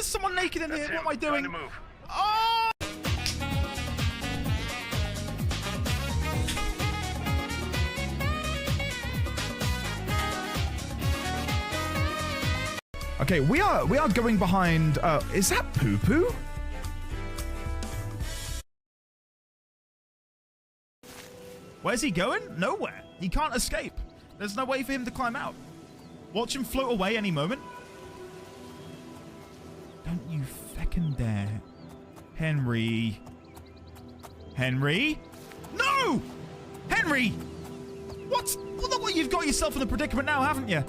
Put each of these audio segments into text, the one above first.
there's someone naked in here. What am I doing? Oh! Okay, we are going behind. Is that Poo Poo? Where's he going? Nowhere. He can't escape. There's no way for him to climb out. Watch him float away any moment. Don't you feckin' dare. Henry. Henry? No! Henry! What? Well, look what you've got yourself in a predicament now, haven't you?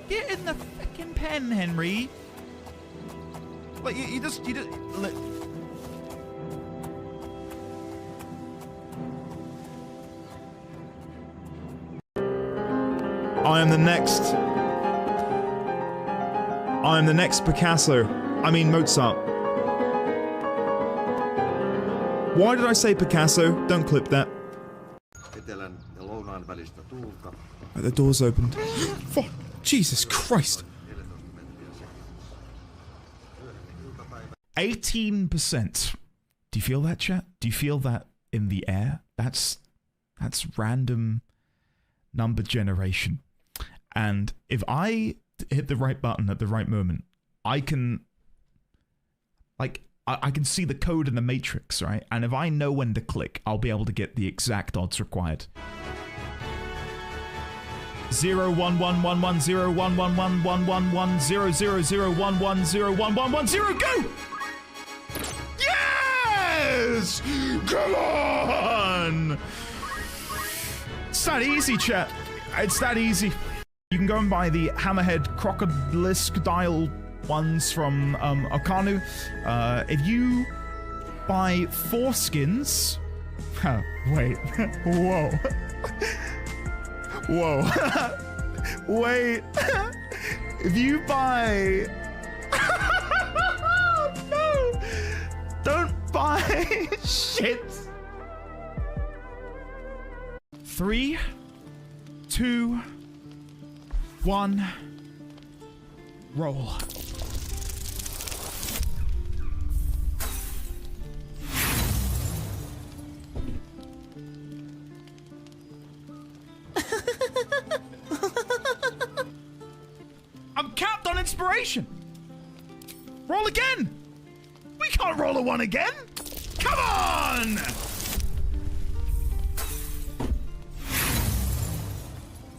Get in the feckin' pen, Henry. Like, you just... Look. I am the next Picasso. I mean Mozart. Why did I say Picasso? Don't clip that. Oh, the door's opened. Fuck. Jesus Christ. 18%. Do you feel that, chat? Do you feel that in the air? That's random number generation. And if I hit the right button at the right moment, I can, like, I can see the code in the matrix, right? And if I know when to click, I'll be able to get the exact odds required. 0 1 1 1 1 0 1 1 1 1 1 1 0 0 0 1 1 0 1 1 1 0 go! Yes! Come on! It's that easy, chat. It's that easy. You can go and buy the Hammerhead Crocodilisk dial ones from Okanu. If you buy 4 skins... Oh, wait. Whoa. Whoa. Wait. If you buy... No! Don't buy shit. 3, 2, 1, roll. I'm capped on inspiration. Roll again. We can't roll a 1 again. Come on.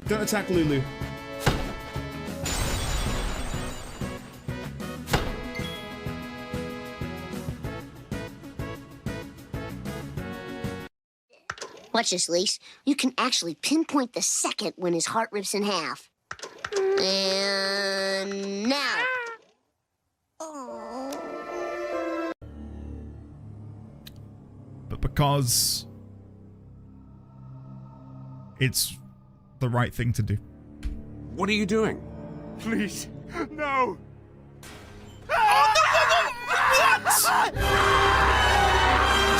Don't attack Lulu. Watch this, Lise. You can actually pinpoint the second when his heart rips in half. And now. Oh. But because it's the right thing to do. What are you doing? Please, no! Oh, no! What?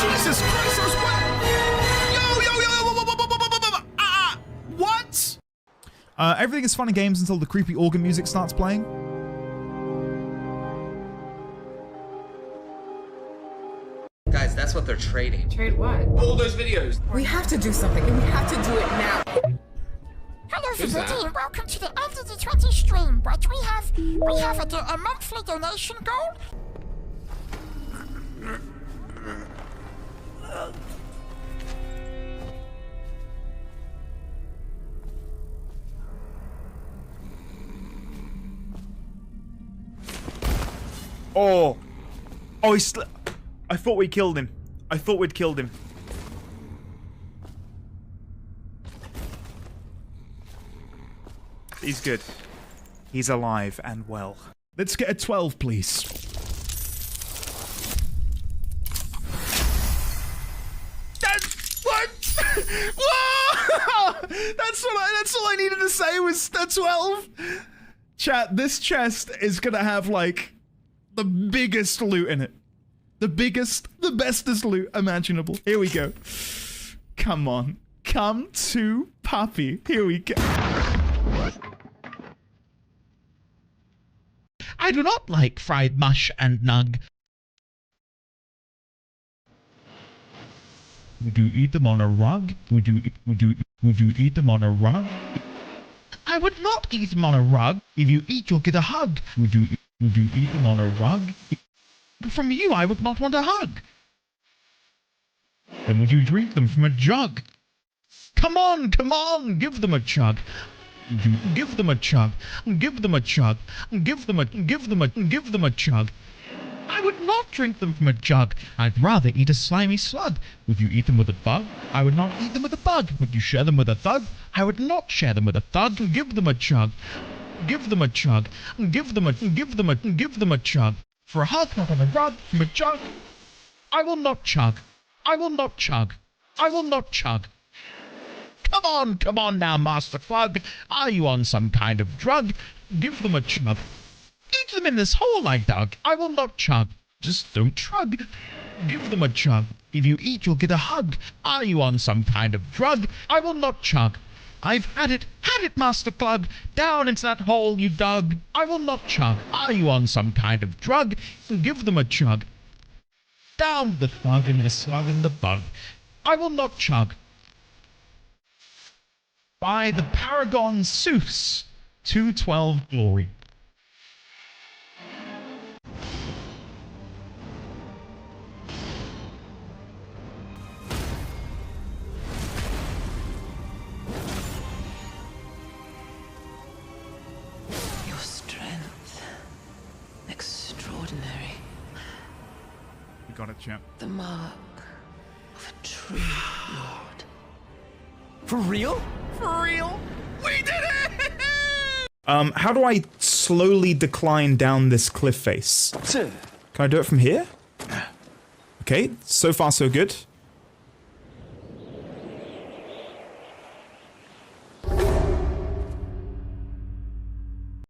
Jesus Christ, there's what? What? Everything is fun and games until the creepy organ music starts playing. Guys, that's what they're trading. Trade what? All those videos. We have to do something, and we have to do it now. Hello everybody and welcome to the end of the 20 stream. What we have a monthly donation goal. Oh, I thought we killed him. I thought we'd killed him. He's good. He's alive and well. Let's get a 12, please. What? Whoa! That's all I needed to say was a 12. Chat, this chest is gonna have like the biggest loot in it. The biggest, the bestest loot imaginable. Here we go. Come on. Come to Puppy. Here we go. I do not like fried mush and nug. Would you eat them on a rug? Would you eat them on a rug? I would not eat them on a rug. If you eat, you'll get a hug. Would you eat them on a rug? From you, I would not want a hug. Then would you drink them from a jug? Come on, give them a chug. Give them a chug. Give them a chug. Give them a chug. I would not drink them from a jug. I'd rather eat a slimy slug. Would you eat them with a bug? I would not eat them with a bug. Would you share them with a thug? I would not share them with a thug. Give them a chug. Give them a chug. Give them a chug. For a hug, not on a rug, from a jug. I will not chug. I will not chug. I will not chug. Come on now, Master Clug. Are you on some kind of drug? Give them a chug. Eat them in this hole I dug. I will not chug. Just don't shrug. Give them a chug. If you eat, you'll get a hug. Are you on some kind of drug? I will not chug. I've had it, Master Clug. Down into that hole you dug. I will not chug. Are you on some kind of drug? Give them a chug. Down the thug and the slug and the bug. I will not chug. By the Paragon Seuss, 212 Glory. Your strength, extraordinary. You got it, champ. The mark of a true lord. For real? For real? We did it! How do I slowly decline down this cliff face? Can I do it from here? Okay, so far so good.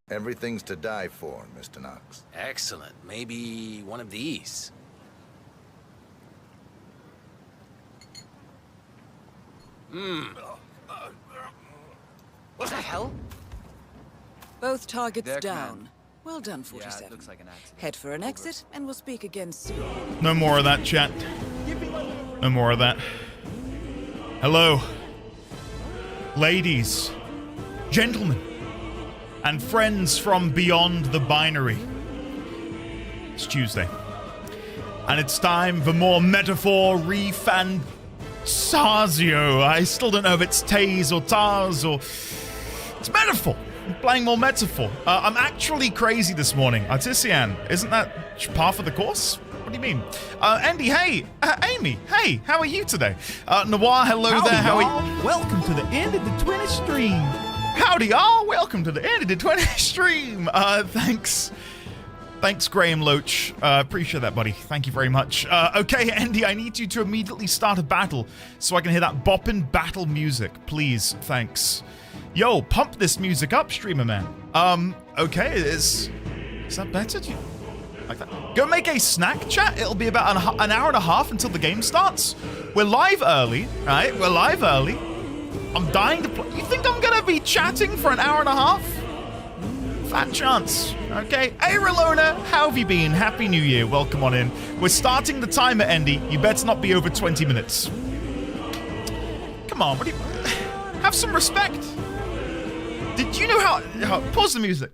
Everything's to die for, Mr. Knox. Excellent. Maybe one of these. What the hell? Both targets Deck down. man. Well done, Yeah, 47. it looks like an accident. Head for an exit, and we'll speak again soon. No more of that, chat. No more of that. Hello. Ladies, gentlemen, and friends from beyond the binary. It's Tuesday. And it's time for more metaphor ReFantazio. I still don't know if it's Taze or Taz or... It's metaphor. I'm playing more metaphor. I'm actually crazy this morning. Artisian, isn't that par of the course? What do you mean? Andy, hey. Amy, hey. How are you today? Noir, hello there. How are you? Welcome to the end of the 20 stream. Howdy, y'all. Welcome to the end of the 20 stream. Thanks. Thanks, Graham Loach. Appreciate that, buddy. Thank you very much. Okay, Andy, I need you to immediately start a battle so I can hear that boppin' battle music. Please, thanks. Yo, pump this music up, streamer man. Okay, is that better? Do you like that? Go make a snack, chat. It'll be about an hour and a half until the game starts. We're live early, right? We're live early. I'm dying to play. You think I'm gonna be chatting for an hour and a half? Fat chance. Okay. Hey, Relona, how have you been? Happy New Year. Welcome on in. We're starting the timer, Andy. You better not be over 20 minutes. Come on, what do you... Have some respect. Did you know how pause the music.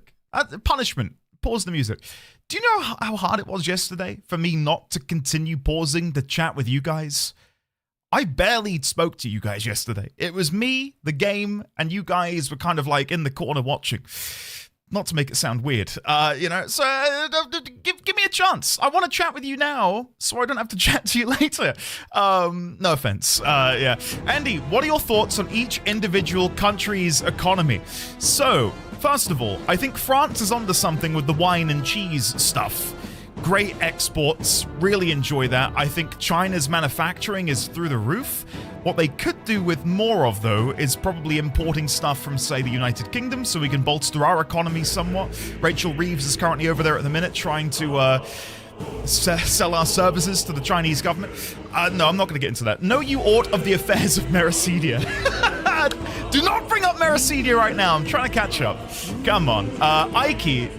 Punishment. Pause the music. Do you know how hard it was yesterday for me not to continue pausing the chat with you guys? I barely spoke to you guys yesterday. It was me, the game, and you guys were kind of like in the corner watching. Not to make it sound weird, you know, so give me a chance. I want to chat with you now, so I don't have to chat to you later. No offense, yeah. Andy, what are your thoughts on each individual country's economy? So, first of all, I think France is onto something with the wine and cheese stuff. Great exports, really enjoy that. I think China's manufacturing is through the roof. What they could do with more of, though, is probably importing stuff from, say, the United Kingdom so we can bolster our economy somewhat. Rachel Reeves is currently over there at the minute trying to sell our services to the Chinese government. No, I'm not going to get into that. Know you aught of the affairs of Meracedia. Do not bring up Meracedia right now. I'm trying to catch up. Come on. Ike,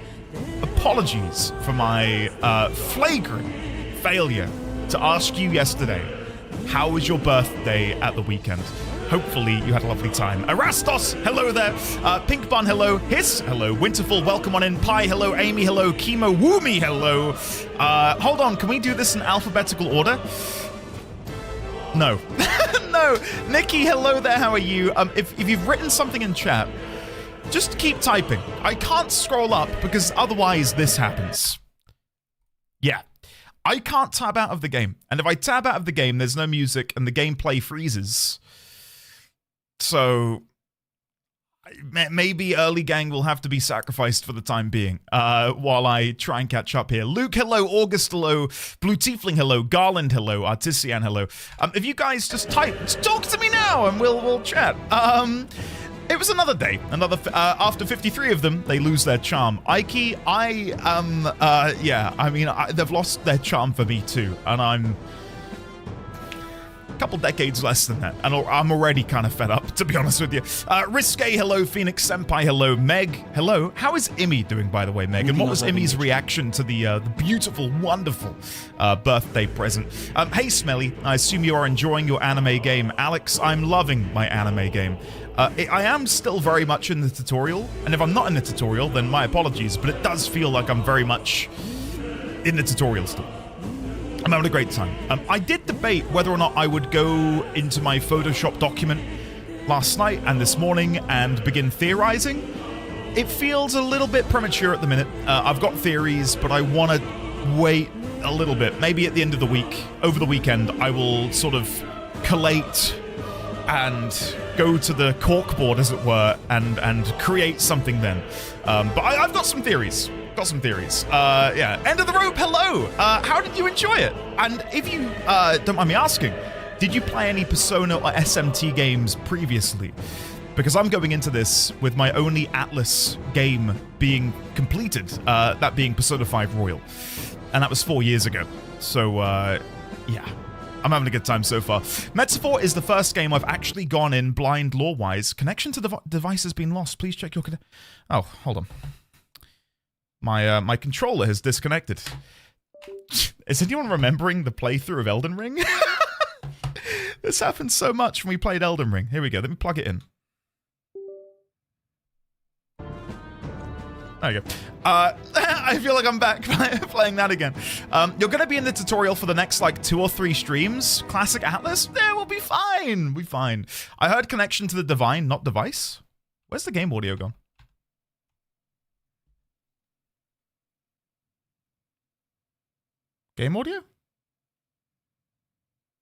apologies for my flagrant failure to ask you yesterday, how was your birthday at the weekend? Hopefully you had a lovely time. Erastos, hello there. Pink Bun, hello. Hiss, hello. Winterful, welcome on in. Pie, hello. Amy, hello. Chemo Woomy, hello. Hold on, can we do this in alphabetical order? No. No. Nikki, hello there. How are you? If you've written something in chat, just keep typing. I can't scroll up because otherwise this happens. Yeah. I can't tab out of the game. And if I tab out of the game, there's no music and the gameplay freezes. So maybe early gang will have to be sacrificed for the time being while I try and catch up here. Luke, hello. August, hello. Blue Tiefling, hello. Garland, hello. Artisian, hello. If you guys just type, talk to me now and we'll chat. It was another day. After 53 of them, they lose their charm. Ike, they've lost their charm for me too, and I'm a couple decades less than that, and I'm already kind of fed up, to be honest with you. Risque, hello. Phoenix Senpai, hello. Meg, hello. How is Immy doing, by the way, Meg? And what was Immy's reaction to the beautiful, wonderful birthday present? Hey, Smelly, I assume you are enjoying your anime game. Alex, I'm loving my anime game. I am still very much in the tutorial, and if I'm not in the tutorial, then my apologies, but it does feel like I'm very much in the tutorial still. I'm having a great time. I did debate whether or not I would go into my Photoshop document last night and this morning and begin theorizing. It feels a little bit premature at the minute. I've got theories, but I want to wait a little bit. Maybe at the end of the week, over the weekend, I will sort of collate and go to the corkboard, as it were, and create something then. But I've got some theories. Yeah. End of the rope, hello! How did you enjoy it? And if you don't mind me asking, did you play any Persona or SMT games previously? Because I'm going into this with my only Atlas game being completed, that being Persona 5 Royal. And that was 4 years ago. So, yeah. I'm having a good time so far. Metaphor is the first game I've actually gone in blind lore-wise. Connection to the device has been lost. Please check your... Oh, hold on. My controller has disconnected. Is anyone remembering the playthrough of Elden Ring? This happened so much when we played Elden Ring. Here we go. Let me plug it in. There you go. I feel like I'm back playing that again. You're going to be in the tutorial for the next, 2 or 3 streams. Classic Atlas? Yeah, we'll be fine. We'll be fine. I heard connection to the divine, not device. Where's the game audio gone? Game audio?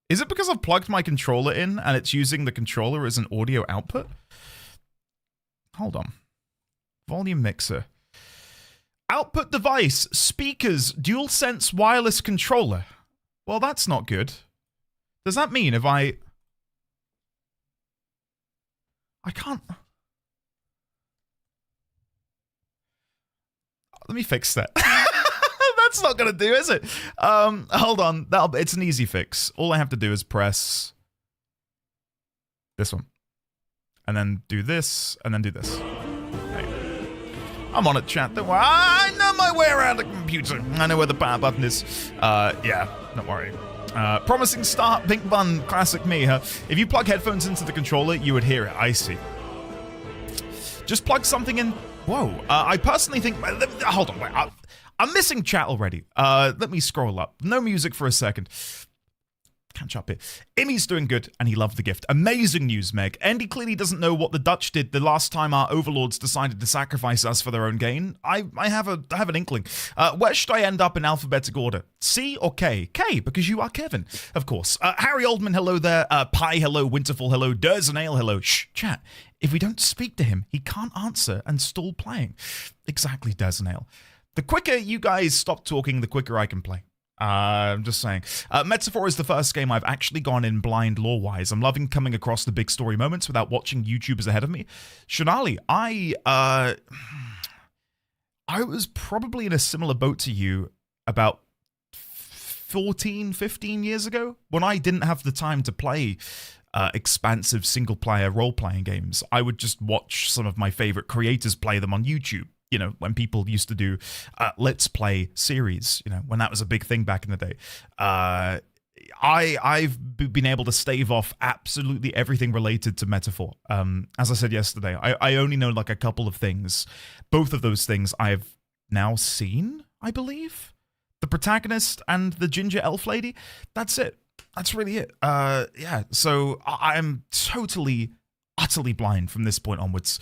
Is it because I've plugged my controller in and it's using the controller as an audio output? Hold on. Volume mixer. Output device, speakers, DualSense wireless controller. Well, that's not good. Does that mean if I can't... Let me fix that. That's not gonna do, is it? Hold on. It's an easy fix. All I have to do is press this one. And then do this, and then do this. I'm on it, chat. Don't worry. I know my way around a computer. I know where the power button is. Yeah, don't worry. Promising start, Pink Bun, classic me, huh? If you plug headphones into the controller, you would hear it. I see. Just plug something in. Whoa. I personally think... Hold on, wait. I'm missing chat already. Let me scroll up. No music for a second. Catch up here. Immy's doing good, and he loved the gift. Amazing news, Meg. Andy clearly doesn't know what the Dutch did the last time our overlords decided to sacrifice us for their own gain. I have an inkling. Where should I end up in alphabetical order? C or K? K, because you are Kevin, of course. Harry Oldman, hello there. Pie, hello. Winterfall, hello. Durzenale, hello. Shh, chat. If we don't speak to him, he can't answer and stall playing. Exactly, Durzenale. The quicker you guys stop talking, the quicker I can play. I'm just saying. Metaphor is the first game I've actually gone in blind lore-wise. I'm loving coming across the big story moments without watching YouTubers ahead of me. Shonali, I was probably in a similar boat to you about 14, 15 years ago when I didn't have the time to play expansive single-player role-playing games. I would just watch some of my favorite creators play them on YouTube. you know, when people used to do Let's Play series, you know, when that was a big thing back in the day. I've been able to stave off absolutely everything related to Metaphor. As I said yesterday, I only know like a couple of things. Both of those things I've now seen, I believe. The protagonist and the ginger elf lady. That's it. That's really it. Yeah, so I'm totally, utterly blind from this point onwards.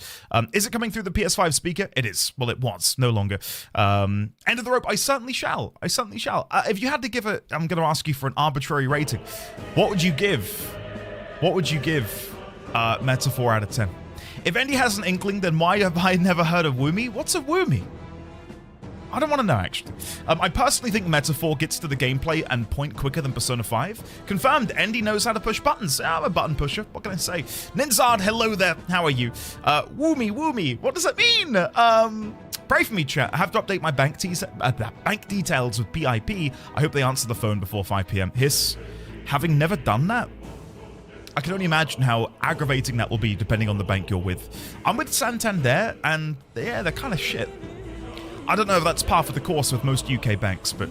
Is it coming through the PS5 speaker? It is. Well, it was. No longer. End of the rope. I certainly shall. I certainly shall. If you had to give it, I'm going to ask you for an arbitrary rating. What would you give? What would you give Metaphor out of 10? If Andy has an inkling, then why have I never heard of Woomy? What's a Woomy? I don't want to know, actually. I personally think Metaphor gets to the gameplay and point quicker than Persona 5. Confirmed, Andy knows how to push buttons. I'm a button pusher. What can I say? Ninzard, hello there. How are you? Woomy. What does that mean? Pray for me, chat. I have to update my bank details with PIP. I hope they answer the phone before 5 p.m. Hiss, having never done that, I can only imagine how aggravating that will be depending on the bank you're with. I'm with Santander, and yeah, they're kind of shit. I don't know if that's par for the course with most UK banks, but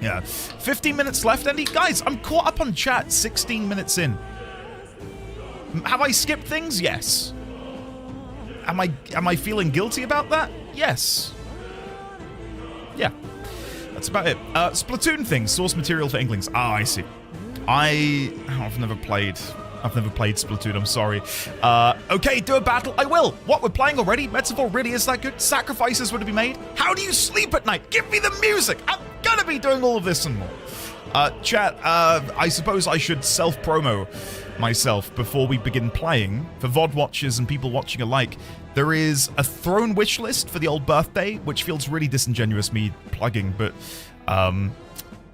yeah. 15 minutes left, Andy. Guys, I'm caught up on chat 16 minutes in. Have I skipped things? Yes. Am I feeling guilty about that? Yes. Yeah. That's about it. Splatoon things, source material for Inklings. Ah, I see. I've never played Splatoon, I'm sorry. Okay, do a battle. I will. What, we're playing already? Metaphor really is that good? Sacrifices were to be made? How do you sleep at night? Give me the music. I'm gonna be doing all of this and more. Chat, I suppose I should self-promo myself before we begin playing. For VOD watchers and people watching alike, there is a throne wish list for the old birthday, which feels really disingenuous me plugging, but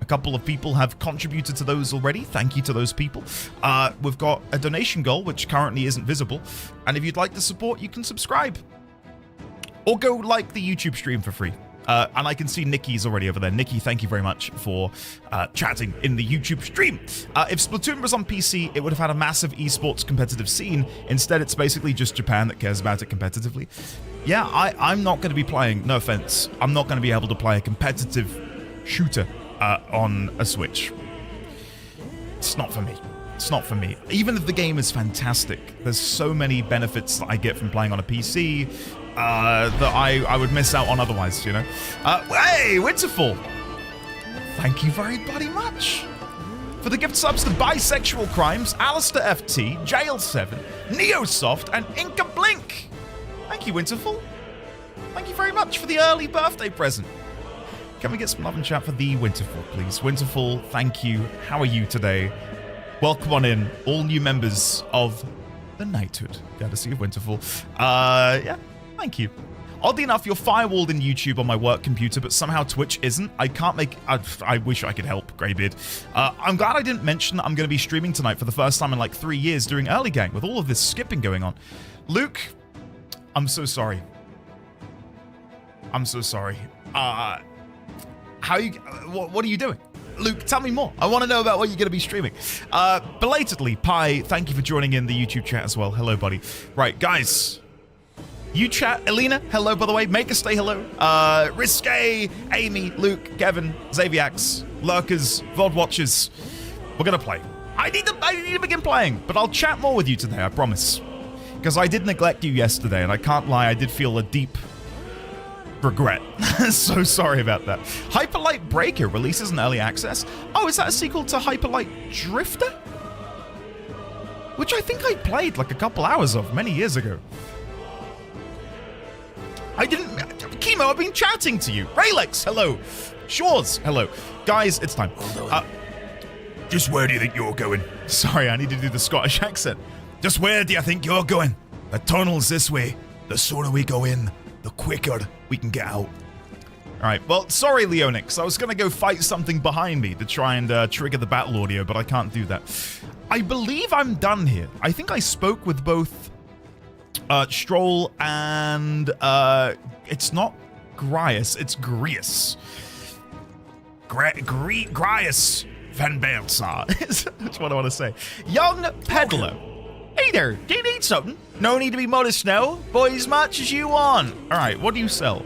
a couple of people have contributed to those already. Thank you to those people. We've got a donation goal, which currently isn't visible. And if you'd like to support, you can subscribe. Or go like the YouTube stream for free. And I can see Nikki's already over there. Nikki, thank you very much for chatting in the YouTube stream. If Splatoon was on PC, it would have had a massive esports competitive scene. Instead, it's basically just Japan that cares about it competitively. Yeah, I'm not going to be playing, no offense, I'm not going to be able to play a competitive shooter on a Switch. It's not for me. It's not for me. Even if the game is fantastic, there's so many benefits that I get from playing on a PC that I would miss out on otherwise, you know? Hey, Winterfall! Thank you very bloody much for the gift subs to Bisexual Crimes, Alistair FT, Jail7, Neosoft, and Inca Blink. Thank you, Winterfall. Thank you very much for the early birthday present. Can we get some love and chat for the Winterfall, please? Winterfall, thank you. How are you today? Welcome on in, all new members of the Knighthood. Courtesy of Winterfall. Yeah, thank you. Oddly enough, you're firewalled in YouTube on my work computer, but somehow Twitch isn't. I can't make... I wish I could help, Greybeard. I'm glad I didn't mention that I'm going to be streaming tonight for the first time in like 3 years during Early Gang, with all of this skipping going on. Luke, I'm so sorry. I'm so sorry. What are you doing? Luke, tell me more. I want to know about what you're going to be streaming. Belatedly, Pi, thank you for joining in the YouTube chat as well. Hello, buddy. Right, guys. You chat. Elena, hello, by the way. Make us say hello. Risque, Amy, Luke, Kevin, Xaviax, Lurkers, VOD Watchers. We're going to play. I need to begin playing, but I'll chat more with you today, I promise. Because I did neglect you yesterday, and I can't lie, I did feel a deep regret. So sorry about that. Hyperlight Breaker releases in early access. Oh, is that a sequel to Hyperlight Drifter? Which I think I played like a couple hours of many years ago. I didn't... Chemo, I've been chatting to you. Raylex, hello. Shores, hello. Guys, it's time. Just where do you think you're going? Sorry, I need to do the Scottish accent. Just where do you think you're going? The tunnel's this way. The sooner we go in, the quicker we can get out. Alright, well, sorry, Leonix. I was going to go fight something behind me to try and trigger the battle audio, but I can't do that. I believe I'm done here. I think I spoke with both Strohl and... it's not Grias, it's Grias. Grias Van Belsa. That's what I want to say. Young Peddler. Hey there, do you need something? No need to be modest now. Buy as much as you want. All right, what do you sell?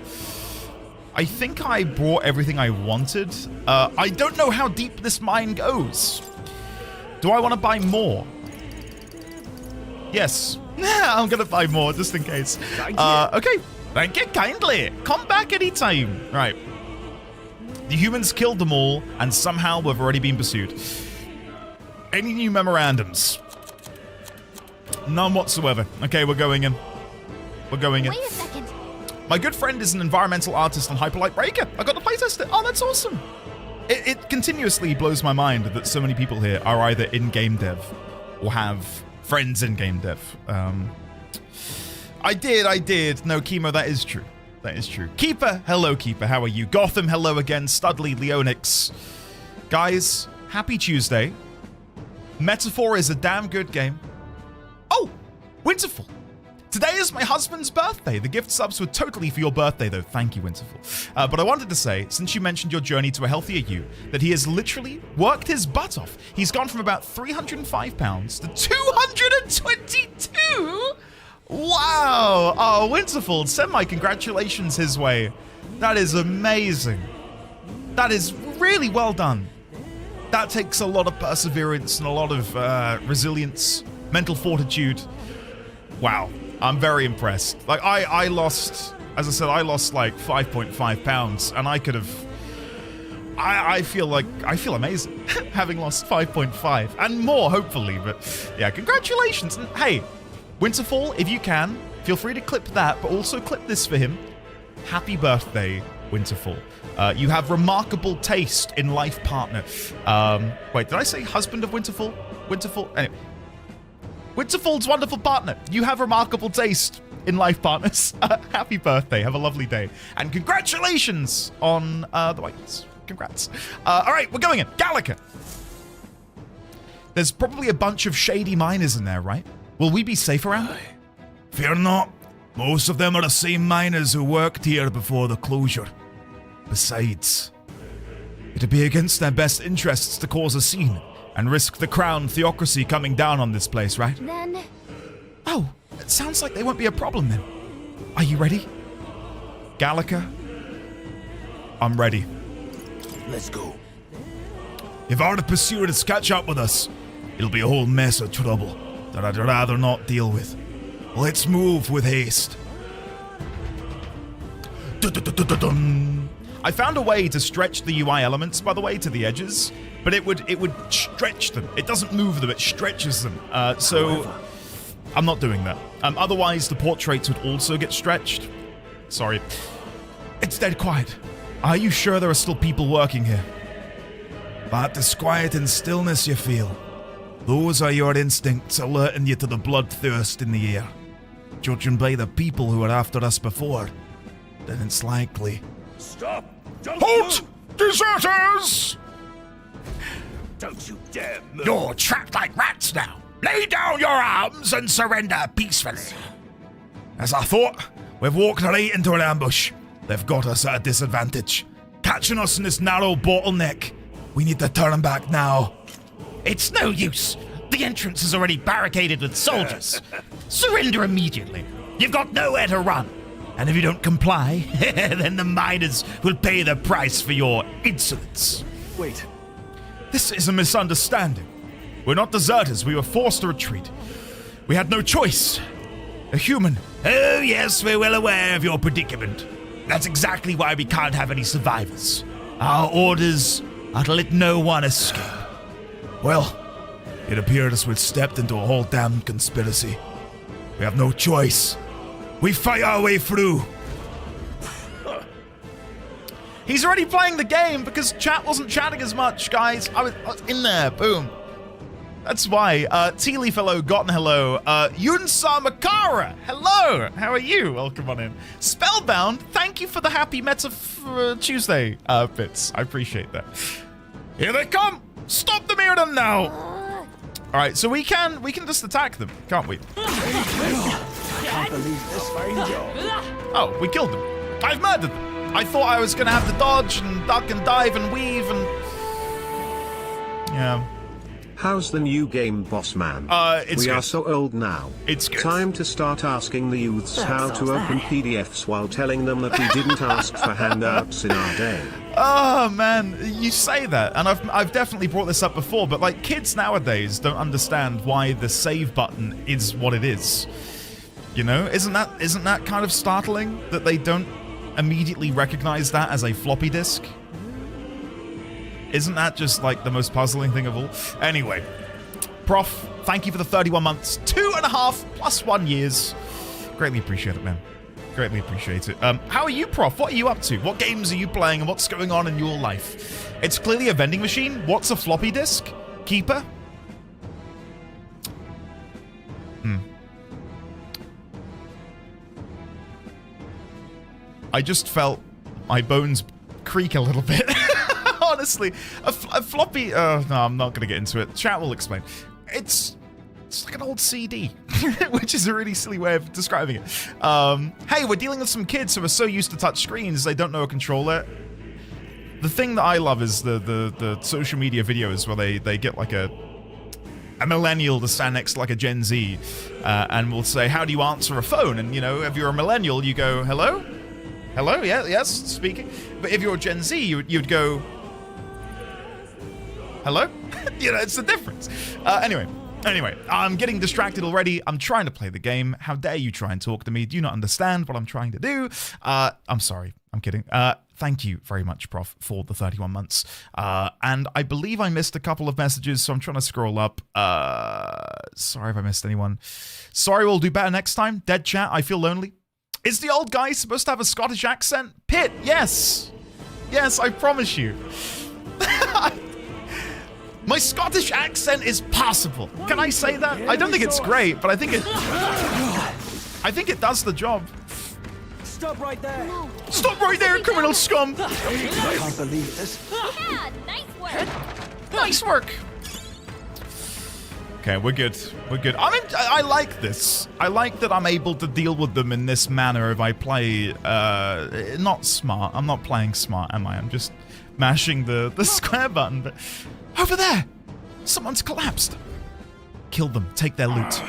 I think I brought everything I wanted. I don't know how deep this mine goes. Do I want to buy more? Yes. I'm going to buy more just in case. Okay. Thank you kindly. Come back anytime. Right. The humans killed them all, and somehow we've already been pursued. Any new memorandums? None whatsoever. Okay, we're going in. We're going in. Wait a second. My good friend is an environmental artist on Hyperlight Breaker. I got to playtest it. Oh, that's awesome. It continuously blows my mind that so many people here are either in game dev or have friends in game dev. I did. No, Chemo, that is true. That is true. Keeper, hello, Keeper. How are you? Gotham, hello again. Studley, Leonix. Guys, happy Tuesday. Metaphor is a damn good game. Oh, Winterfall. Today is my husband's birthday. The gift subs were totally for your birthday, though. Thank you, Winterfall. But I wanted to say, since you mentioned your journey to a healthier you, that he has literally worked his butt off. He's gone from about 305 pounds to 222. Wow. Oh, Winterfall, send my congratulations his way. That is amazing. That is really well done. That takes a lot of perseverance and a lot of resilience, mental fortitude. Wow. I'm very impressed. Like, I lost, as I said, I lost like 5.5 pounds, and I could have, I feel amazing having lost 5.5 and more, hopefully. But yeah, congratulations. And hey, Winterfall, if you can, feel free to clip that, but also clip this for him. Happy birthday, Winterfall. You have remarkable taste in life partner. Wait, did I say husband of Winterfall? Winterfall, anyway. Winterfall's wonderful partner. You have remarkable taste in life partners. Happy birthday. Have a lovely day. And congratulations on the whites. Congrats. All right, we're going in. Gallica. There's probably a bunch of shady miners in there, right? Will we be safe around them? Fear not. Most of them are the same miners who worked here before the closure. Besides, it'd be against their best interests to cause a scene and risk the crown theocracy coming down on this place, right? Then... Oh, it sounds like they won't be a problem then. Are you ready? Gallica? I'm ready. Let's go. If our pursuers catch up with us, it'll be a whole mess of trouble that I'd rather not deal with. Let's move with haste. I found a way to stretch the UI elements, by the way, to the edges, but it would stretch them. It doesn't move them, it stretches them. So I'm not doing that. Otherwise, the portraits would also get stretched. Sorry. It's dead quiet. Are you sure there are still people working here? That disquiet and stillness you feel, those are your instincts alerting you to the bloodthirst in the air. Judging by the people who were after us before, then it's likely. Stop! Don't Halt! move. Deserters! Don't you dare move. You're trapped like rats now. Lay down your arms and surrender peacefully. As I thought, we've walked right into an ambush. They've got us at a disadvantage. Catching us in this narrow bottleneck. We need to turn back now. It's no use. The entrance is already barricaded with soldiers. Surrender immediately. You've got nowhere to run. And if you don't comply, then the miners will pay the price for your insolence. Wait. This is a misunderstanding. We're not deserters. We were forced to retreat. We had no choice. A human. Oh, yes, we're well aware of your predicament. That's exactly why we can't have any survivors. Our orders are to let no one escape. Well, it appears we've stepped into a whole damn conspiracy. We have no choice. We fight our way through. He's already playing the game because chat wasn't chatting as much, guys. I was in there. Boom. That's why. Tea-Leaf, hello. Gotten, hello. Yunsa Makara, hello. How are you? Welcome on in. Spellbound, thank you for the happy Meta Tuesday bits. I appreciate that. Here they come. Stop them here them now. All right, so we can just attack them, can't we? I can't believe this fine job. Oh, we killed them. I've murdered them. I thought I was gonna have to dodge and duck and dive and weave and... Yeah. How's the new game, boss man? It's we good. are so old now. It's good. Time to start asking the youths how to open PDFs while telling them that we didn't ask for handouts in our day. Oh man, you say that, and I've definitely brought this up before, but like kids nowadays don't understand why the save button is what it is. You know, isn't that kind of startling that they don't immediately recognize that as a floppy disk? Isn't that just like the most puzzling thing of all? Anyway, Prof, thank you for the 31 months, 2.5 plus 1 years. Greatly appreciate it, man. Greatly appreciate it. How are you, Prof? What are you up to? What games are you playing and what's going on in your life? It's clearly a vending machine. What's a floppy disk? Keeper? I just felt my bones creak a little bit. Honestly, a floppy... no, I'm not going to get into it. Chat will explain. It's like an old CD, which is a really silly way of describing it. Hey, we're dealing with some kids who are so used to touch screens they don't know a controller. The thing that I love is the social media videos where they get like a millennial to stand next to like a Gen Z and will say, how do you answer a phone? And, you know, if you're a millennial, you go, hello? Hello? Yeah, yes, speaking. But if you're Gen Z, you'd go, hello? You know, it's the difference. Anyway, I'm getting distracted already. I'm trying to play the game. How dare you try and talk to me? Do you not understand what I'm trying to do? I'm sorry. I'm kidding. Thank you very much, Prof, for the 31 months. And I believe I missed a couple of messages, so I'm trying to scroll up. Sorry if I missed anyone. Sorry, we'll do better next time. Dead chat, I feel lonely. Is the old guy supposed to have a Scottish accent? Pit, yes. Yes, I promise you. My Scottish accent is possible. Can I say that? I don't think it's great, but I think it does the job. Stop right there. Stop right there, criminal scum. I can't believe this. Yeah, nice work. Nice work. Okay, we're good. We're good. I like this. I like that I'm able to deal with them in this manner if I play not smart. I'm not playing smart, am I? I'm just mashing the square button. But over there, someone's collapsed. Kill them. Take their loot.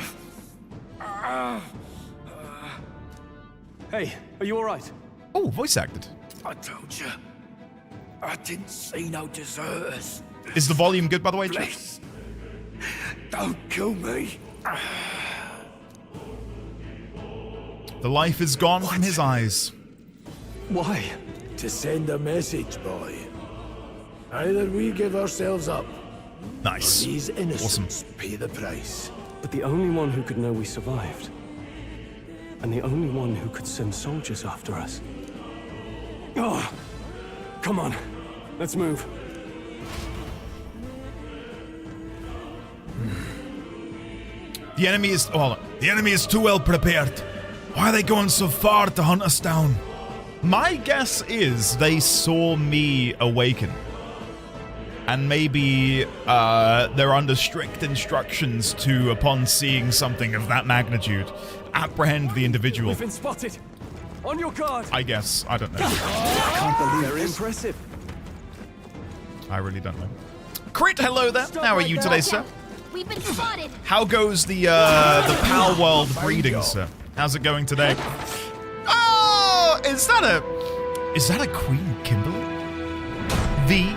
Hey, are you all right? Oh, voice acted. I told you, I didn't see no deserters. Is the volume good, by the way, Jeff? Please, don't kill me. The life is gone from his eyes. Why? To send a message, boy. Either we give ourselves up, nice. or these innocents pay the price. But the only one who could know we survived, and the only one who could send soldiers after us. Oh, come on, let's move. The enemy is... hold on. The enemy is too well prepared. Why are they going so far to hunt us down? My guess is they saw me awaken. And maybe they're under strict instructions to, upon seeing something of that magnitude, apprehend the individual. We've been spotted. On your guard. I guess. I don't know. I can't believe very impressive. I really don't know. Crit, hello there. How are you today, sir? We've been spotted. How goes the Pal World breeding, sir? How's it going today? Oh, is that a Queen Kimberly? The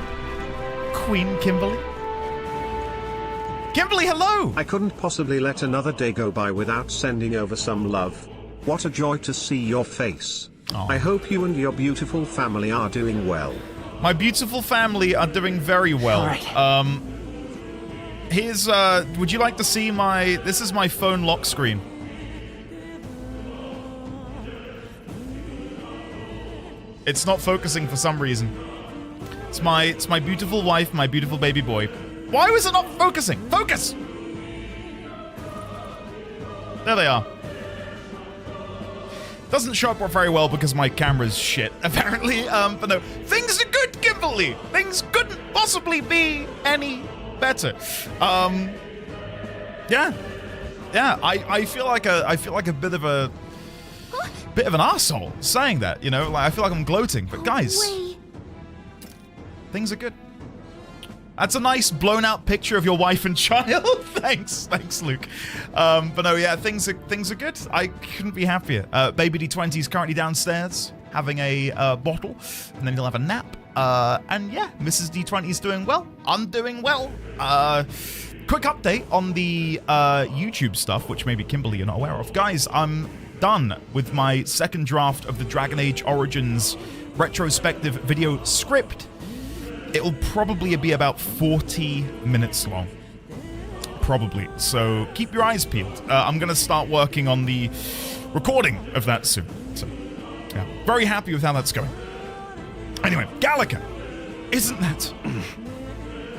Queen Kimberly? Kimberly, hello! I couldn't possibly let another day go by without sending over some love. What a joy to see your face. Aww. I hope you and your beautiful family are doing well. My beautiful family are doing very well. Right. Here's, would you like to see this is my phone lock screen. It's not focusing for some reason. It's my beautiful wife, my beautiful baby boy. Why was it not focusing? Focus! There they are. Doesn't show up very well because my camera's shit, apparently. But no, things are good, Kimberly. Things couldn't possibly be any better. Yeah. I feel like a bit of an arsehole saying that, you know. Like I feel like I'm gloating, but guys, things are good. That's a nice blown out picture of your wife and child. Thanks, Luke. But no, yeah, things are good. I couldn't be happier. Baby D20 is currently downstairs having a bottle, and then he'll have a nap. And yeah, Mrs. D20 is doing well. I'm doing well. Quick update on the YouTube stuff, which maybe Kimberly you're not aware of. Guys, I'm done with my second draft of the Dragon Age Origins retrospective video script. It will probably be about 40 minutes long. Probably. So keep your eyes peeled. I'm going to start working on the recording of that soon. So, yeah. Very happy with how that's going. Anyway, Gallica. Isn't that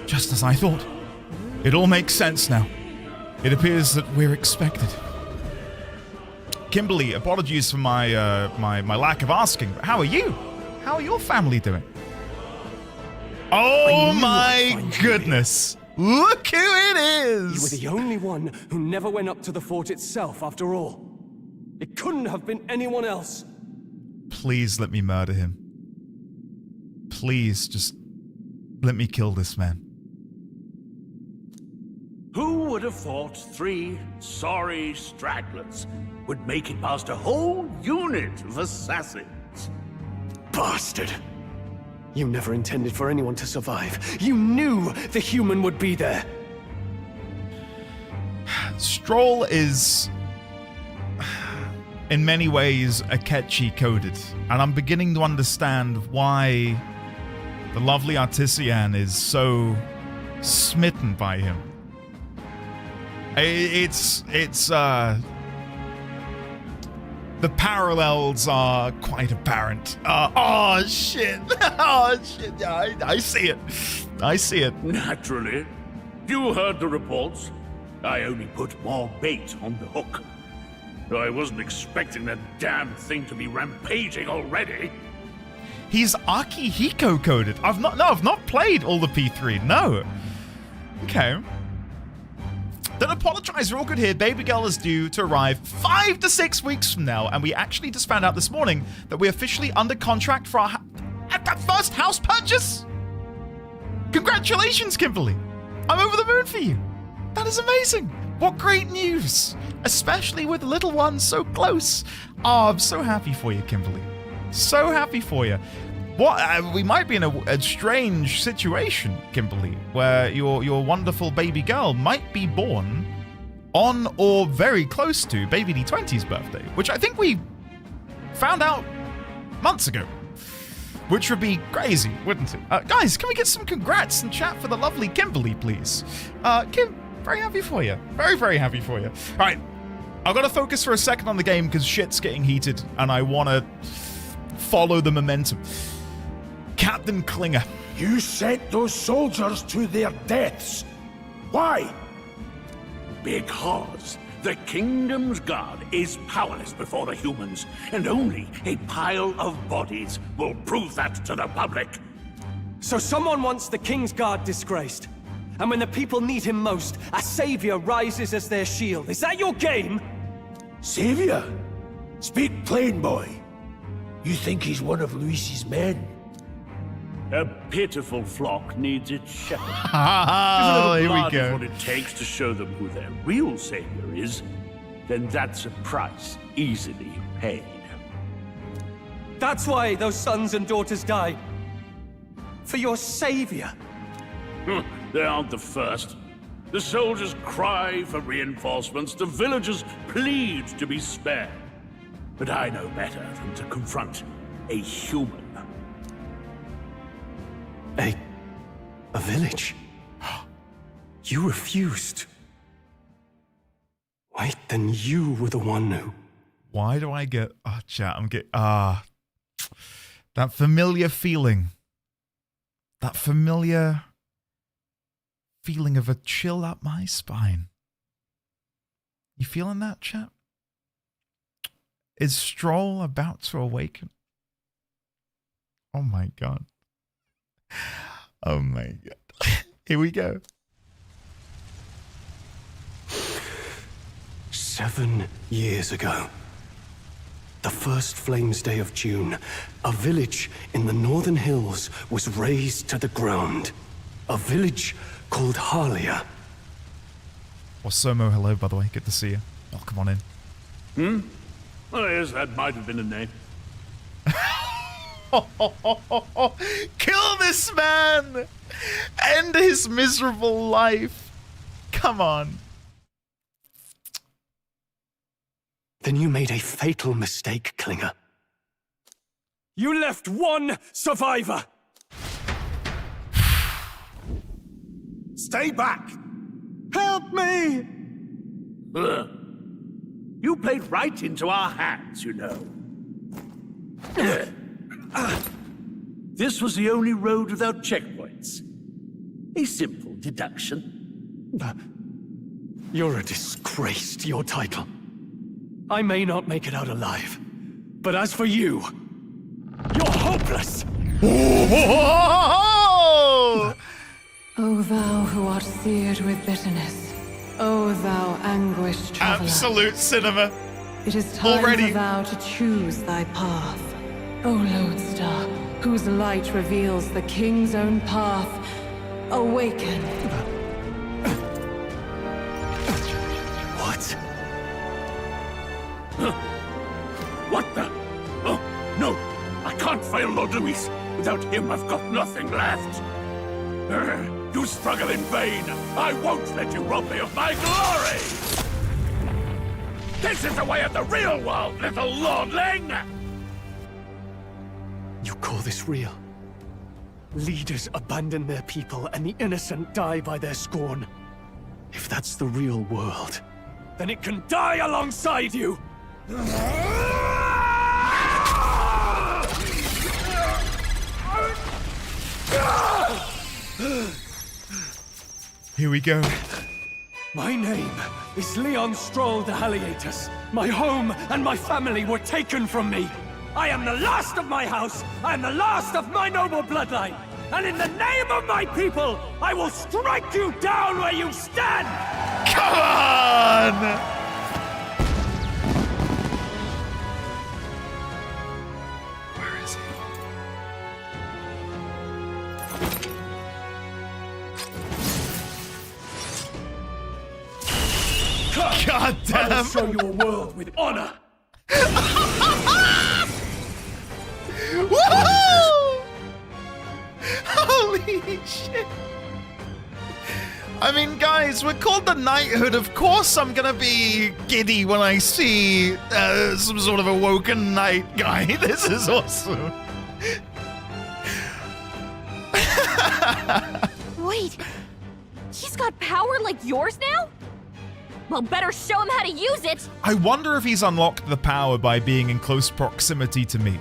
just as I thought? It all makes sense now. It appears that we're expected. Kimberly, apologies for my my lack of asking, but how are you? How are your family doing? Oh my goodness. Look who it is! You were the only one who never went up to the fort itself, after all. It couldn't have been anyone else. Please let me murder him. Please, just let me kill this man. Who would have thought 3 sorry stragglers would make it past a whole unit of assassins? Bastard! You never intended for anyone to survive. You knew the human would be there. Strohl is, in many ways, Akechi coded, and I'm beginning to understand why the lovely Artisian is so smitten by him. The parallels are quite apparent. Oh shit! Oh shit! Yeah, I see it. I see it. Naturally. You heard the reports. I only put more bait on the hook. I wasn't expecting that damn thing to be rampaging already. He's Akihiko coded. I've not played all the P3. No. Okay. Don't apologize, we're all good here. Baby girl is due to arrive 5 to 6 weeks from now, and we actually just found out this morning that we're officially under contract for our first house purchase. Congratulations, Kimberly. I'm over the moon for you. That is amazing. What great news, especially with the little one so close. Oh, I'm so happy for you, Kimberly. So happy for you. What we might be in a strange situation, Kimberly, where your wonderful baby girl might be born on or very close to Baby D20's birthday, which I think we found out months ago, which would be crazy, wouldn't it? Guys, can we get some congrats in chat for the lovely Kimberly, please? Kim, very happy for you. Very, very happy for you. All right, I've got to focus for a second on the game because shit's getting heated and I want to follow the momentum. Captain Klinger. You sent those soldiers to their deaths. Why? Because the kingdom's guard is powerless before the humans, and only a pile of bodies will prove that to the public. So someone wants the King's Guard disgraced. And when the people need him most, a savior rises as their shield. Is that your game? Savior? Speak plain, boy. You think he's one of Luis's men? A pitiful flock needs its shepherd. Oh, if a here little we blood go. is what it takes to show them who their real savior is, then that's a price easily paid. That's why those sons and daughters died. For your savior. They aren't the first. The soldiers cry for reinforcements, the villagers plead to be spared. But I know better than to confront a human. A village? You refused. Wait, then you were the one who... Why do I get... Oh, chat, I'm getting... that familiar feeling. That familiar feeling of a chill up my spine. You feeling that, chat? Is Strohl about to awaken? Oh my god. Oh my god. Here we go. 7 years ago, the first Flames Day of June, a village in the northern hills was razed to the ground. A village called Harlia. Or Somo, hello, by the way. Good to see you. Oh, come on in. Well, yes, that might have been a name. Kill this man! End his miserable life. Come on. Then you made a fatal mistake, Klinger. You left one survivor! Stay back! Help me! You played right into our hands, you know. This was the only road without checkpoints. A simple deduction. You're a disgrace to your title. I may not make it out alive, but as for you, you're hopeless! O thou who art seared with bitterness, O thou anguished traveler. Absolute cinema. It is time already for thou to choose thy path. O lodestar, whose light reveals the king's own path, awaken. What? What the? Oh, no! I can't fail Lord Luis. Without him, I've got nothing left. You struggle in vain. I won't let you rob me of my glory! This is the way of the real world, little lordling! You call this real? Leaders abandon their people and the innocent die by their scorn. If that's the real world, then it can die alongside you! Here we go. My name is Leon Strohl de Haliatus. My home and my family were taken from me. I am the last of my house. I am the last of my noble bloodline. And in the name of my people, I will strike you down where you stand! Come on! Where is he? God damn! I will show you a world with honor. Woohoo! Holy shit! I mean, guys, we're called the Knighthood. Of course I'm gonna be giddy when I see some sort of awoken knight guy. This is awesome. Wait, he's got power like yours now? Well, better show him how to use it! I wonder if he's unlocked the power by being in close proximity to me.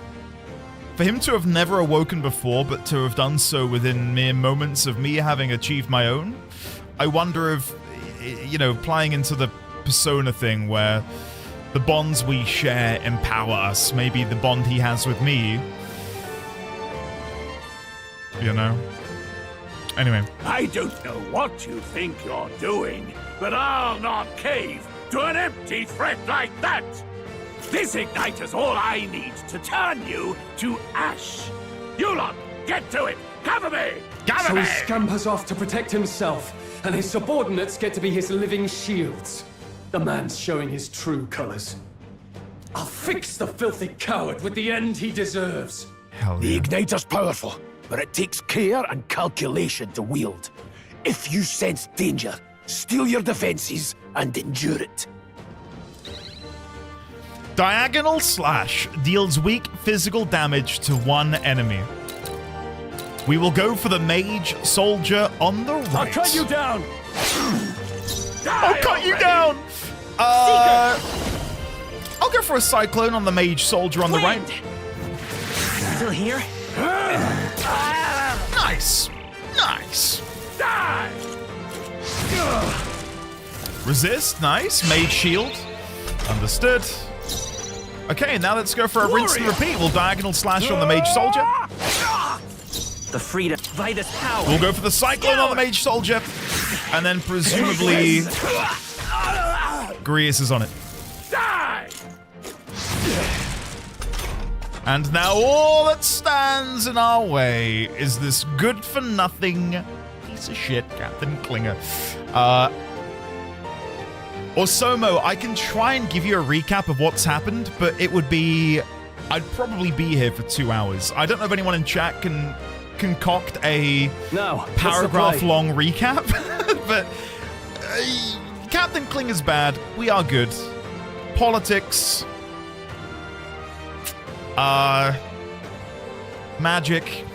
For him to have never awoken before, but to have done so within mere moments of me having achieved my own, I wonder if, you know, playing into the persona thing where the bonds we share empower us, maybe the bond he has with me, you know? Anyway. I don't know what you think you're doing, but I'll not cave to an empty threat like that! This igniter's all I need to turn you to ash! You lot, get to it! Cover me! Cover So me! he scampers off to protect himself, and his subordinates get to be his living shields. The man's showing his true colors. I'll fix the filthy coward with the end he deserves. Hell The yeah. igniter's powerful, but it takes care and calculation to wield. If you sense danger, steel your defenses and endure it. Diagonal slash deals weak physical damage to one enemy. We will go for the mage soldier on the right. I'll cut you down! I'll cut you down! I'll go for a cyclone on the mage soldier on the right. Still here? Nice. Nice. Die! Resist. Nice. Mage shield. Understood. Okay, now let's go for a rinse and repeat. We'll diagonal slash on the mage soldier. The freedom, Vitus power. We'll go for the cyclone on the mage soldier. And then presumably Grius is on it. Die! And now all that stands in our way is this good-for-nothing piece of shit, Captain Klinger. Osomo, I can try and give you a recap of what's happened, but it would be... I'd probably be here for 2 hours. I don't know if anyone in chat can concoct a paragraph-long recap, but Captain Klinger's bad. We are good. Politics. Magic.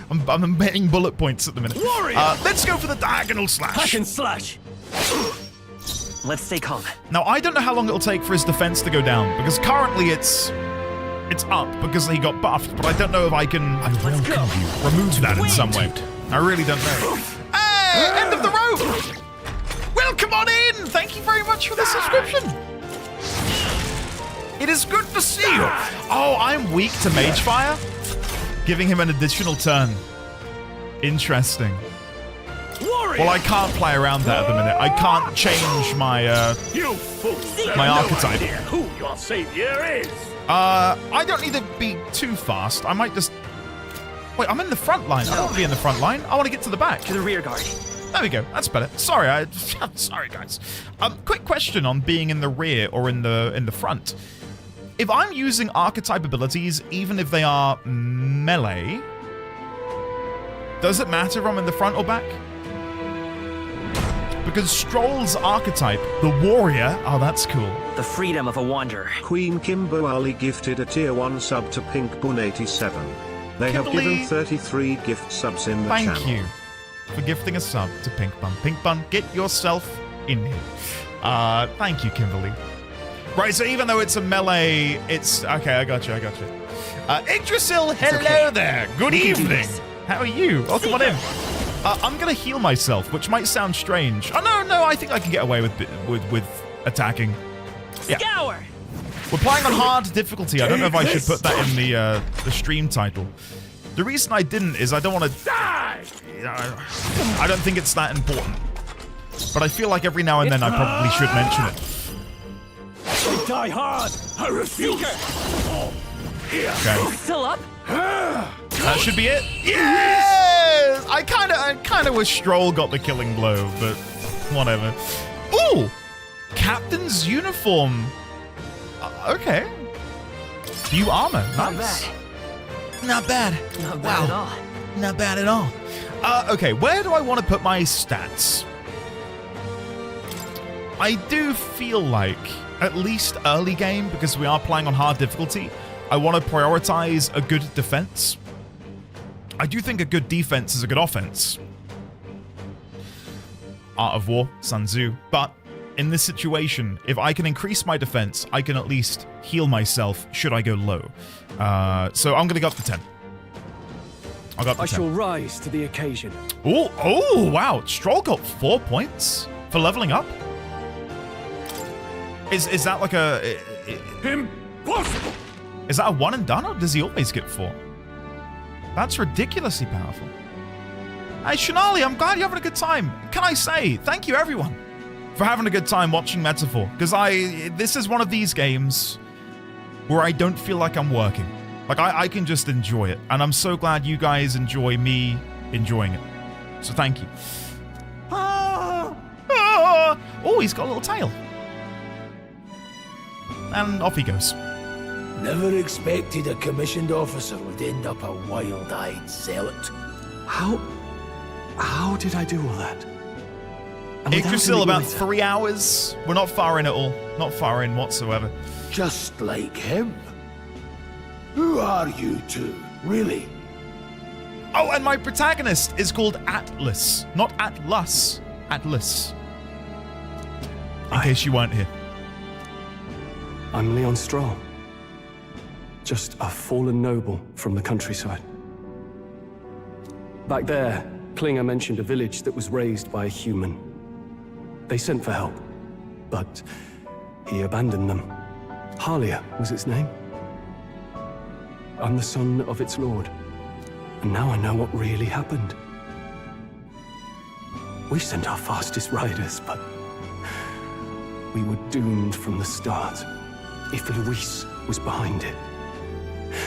I'm betting bullet points at the minute. Let's go for the diagonal slash. Hack and slash. Let's stay calm. Now, I don't know how long it'll take for his defense to go down, because currently it's up because he got buffed, but I don't know if I can remove that in some way. I really don't know. Hey, end of the rope! Welcome on in! Thank you very much for the subscription. It is good to see you. Oh, I'm weak to Mage Fire? Giving him an additional turn. Interesting. Well, I can't play around that at the minute. I can't change my my archetype. Who your savior is? I don't need to be too fast. I might just... Wait, I'm in the front line. I don't want to be in the front line. I want to get to the back. To the rear guard. There we go. That's better. Sorry, sorry, guys. Quick question on being in the rear or in the front. If I'm using archetype abilities, even if they are melee, does it matter if I'm in the front or back? Because Strohl's archetype, the warrior, oh, that's cool. The freedom of a wanderer. Queen Kimbo Ali gifted a tier 1 sub to Pink Bun 87. They have given 33 gift subs in the channel. Thank you for gifting a sub to Pink Bun. Pink Bun, get yourself in here. Thank you, Kimberly. Right, so even though it's a melee, it's... Okay, I got you. Yggdrasil, hello there. Good evening. How are you? Welcome on in. I'm going to heal myself, which might sound strange. Oh, no, I think I can get away with attacking. Yeah. Scour! We're playing on hard difficulty. I don't know if I should put that in the stream title. The reason I didn't is I don't want to... I don't think it's that important. But I feel like every now and then I probably should mention it. I die hard. I refuse. Okay. Still up? That should be it. Yes! I kind of wish Strohl got the killing blow, but whatever. Ooh! Captain's uniform. Okay. New armor. Nice. Not bad. Not bad at all. Not bad at all. Okay, where do I want to put my stats? I do feel like, at least early game, because we are playing on hard difficulty, I want to prioritize a good defense. I do think a good defense is a good offense. Art of War, Sun Tzu. But in this situation, if I can increase my defense, I can at least heal myself should I go low. So I'm going to go up to 10. I'll go up to 10. I shall rise to the occasion. Oh, wow. Strohl got 4 points for leveling up. Is that like a... Impossible! Is that a one and done, or does he always get 4? That's ridiculously powerful. Hey, Shanali, I'm glad you're having a good time. Can I say thank you, everyone, for having a good time watching Metaphor? Because this is one of these games where I don't feel like I'm working. Like, I can just enjoy it. And I'm so glad you guys enjoy me enjoying it. So thank you. Oh, he's got a little tail. And off he goes. Never expected a commissioned officer would end up a wild-eyed zealot. How did I do all that? Yggdrasil, about 3 hours. We're not far in at all. Not far in whatsoever. Just like him. Who are you two, really? Oh, and my protagonist is called Atlas. Not Atlas. Atlas. In case you weren't here. I'm Leon Strohl. Just a fallen noble from the countryside. Back there, Klinger mentioned a village that was raised by a human. They sent for help, but he abandoned them. Halia was its name. I'm the son of its lord, and now I know what really happened. We sent our fastest riders, but we were doomed from the start. If Luis was behind it,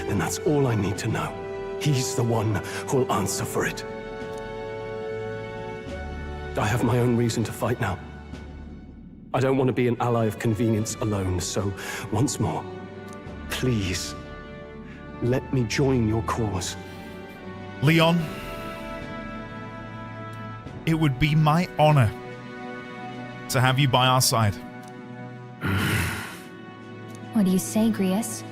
then that's all I need to know. He's the one who'll answer for it. I have my own reason to fight now. I don't want to be an ally of convenience alone, so once more, please, let me join your cause. Leon, it would be my honor to have you by our side. What do you say, Grius?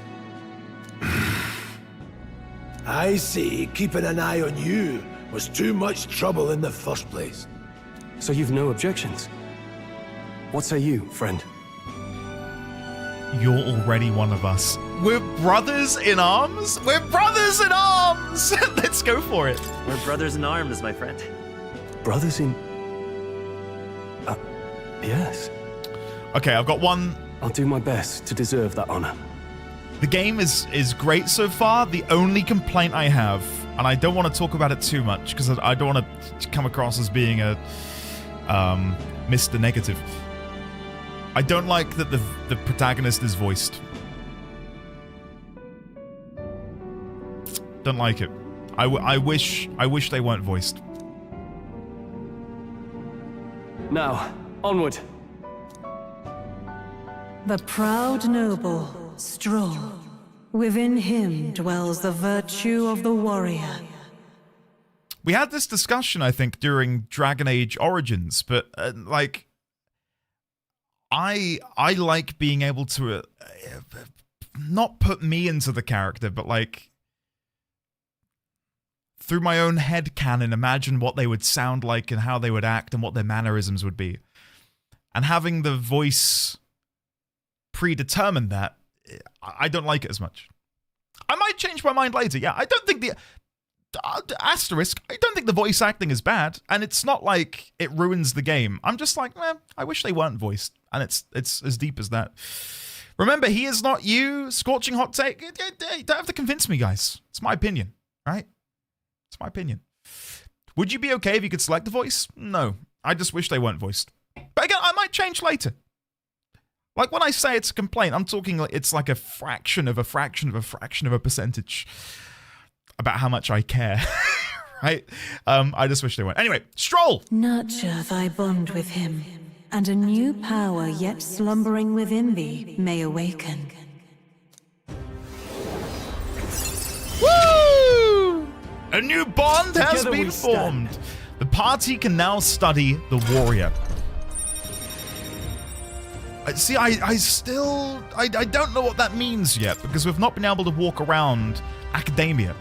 I see keeping an eye on you was too much trouble in the first place. So you've no objections? What say you, friend? You're already one of us. We're brothers in arms? We're brothers in arms! Let's go for it. We're brothers in arms, my friend. Brothers in... yes. Okay, I've got one... I'll do my best to deserve that honor. The game is great so far. The only complaint I have, and I don't want to talk about it too much, because I don't want to come across as being a Mr. Negative. I don't like that the protagonist is voiced. Don't like it. I wish they weren't voiced. Now, onward. The proud noble, Strohl. Within him dwells the virtue of the warrior. We had this discussion, I think, during Dragon Age Origins, but like, I like being able to not put me into the character, but like through my own head canon, imagine what they would sound like and how they would act and what their mannerisms would be, and having the voice predetermine that, I don't like it as much. I might change my mind later. Yeah, I don't think the asterisk. I don't think the voice acting is bad, and it's not like it ruins the game. I'm just like, man, I wish they weren't voiced, and it's as deep as that. Remember, he is not you. Scorching hot take. You don't have to convince me, guys. It's my opinion, right? It's my opinion. Would you be okay if you could select the voice? No, I just wish they weren't voiced. But again, I might change later. Like when I say it's a complaint, I'm talking like it's like a fraction of a fraction of a fraction of a percentage about how much I care, right? I just wish they weren't. Anyway, Strohl! Nurture thy bond with him, and a new power yet slumbering within thee may awaken. Woo! A new bond has Together been we stand. formed. The party can now study the warrior. See, I don't know what that means yet, because we've not been able to walk around Academia.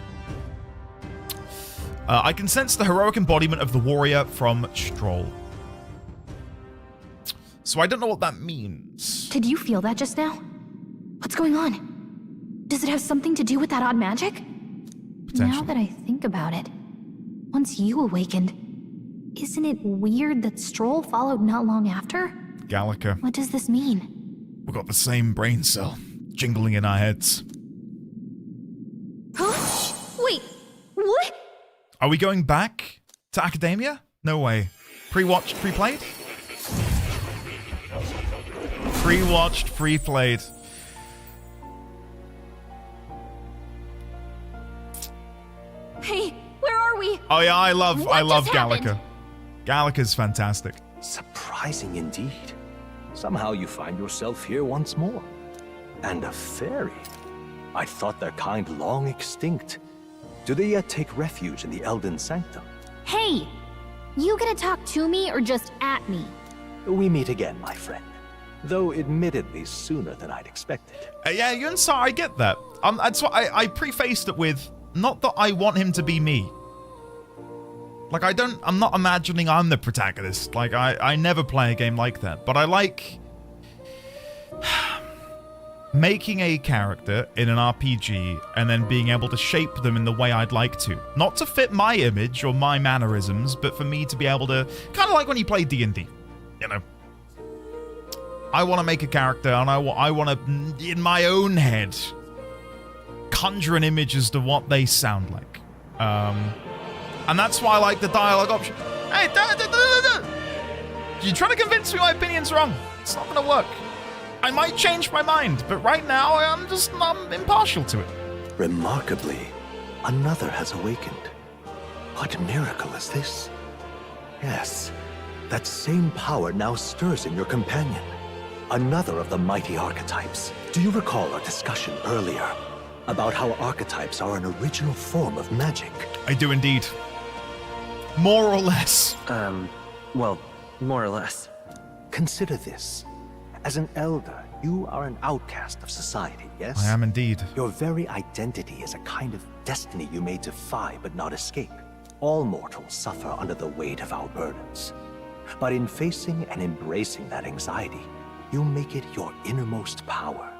I can sense the heroic embodiment of the warrior from Strohl. So I don't know what that means. Did you feel that just now? What's going on? Does it have something to do with that odd magic? Now that I think about it, once you awakened, isn't it weird that Strohl followed not long after? Gallica. What does this mean? We've got the same brain cell jingling in our heads. Huh? Wait, what? Are we going back to Academia? No way. Pre-watched, pre-played? Pre-watched, pre-played. Hey, where are we? Oh yeah, I love just Gallica. happened? Gallica's fantastic. Surprising indeed. Somehow you find yourself here once more. And a fairy. I thought their kind long extinct. Do they yet take refuge in the Elden Sanctum? Hey, you gonna talk to me or just at me? We meet again, my friend. Though admittedly sooner than I'd expected. Yeah, Yunsar, I get that. That's what I prefaced it with, not that I want him to be me. Like, I'm not imagining I'm the protagonist. Like, I never play a game like that. But I like making a character in an RPG and then being able to shape them in the way I'd like to. Not to fit my image or my mannerisms, but for me to be able to, kind of like when you play D&D, you know. I want to make a character and I want to, in my own head, conjure an image as to what they sound like. And that's why I like the dialogue option. Hey, you're trying to convince me my opinion's wrong. It's not going to work. I might change my mind, but right now I'm impartial to it. Remarkably, another has awakened. What miracle is this? Yes, that same power now stirs in your companion. Another of the mighty archetypes. Do you recall our discussion earlier about how archetypes are an original form of magic? I do indeed. More or less. Well, more or less. Consider this. As an elder, you are an outcast of society, yes? I am indeed. Your very identity is a kind of destiny you may defy but not escape. All mortals suffer under the weight of our burdens. But in facing and embracing that anxiety, you make it your innermost power.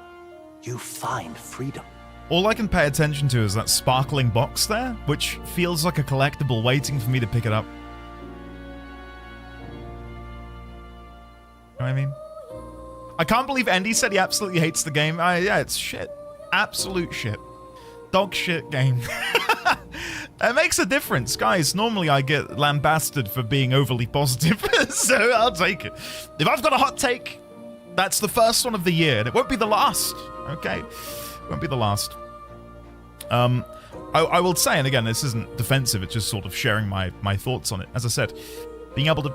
You find freedom. All I can pay attention to is that sparkling box there, which feels like a collectible waiting for me to pick it up. You know what I mean? I can't believe Andy said he absolutely hates the game. Yeah, it's shit. Absolute shit. Dog shit game. It makes a difference. Guys, normally I get lambasted for being overly positive, so I'll take it. If I've got a hot take, that's the first one of the year, and it won't be the last, okay? It won't be the last. I will say, and again, this isn't defensive, it's just sort of sharing my thoughts on it. As I said, being able to...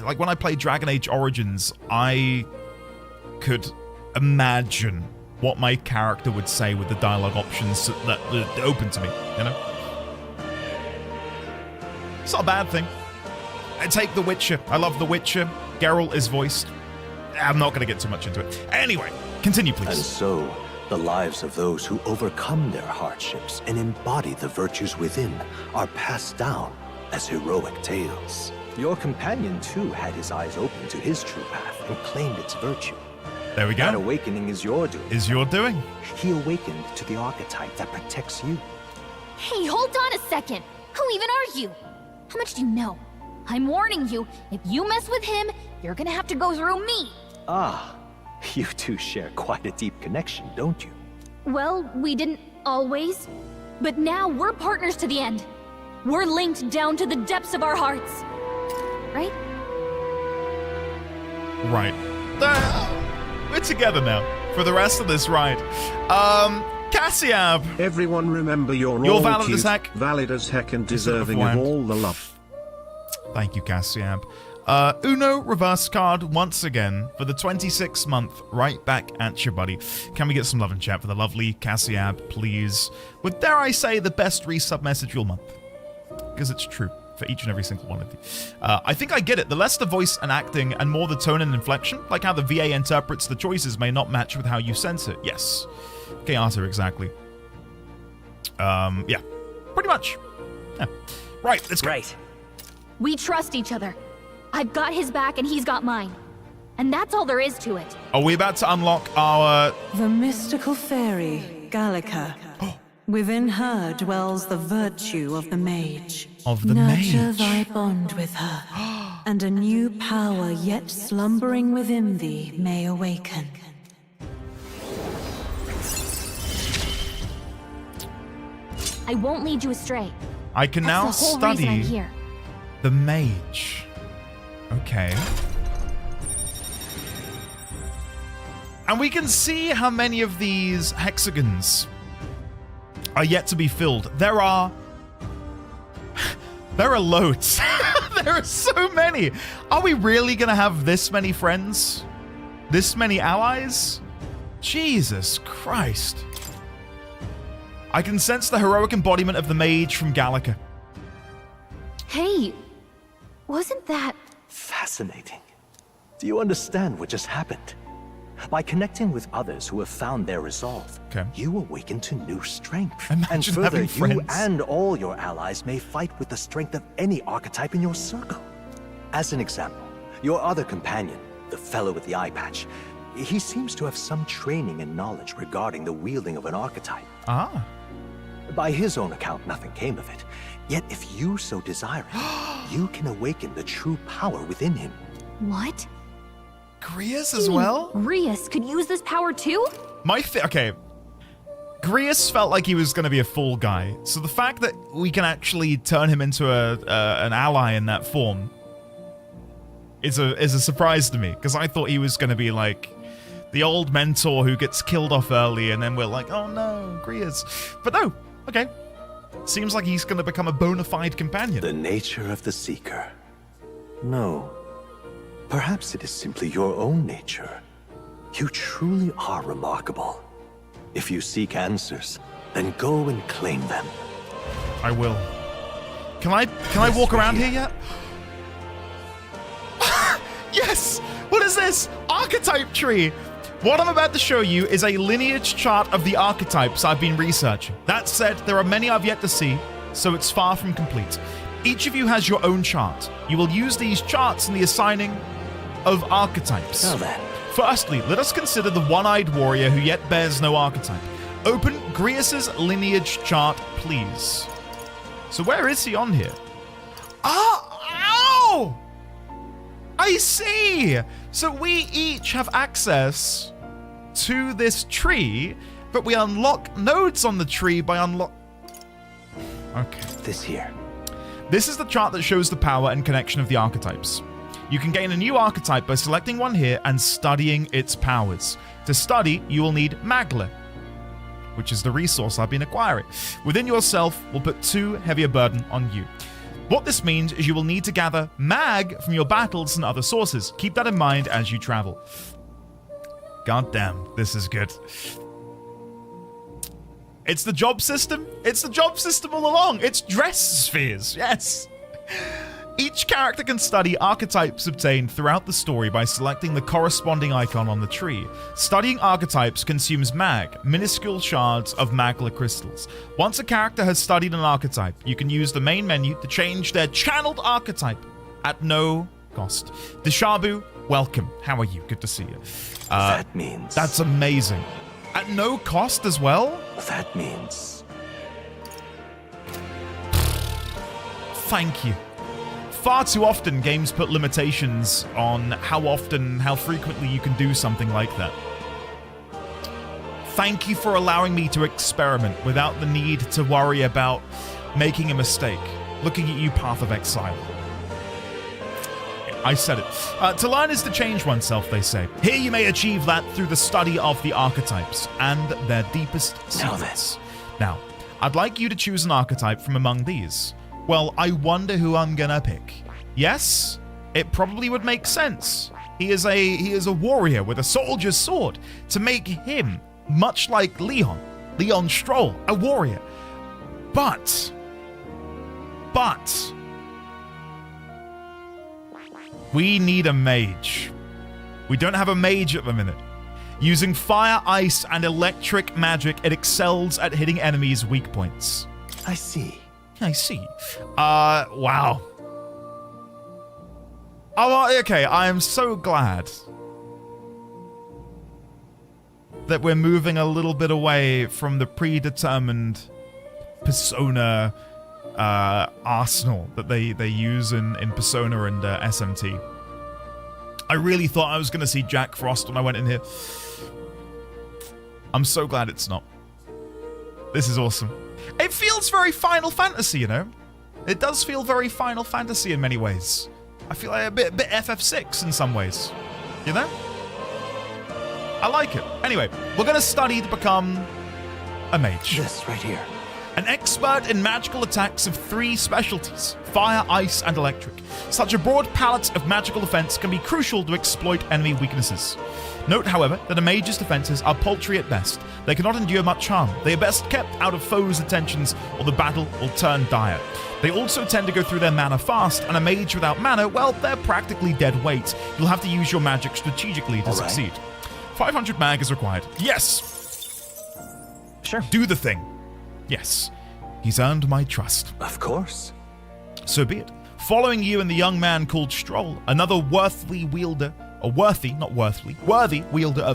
Like, when I played Dragon Age Origins, I could imagine what my character would say with the dialogue options that are open to me, you know? It's not a bad thing. I take The Witcher. I love The Witcher. Geralt is voiced. I'm not going to get too much into it. Anyway, continue, please. And so, the lives of those who overcome their hardships and embody the virtues within are passed down as heroic tales. Your companion, too, had his eyes open to his true path and claimed its virtue. There we go. That awakening is your doing. Is your doing. He awakened to the archetype that protects you. Hey, hold on a second. Who even are you? How much do you know? I'm warning you, if you mess with him, you're gonna have to go through me. Ah, you two share quite a deep connection, don't you? Well, we didn't always. But now we're partners to the end. We're linked down to the depths of our hearts. Right? Right. We're together now for the rest of this ride. Cassiab. Everyone remember you're all valid cute, as heck, valid as heck, and deserving of all the love. Thank you, Cassiab. Uno reverse card once again for the 26th month. Right back at you, buddy. Can we get some love and chat for the lovely Cassiab, please? With, dare I say, the best resub message all month. Because it's true. For each and every single one of you. I think I get it. The less the voice and acting and more the tone and inflection, like how the VA interprets the choices may not match with how you sense it. Yes. Okay, Arthur, exactly. Yeah. Pretty much. Yeah. Right, let's go. Right. We trust each other. I've got his back and he's got mine. And that's all there is to it. Are we about to unlock our... The mystical fairy, Gallica. Within her dwells the virtue of the mage. Of the Nurture mage. thy bond with her, and a new power yet slumbering within thee may awaken. I won't lead you astray. I can now That's the whole reason I'm study here. the mage. Okay. And we can see how many of these hexagons are yet to be filled. There are loads. There are so many. Are we really gonna have this many friends? This many allies? Jesus Christ. I can sense the heroic embodiment of the mage from Gallica. Hey, wasn't that... Fascinating. Do you understand what just happened? By connecting with others who have found their resolve, you awaken to new strength. Imagine and further, having you friends. and all your allies may fight with the strength of any archetype in your circle. As an example, your other companion, the fellow with the eye patch, he seems to have some training and knowledge regarding the wielding of an archetype. Ah. By his own account, nothing came of it. Yet if you so desire it, you can awaken the true power within him. What? Grius as well? Grius could use this power too? Okay. Grius felt like he was going to be a fall guy. So the fact that we can actually turn him into an ally in that form is a surprise to me. Because I thought he was going to be like the old mentor who gets killed off early and then we're like, oh no, Grius. But no, okay. Seems like he's going to become a bona fide companion. The nature of the Seeker. No. Perhaps it is simply your own nature. You truly are remarkable. If you seek answers, then go and claim them. I will. Can I walk around here yet? Yes! What is this? Archetype tree! What I'm about to show you is a lineage chart of the archetypes I've been researching. That said, there are many I've yet to see, so it's far from complete. Each of you has your own chart. You will use these charts in the assigning of archetypes. Now then. Firstly, let us consider the one-eyed warrior who yet bears no archetype. Open Grius's lineage chart, please. So where is he on here? Ow! I see! So we each have access to this tree, but we unlock nodes on the tree by Okay. This here. This is the chart that shows the power and connection of the archetypes. You can gain a new archetype by selecting one here and studying its powers. To study, you will need Magla, which is the resource I've been acquiring. Within yourself will put 2 heavier burden on you. What this means is you will need to gather mag from your battles and other sources. Keep that in mind as you travel. God damn, this is good. It's the job system. It's the job system all along. It's dress spheres, yes. Each character can study archetypes obtained throughout the story by selecting the corresponding icon on the tree. Studying archetypes consumes mag, minuscule shards of magla crystals. Once a character has studied an archetype, you can use the main menu to change their channeled archetype at no cost. Deshabu, welcome. How are you? Good to see you. That means... That's amazing. At no cost as well? That means... Thank you. Far too often, games put limitations on how frequently you can do something like that. Thank you for allowing me to experiment without the need to worry about making a mistake. Looking at you, Path of Exile. I said it. To learn is to change oneself, they say. Here you may achieve that through the study of the archetypes and their deepest secrets. Now, I'd like you to choose an archetype from among these. Well, I wonder who I'm gonna pick. Yes, it probably would make sense. He is a warrior with a soldier's sword. To make him much like Leon Strohl, a warrior. But we need a mage. We don't have a mage at the minute. Using fire, ice, and electric magic, it excels at hitting enemies' weak points. I see. Wow. Oh, okay, I am so glad that we're moving a little bit away from the predetermined persona arsenal that they use in Persona and SMT. I really thought I was going to see Jack Frost when I went in here. I'm so glad it's not. This is awesome. It feels very Final Fantasy, you know? It does feel very Final Fantasy in many ways. I feel like a bit FF6 in some ways. You know? I like it. Anyway, we're going to study to become a mage. This right here. An expert in magical attacks of 3 specialties: fire, ice, and electric. Such a broad palette of magical defense can be crucial to exploit enemy weaknesses. Note, however, that a mage's defenses are paltry at best. They cannot endure much harm. They are best kept out of foes' attentions, or the battle will turn dire. They also tend to go through their mana fast, and a mage without mana, well, they're practically dead weight. You'll have to use your magic strategically to succeed. 500 mag is required. Yes! Sure. Do the thing. Yes. He's earned my trust. Of course. So be it. Following you and the young man called Strohl, another worthy wielder of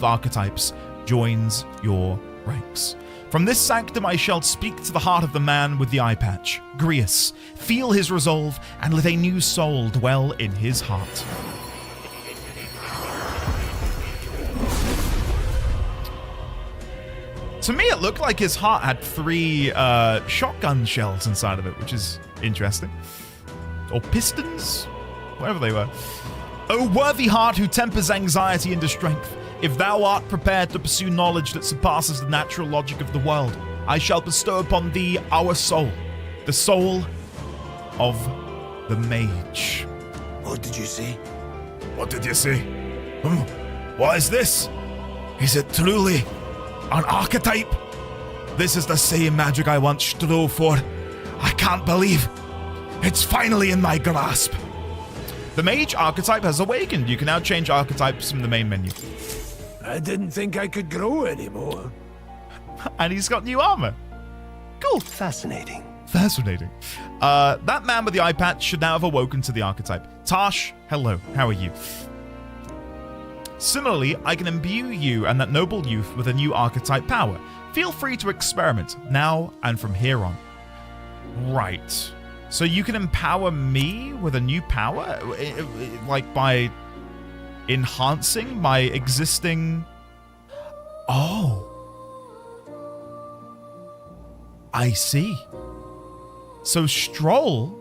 archetypes, joins your ranks. From this sanctum I shall speak to the heart of the man with the eye patch, Grius. Feel his resolve, and let a new soul dwell in his heart. To me, it looked like his heart had 3 shotgun shells inside of it, which is interesting. Or pistons? Whatever they were. O worthy heart who tempers anxiety into strength, if thou art prepared to pursue knowledge that surpasses the natural logic of the world, I shall bestow upon thee our soul, the soul of the mage. What did you say? What did you say? What is this? Is it truly an archetype? This is the same magic I once strove for. I can't believe it's finally in my grasp. The mage archetype has awakened. You can now change archetypes from the main menu. I didn't think I could grow anymore. And he's got new armor. Cool. Fascinating. Fascinating. That man with the eye patch should now have awoken to the archetype. Tash, hello. How are you? Similarly, I can imbue you and that noble youth with a new archetype power. Feel free to experiment now and from here on. Right. So you can empower me with a new power? Like by enhancing my existing... Oh. I see. So Strohl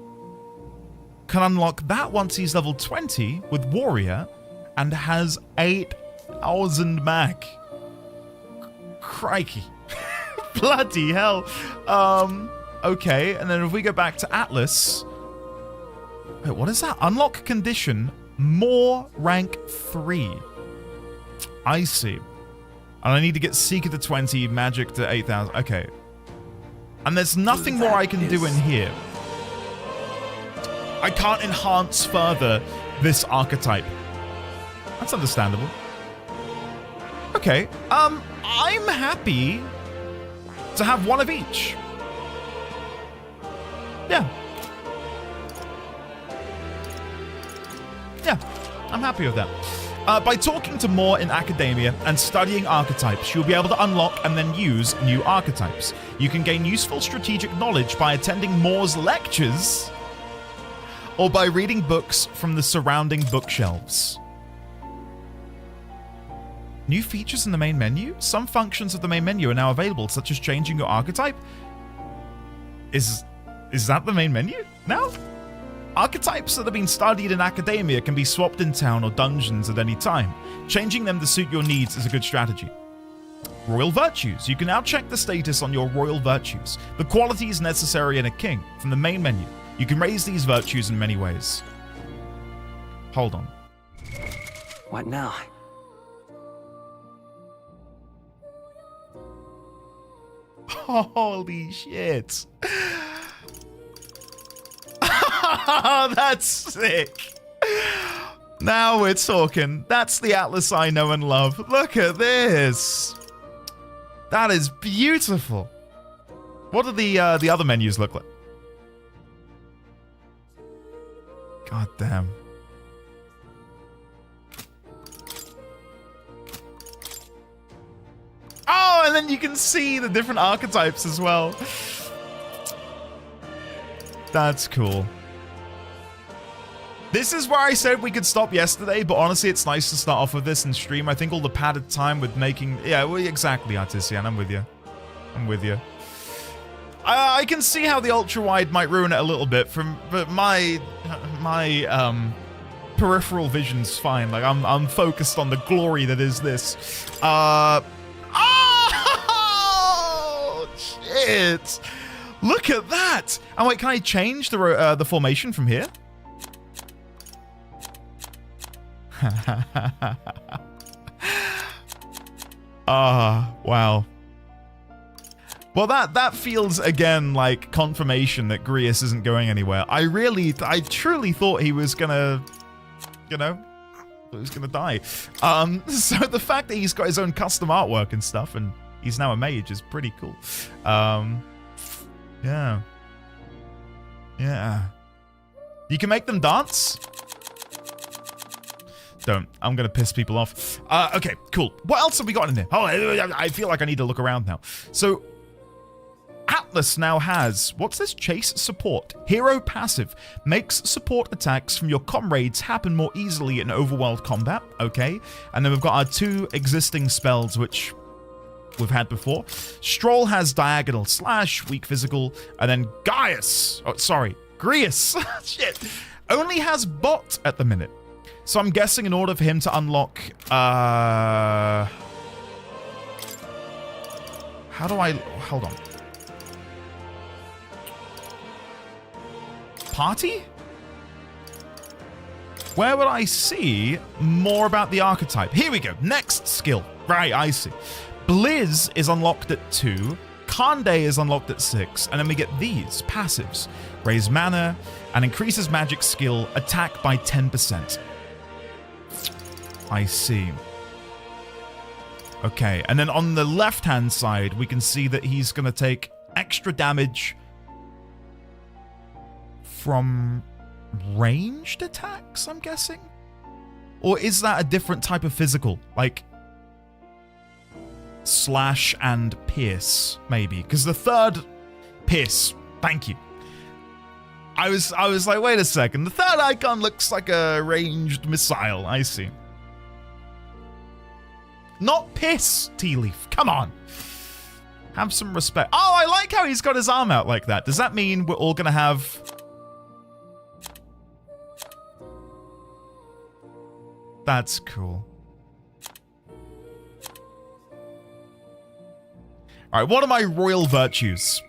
can unlock that once he's level 20 with Warrior and has 8,000 mag. Crikey. Bloody hell. Okay, and then if we go back to Atlas... Wait, what is that? Unlock condition, more rank 3. I see. And I need to get Seeker to 20, Magic to 8,000. Okay. And there's nothing more I can do in here. I can't enhance further this archetype. That's understandable. Okay. I'm happy to have one of each. Yeah. Yeah, I'm happy with that. By talking to more in academia and studying archetypes, you'll be able to unlock and then use new archetypes. You can gain useful strategic knowledge by attending Moore's lectures or by reading books from the surrounding bookshelves. New features in the main menu? Some functions of the main menu are now available, such as changing your archetype. Is that the main menu now? Archetypes that have been studied in academia can be swapped in town or dungeons at any time. Changing them to suit your needs is a good strategy. Royal virtues. You can now check the status on your royal virtues, the qualities necessary in a king, from the main menu. You can raise these virtues in many ways. Hold on. What now? Holy shit. That's sick. Now we're talking. That's the Atlas I know and love. Look at this. That is beautiful. What do the other menus look like? God damn. Oh, and then you can see the different archetypes as well. That's cool. This is where I said we could stop yesterday, but honestly, it's nice to start off with this and stream. I think all the padded time with making... Yeah, well, exactly, Artisian. I'm with you. I'm with you. I can see how the ultra-wide might ruin it a little bit, but my peripheral vision's fine. Like, I'm focused on the glory that is this. Oh, shit. Look at that. And wait, can I change the formation from here? Wow. Well, that feels again like confirmation that Grius isn't going anywhere. I truly thought he was gonna, die. So the fact that he's got his own custom artwork and stuff, and he's now a mage is pretty cool. Yeah. You can make them dance. Don't. I'm going to piss people off. Okay, cool. What else have we got in here? Oh, I feel like I need to look around now. So, Atlas now has, what's this? Chase support. Hero passive. Makes support attacks from your comrades happen more easily in overworld combat. Okay. And then we've got our 2 existing spells, which we've had before. Strohl has diagonal slash, weak physical, and then Grius. Shit. Only has bot at the minute. So I'm guessing in order for him to unlock, how do I, hold on. Party? Where would I see more about the archetype? Here we go. Next skill. Right, I see. Blizz is unlocked at 2. Kande is unlocked at 6. And then we get these passives. Raise mana and increases magic skill attack by 10%. I see. Okay, and then on the left-hand side, we can see that he's going to take extra damage from ranged attacks, I'm guessing? Or is that a different type of physical? Like slash and pierce, maybe? Because the third pierce, thank you. I was like, wait a second. The third icon looks like a ranged missile. I see. Not piss, Tea Leaf. Come on. Have some respect. Oh, I like how he's got his arm out like that. Does that mean we're all going to have... That's cool. All right, what are my royal virtues?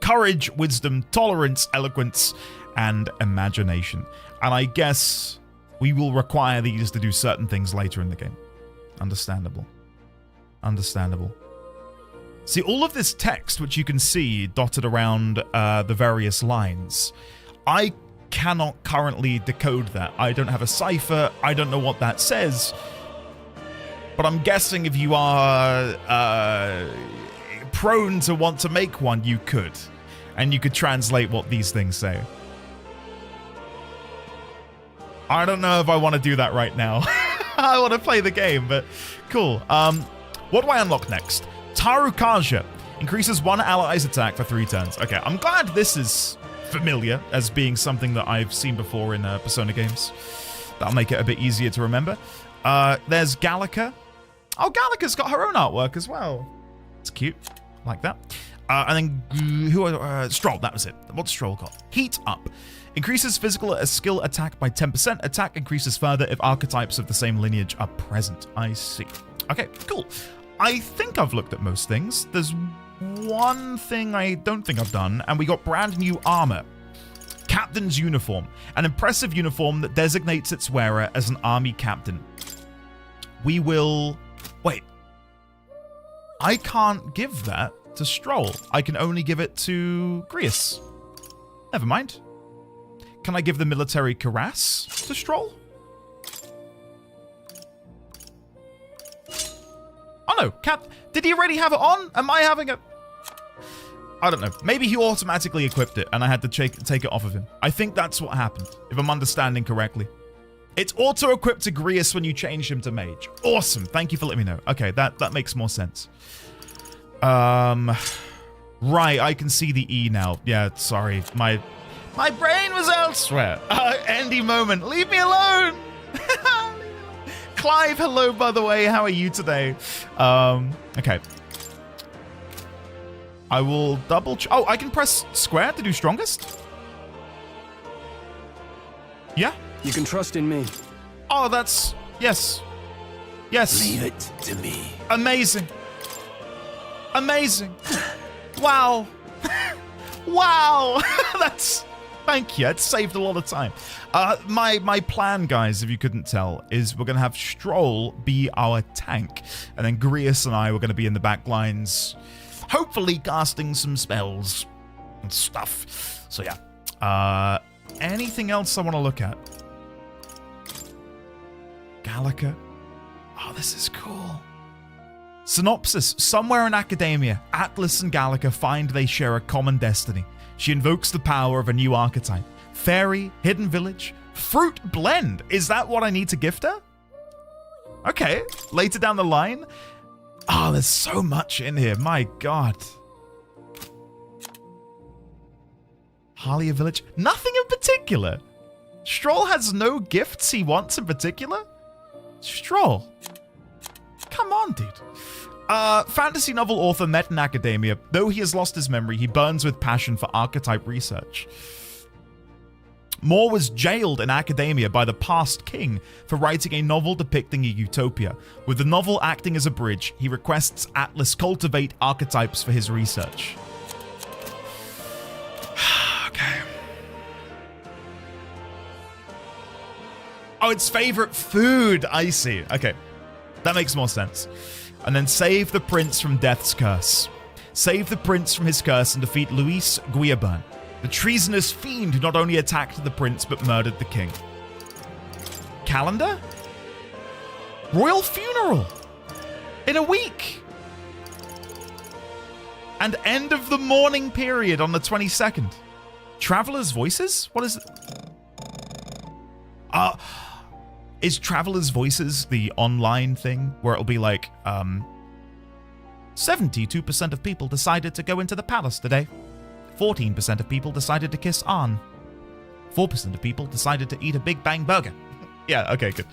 Courage, wisdom, tolerance, eloquence, and imagination. And I guess we will require these to do certain things later in the game. Understandable. Understandable. See, all of this text, which you can see dotted around the various lines, I cannot currently decode that. I don't have a cipher. I don't know what that says. But I'm guessing if you are prone to want to make one, you could. And you could translate what these things say. I don't know if I want to do that right now. I want to play the game, but cool. What do I unlock next? Tarukaja increases one ally's attack for 3 turns. Okay, I'm glad this is familiar as being something that I've seen before in Persona games. That'll make it a bit easier to remember. There's Gallica. Oh, Gallica's got her own artwork as well. It's cute. Like that. And then Strohl, that was it. What's Strohl got? Heat Up. Increases physical skill attack by 10%. Attack increases further if archetypes of the same lineage are present. I see. Okay, cool. I think I've looked at most things. There's one thing I don't think I've done, and we got brand new armor. Captain's Uniform. An impressive uniform that designates its wearer as an army captain. We will... Wait. I can't give that to Strohl. I can only give it to Grius. Never mind. Can I give the military cuirass to Strohl? Oh no, did he already have it on? Am I having a... I don't know. Maybe he automatically equipped it and I had to take it off of him. I think that's what happened, if I'm understanding correctly. It's auto-equipped to Grius when you change him to mage. Awesome. Thank you for letting me know. Okay, that makes more sense. Right, I can see the E now. Yeah, sorry. My brain was elsewhere. Any moment. Leave me alone. Clive, hello, by the way. How are you today? Okay. I will double... Oh, I can press square to do strongest? Yeah? You can trust in me. Oh, that's... Yes. Yes. Leave it to me. Amazing. Amazing. Wow. Wow. That's... Thank you. It saved a lot of time. My plan, guys, if you couldn't tell, is we're going to have Strohl be our tank. And then Grius and I were going to be in the back lines, hopefully casting some spells and stuff. So, yeah. Anything else I want to look at? Gallica. Oh, this is cool. Synopsis. Somewhere in academia, Atlas and Gallica find they share a common destiny. She invokes the power of a new archetype. Fairy, hidden village, fruit blend. Is that what I need to gift her? Okay. Later down the line. Oh, there's so much in here. My God. Halia village. Nothing in particular. Strohl has no gifts he wants in particular? Strohl. Come on, dude. Fantasy novel author met in academia. Though he has lost his memory, he burns with passion for archetype research. Moore was jailed in academia by the past king for writing a novel depicting a utopia. With the novel acting as a bridge, he requests Atlas cultivate archetypes for his research. Okay. Oh, its favorite food. I see. Okay. That makes more sense. And then save the prince from death's curse. Save the prince from his curse and defeat Luis Guillaban, the treasonous fiend who not only attacked the prince but murdered the king. Calendar? Royal funeral. In a week. And end of the mourning period on the 22nd. Traveler's Voices? What is it? Is Traveler's Voices the online thing where it'll be like, 72% of people decided to go into the palace today. 14% of people decided to kiss Anne. 4% of people decided to eat a Big Bang burger. Yeah, okay, good.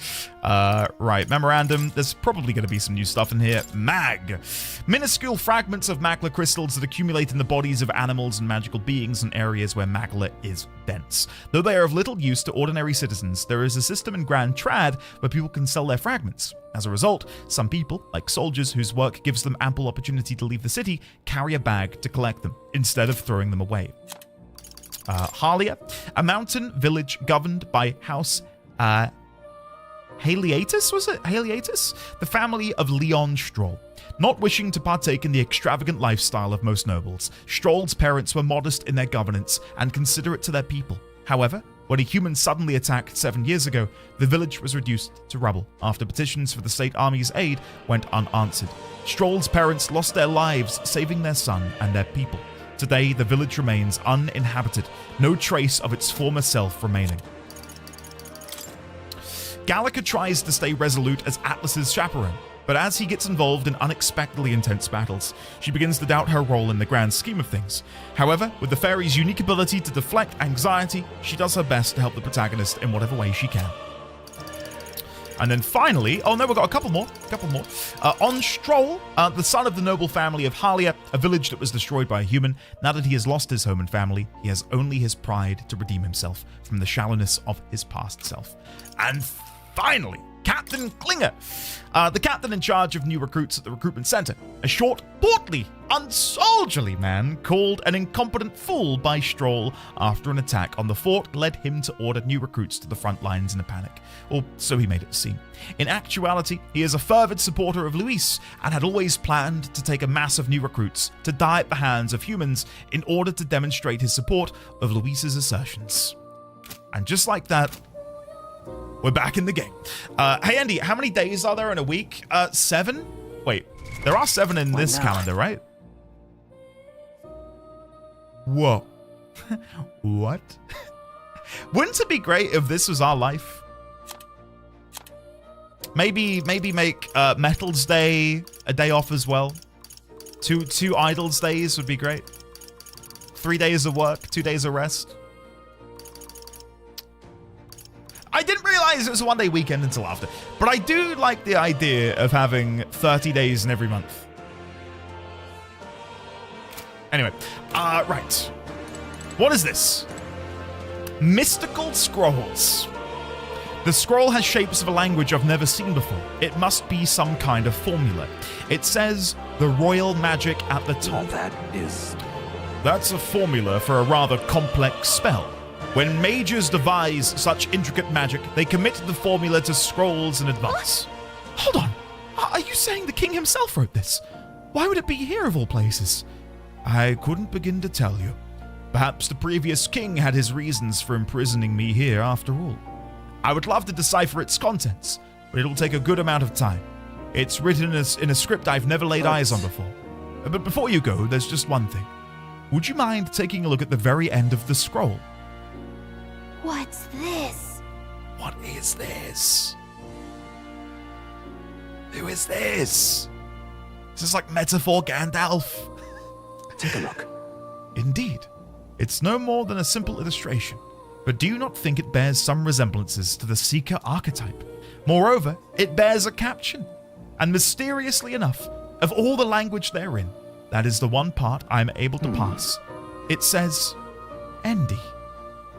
Right, memorandum. There's probably going to be some new stuff in here. Mag. Minuscule fragments of magma crystals that accumulate in the bodies of animals and magical beings in areas where magma is dense. Though they are of little use to ordinary citizens, there is a system in Grand Trad where people can sell their fragments. As a result, some people, like soldiers whose work gives them ample opportunity to leave the city, carry a bag to collect them, instead of throwing them away. Halia, a mountain village governed by House Haliatus, was it? Haliatus? The family of Leon Strohl. Not wishing to partake in the extravagant lifestyle of most nobles, Strohl's parents were modest in their governance and considerate to their people. However, when a human suddenly attacked 7 years ago, the village was reduced to rubble after petitions for the state army's aid went unanswered. Strohl's parents lost their lives saving their son and their people. Today, the village remains uninhabited, no trace of its former self remaining. Gallica tries to stay resolute as Atlas's chaperone, but as he gets involved in unexpectedly intense battles, she begins to doubt her role in the grand scheme of things. However, with the fairy's unique ability to deflect anxiety, she does her best to help the protagonist in whatever way she can. And then finally, oh no, we've got a couple more. On Strohl, the son of the noble family of Halia, a village that was destroyed by a human. Now that he has lost his home and family, he has only his pride to redeem himself from the shallowness of his past self. And finally, Captain Klinger, the captain in charge of new recruits at the recruitment center. A short, portly, unsoldierly man called an incompetent fool by Strohl after an attack on the fort led him to order new recruits to the front lines in a panic. Or so he made it seem. In actuality, he is a fervent supporter of Luis and had always planned to take a mass of new recruits to die at the hands of humans in order to demonstrate his support of Luis's assertions. And just like that, we're back in the game. Hey, Andy, how many days are there in a week? 7? Wait, there are 7 in this calendar, right? Whoa. What? Wouldn't it be great if this was our life? Maybe make Metals Day a day off as well. Two Idols days would be great. 3 days of work, 2 days of rest. I didn't realize it was a one-day weekend until after, but I do like the idea of having 30 days in every month. Anyway, right. What is this? Mystical scrolls. The scroll has shapes of a language I've never seen before. It must be some kind of formula. It says the royal magic at the top. That's a formula for a rather complex spell. When mages devise such intricate magic, they commit the formula to scrolls in advance. Hold on. Are you saying the king himself wrote this? Why would it be here of all places? I couldn't begin to tell you. Perhaps the previous king had his reasons for imprisoning me here after all. I would love to decipher its contents, but it'll take a good amount of time. It's written in a script I've never laid eyes on before. But before you go, there's just one thing. Would you mind taking a look at the very end of the scroll? What's this? What is this? Who is this? This is like Metaphor Gandalf. Take a look. Indeed. It's no more than a simple illustration, but do you not think it bears some resemblances to the Seeker archetype? Moreover, it bears a caption, and mysteriously enough, of all the language therein, that is the one part I am able to pass. It says, Endy.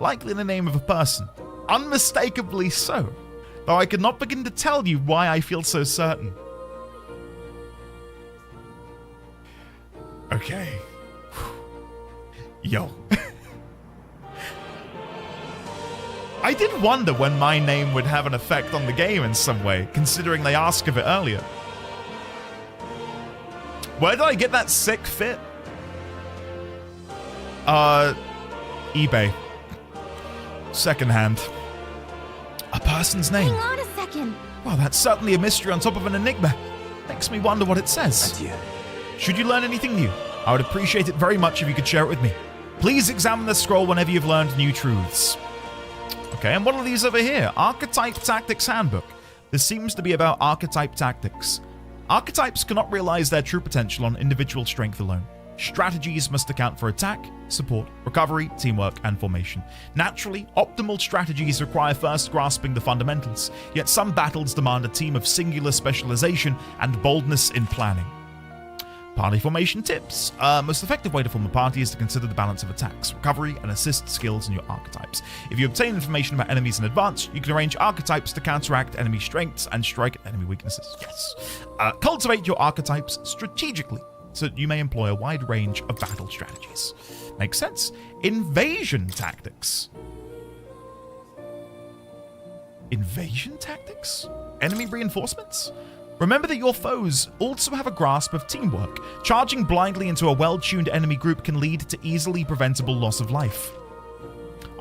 Likely the name of a person. Unmistakably so. Though I could not begin to tell you why I feel so certain. Okay. Yo. I did wonder when my name would have an effect on the game in some way, considering they asked of it earlier. Where did I get that sick fit? eBay. Secondhand. A person's name. Hang on a second. Well, that's certainly a mystery on top of an enigma. Makes me wonder what it says. Adieu. Should you learn anything new, I would appreciate it very much if you could share it with me. Please examine the scroll whenever you've learned new truths. Okay, and what are these over here? Archetype Tactics Handbook. This seems to be about archetype tactics. Archetypes cannot realize their true potential on individual strength alone. Strategies must account for attack, support, recovery, teamwork, and formation. Naturally, optimal strategies require first grasping the fundamentals, yet some battles demand a team of singular specialization and boldness in planning. Party formation tips. Most effective way to form a party is to consider the balance of attacks, recovery, and assist skills in your archetypes. If you obtain information about enemies in advance, you can arrange archetypes to counteract enemy strengths and strike at enemy weaknesses. Yes. Cultivate your archetypes strategically, so that you may employ a wide range of battle strategies. Makes sense. Invasion tactics. Invasion tactics? Enemy reinforcements? Remember that your foes also have a grasp of teamwork. Charging blindly into a well-tuned enemy group can lead to easily preventable loss of life.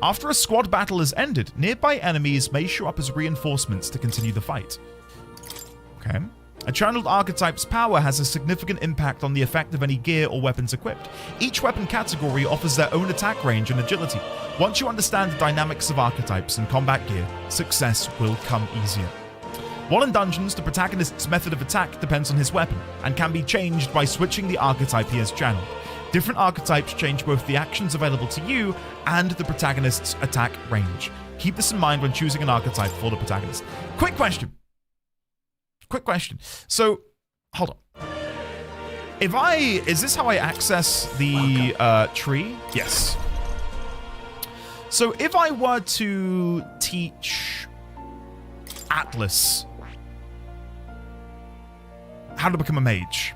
After a squad battle is ended, nearby enemies may show up as reinforcements to continue the fight. Okay. A channeled archetype's power has a significant impact on the effect of any gear or weapons equipped. Each weapon category offers their own attack range and agility. Once you understand the dynamics of archetypes and combat gear, success will come easier. While in dungeons, the protagonist's method of attack depends on his weapon, and can be changed by switching the archetype he has channeled. Different archetypes change both the actions available to you and the protagonist's attack range. Keep this in mind when choosing an archetype for the protagonist. Quick question. So, hold on. Is this how I access the tree? Yes. So if I were to teach Atlas how to become a mage,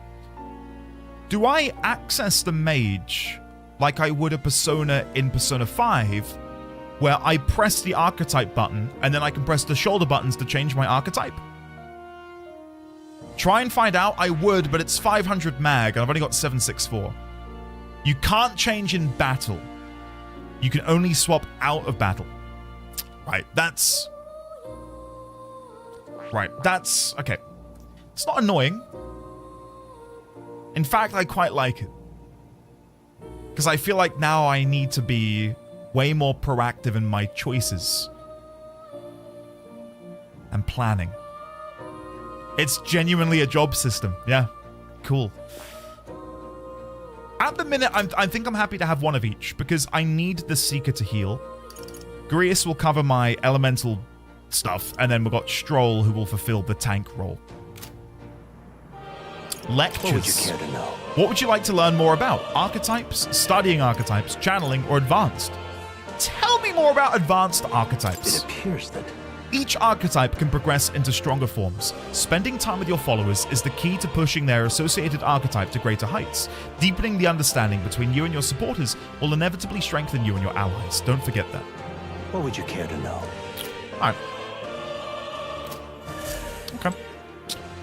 do I access the mage like I would a persona in Persona 5, where I press the archetype button and then I can press the shoulder buttons to change my archetype? Try and find out. I would, but it's 500 mag and I've only got 764. You can't change in battle. You can only swap out of battle. Right, that's okay. It's not annoying. In fact, I quite like it. Because I feel like now I need to be way more proactive in my choices and planning. It's genuinely a job system. Yeah, cool. At the minute, I think I'm happy to have one of each, because I need the Seeker to heal. Grius will cover my elemental stuff, and then we've got Strohl, who will fulfill the tank role. Lectures. What would you care to know? What would you like to learn more about? Archetypes, studying archetypes, channeling, or advanced? Tell me more about advanced archetypes. It appears that each archetype can progress into stronger forms. Spending time with your followers is the key to pushing their associated archetype to greater heights. Deepening the understanding between you and your supporters will inevitably strengthen you and your allies. Don't forget that. What would you care to know? Alright. Okay.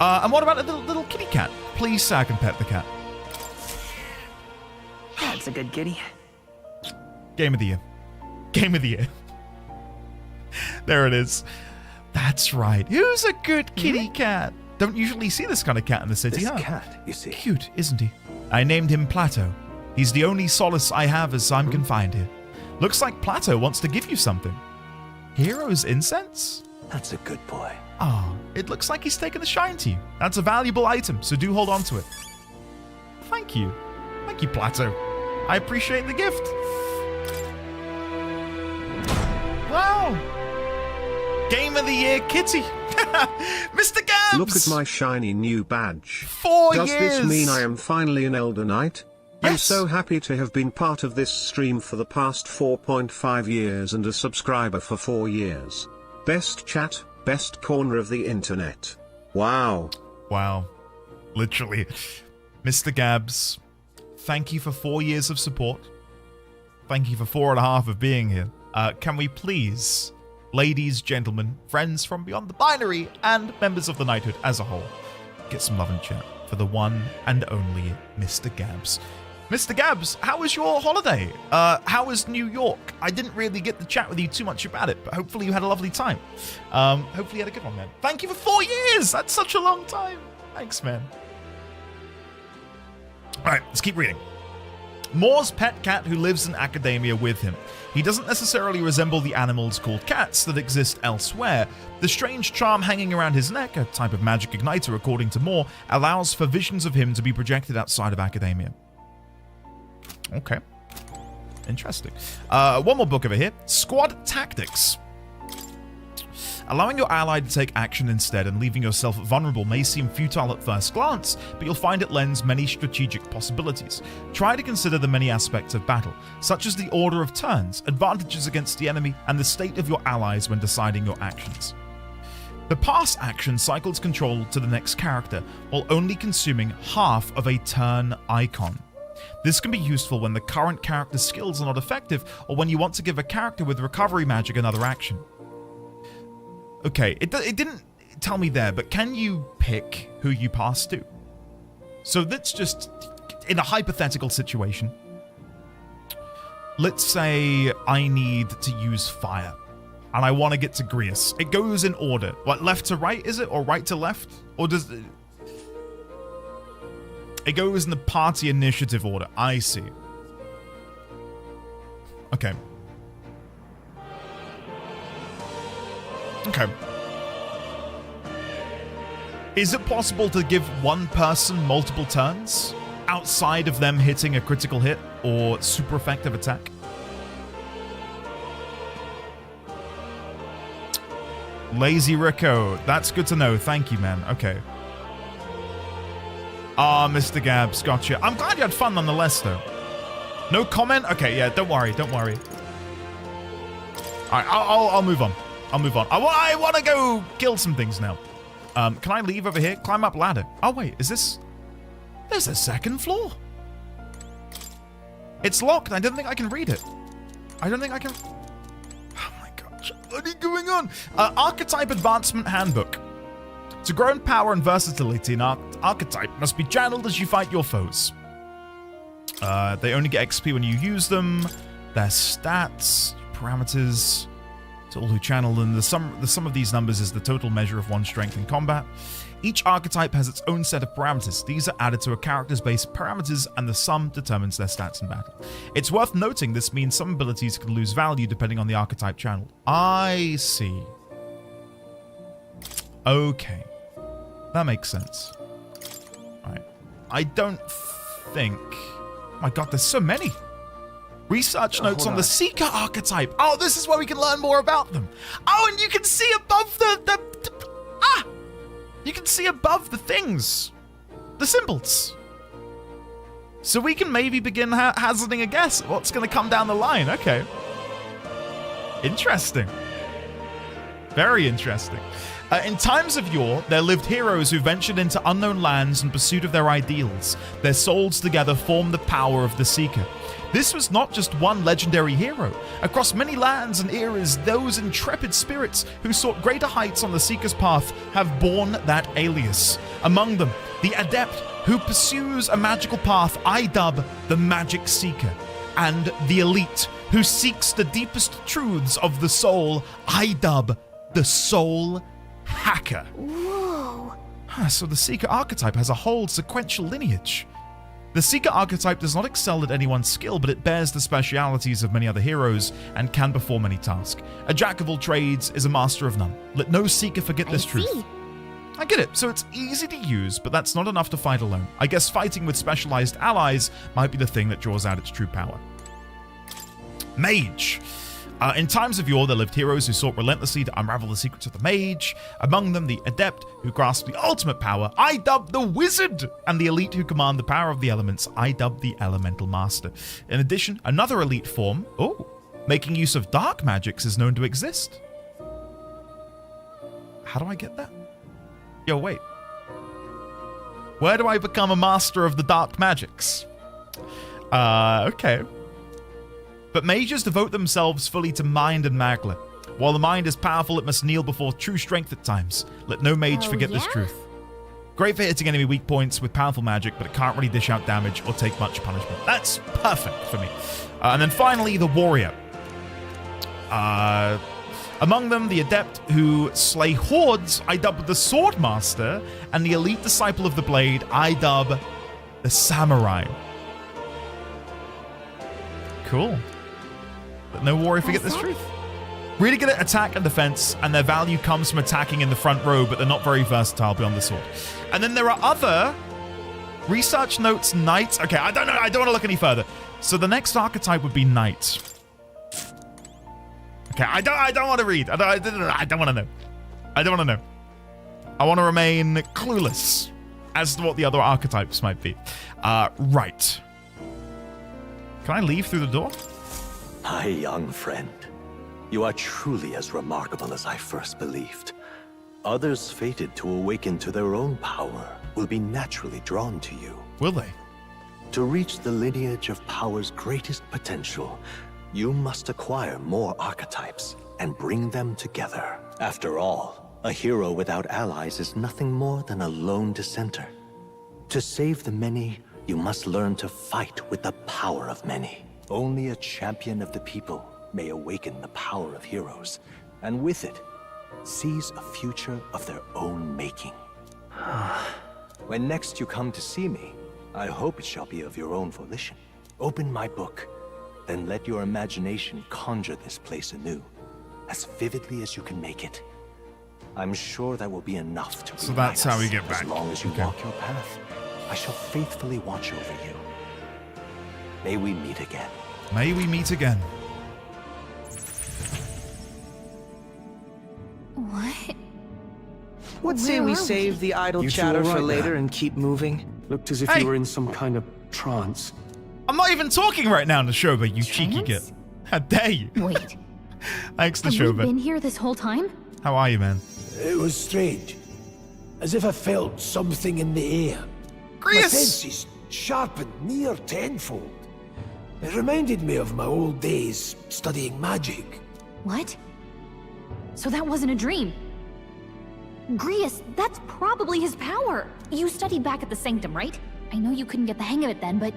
And what about a little kitty cat? Please say I can pet the cat. That's a good kitty. Game of the year. Game of the year. There it is. That's right. Who's a good kitty cat? Don't usually see this kind of cat in the city, This huh? cat, you see. Cute, isn't he? I named him Plato. He's the only solace I have as I'm confined here. Looks like Plato wants to give you something. Hero's incense? That's a good boy. Ah, it looks like he's taken a shine to you. That's a valuable item, so do hold on to it. Thank you. Thank you, Plato. I appreciate the gift. Wow. Game of the Year Kitty. Mr. Gabs! Look at my shiny new badge. 4 Does years! this mean I am finally an Elder Knight? Yes. I'm so happy to have been part of this stream for the past 4.5 years and a subscriber for 4 years. Best chat, best corner of the internet. Wow. Wow. Literally. Mr. Gabs, thank you for 4 years of support. Thank you for 4.5 of being here. Can we please ladies, gentlemen, friends from beyond the binary, and members of the knighthood as a whole. Get some love and chat for the one and only Mr. Gabs. Mr. Gabs, how was your holiday? How was New York? I didn't really get to chat with you too much about it, but hopefully you had a lovely time. Hopefully you had a good one, man. Thank you for 4 years! That's such a long time. Thanks, man. Alright, let's keep reading. Moore's pet cat who lives in academia with him. He doesn't necessarily resemble the animals called cats that exist elsewhere. The strange charm hanging around his neck, a type of magic igniter according to Moore, allows for visions of him to be projected outside of academia. Okay. Interesting. One more book over here. Squad Tactics. Allowing your ally to take action instead and leaving yourself vulnerable may seem futile at first glance, but you'll find it lends many strategic possibilities. Try to consider the many aspects of battle, such as the order of turns, advantages against the enemy, and the state of your allies when deciding your actions. The pass action cycles control to the next character, while only consuming half of a turn icon. This can be useful when the current character's skills are not effective, or when you want to give a character with recovery magic another action. Okay, it didn't tell me there, but can you pick who you pass to? So that's just, in a hypothetical situation, let's say I need to use fire, and I want to get to Grius. It goes in order. What, left to right, is it? Or right to left? Or does it... It goes in the party initiative order. I see. Okay. Okay. Is it possible to give one person multiple turns outside of them hitting a critical hit or super effective attack? Lazy Rico. That's good to know. Thank you, man. Okay. Ah, Mr. Gabs. Gotcha. I'm glad you had fun nonetheless, though. No comment? Okay, yeah, don't worry. Don't worry. Alright, I'll move on. I'll move on. I want to go kill some things now. Can I leave over here? Climb up ladder. Oh, wait. Is this... There's a second floor. It's locked. I don't think I can read it. I don't think I can... Oh, my gosh. What is going on? Archetype Advancement Handbook. To grow in power and versatility, an archetype must be channeled as you fight your foes. They only get XP when you use them. Their stats, parameters... To all who channel them, the sum of these numbers is the total measure of one's strength in combat. Each archetype has its own set of parameters. These are added to a character's base parameters, and the sum determines their stats in battle. It's worth noting this means some abilities can lose value depending on the archetype channeled. I see. Okay. That makes sense. Alright. I don't think... Oh my god, there's so many! Research notes on the Seeker archetype. Oh, this is where we can learn more about them. Oh, and you can see above you can see above the things. The symbols. So we can maybe begin hazarding a guess at what's going to come down the line. Okay. Interesting. Very interesting. In times of yore, there lived heroes who ventured into unknown lands in pursuit of their ideals. Their souls together formed the power of the Seeker. This was not just one legendary hero. Across many lands and eras, those intrepid spirits who sought greater heights on the Seeker's path have borne that alias. Among them, the adept who pursues a magical path I dub the Magic Seeker, and the elite who seeks the deepest truths of the soul I dub the Soul Hacker. Whoa. So the Seeker archetype has a whole sequential lineage. The Seeker archetype does not excel at anyone's skill, but it bears the specialities of many other heroes and can perform any task. A jack of all trades is a master of none. Let no Seeker forget this truth. I get it, so it's easy to use, but that's not enough to fight alone. I guess fighting with specialized allies might be the thing that draws out its true power. Mage. In times of yore, there lived heroes who sought relentlessly to unravel the secrets of the mage. Among them, the adept who grasped the ultimate power, I dub the wizard, and the elite who command the power of the elements, I dub the elemental master. In addition, another elite form, making use of dark magics, is known to exist. How do I get that? Yo, wait. Where do I become a master of the dark magics? Okay. But mages devote themselves fully to mind and magla. While the mind is powerful, it must kneel before true strength at times. Let no mage forget this truth. Great for hitting enemy weak points with powerful magic, but it can't really dish out damage or take much punishment. That's perfect for me. And then finally, the warrior. Among them, the adept who slay hordes, I dub the sword master, and the elite disciple of the blade, I dub the samurai. Cool. But no warrior forget this truth. Really good at attack and defense, and their value comes from attacking in the front row, but they're not very versatile beyond the sword. And then there are other research notes, knights. Okay, I don't know. I don't want to look any further. So the next archetype would be knight. Okay, I don't want to read. I don't want to know. I don't want to know. I want to remain clueless as to what the other archetypes might be. Right. Can I leave through the door? My young friend, you are truly as remarkable as I first believed. Others fated to awaken to their own power will be naturally drawn to you. Will they? To reach the lineage of power's greatest potential, you must acquire more archetypes and bring them together. After all, a hero without allies is nothing more than a lone dissenter. To save the many, you must learn to fight with the power of many. Only a champion of the people may awaken the power of heroes, and with it, seize a future of their own making. When next you come to see me, I hope it shall be of your own volition. Open my book, then let your imagination conjure this place anew, as vividly as you can make it. I'm sure that will be enough to So that's how we get back. As long as you walk your path, I shall faithfully watch over you. May we meet again. May we meet again. What? What say we save the idle chatter for later and keep moving? Looked as if you were in some kind of trance. I'm not even talking right now, Nashoba, you cheeky git. How dare you? Wait. Thanks, Have we Nashoba. been here this whole time? How are you, man? It was strange. As if I felt something in the air. My senses sharpened near tenfold. It reminded me of my old days studying magic. What? So that wasn't a dream. Grius, that's probably his power. You studied back at the Sanctum, right? I know you couldn't get the hang of it then, but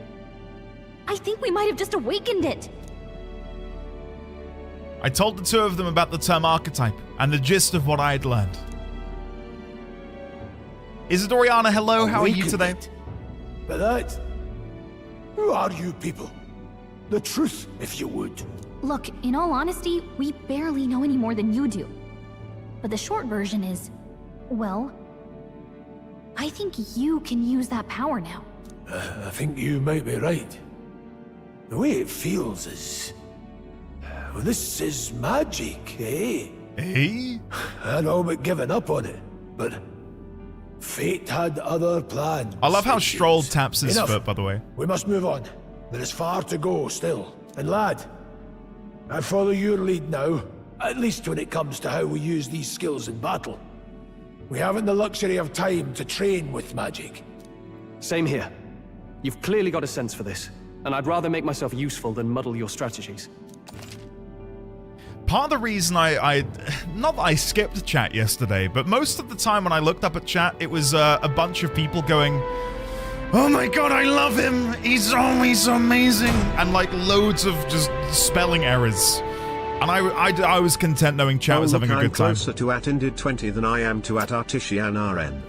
I think we might have just awakened it. I told the two of them about the term archetype and the gist of what I had learned. Isadoriana, hello, how are you today? But that... Who are you people? The truth, if you would. Look, in all honesty, we barely know any more than you do. But the short version is, well, I think you can use that power now. I think you might be right. The way it feels is... Well, this is magic, eh? Eh? I'd all but given up on it, but... Fate had other plans. I love how Strohl taps his foot, by the way. We must move on. There is far to go still. And lad, I follow your lead now, at least when it comes to how we use these skills in battle. We haven't the luxury of time to train with magic. Same here. You've clearly got a sense for this, and I'd rather make myself useful than muddle your strategies. Part of the reason not that I skipped chat yesterday, but most of the time when I looked up at chat, it was a bunch of people going, "Oh my god, I love him! He's always amazing!" And like loads of just spelling errors. And I was content knowing chat was having a good time. I'm closer to @Indid20 than I am to @Artisian_RN.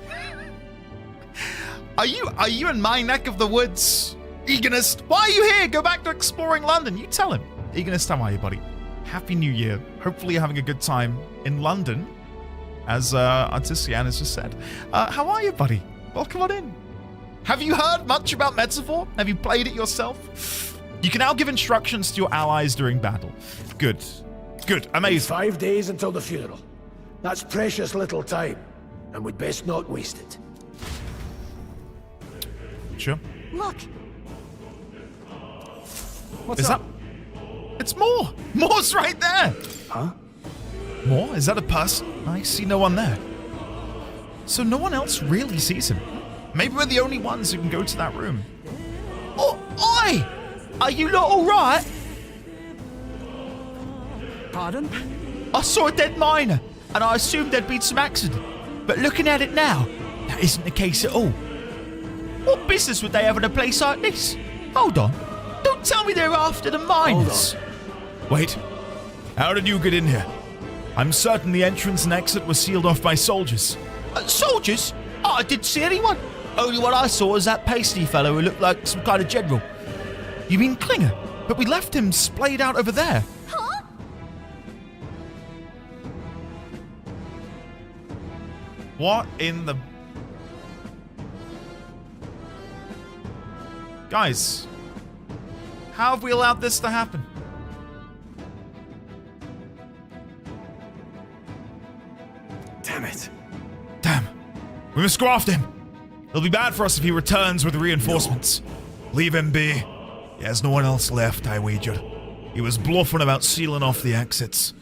Are you in my neck of the woods, Eganist? Why are you here? Go back to exploring London. You tell him. Eganist, how are you, buddy? Happy New Year. Hopefully you're having a good time in London, as Artisian has just said. How are you, buddy? Welcome on in. Have you heard much about Metaphor? Have you played it yourself? You can now give instructions to your allies during battle. Good. Good. Amazing. 5 days until the funeral. That's precious little time, and we'd best not waste it. Sure. Look. What's up? It's Moore! Moore's right there! Huh? Moore? Is that a person? I see no one there. So no one else really sees him. Maybe we're the only ones who can go to that room. Oh, oi! Are you not alright? Pardon? I saw a dead miner, and I assumed there'd been some accident. But looking at it now, that isn't the case at all. What business would they have in a place like this? Hold on. Don't tell me they're after the miners. Wait. How did you get in here? I'm certain the entrance and exit were sealed off by soldiers. Soldiers? Oh, I didn't see anyone. Only what I saw was that pasty fellow who looked like some kind of general. You mean Klinger? But we left him splayed out over there. Huh? What in the... Guys, how have we allowed this to happen? Damn it. Damn. We must go after him. It'll be bad for us if he returns with reinforcements. Leave him be. He has no one else left, I wager. He was bluffing about sealing off the exits.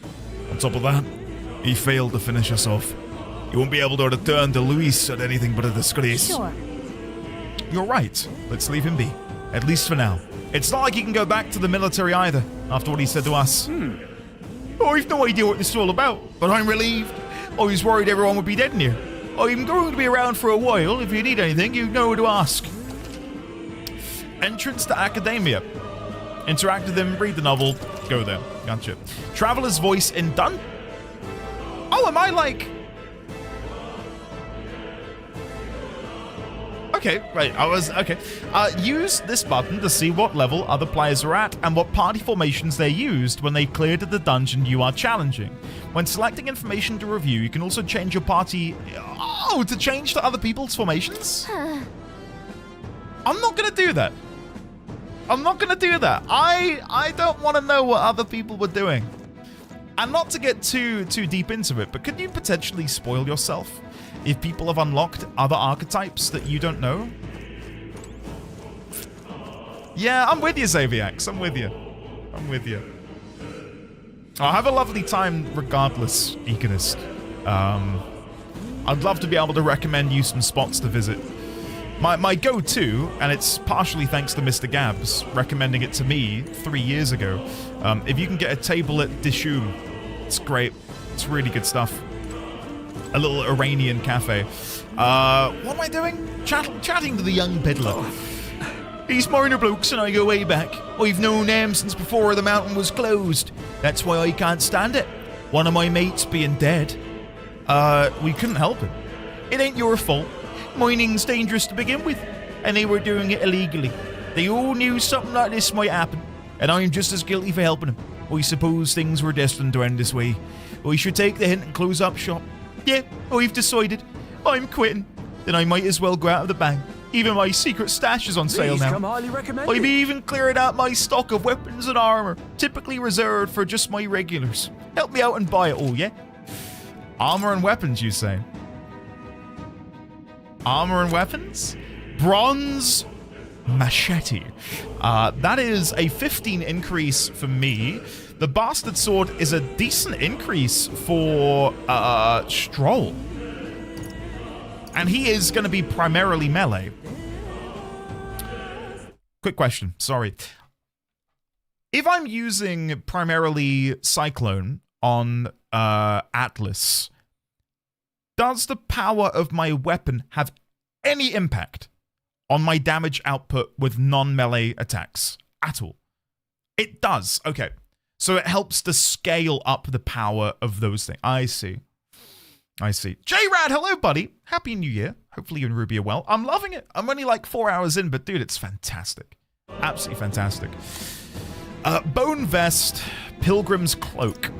On top of that, he failed to finish us off. He won't be able to return to Luis at anything but a disgrace. Sure. You're right. Let's leave him be. At least for now. It's not like he can go back to the military either, after what he said to us. Oh, I've no idea what this is all about, but I'm relieved. I was worried everyone would be dead in here. I'm going to be around for a while. If you need anything, you know who to ask. Entrance to Academia. Interact with him, read the novel, go there. Gotcha. Traveler's voice in done? Oh, am I like... Okay, right, okay. Use this button to see what level other players are at and what party formations they used when they cleared the dungeon you are challenging. When selecting information to review, you can also change your party... Oh, to change to other people's formations? I'm not gonna do that. I'm not gonna do that. I don't want to know what other people were doing. And not to get too deep into it, but could you potentially spoil yourself if people have unlocked other archetypes that you don't know? Yeah, I'm with you, Xaviax. I'm with you. I'm with you. I'll have a lovely time regardless, Econist. I'd love to be able to recommend you some spots to visit. My go-to, and it's partially thanks to Mr. Gabs recommending it to me 3 years ago, if you can get a table at Dishoom, it's great. It's really good stuff. A little Iranian cafe. What am I doing? Chatting to the young peddler. He's minor blokes and I go way back. I've known them since before the mountain was closed. That's why I can't stand it. One of my mates being dead. We couldn't help it. It ain't your fault. Mining's dangerous to begin with, and they were doing it illegally. They all knew something like this might happen, and I'm just as guilty for helping them. I suppose things were destined to end this way. I should take the hint and close up shop. Yeah, I've decided. I'm quitting. Then I might as well go out of the bank. Even my secret stash is on sale now. I'm even clearing out my stock of weapons and armor, typically reserved for just my regulars. Help me out and buy it all, yeah? Armor and weapons, you say? Armor and weapons? Bronze machete. That is a 15 increase for me. The bastard sword is a decent increase for Strohl. And he is going to be primarily melee. Quick question, sorry. If I'm using primarily Cyclone on Atlas, does the power of my weapon have any impact on my damage output with non-melee attacks at all? It does. Okay. So it helps to scale up the power of those things. I see. I see. J-Rad, hello, buddy. Happy New Year. Hopefully you and Ruby are well. I'm loving it. I'm only like 4 hours in, but dude, it's fantastic. Absolutely fantastic. Bone Vest, Pilgrim's Cloak.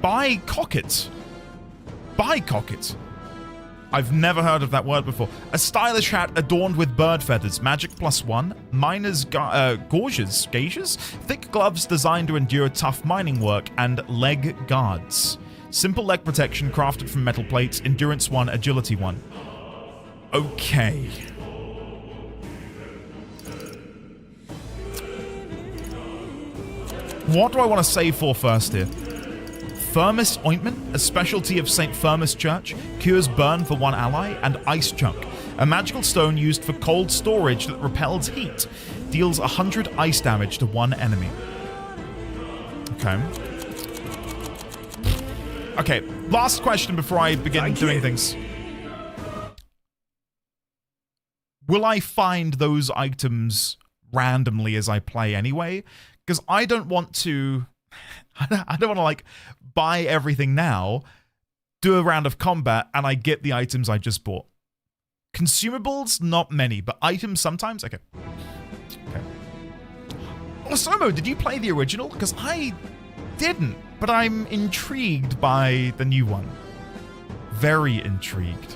Bicocket. Bicocket. I've never heard of that word before. A stylish hat adorned with bird feathers. Magic +1. Miner's gauges? Thick gloves designed to endure tough mining work. And leg guards. Simple leg protection crafted from metal plates. Endurance 1, agility 1. Okay. What do I want to save for first here? Firmus Ointment, a specialty of St. Firmus Church, cures burn for 1 ally, and Ice Chunk, a magical stone used for cold storage that repels heat, deals 100 ice damage to 1 enemy. Okay. Okay, last question before I begin doing things. Will I find those items randomly as I play anyway? Because I don't want to... I don't want to, like, buy everything now, do a round of combat, and I get the items I just bought. Consumables, not many, but items sometimes? Okay. Okay. Osomo, did you play the original? Because I didn't, but I'm intrigued by the new one. Very intrigued.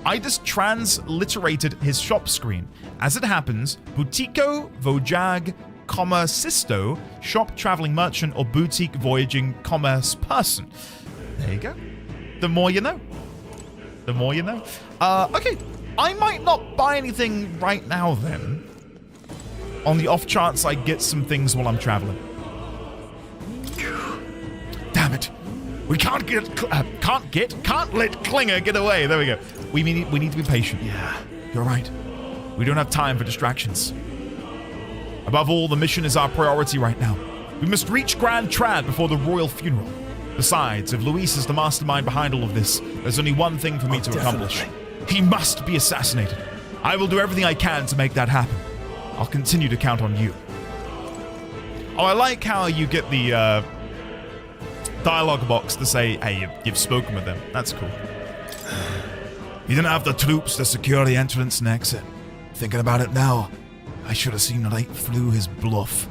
I just transliterated his shop screen. As it happens, Butico, Vojag, Sisto, shop traveling merchant, or boutique voyaging commerce person. There you go. The more you know. The more you know. Okay. I might not buy anything right now then. On the off chance I get some things while I'm traveling. Damn it. We can't let Klinger get away. There we go. We need to be patient. Yeah, you're right. We don't have time for distractions. Above all, the mission is our priority right now. We must reach Grand Trad before the royal funeral. Besides, if Luis is the mastermind behind all of this, there's only one thing for me to accomplish. He must be assassinated. I will do everything I can to make that happen. I'll continue to count on you. Oh, I like how you get the dialogue box to say, hey, you've spoken with them. That's cool. You didn't have the troops to secure the entrance and exit. Thinking about it now, I should have seen right through his bluff.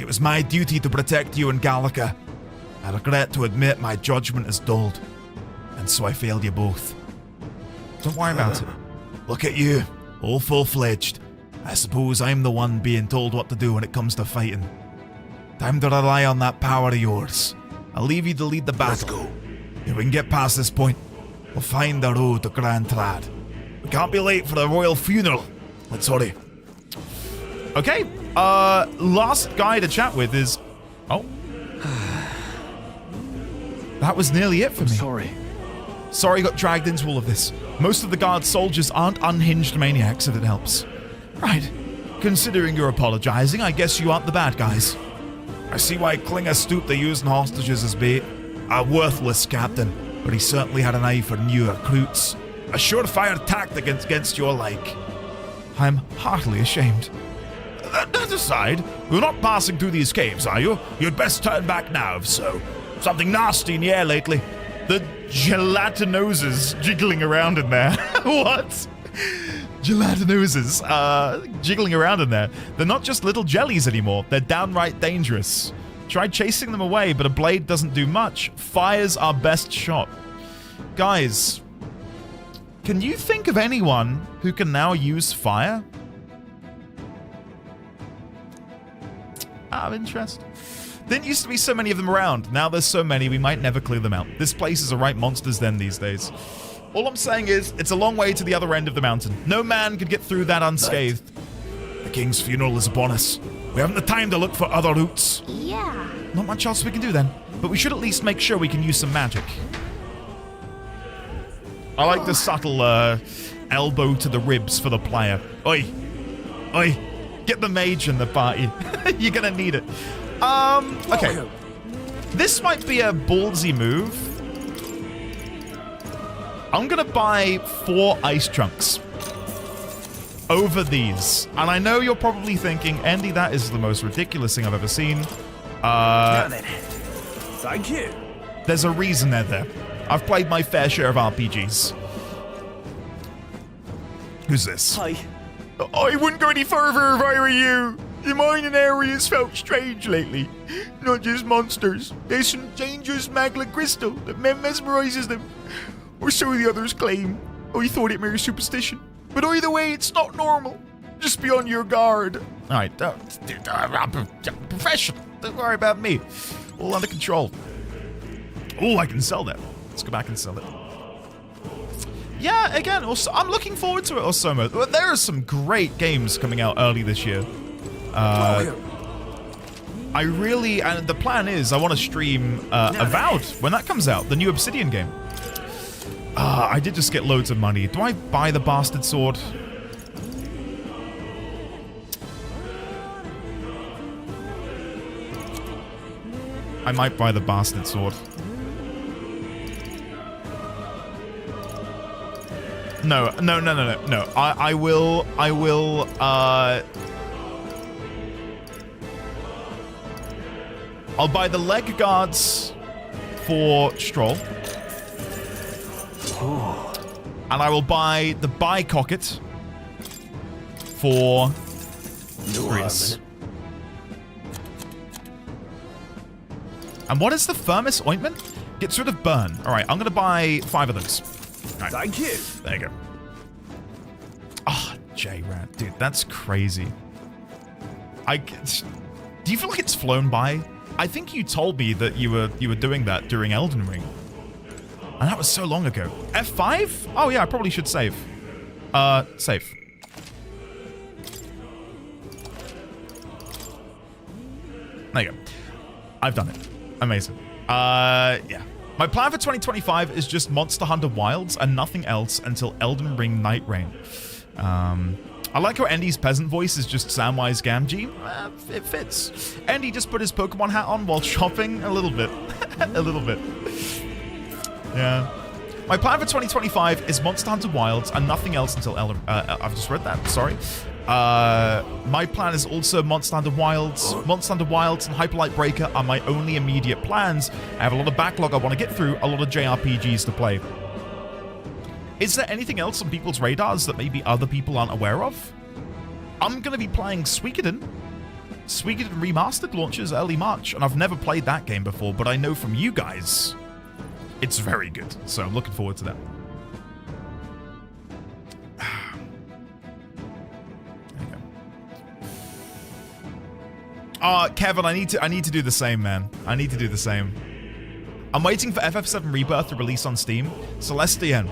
It was my duty to protect you and Gallica. I regret to admit my judgment is dulled, and so I failed you both. Don't worry about it. Look at you, all full-fledged. I suppose I'm the one being told what to do when it comes to fighting. Time to rely on that power of yours. I'll leave you to lead the battle. Let's go. If we can get past this point, we'll find the road to Grand Trad. We can't be late for the royal funeral. Let's hurry. Okay, last guy to chat with is... Oh. That was nearly it for me. Sorry got dragged into all of this. Most of the guard soldiers aren't unhinged maniacs, if it helps. Right. Considering you're apologizing, I guess you aren't the bad guys. I see why Klinger stooped to using hostages as bait. A worthless captain, but he certainly had an eye for new recruits. A surefire tactic against your like. I'm heartily ashamed. That aside, you're not passing through these caves, are you? You'd best turn back now, if so. Something nasty in the air lately. The gelatinoses jiggling around in there. What? Gelatinoses jiggling around in there. They're not just little jellies anymore. They're downright dangerous. Tried chasing them away, but a blade doesn't do much. Fire's our best shot. Guys, can you think of anyone who can now use fire? Out of interest. Didn't used to be so many of them around. Now there's so many, we might never clear them out. This place is a right monster's den these days. All I'm saying is, it's a long way to the other end of the mountain. No man could get through that unscathed. The king's funeral is upon us. We haven't the time to look for other routes. Yeah. Not much else we can do then. But we should at least make sure we can use some magic. I like the subtle elbow to the ribs for the player. Oi. Oi. Get the mage in the party. You're gonna need it. Okay. This might be a ballsy move. I'm gonna buy 4 ice chunks over these. And I know you're probably thinking, Andy, that is the most ridiculous thing I've ever seen. Now then. Thank you. There's a reason they're there. I've played my fair share of RPGs. Who's this? Hi. I wouldn't go any further if I were you. The mining area's felt strange lately. Not just monsters. There's some dangerous magma crystal that mesmerizes them. Or so the others claim. I thought it mere superstition. But either way, it's not normal. Just be on your guard. Alright, I'm professional. Don't worry about me. All under control. Oh, I can sell that. Let's go back and sell it. Yeah, again, also, I'm looking forward to it, Osomo. There are some great games coming out early this year. I really, and the plan is I want to stream Avowed when that comes out, the new Obsidian game. I did just get loads of money. Do I buy the bastard sword? I might buy the bastard sword. No. I will, I'll buy the leg guards for Strohl. And I will buy the bicocket for Chris. And what is the firmest ointment? Gets rid of burn. All right, I'm going to buy 5 of those. Right. Thank you. There you go. Ah, J-Rat. Dude, that's crazy. Do you feel like it's flown by? I think you told me that you were doing that during Elden Ring. And that was so long ago. F5? Oh yeah, I probably should save. Save. There you go. I've done it. Amazing. Yeah. My plan for 2025 is just Monster Hunter Wilds and nothing else until Elden Ring Night Rain. I like how Endy's peasant voice is just Samwise Gamgee. It fits. Endy just put his Pokemon hat on while shopping. A little bit. A little bit. Yeah. My plan for 2025 is Monster Hunter Wilds and nothing else until Elden... I've just read that. Sorry. My plan is also Monster Hunter Wilds. Monster Hunter Wilds and Hyperlight Breaker are my only immediate plans. I have a lot of backlog I want to get through, a lot of JRPGs to play. Is there anything else on people's radars that maybe other people aren't aware of? I'm going to be playing Suikoden. Suikoden Remastered launches early March, and I've never played that game before, but I know from you guys it's very good, so I'm looking forward to that. Kevin, I need to do the same, man. I need to do the same. I'm waiting for FF7 Rebirth to release on Steam. Celestian,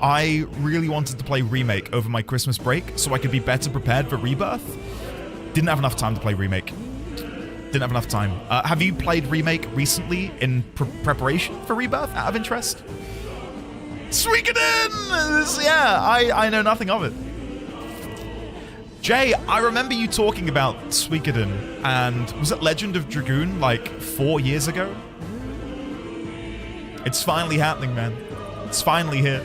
I really wanted to play Remake over my Christmas break so I could be better prepared for Rebirth. Didn't have enough time to play Remake. Didn't have enough time. Have you played Remake recently in preparation for Rebirth, out of interest? Suikoden! Yeah, I know nothing of it. Jay, I remember you talking about Suikoden, and was it Legend of Dragoon like 4 years ago? It's finally happening, man. It's finally here.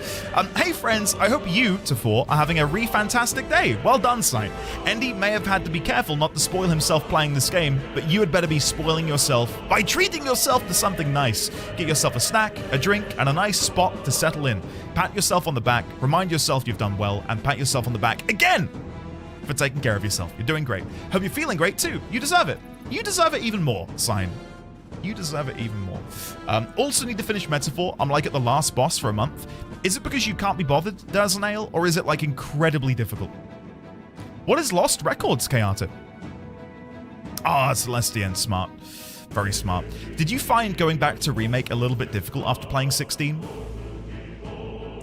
Hey friends, I hope you, Tafor, are having a re-fantastic day. Well done, Sight. Endy may have had to be careful not to spoil himself playing this game, but you had better be spoiling yourself by treating yourself to something nice. Get yourself a snack, a drink, and a nice spot to settle in. Pat yourself on the back, remind yourself you've done well, and pat yourself on the back again for taking care of yourself. You're doing great. Hope you're feeling great too. You deserve it. You deserve it even more, Sign. You deserve it even more. Also need to finish Metaphor. I'm like at the last boss for a month. Is it because you can't be bothered, Dazzanail, or is it like incredibly difficult? What is Lost Records, Kayata? Ah, Celestian, smart. Very smart. Did you find going back to Remake a little bit difficult after playing 16?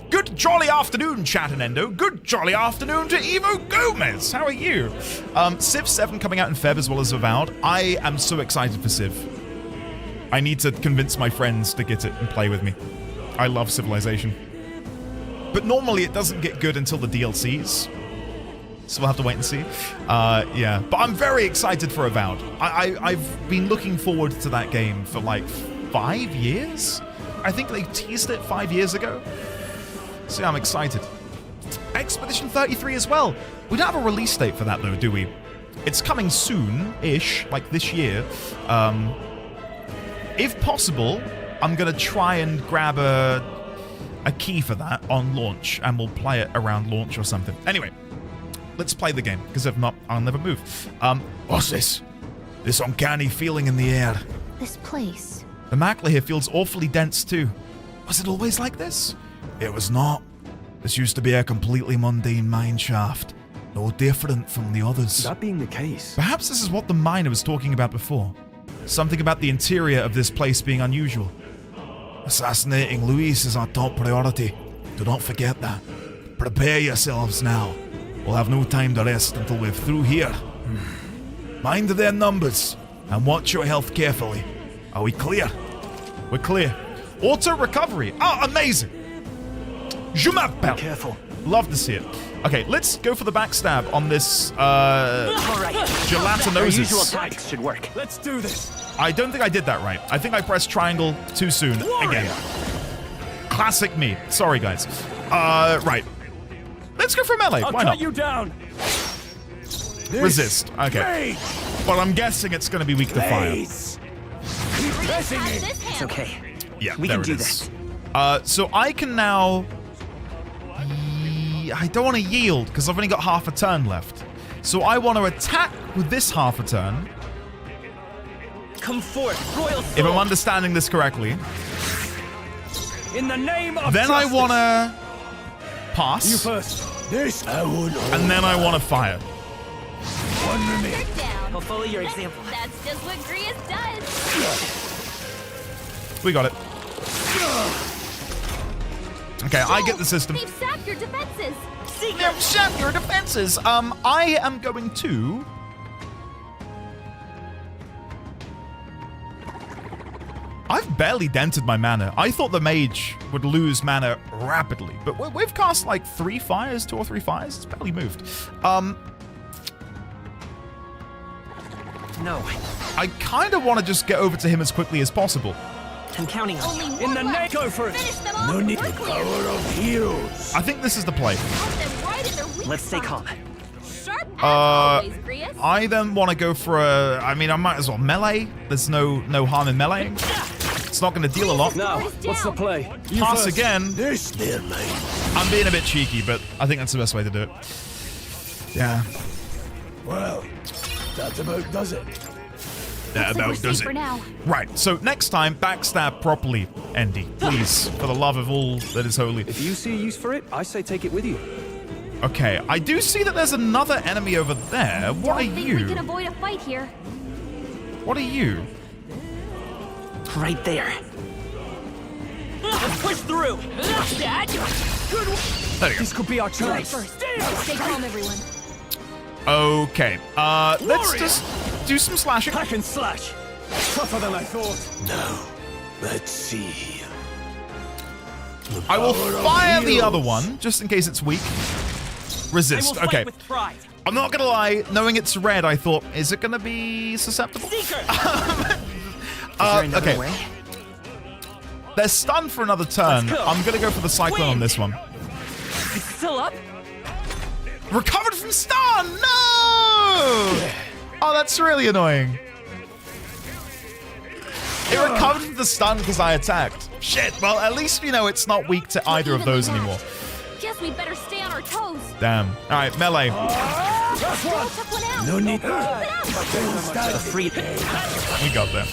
Good jolly afternoon, Chatanendo. Good jolly afternoon to Evo Gomez. How are you? Civ 7 coming out in Feb as well as Avowed. I am so excited for Civ. I need to convince my friends to get it and play with me. I love Civilization. But normally it doesn't get good until the DLCs. So we'll have to wait and see. Yeah, but I'm very excited for Avowed. I've been looking forward to that game for like 5 years? I think they teased it 5 years ago. So yeah, I'm excited. Expedition 33 as well. We don't have a release date for that though, do we? It's coming soon-ish, like this year. If possible, I'm going to try and grab a key for that on launch, and we'll play it around launch or something. Anyway, let's play the game, because if not, I'll never move. What's this? This uncanny feeling in the air. This place. The macula here feels awfully dense too. Was it always like this? It was not. This used to be a completely mundane mine shaft. No different from the others. That being the case... Perhaps this is what the miner was talking about before. Something about the interior of this place being unusual. Assassinating Luis is our top priority. Do not forget that. Prepare yourselves now. We'll have no time to rest until we're through here. Mind their numbers and watch your health carefully. Are we clear? We're clear. Auto recovery. Oh, amazing. Je m'appelle. Be careful. Love to see it. Okay, let's go for the backstab on this gelatinosis. Our usual tactics should work. Let's do this. I don't think I did that right. I think I pressed triangle too soon again. Classic me. Sorry, guys. Right. Let's go for melee. I'll Why cut not? you down. Resist. Okay. But I'm guessing it's going to be weak to fire. Keep pressing it. It's okay. Yeah, We there can it do is. So I can now... I don't want to yield because I've only got half a turn left. So I want to attack with this half a turn. Come forth, royal soul. If I'm understanding this correctly. In the name of Then justice. I want to pass. You first. This I would. And then I want to fire. One remaining. I'll follow your example. That's just what Grius does. We got it. Okay, I get the system. They've sapped your defenses. They've sapped your defenses. I am going to... I've barely dented my mana. I thought the mage would lose mana rapidly, but we've cast like 3 fires, 2 or 3 fires. It's barely moved. No. I kind of want to just get over to him as quickly as possible. I'm counting on you. In the neck, go for it. No need to power of heroes. I think this is the play. Let's stay calm. Sharp as always, Grius. I then want to go for a... I mean, I might as well melee. There's no harm in meleeing. It's not going to deal a lot. Now, what's the play? You Pass first. again. This there, mate. I'm being a bit cheeky, but I think that's the best way to do it. Yeah. Well, that about does it. That about does it. Right, so next time, backstab properly, Andy. Please, for the love of all that is holy. If you see a use for it, I say take it with you. Okay, I do see that there's another enemy over there. What are Don't think we can you? avoid a fight here. What are you? Right there. Let's push through. There you go. This could be our chance. Stay calm, everyone. Okay, let's just do some slashing. Hack and slash. Tougher than I thought. No. Let's see. I will fire the other one, just in case it's weak. Resist. Okay. With pride. I'm not gonna lie, knowing it's red, I thought, is it gonna be susceptible? Okay. Way? They're stunned for another turn. Let's go. I'm gonna go for the cyclone on this one. It's still up? Recovered from stun! No! Oh, that's really annoying. It recovered from the stun because I attacked. Shit, well, at least we know it's not weak to either of those anymore. Guess we better stay on our toes. Damn. Alright, melee. No need. Free. We got there.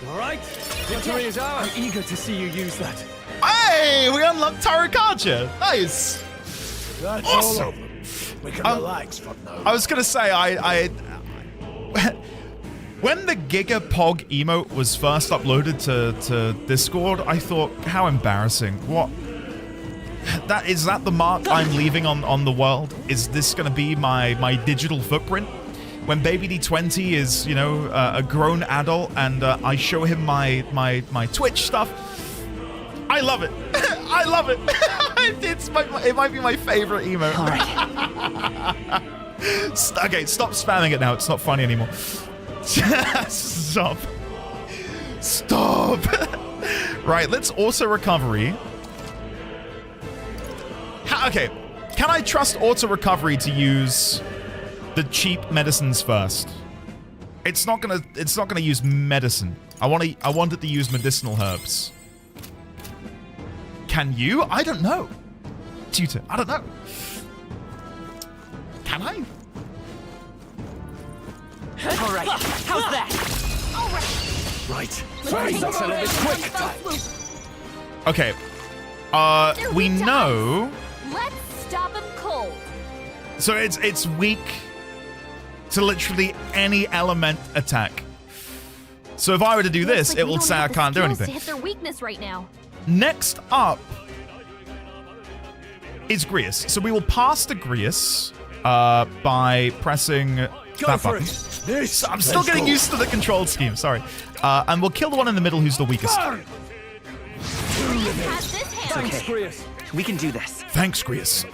All right. Victory is ours. I'm eager to see you use that. Hey, we unlocked Tarakaja. Nice. That's Awesome. all of them. We can relax for now. I was gonna say, when the Giga Pog emote was first uploaded to Discord, I thought, how embarrassing. What? Is that the mark I'm leaving on the world? Is this gonna be my digital footprint? When Baby D20 is, you know, a grown adult and I show him my Twitch stuff, I love it. I love it. It might be my favorite emote. All right. Okay, stop spamming it now. It's not funny anymore. Stop. Stop. Right, let's auto recovery. Okay, can I trust auto recovery to use the cheap medicines first? It's not gonna use medicine. I want it to use medicinal herbs. Can you? I don't know. Tutor, I don't know. Can I? All right. How's that? All right. Right. Let's settle this quick. Okay. We know. Let's stop him cold. So it's weak to literally any element attack. So if I were to do this, Like it will say I can't do anything. To hit their weakness right now. Next up is Grius. So we will pass to Grius by pressing that button. So I'm still getting used to the control scheme, sorry. And we'll kill the one in the middle who's the weakest. Has this hand. okay. Grius. We can do this. Thanks, Grius.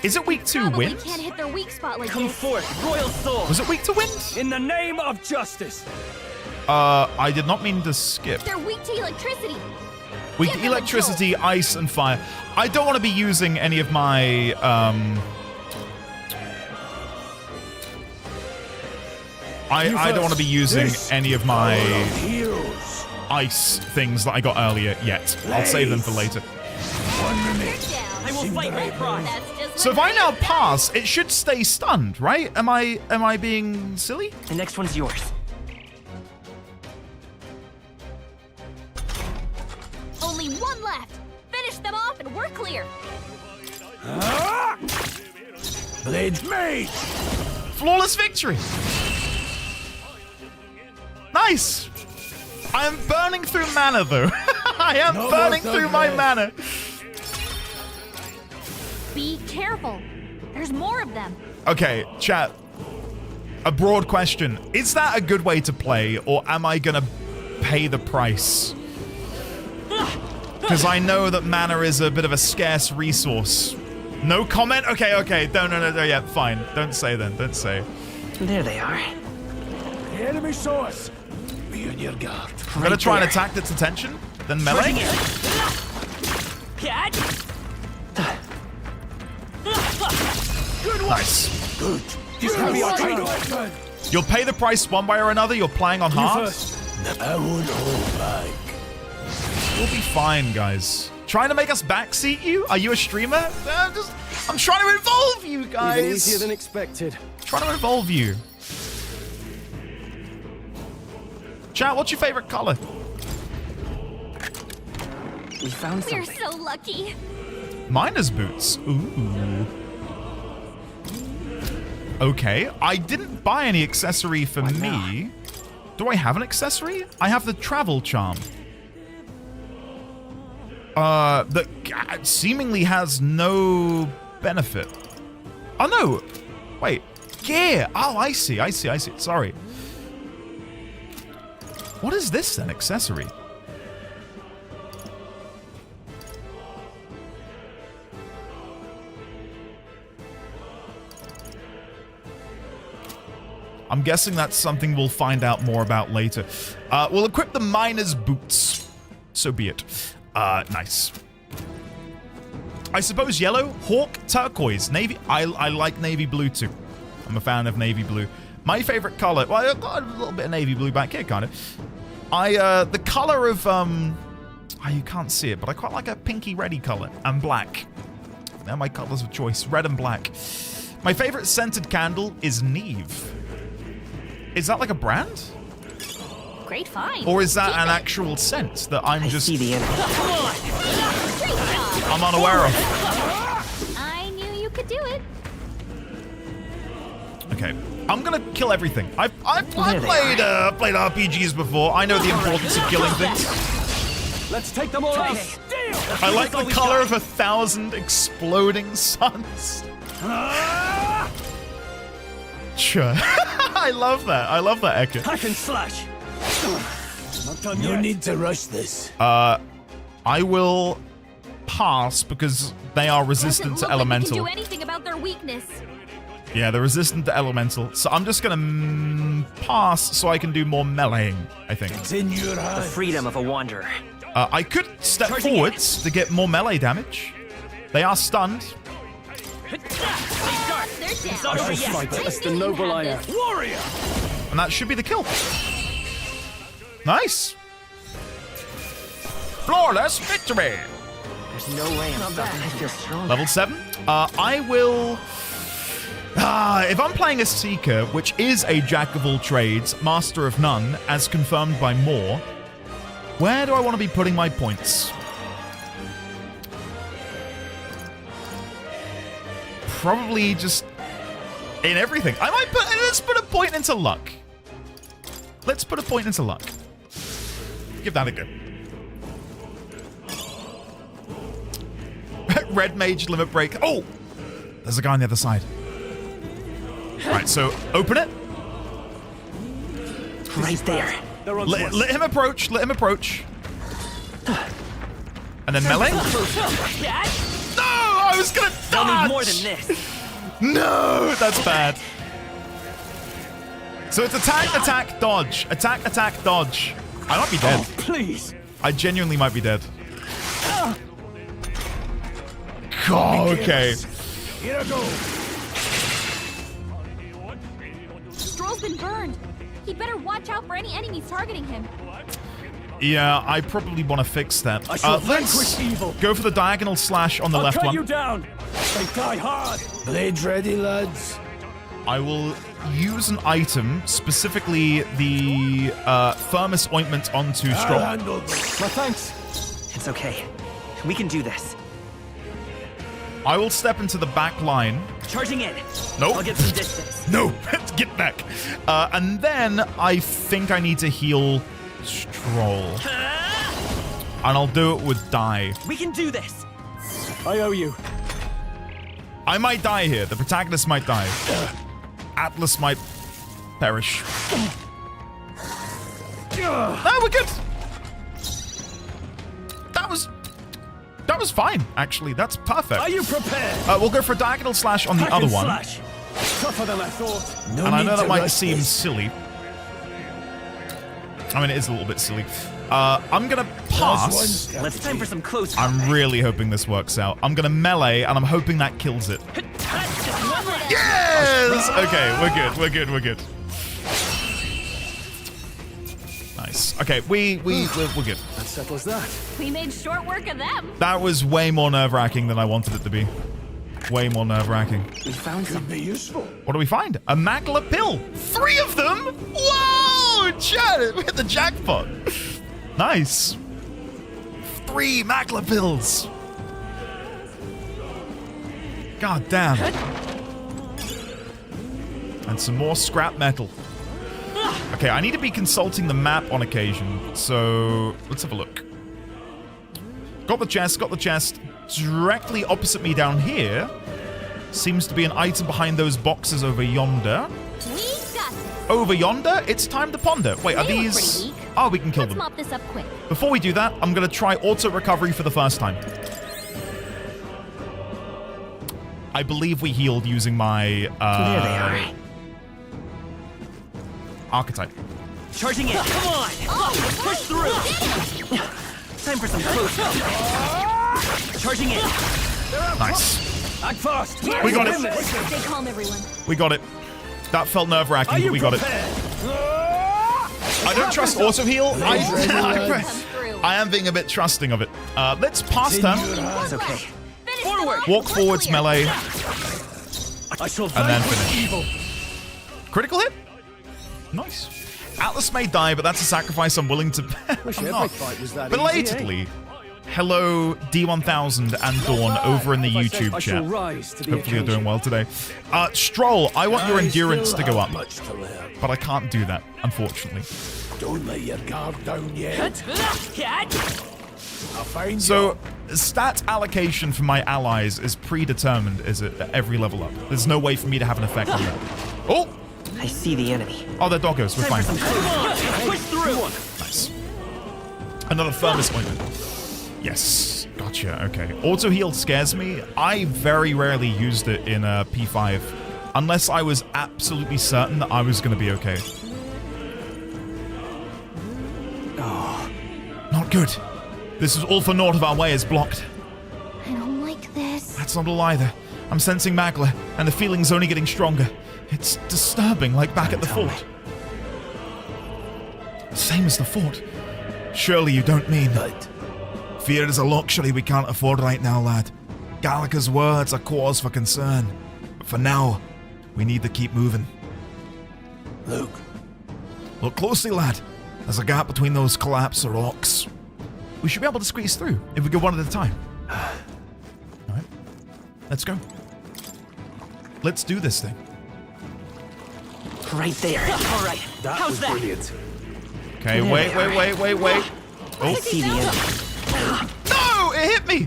Is it weak to Probably wind? can't hit their weak spot like Come this. forth, royal soul. Was it weak to wind? In the name of justice. I did not mean to skip. They're weak to electricity. Weak to electricity, ice, and fire. I don't want to be using any of my, I don't want to be using any of my ice things that I got earlier yet. I'll save them for later. I will fight my pride. So if I now pass, it should stay stunned, right? Am I being silly? The next one's yours. Only one left. Finish them off and we're clear. Blade mage. Flawless victory. Nice. I am burning through mana, though. I am burning through my mana. Be careful. There's more of them. Okay, chat. A broad question. Is that a good way to play, or am I gonna pay the price? Because I know that mana is a bit of a scarce resource. No comment? Okay. No, yeah, fine. Don't say then. Don't say. There they are. The enemy saw us. Be on your guard. I'm gonna try and attack its attention, then melee. Nice. Good. You'll pay the price one way or another. You're playing on hard. I won't hold back. We'll be fine, guys. Trying to make us backseat you? Are you a streamer? I'm trying to involve you, guys. Even easier than expected. Trying to involve you. Chat, what's your favorite color? We found We're something. so lucky. Miner's boots. Ooh. Okay, I didn't buy any accessory for me. Do I have an accessory? I have the travel charm. That seemingly has no benefit. Oh no! Wait, gear! Oh, I see. Sorry. What is this then? Accessory? I'm guessing that's something we'll find out more about later. We'll equip the miner's boots. So be it. Nice. I suppose yellow, hawk, turquoise, navy. I like navy blue too. I'm a fan of navy blue. My favorite color. Well, I've got a little bit of navy blue back here, kind of. The color of you can't see it, but I quite like a pinky reddy color and black. They're my colors of choice, red and black. My favorite scented candle is Neve. Is that like a brand? Great find. Or is that an actual scent that I'm just... see the enemy. I'm unaware of. I knew you could do it. Okay, I'm gonna kill everything. I've played RPGs before. I know the importance of killing things. Let's take them all out. I like the color of 1,000 exploding suns. Sure. I love that. I love that, Eka. Hack and slash. No need to rush this. I will pass because they are resistant to elemental. Doesn't look like we can do anything about their weakness. Yeah, they're resistant to elemental. So I'm just gonna pass so I can do more meleeing, I think. It's in your The hands. freedom of a wanderer. I could step forwards to get more melee damage. They are stunned. They're down. I shall fight as the noble I am. Warrior! And that should be the kill. Nice. Flawless victory. There's no way I'm stopping. I feel stronger. Level 7. I will... if I'm playing a Seeker, which is a jack of all trades, master of none, as confirmed by Moore, where do I want to be putting my points? Probably just in everything. I might put... Let's put a point into luck. Let's put a point into luck. Give that a go. Red mage limit break. Oh! There's a guy on the other side. Right, so open it. Right there. Let him approach. Let him approach. And then melee. No, I was gonna dodge. They'll need more than this. No, that's bad. So it's attack, dodge. Attack, dodge. I might be dead. Oh, please. I genuinely might be dead. God, okay. Here I go. Strohl's been burned. He'd better watch out for any enemies targeting him. Yeah, I probably want to fix that. Let's go for the diagonal slash on the left cut one. you down. They die hard. Blades ready, lads. I will use an item, specifically the thermos ointment onto Strohl. My thanks. It's okay. We can do this. I will step into the back line. Charging in. Nope. I'll get some distance. No, get back. And then I think I need to heal Strohl. And I'll do it with die. We can do this. I owe you. I might die here. The protagonist might die. Atlas might perish. No, we're good. That was fine, actually. That's perfect. Are you prepared? We'll go for a diagonal slash on the other one. Slash. Tougher than I thought. And I know that might seem silly. I mean, it is a little bit silly. I'm gonna pass. Let's time for some close. I'm really hoping this works out. I'm gonna melee, and I'm hoping that kills it. Yes! Okay, we're good. Nice. Okay, we're good. That settles that. We made short work of them. That was way more nerve-wracking than I wanted it to be. Way more nerve-wracking. We found something useful. What do we find? A Magla pill. 3 of them? Whoa! Chat, we hit the jackpot. Nice. 3 Magla pills. God damn. And some more scrap metal. Okay, I need to be consulting the map on occasion, so let's have a look. Got the chest. Directly opposite me down here seems to be an item behind those boxes over yonder. Over yonder? It's time to ponder. Wait, are these... Oh, we can kill them. Let's mop this up quick. Before we do that, I'm going to try auto recovery for the first time. I believe we healed using my... there they are. Archetype. Charging in. Come on. Push through. Time for some close. Charging in. Nice. Act fast. We got it. Stay calm, everyone. We got it. That felt nerve-wracking, but we got it. I don't trust auto heal. I am being a bit trusting of it. Let's pass turn. It's okay. Forward. Walk forwards, melee, I shall and then finish. Critical hit. Nice. Atlas may die, but that's a sacrifice I'm willing to bear. I'm not. Belatedly. Hello, D1000 and Dawn over in the YouTube chat. Hopefully you're doing well today. Strohl, I want your endurance to go up. But I can't do that, unfortunately. Don't let your guard down yet. So, stat allocation for my allies is predetermined at every level up. There's no way for me to have an effect on that. Oh! I see the enemy. Oh, they're doggos. We're fine. Push through. Nice. Another thermos ointment. Yes. Gotcha. Okay. Auto heal scares me. I very rarely used it in P5. Unless I was absolutely certain that I was going to be okay. Oh. Not good. This is all for naught if our way is blocked. I don't like this. That's not all either. I'm sensing Magla, and the feeling's only getting stronger. It's disturbing, like back at the fort. Same as the fort. Surely you don't mean... Fear is a luxury we can't afford right now, lad. Gallica's words are cause for concern. But for now, we need to keep moving. Look closely, lad. There's a gap between those collapsed rocks. We should be able to squeeze through if we go one at a time. Alright. Let's go. Let's do this thing. Right there. All right. How's that? Brilliant. Okay, wait. I see the enemy. No! It hit me!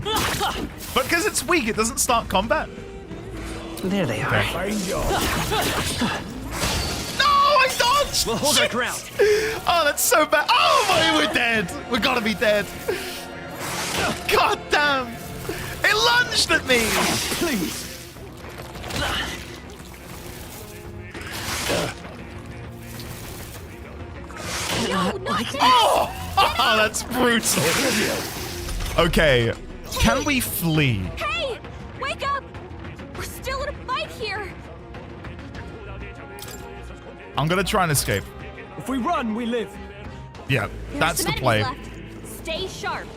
But because it's weak, it doesn't start combat. There they are. Find you. No! I dodged! We'll hold our ground. Oh, that's so bad. Oh, my, we're dead. We're gotta be dead. God damn! It lunged at me! Please. Oh, that's brutal. Okay, can we flee? Hey! Wake up! We're still in a fight here! I'm gonna try and escape. If we run, we live. Yeah, There's that's some the play. enemies left. Stay sharp.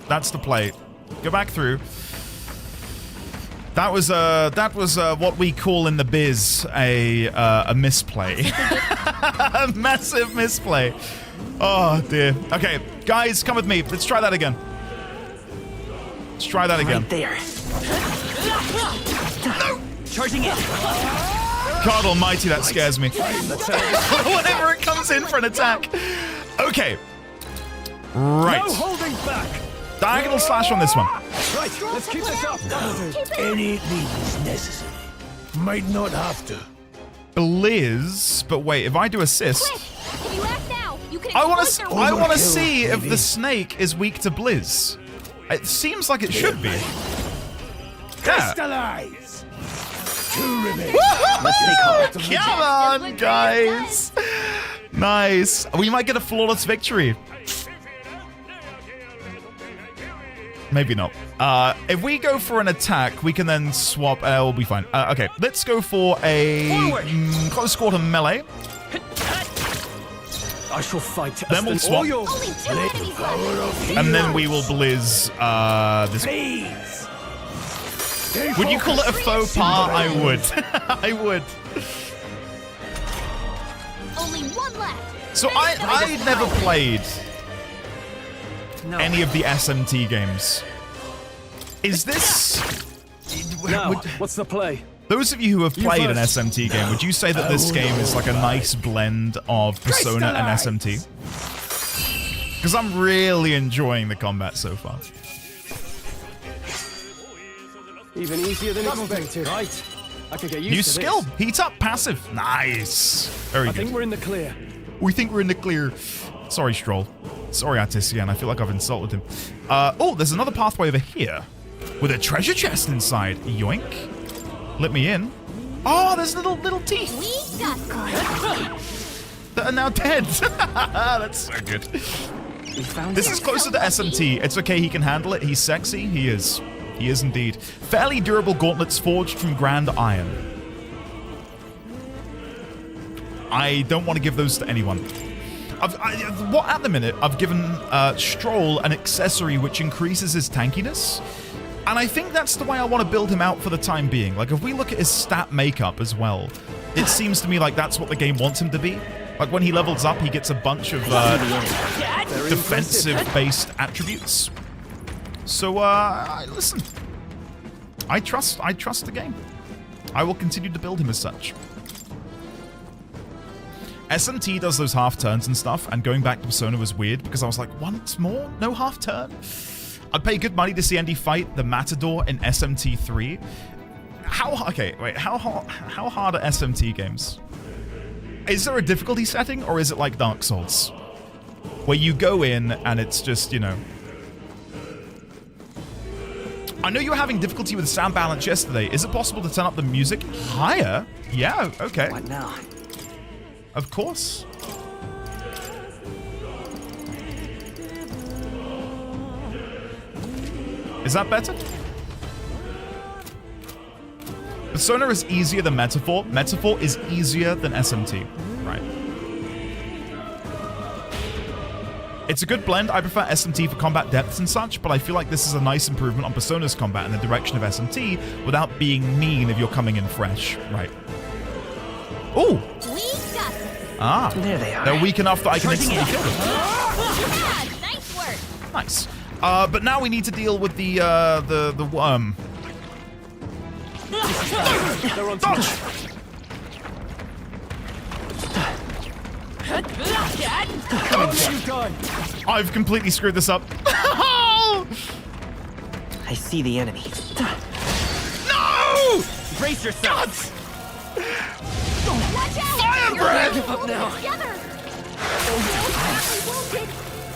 That's the play. Go back through. That was what we call in the biz a misplay. A massive misplay. Oh dear. Okay, guys, come with me. Let's try that again. Let's try that again. Right there. No! Charging in. God almighty, that scares me. Whenever it comes in for an attack. Okay. Right. No holding back. Diagonal slash on this one. Right, let's keep this up. Any means necessary. Might not have to. Blizz, but wait, if I do assist, If you act now, you can I want explode to. their I want to weapons. see if the snake is weak to Blizz. It seems like it should be. Yeah. Crystallize. Two remain. Come on, guys. Nice. We might get a flawless victory. Maybe not. If we go for an attack, we can then swap. We'll be fine. Okay, let's go for a close quarter melee. I shall fight. Then we'll swap. Only 2 enemies left. And then we will blizz this. Would you call it a faux pas? I would. I would. Only 1 left. So I never played any of the SMT games. Is this... Now, what's the play? Those of you who have played an SMT game, would you say that this game is like a nice blend of Persona and SMT? Because I'm really enjoying the combat so far. Even easier than expected. Right. I could get used New to skill. this. Heat up passive. Nice. Very I good. think we're in the clear. We think we're in the clear. Sorry, Strohl. Sorry, Artisian. I feel like I've insulted him. Oh, there's another pathway over here with a treasure chest inside. Yoink. Let me in. Oh, there's little teeth. We got That are now dead. That's so good. This is closer to SMT. It's okay. He can handle it. He's sexy. He is. He is indeed. Fairly durable gauntlets forged from grand iron. I don't want to give those to anyone. At the minute, I've given Strohl an accessory which increases his tankiness. And I think that's the way I want to build him out for the time being. Like, if we look at his stat makeup as well, it seems to me like that's what the game wants him to be. Like, when he levels up, he gets a bunch of defensive-based attributes. So, listen. I trust the game. I will continue to build him as such. SMT does those half turns and stuff, and going back to Persona was weird because I was like, once more? No half turn? I'd pay good money to see Andy fight the Matador in SMT 3. How hard are SMT games? Is there a difficulty setting, or is it like Dark Souls? Where you go in and it's just, you know... I know you were having difficulty with sound balance yesterday. Is it possible to turn up the music higher? Yeah, okay. What now? Of course. Is that better? Persona is easier than Metaphor. Metaphor is easier than SMT. Right. It's a good blend. I prefer SMT for combat depths and such, but I feel like this is a nice improvement on Persona's combat in the direction of SMT without being mean if you're coming in fresh. Right. Ooh! Ah, there they are. They're weak enough that I can instantly kill them. Yeah, nice work. Nice. But now we need to deal with the worm. Dodge! I've completely screwed this up. I see the enemy. No! Brace yourself. Watch out! Fire breath! Give up now. Together.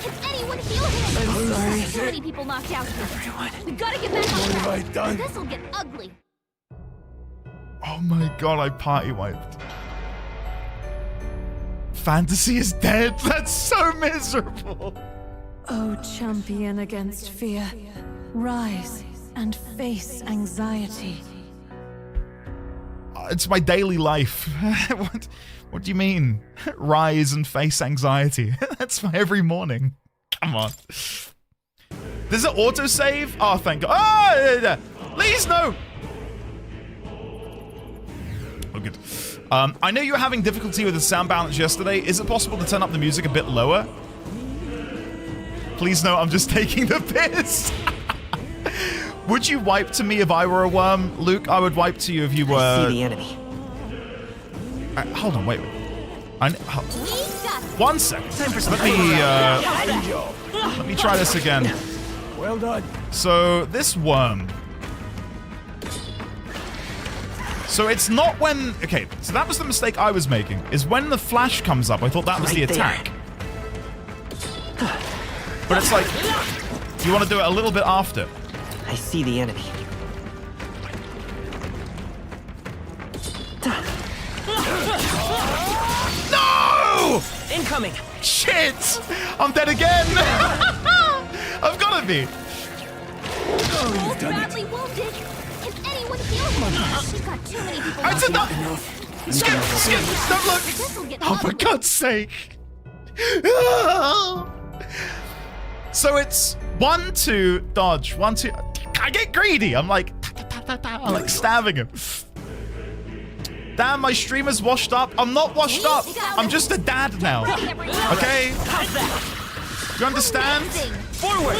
Can anyone heal him? So many people knocked out here. We gotta get back on track. This'll get ugly. Oh my god, I party wiped. Fantasy is dead. That's so miserable. O champion against fear, rise and face anxiety. It's my daily life. What do you mean? Rise and face anxiety. That's my every morning. Come on. Does it autosave? Oh, thank God. Oh, please, no. Oh, good. I know you were having difficulty with the sound balance yesterday. Is it possible to turn up the music a bit lower? Please, no, I'm just taking the piss. Would you wipe to me if I were a worm? Luke, I would wipe to you if you were... I see the enemy. Hold on, wait. 1 second. Let me try this again. Well done. So, this worm... So it's not when... Okay, so that was the mistake I was making. Is when the flash comes up, I thought that was the attack. But it's like... You want to do it a little bit after. I see the enemy. No! Incoming! Shit! I'm dead again! I've gotta be. Oh, you've done badly wounded. Can anyone heal him? She's got too many people. It's enough! Skip! Don't look! Oh, for God's sake! So it's 1, 2, dodge. 1, 2. I get greedy. I'm like stabbing him. Damn, my streamer's washed up. I'm not washed up. I'm just a dad now. Okay? You understand? Forward.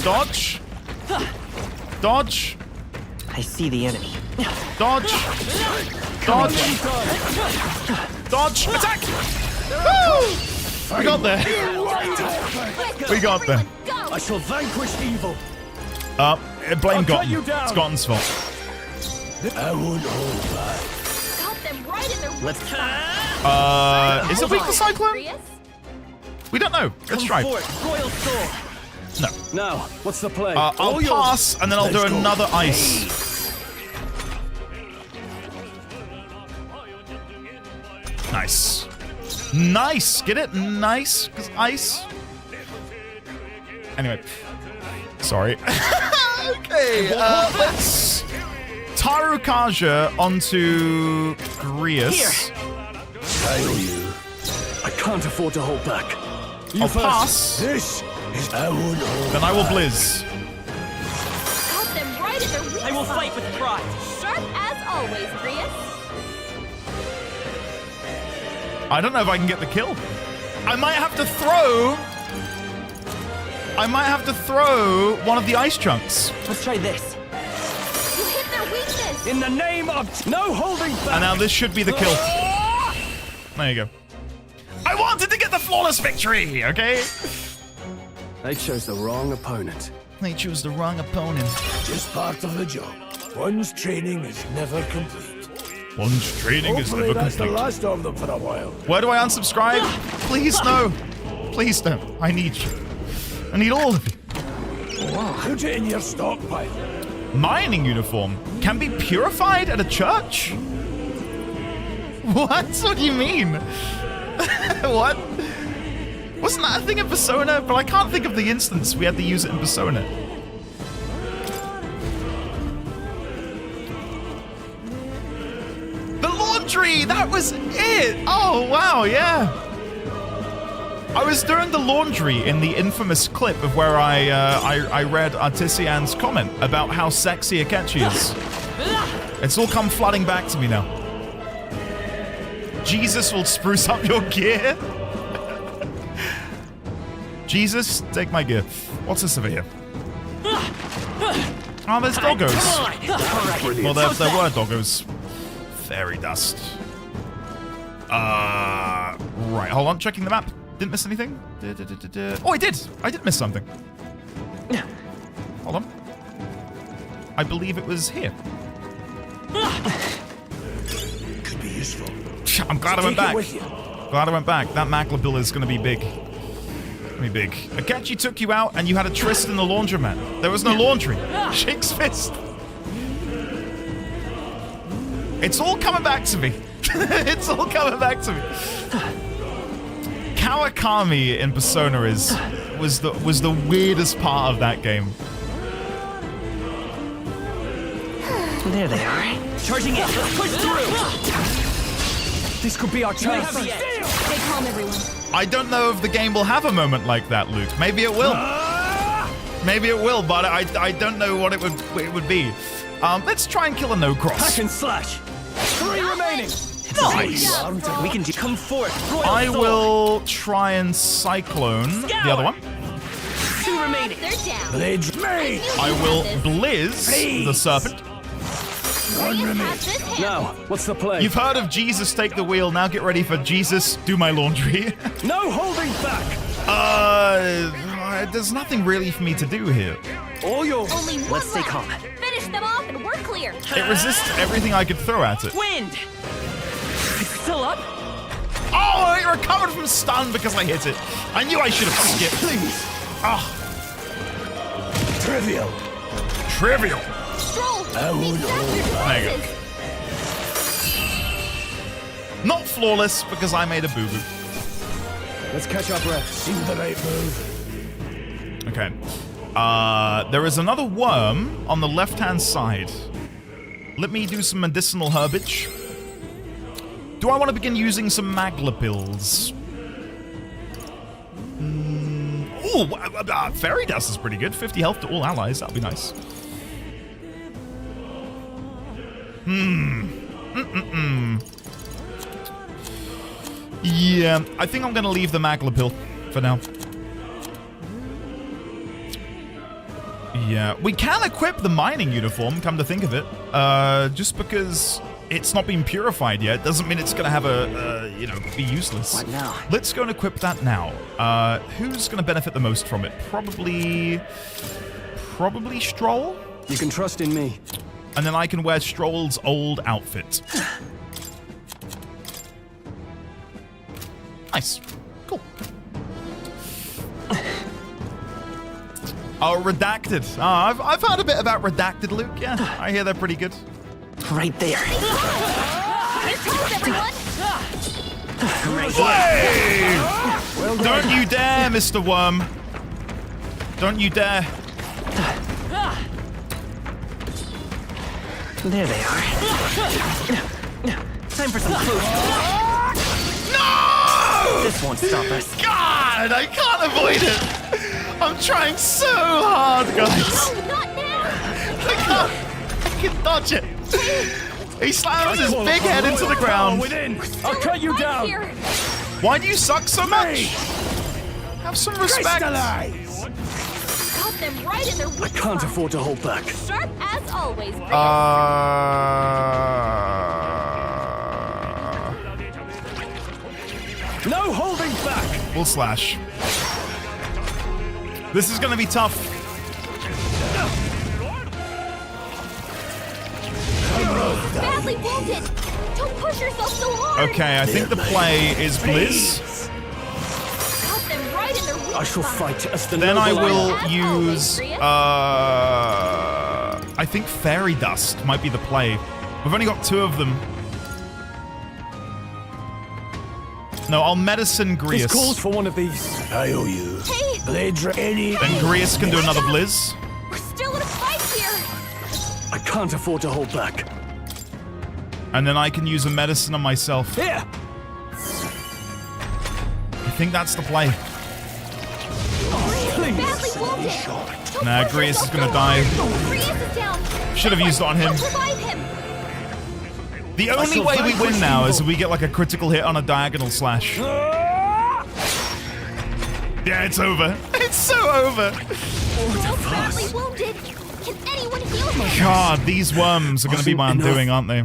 Dodge. Dodge. I see the enemy. Dodge. Dodge. Dodge. Attack. Woo! We got there. We got there. I shall vanquish evil. Blame Gotten. It's Gotten's fault. I won't hold back. Got them right in their Is it weak to Cyclone? We don't know. Let's try. Royal Sword. No. Now, what's the play? I'll pass, and then I'll do another ice. Nice. Nice. Get it? Nice. Because ice. Anyway. Sorry. Okay. Let's Taru Kaja onto Grius. I owe you. I can't afford to hold back. I'll pass. This is I won't hold Then I will blizz. Got them right in their weak I will fight with pride. Sharp as always, Grius. I don't know if I can get the kill. I might have to throw one of the ice chunks. Let's try this. You hit their weakness. In the name of no holding back. And now this should be the kill. There you go. I wanted to get the flawless victory, okay? They chose the wrong opponent. They chose the wrong opponent. Just part of the job. One's training is never complete. One's training is Hopefully never that's complete. the last of them for a while. Where do I unsubscribe? Please no. Please don't. I need you. I need all of you. Put it in your stockpile. Mining uniform can be purified at a church? What? What do you mean? What? Wasn't that a thing in Persona? But I can't think of the instance we had to use it in Persona. The laundry! That was it! Oh, wow, yeah. I was doing the laundry in the infamous clip of where I read Artisian's comment about how sexy Akechi is. It's all come flooding back to me now. Jesus will spruce up your gear. Jesus, take my gear. What's this over here? Oh, there's doggos. Well, there were doggos. Fairy dust. Right, hold on, checking the map. Didn't miss anything? Oh, I did! I did miss something. Hold on. I believe it was here. Could be useful. I'm glad I went back. Glad I went back. That Maglabill is going to be big. me big. Akechi took you out and you had a tryst in the laundromat. There was no laundry. Shake's fist. It's all coming back to me. It's all coming back to me. Kawakami in Persona was the weirdest part of that game. There they are. Charging in. Push through. This could be our chance. Stay calm, everyone. I don't know if the game will have a moment like that, Luke. Maybe it will. Maybe it will, but I don't know what it would be. Let's try and kill a no cross. Hack and slash. 3 remaining. Nice. We can come forth. I will try and cyclone the other one. 2 remaining. They're down. Blades made. I will blizz the serpent. Now, what's the play? You've heard of Jesus take the wheel. Now get ready for Jesus do my laundry. No holding back. There's nothing really for me to do here. All yours. Only one Let's stay left. calm. Finish them off and we're clear. It resists everything I could throw at it. Wind. Still up? Oh, it recovered from stun because I hit it. I knew I should have skipped. Please. Ah. Trivial. Trivial. Strohl, I will these know. There you go. Not flawless because I made a boo-boo. Let's catch up, ref. Seemed the right move. Okay. There is another worm on the left-hand side. Let me do some medicinal herbage. Do I want to begin using some Magla pills? Ooh, Fairy Dust is pretty good. 50 health to all allies. That'll be nice. Yeah, I think I'm going to leave the Magla pill for now. Yeah, we can equip the mining uniform, come to think of it. Just because it's not been purified yet doesn't mean it's going to have be useless. What now? Let's go and equip that now. Who's going to benefit the most from it? Probably Strohl? You can trust in me. And then I can wear Strohl's old outfit. Nice. Cool. Oh, Redacted. I've heard a bit about Redacted, Luke. Yeah, I hear they're pretty good. Right there. Way! Well don't you dare, Mr. Worm. Don't you dare. There they are. Time for some close. No! This won't stop us. God, I can't avoid it. I'm trying so hard, guys. No, not now. I can dodge it. He slams his big head into the ground. I'll cut you down. Here. Why do you suck so much? Have some respect. Got them right in their I can't afford to hold back. Sharp as always. No holding back. We'll slash. This is going to be tough. Badly wounded. Don't push yourself so hard. Okay, I think the play is Blizz. Got them right in their weak I shall fight as the Then I noble will As use, always, I think Fairy Dust might be the play. We've only got 2 of them. No, I'll medicine Grius. This calls for one of these. I owe you. Hey, Blades any. Then Grius can do another Blizz. we're still in a fight here. I can't afford to hold back. And then I can use a medicine on myself. Here. I think that's the play. Badly wounded. Nah, Grius is gonna die. Grius is down. Should have used it on him. Revive him. The only way we win now is if we get like a critical hit on a diagonal slash. Yeah, it's over. It's so over. Strohl's badly wounded. Can anyone heal him? God, these worms are going to be my undoing, aren't they?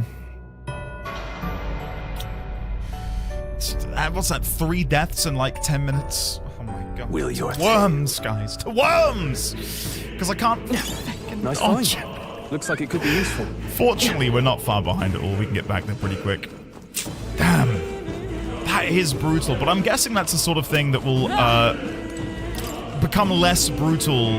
What's that? 3 deaths in like 10 minutes? Oh my god. Will your worms, guys. To worms! Because I can't... Nice Oh, find. Looks like it could be useful. Fortunately, we're not far behind at all. We can get back there pretty quick. Damn. That is brutal, but I'm guessing that's the sort of thing that will become less brutal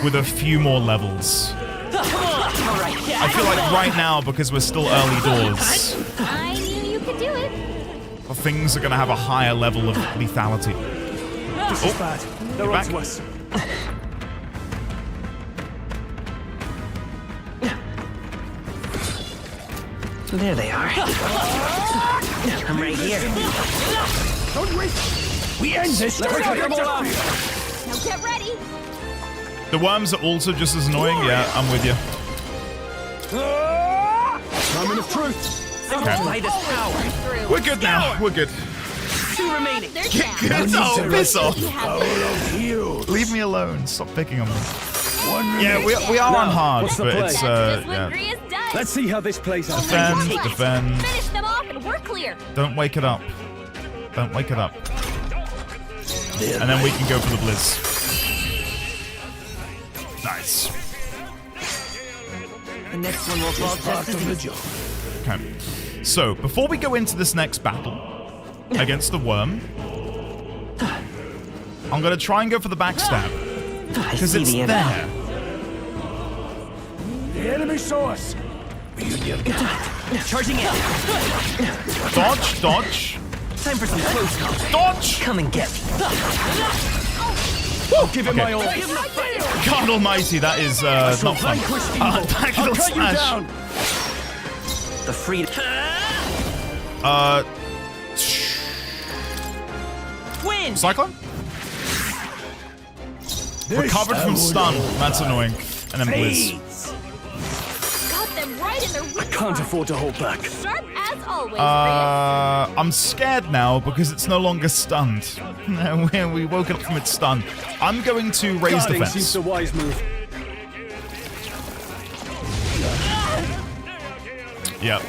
with a few more levels. I feel like right now, because we're still early doors, I knew you could do it. things are going to have a higher level of lethality. This is bad. They're on to us. There they are. I'm right here. Don't wait. We end this. Now get ready. The worms are also just as annoying. Yeah, I'm with you. Moment of truth. Light is power. We're good now. We're good. 2 remaining. Oh, piss off. Leave me alone. Stop picking on me. Yeah, we are on hard, what's the but play? it's Yeah. Let's see how this plays out. defend. Finish them off and we're clear. Don't wake it up. Don't wake it up. And then we can go for the Blizz. Nice. The next one will fall just as easy. Okay. So, before we go into this next battle against the worm, I'm going to try and go for the backstab. Because it's there. The enemy saw us. Charging in. Dodge, dodge. Time for some close combat. Dodge! Come and get me. I'll give it my all. God almighty, that is not fun. I'll Tactical cut you smash. down. The freedom. Win. Cyclone? Recovered from stun. That's annoying. And then Blizz. Got them right in their weak I can't afford to hold back. Sharp as always, I'm scared now because it's no longer stunned. We woke up from its stun. I'm going to raise Guarding defense. seems the wise move. Yep.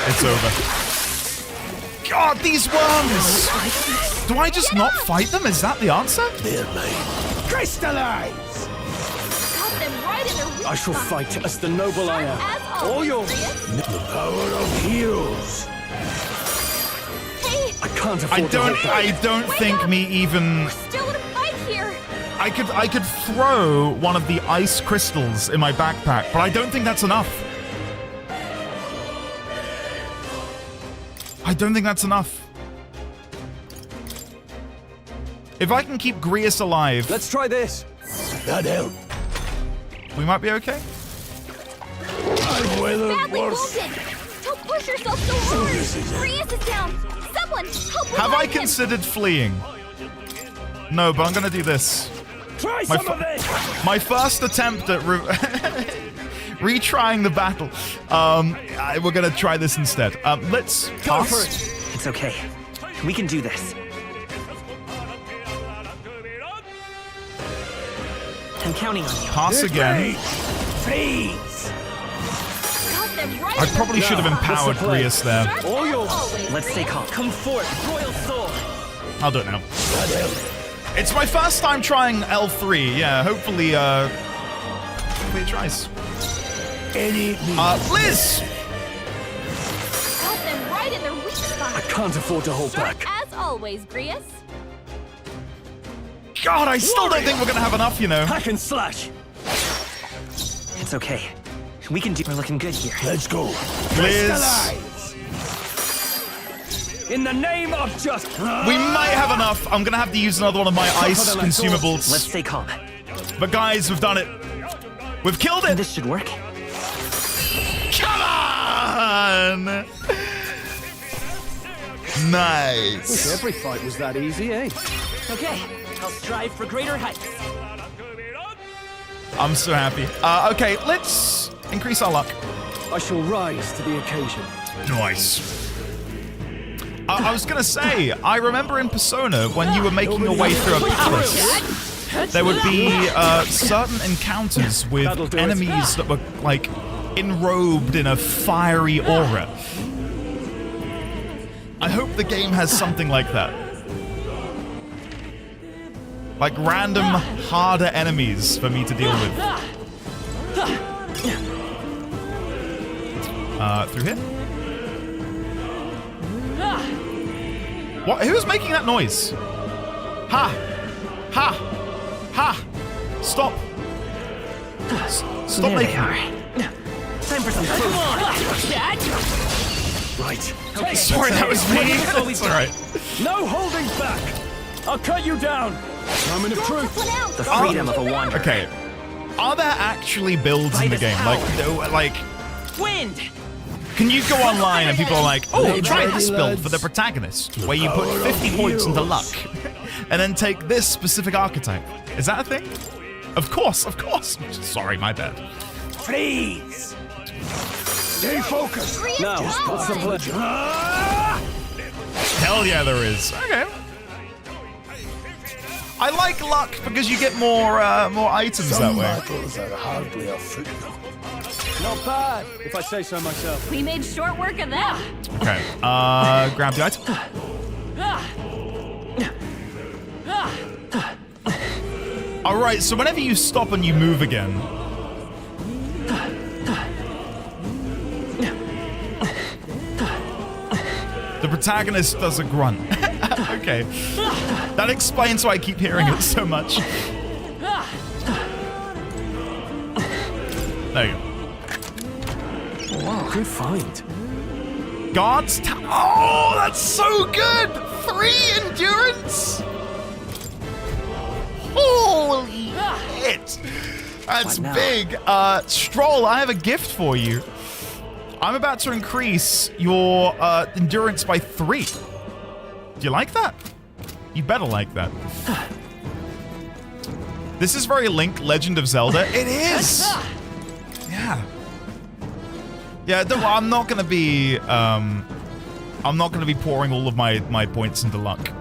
It's over. God, these worms! Do I just not fight them? Is that the answer? Crystallize! Got them right in their weak I shall fight as the noble I am. As All always, yours. Prius. The power of heroes. Hey, I can't afford to hold back. I don't think me even. still in a fight here. I could throw one of the ice crystals in my backpack, but I don't think that's enough. I don't think that's enough. If I can keep Grius alive, Let's try this. That helped. we might be okay. I've weathered Badly worse. wounded. Don't push yourself so hard. Brius is down. Someone help Have I revive him. considered fleeing? No, but I'm gonna do this. Try some of this. My first attempt at retrying the battle. We're gonna try this instead. Let's Go pass. for it. It's okay. We can do this. I'm counting on you. Pass again. Please. Got them right I in probably should have empowered Grius there. All yours. Let's stay calm. Come forth, Royal Soul. I'll do it now. It's my first time trying L3. Yeah, hopefully it tries. Liz! Got them right in their weak spot. I can't afford to hold Sharp back. as always, Grius. God, I still don't think we're gonna have enough, you know. Hack and slash. It's okay. We can do. We're looking good here. Let's go. Liz. In the name of just. We might have enough. I'm gonna have to use another one of my ice consumables. Let's stay calm. But guys, we've done it. We've killed it. This should work. Come on! Nice. Every fight was that easy, eh? Okay, I'll strive for greater heights. I'm so happy. Okay, let's increase our luck. I shall rise to the occasion. Nice. I was gonna say, I remember in Persona when you were making your way through a palace, there would be certain encounters with enemies that were like enrobed in a fiery aura. I hope the game has something like that. Like random, harder enemies for me to deal with. Through here? What? Who's making that noise? Ha! Ha! Ha! Stop! Stop making Time for some food. Come on! Right. Okay. Sorry, that was me. That's alright. No holding back! I'll cut you down! Moment of truth! The freedom of a wanderer. Okay. Are there actually builds in the game? Like, Wind! can you go online and people are like, oh, try this build for the protagonist, where you put 50 points into luck, and then take this specific archetype? Is that a thing? Of course. Sorry, my bad. Freeze! Stay focused! No, what's the pleasure? Hell yeah, there is. Okay. I like luck because you get more items that way. Battles are hardly a footnote. Not bad, if I say so myself. We made short work of that. Okay. Grab the item. Alright, so whenever you stop and you move again. The protagonist does a grunt. Okay. That explains why I keep hearing it so much. There you go. Wow, good find. Guards. Oh, that's so good! 3 endurance! Holy shit! That's big. Strohl, I have a gift for you. I'm about to increase your endurance by 3. Do you like that? You better like that. This is very Link, Legend of Zelda. It is! Yeah. Yeah, I'm not gonna be pouring all of my points into luck.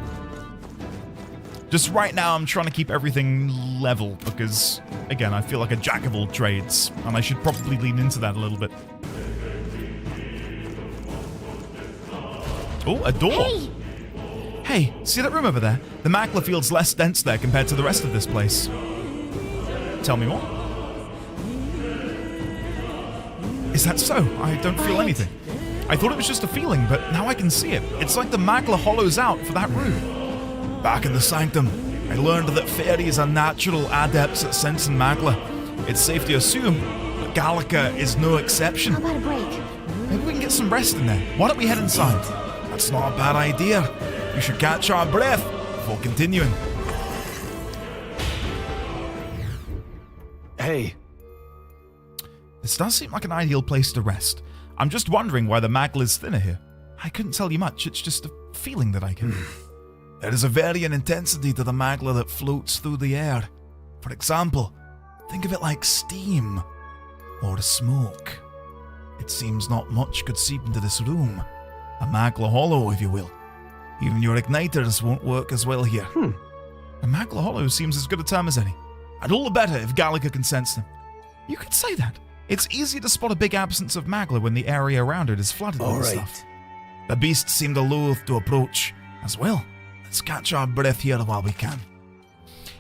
Just right now, I'm trying to keep everything level because, again, I feel like a jack of all trades, and I should probably lean into that a little bit. Oh, a door. Hey, see that room over there? The Makler feels less dense there compared to the rest of this place. Tell me more. Is that so? I don't feel anything. I thought it was just a feeling, but now I can see it. It's like the Makler hollows out for that room. Back in the Sanctum, I learned that fairies are natural adepts at sensing Makler. It's safe to assume that Gallica is no exception. How about a break? Maybe we can get some rest in there. Why don't we head inside? That's not a bad idea. We should catch our breath before continuing. Hey. This does seem like an ideal place to rest. I'm just wondering why the Makler's thinner here. I couldn't tell you much, it's just a feeling that I get. There is a varying intensity to the Makler that floats through the air. For example, think of it like steam or smoke. It seems not much could seep into this room. A Makler hollow, if you will. Even your igniters won't work as well here. A Makler hollow seems as good a term as any. And all the better if Gallica can sense them. You could say that. It's easy to spot a big absence of Makler when the area around it is flooded with stuff. The beasts seem to loathe to approach. As well, let's catch our breath here while we can.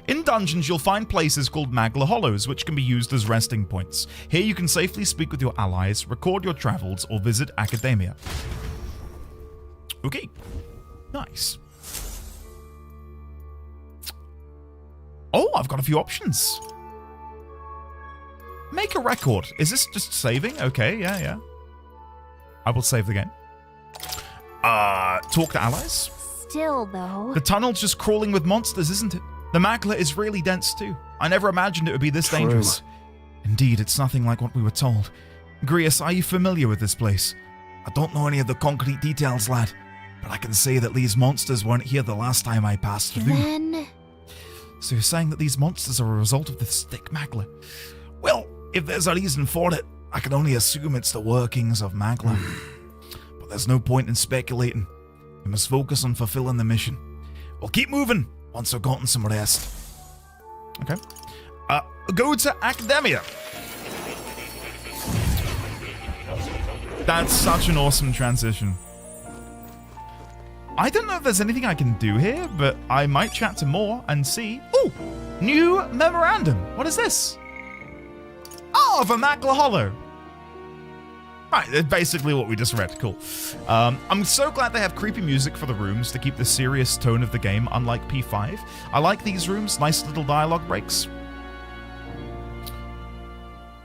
In dungeons, you'll find places called Makler Hollows, which can be used as resting points. Here you can safely speak with your allies, record your travels, or visit Academia. Okay. Nice. Oh, I've got a few options. Make a record. Is this just saving? Okay, yeah. I will save the game. Talk to allies. Still, though. The tunnel's just crawling with monsters, isn't it? The Makler is really dense too. I never imagined it would be this dangerous. Indeed, it's nothing like what we were told. Grius, are you familiar with this place? I don't know any of the concrete details, lad, but I can say that these monsters weren't here the last time I passed through. Then... So you're saying that these monsters are a result of this thick Makler? Well, if there's a reason for it, I can only assume it's the workings of Makler. But there's no point in speculating. We must focus on fulfilling the mission. We'll keep moving once I've gotten some rest. Okay. Go to Academia. That's such an awesome transition. I don't know if there's anything I can do here, but I might chat to more and see. Oh, new memorandum. What is this? Oh, of a Makler Hollow. Right, that's basically what we just read. Cool. I'm so glad they have creepy music for the rooms to keep the serious tone of the game, unlike P5. I like these rooms, nice little dialogue breaks.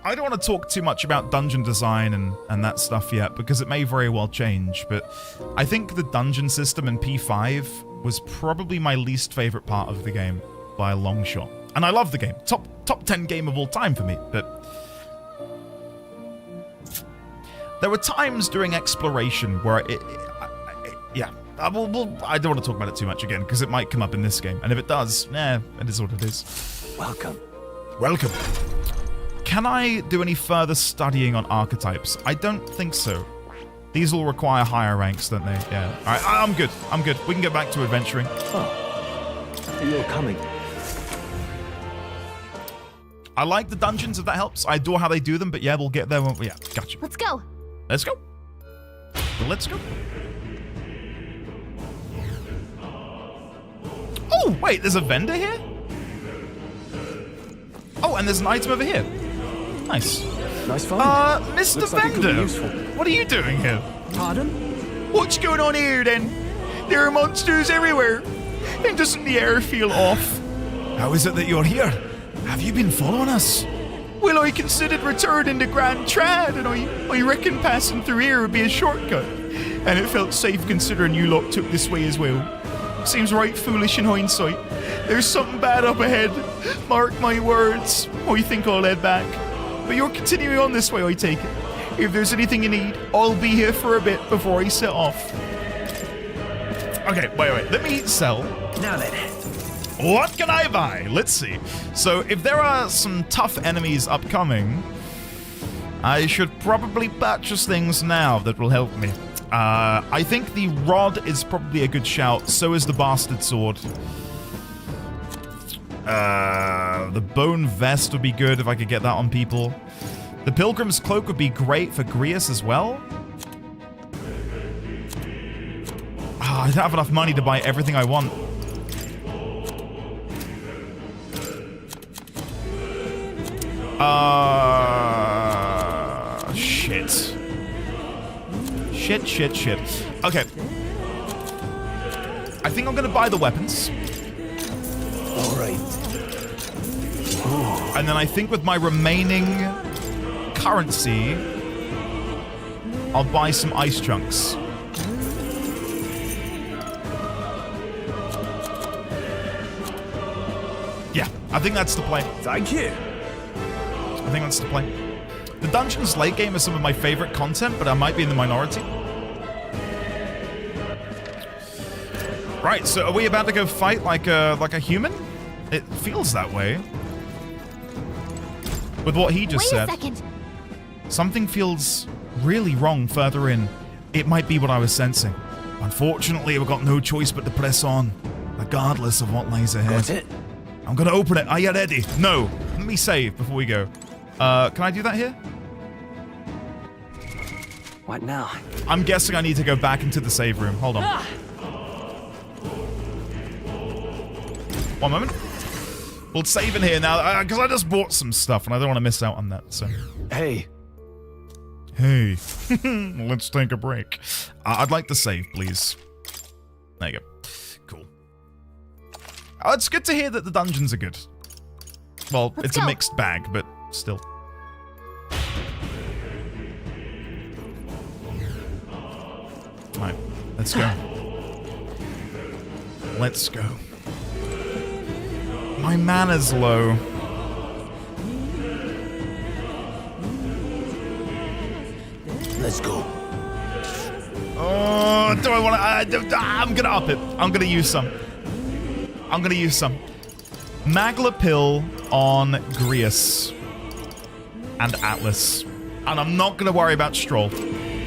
I don't want to talk too much about dungeon design and that stuff yet, because it may very well change, but I think the dungeon system in P5 was probably my least favorite part of the game by a long shot. And I love the game. Top 10 game of all time for me, but there were times during exploration where I don't want to talk about it too much again, because it might come up in this game. And if it does, it is what it is. Welcome. Welcome. Can I do any further studying on archetypes? I don't think so. These will require higher ranks, don't they? Yeah. Alright, I'm good. I'm good. We can get back to adventuring. Oh, you're coming. I like the dungeons, if that helps. I adore how they do them, but yeah, we'll get there. Yeah, gotcha. Let's go. Let's go. Let's go. Oh, wait, there's a vendor here? Oh, and there's an item over here. Nice. Nice find. Mr. Looks like it could be Vendor, useful. what are you doing here? Pardon? What's going on here, then? There are monsters everywhere. And doesn't the air feel off? How is it that you're here? Have you been following us? Well, I considered returning to Grand Trad, and I reckon passing through here would be a shortcut. And it felt safe considering you lot took this way as well. Seems right foolish in hindsight. There's something bad up ahead. Mark my words. I think I'll head back. But you're continuing on this way, I take it. If there's anything you need, I'll be here for a bit before I set off. Okay, wait. Let me sell. Now then. What can I buy? Let's see. So if there are some tough enemies upcoming, I should probably purchase things now that will help me. I think the rod is probably a good shout. So is the bastard sword. The bone vest would be good if I could get that on people. The pilgrim's cloak would be great for Grius as well. I don't have enough money to buy everything I want. Shit. Shit. Okay. I think I'm gonna buy the weapons. Alright. And then I think with my remaining currency, I'll buy some ice chunks. Yeah, I think that's the play. Thank you. I think that's the play. The dungeons late game is some of my favorite content, but I might be in the minority. Right, so are we about to go fight like a human? It feels that way. With what he just said. Wait a second. Something feels really wrong further in. It might be what I was sensing. Unfortunately, we've got no choice but to press on, regardless of what lies ahead. Got it? I'm gonna open it. Are you ready? No. Let me save before we go. Can I do that here? What now? I'm guessing I need to go back into the save room. Hold on. One moment. We'll save in here now, because I just bought some stuff, and I don't want to miss out on that, so... Hey. Let's take a break. I'd like to save, please. There you go. Cool. Oh, it's good to hear that the dungeons are good. Well, it's a mixed bag, but still. Alright, let's go. Let's go. My mana's low. Let's go. Oh, do I want to... I'm going to up it. I'm going to use some. Magla pill on Grius and Atlas. And I'm not going to worry about Strohl.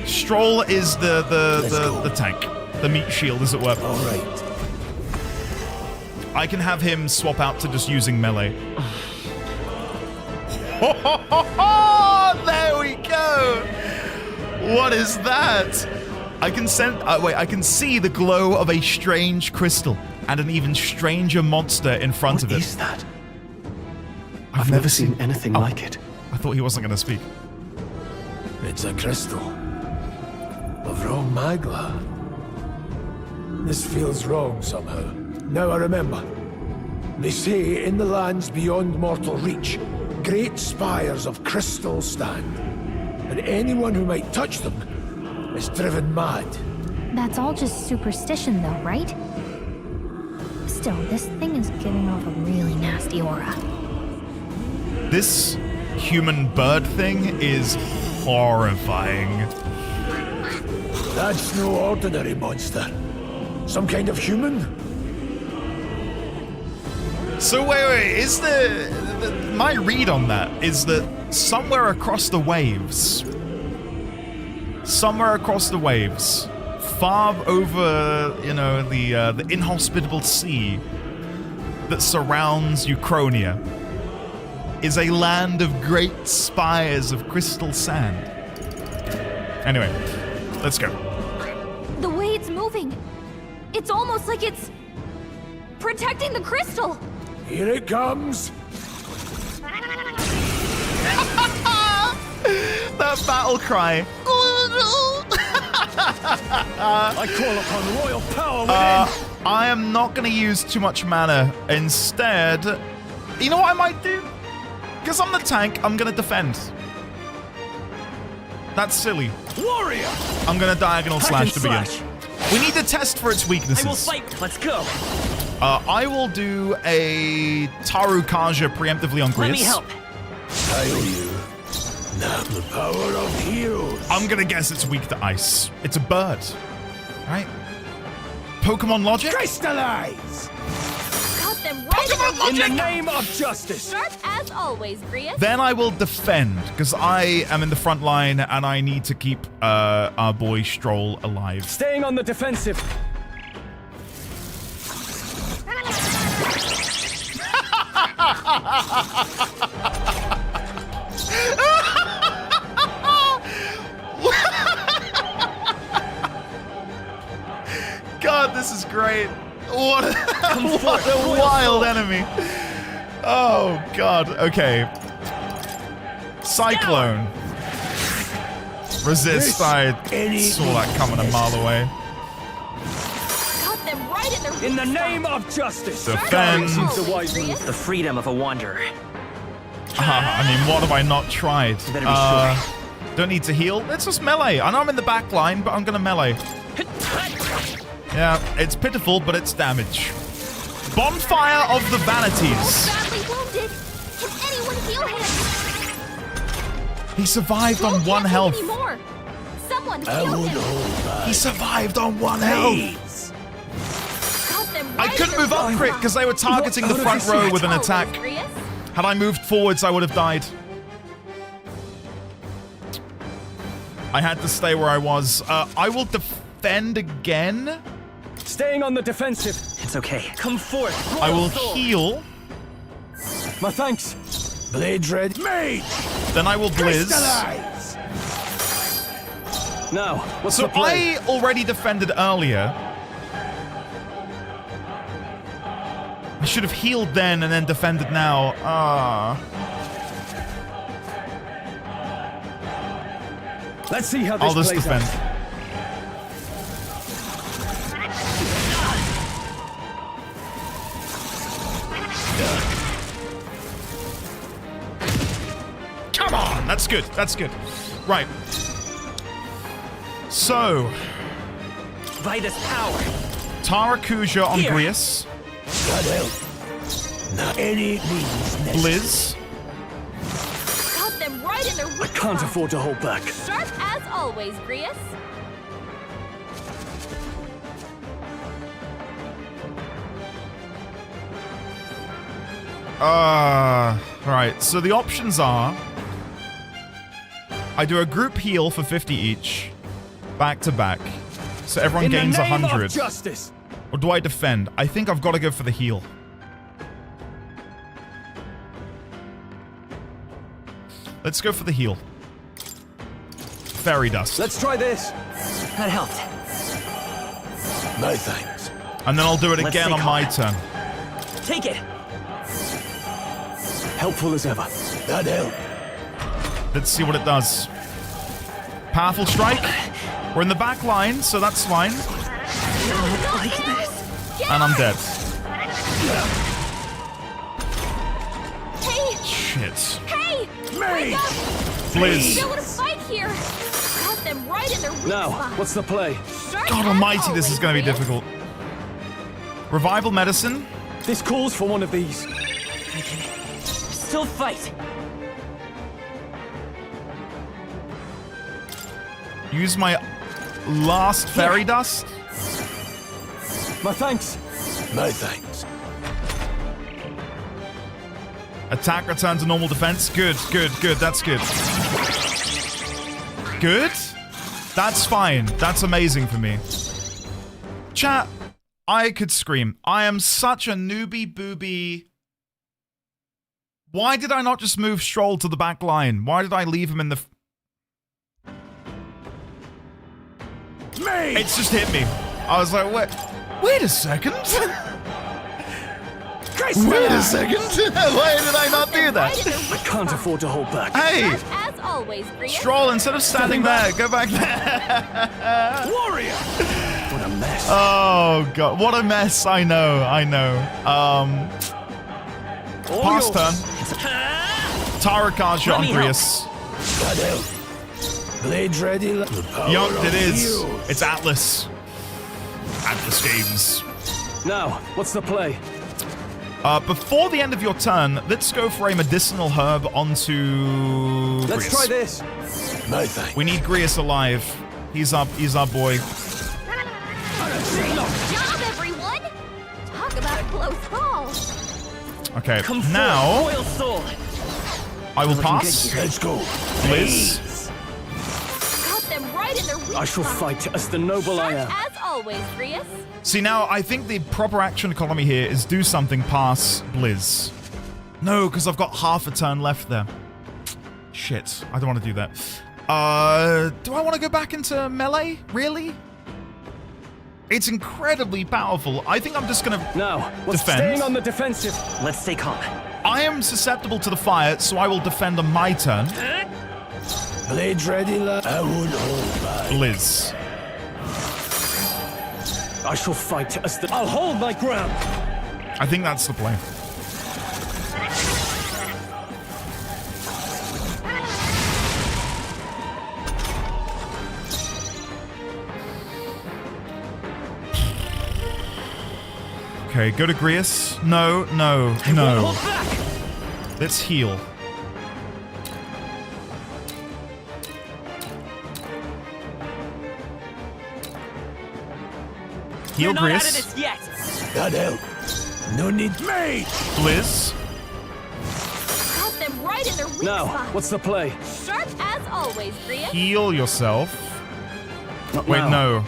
Strohl is the tank. The meat shield, as it were. All right. I can have him swap out to just using melee. There we go. What is that? I can send. I can see the glow of a strange crystal and an even stranger monster in front of it. What is that? I've never seen anything like it. I thought he wasn't going to speak. It It's a crystal. Of wrong magla. This feels wrong somehow. Now I remember. They say in the lands beyond mortal reach, great spires of crystal stand. And anyone who might touch them is driven mad. That's all just superstition though, right? Still, this thing is giving off a really nasty aura. This human bird thing is horrifying. That's no ordinary monster. Some kind of human? So wait, is my read on that is that somewhere across the waves, far over, you know, the inhospitable sea that surrounds Uchronia, is a land of great spires of crystal sand. Anyway, let's go. The way it's moving, it's almost like it's protecting the crystal. Here it comes. That battle cry. I call upon royal power within. I am not going to use too much mana. Instead, you know what I might do? Because I'm the tank, I'm going to defend. That's silly. Warrior! I'm going to diagonal slash to begin. We need to test for its weaknesses. I will fight. Let's go. I will do a Taru Kaja preemptively on Grius. Let me help. I owe you. Now the power of heroes. I'm gonna guess it's weak to ice. It's a bird, right? Pokemon logic? Crystallize! Got them right in the name of justice. Sharp as always, Grius. Then I will defend, because I am in the front line and I need to keep our boy Strohl alive. Staying on the defensive. God, this is great. What a wild enemy. Oh, God. Okay. Cyclone. Resist. I saw that coming a mile away. Got them right in the name of justice. Defend. The freedom of a wanderer. I mean, what have I not tried? Don't need to heal. It's just melee. I know I'm in the back line, but I'm going to melee. Yeah, it's pitiful, but it's damage. Bonfire of the Vanities. Badly wounded. Can anyone heal him? He survived on 1 health. Someone heal him. He survived on 1 health. I couldn't move up quick because they were targeting the front row with an attack. Had I moved forwards, I would have died. I had to stay where I was. I will defend again. Staying on the defensive. It's okay. Come forth. I will heal. My thanks. Blade Red Mage. Then I will blizz. Now, what's so the play? I already defended earlier. I should have healed then and then defended now. Let's see how this I'll just plays defend. out. Come on! That's good. That's good. Right. So. Vitus power. Tarakuja on Grius. God help. Not any means Blizz. Got them right in their I can't afford to hold back. Sharp as always, Grius. Right. So the options are I do a group heal for 50 each, back to back, so everyone gains 100. Justice. Or do I defend? I think I've got to go for the heal. Let's go for the heal. Fairy dust. Let's try this. That helped. No thanks. And then I'll do it again on my turn. Take it. Helpful as ever. That helped. Let's see what it does. Powerful strike. We're in the back line, so that's fine. And I'm dead. Hey! Shit. Hey! Me! Please. Still in a fight here. Got them right in their weak Now, spot. what's the play? God almighty, this is going to be difficult. Revival medicine. This calls for one of these. Still fight. Use my last fairy dust. My thanks. My thanks. Attack return to normal defense. Good, good, good. That's good. Good? That's fine. That's amazing for me. Chat, I could scream. I am such a newbie booby. Why did I not just move Strohl to the back line? Why did I leave him in the... It's just hit me. I was like, wait a second. Wait a second. Why did I not do that? I can't afford to hold back. Hey! As always, Strohl, instead of standing there, go back there. Warrior! What a mess. Oh, God. What a mess. I know. Pass turn. Tarakaja on Grius. Blade ready. Yup, it is. It's Atlas. Atlas Games. Now, what's the play? Before the end of your turn, let's go for a medicinal herb onto Grius. Let's try this. No thanks. We need Grius alive. He's our boy. Job, everyone! Talk about a close call. Okay, now I will pass. Let's go. Liz. Got them right in their weak I shall spot. fight as the noble I am. As always, Grius. See, now I think the proper action economy here is do something, pass Blizz. No, because I've got half a turn left there. Shit, I don't want to do that. Do I want to go back into melee? Really? It's incredibly powerful. I think I'm just going to what's defend. Staying on the defensive. Let's stay calm. I am susceptible to the fire, so I will defend on my turn. Blade ready, lad. I won't hold back. Blizz. I shall fight as the... I'll hold my ground. I think that's the play. Okay, go to Grius. No. Let's heal. Heal Grius. God help. No need. Me! Blizz. Got them right in their weak Now, spot. what's the play? Sharp as always, Grius. Heal yourself. Not Wait, now.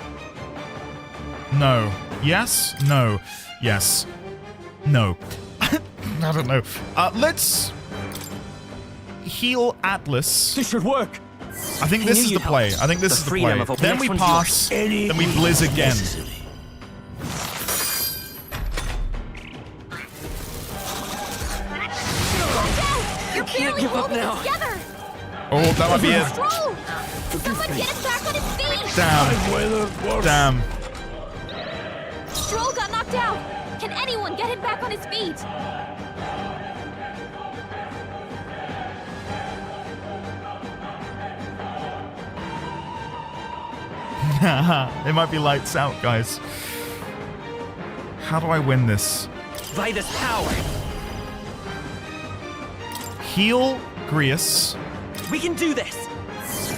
no. Yes? No. Yes. No. I don't know. Let's heal Atlas. This should work. I think this is the play. I think this is the play. Then we pass, then we Blizz again. You're barely holding it together. Oh, that might be it. Strohl! Someone get him back on his feet. Damn. Strohl got knocked out. Can anyone get him back on his feet? It might be lights out, guys. How do I win this? By this power. Heal Grius. We can do this.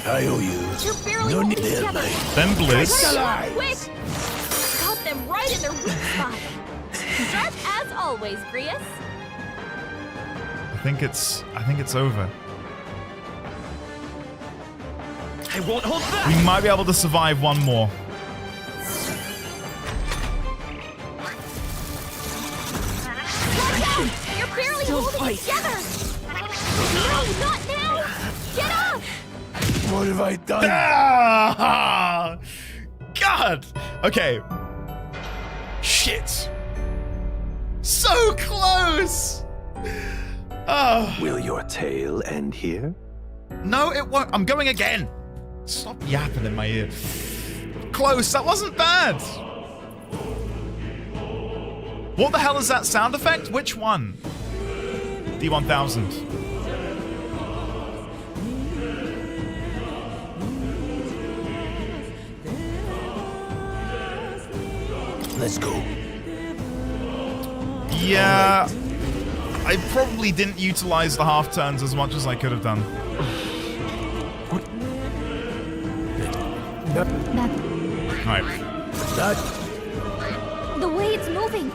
I owe you. You're barely holding it together. Then Blizz. Quick! Got them right in their weak spot. Sharp as always, Grius. I think it's over. I won't hold back. We might be able to survive one more. Watch out! You're barely holding it together. No, not now! Get up! What have I done? Ah! God! Okay. Shit. So close! Oh. Will your tale end here? No, it won't. I'm going again. Stop yapping in my ear. Close, that wasn't bad. What the hell is that sound effect? Which one? D1000. Let's go. Yeah, I probably didn't utilize the half turns as much as I could have done. Alright. The way it's moving.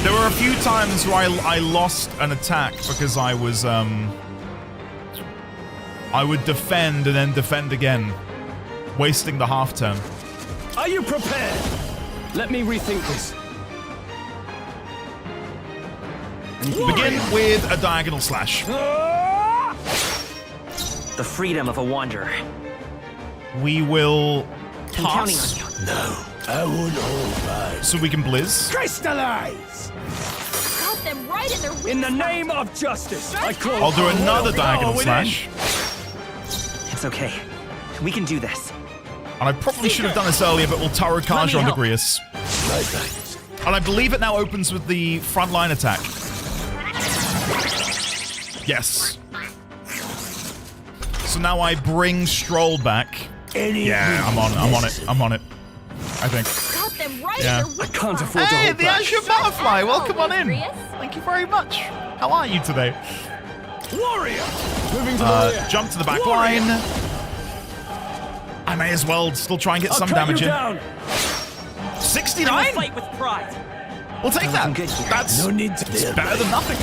There were a few times where I lost an attack because I was, I would defend and then defend again, wasting the half turn. Are you prepared? Let me rethink this. Begin with a diagonal slash. The freedom of a wanderer. We will I'm counting pass. on you. No, I won't hold back. So we can blizz. Crystallize! Got them right in their weak In the spot. name of justice, I call. I'll do another Go diagonal within. slash. It's okay. We can do this. And I probably should have done this earlier, but we'll Tarot-Kage on the Grius. And I believe it now opens with the frontline attack. Yes. So now I bring Strohl back. Yeah, I'm on it. I think. Got them right Yeah. in their weak I can't spot. afford to Hey, hold the back. Azure Butterfly, welcome on in. Grius. Thank you very much. How are you today? Warrior! Moving to the rear. Jump to the back line. I may as well still try and get some damage in. 69? Fight with pride. We'll take that. good here. That's No need to it's better than nothing.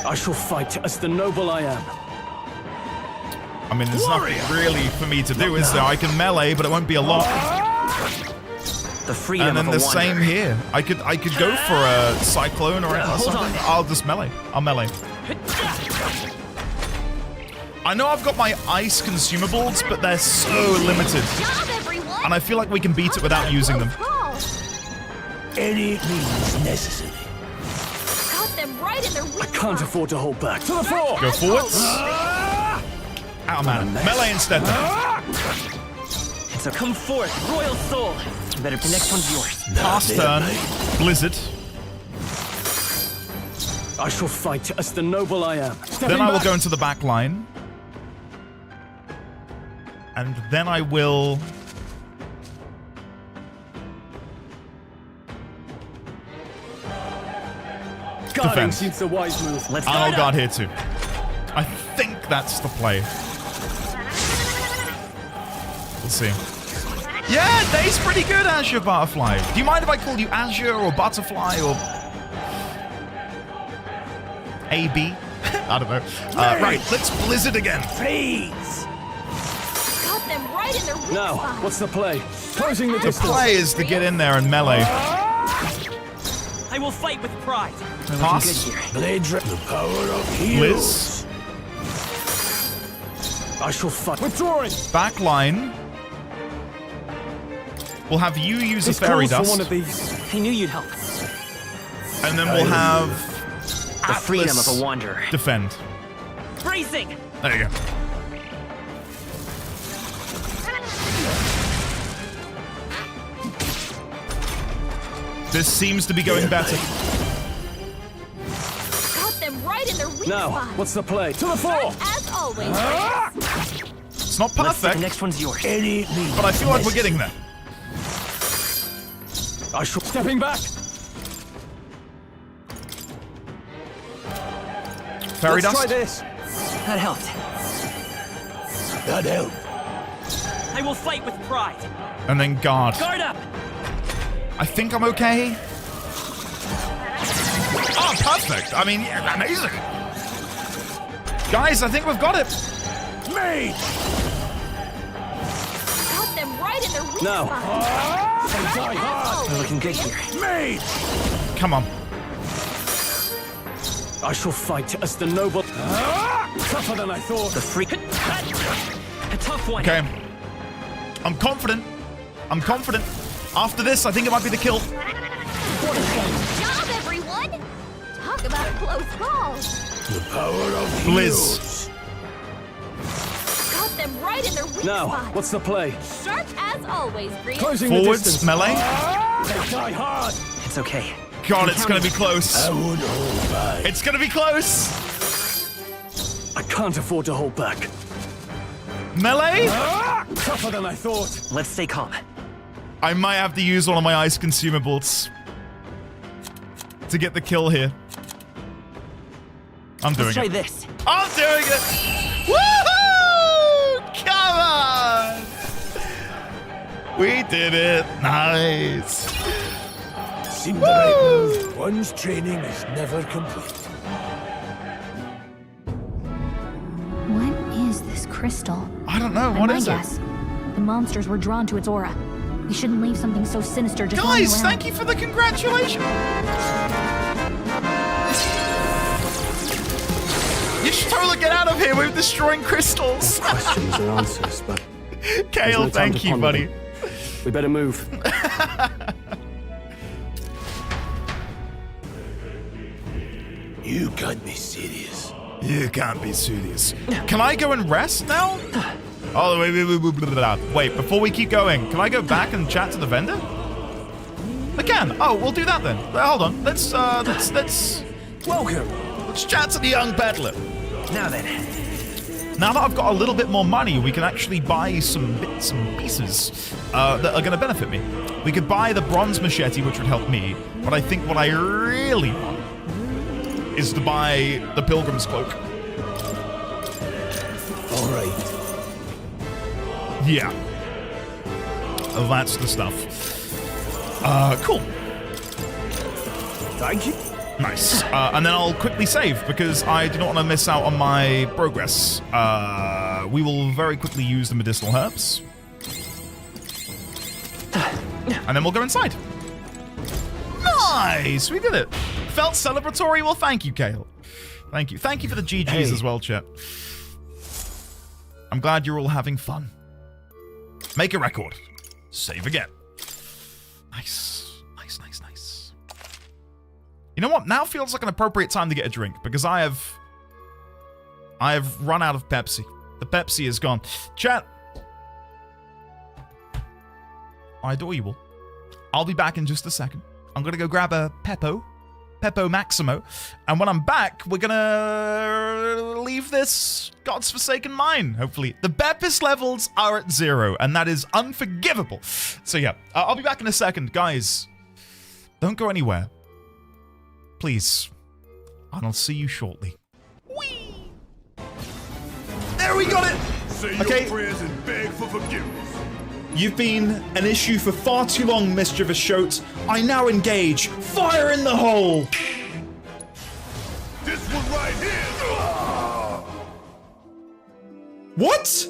I shall fight as the noble I am. I mean, there's nothing really for me to do, is there? I can melee, but it won't be a lot. The freedom And then of a the wanderer. same here. I could go for a cyclone or something. I'll just melee. I'll melee. I know I've got my ice consumables, but they're so limited. Job, everyone! And I feel like we can beat it without using them. Any means necessary. Got them right in their weak I can't afford to hold back. To the floor! Go forwards. Out of mana. Melee instead then. So come forth, royal soul. Better the next one's yours. Pass turn. Blizzard. I shall fight as the noble I am. Then I will go into the back line. And then I will... Guarding defend. seems the wise move. Let's And go. I'll guard here too. I think that's the play. We'll see. Yeah, Day's pretty good, Azure Butterfly. Do you mind if I call you Azure or Butterfly or... AB? I don't know. Right, let's Blizzard again. Please! Got them right in their weak Now, spot. what's the play? Closing the The distance. play is to get in there and melee. I will fight with pride. Pass. Blade the power of heroes. Blizz. I shall fight. Withdrawing. Back line. We'll have you use This a fairy calls for dust. one of these. I knew you'd help. And then we'll have The freedom of Atlas a wanderer. defend. Bracing. There you go. This seems to be going better. Got them right in their weak Now, spot. what's the play? To the floor. As always. It's not Let's see, the perfect, next one's yours. Any means but I feel like we're getting there. I shall stepping back. Fairy Let's try dust. this. That helped. That help. I will fight with pride. And then guard. Guard up. I think I'm okay. Oh, perfect. I mean, yeah, amazing. Guys, I think we've got it. Mage! Got them right in their weak Now. spot. Die hard! We're looking good here. Mage! Come on. I shall fight as the noble. Tougher than I thought. The free. A tough one. Okay. I'm confident. I'm confident. After this, I think it might be the kill. Job, everyone! Talk about a close call. The power of Liz. Got them right in their weak Now, spot. what's the play? Sharp as always, Green. Closing the Forwards, distance. melee. They die hard. It's okay. God, it's gonna be close. I won't hold back. It's gonna be close. I can't afford to hold back. Melee? Tougher than I thought. Let's stay calm. I might have to use one of my ice consumables to get the kill here. I'm doing Let's try it. this. I'm doing it. Woohoo! Come on! We did it. Nice. Seemed the right move. One's training is never complete. What is this crystal? I don't know. By What my is guess, the monsters were drawn to its aura. We shouldn't leave something so sinister just lying Guys, around. thank you for the congratulations. You should totally get out of here. We're destroying crystals. Questions and answers, but Kale, thank you, buddy. We better move. You can't be serious. You can't be serious. Can I go and rest now? Oh, wait, before we keep going, can I go back and chat to the vendor? I can. Oh, we'll do that then. Hold on. Let's welcome. Let's chat to the young peddler. Now then. Now that I've got a little bit more money, we can actually buy some bits and pieces that are going to benefit me. We could buy the bronze machete, which would help me, but I think what I really want is to buy the pilgrim's cloak. All right. Yeah. That's the stuff. Cool. Thank you. Nice. And then I'll quickly save because I do not want to miss out on my progress. We will very quickly use the medicinal herbs. And then we'll go inside. Nice! We did it. Felt celebratory? Well, thank you, Kale. Thank you. Thank you for the GGs as well, chat. I'm glad you're all having fun. Make a record. Save again. Nice. Nice, nice, nice. You know what? Now feels like an appropriate time to get a drink because I have run out of Pepsi. The Pepsi is gone. Chat. I adore you all. I'll be back in just a second. I'm going to go grab a Peppo Maximo. And when I'm back, we're going to leave this God's forsaken mine, hopefully. The Beppis levels are at 0, and that is unforgivable. So yeah, I'll be back in a second. Guys, don't go anywhere. Please. And I'll see you shortly. Whee! There we got it! Say your prayers and beg for forgiveness. You've been an issue for far too long, mischievous shote. I now engage. Fire in the hole! This one right here! What?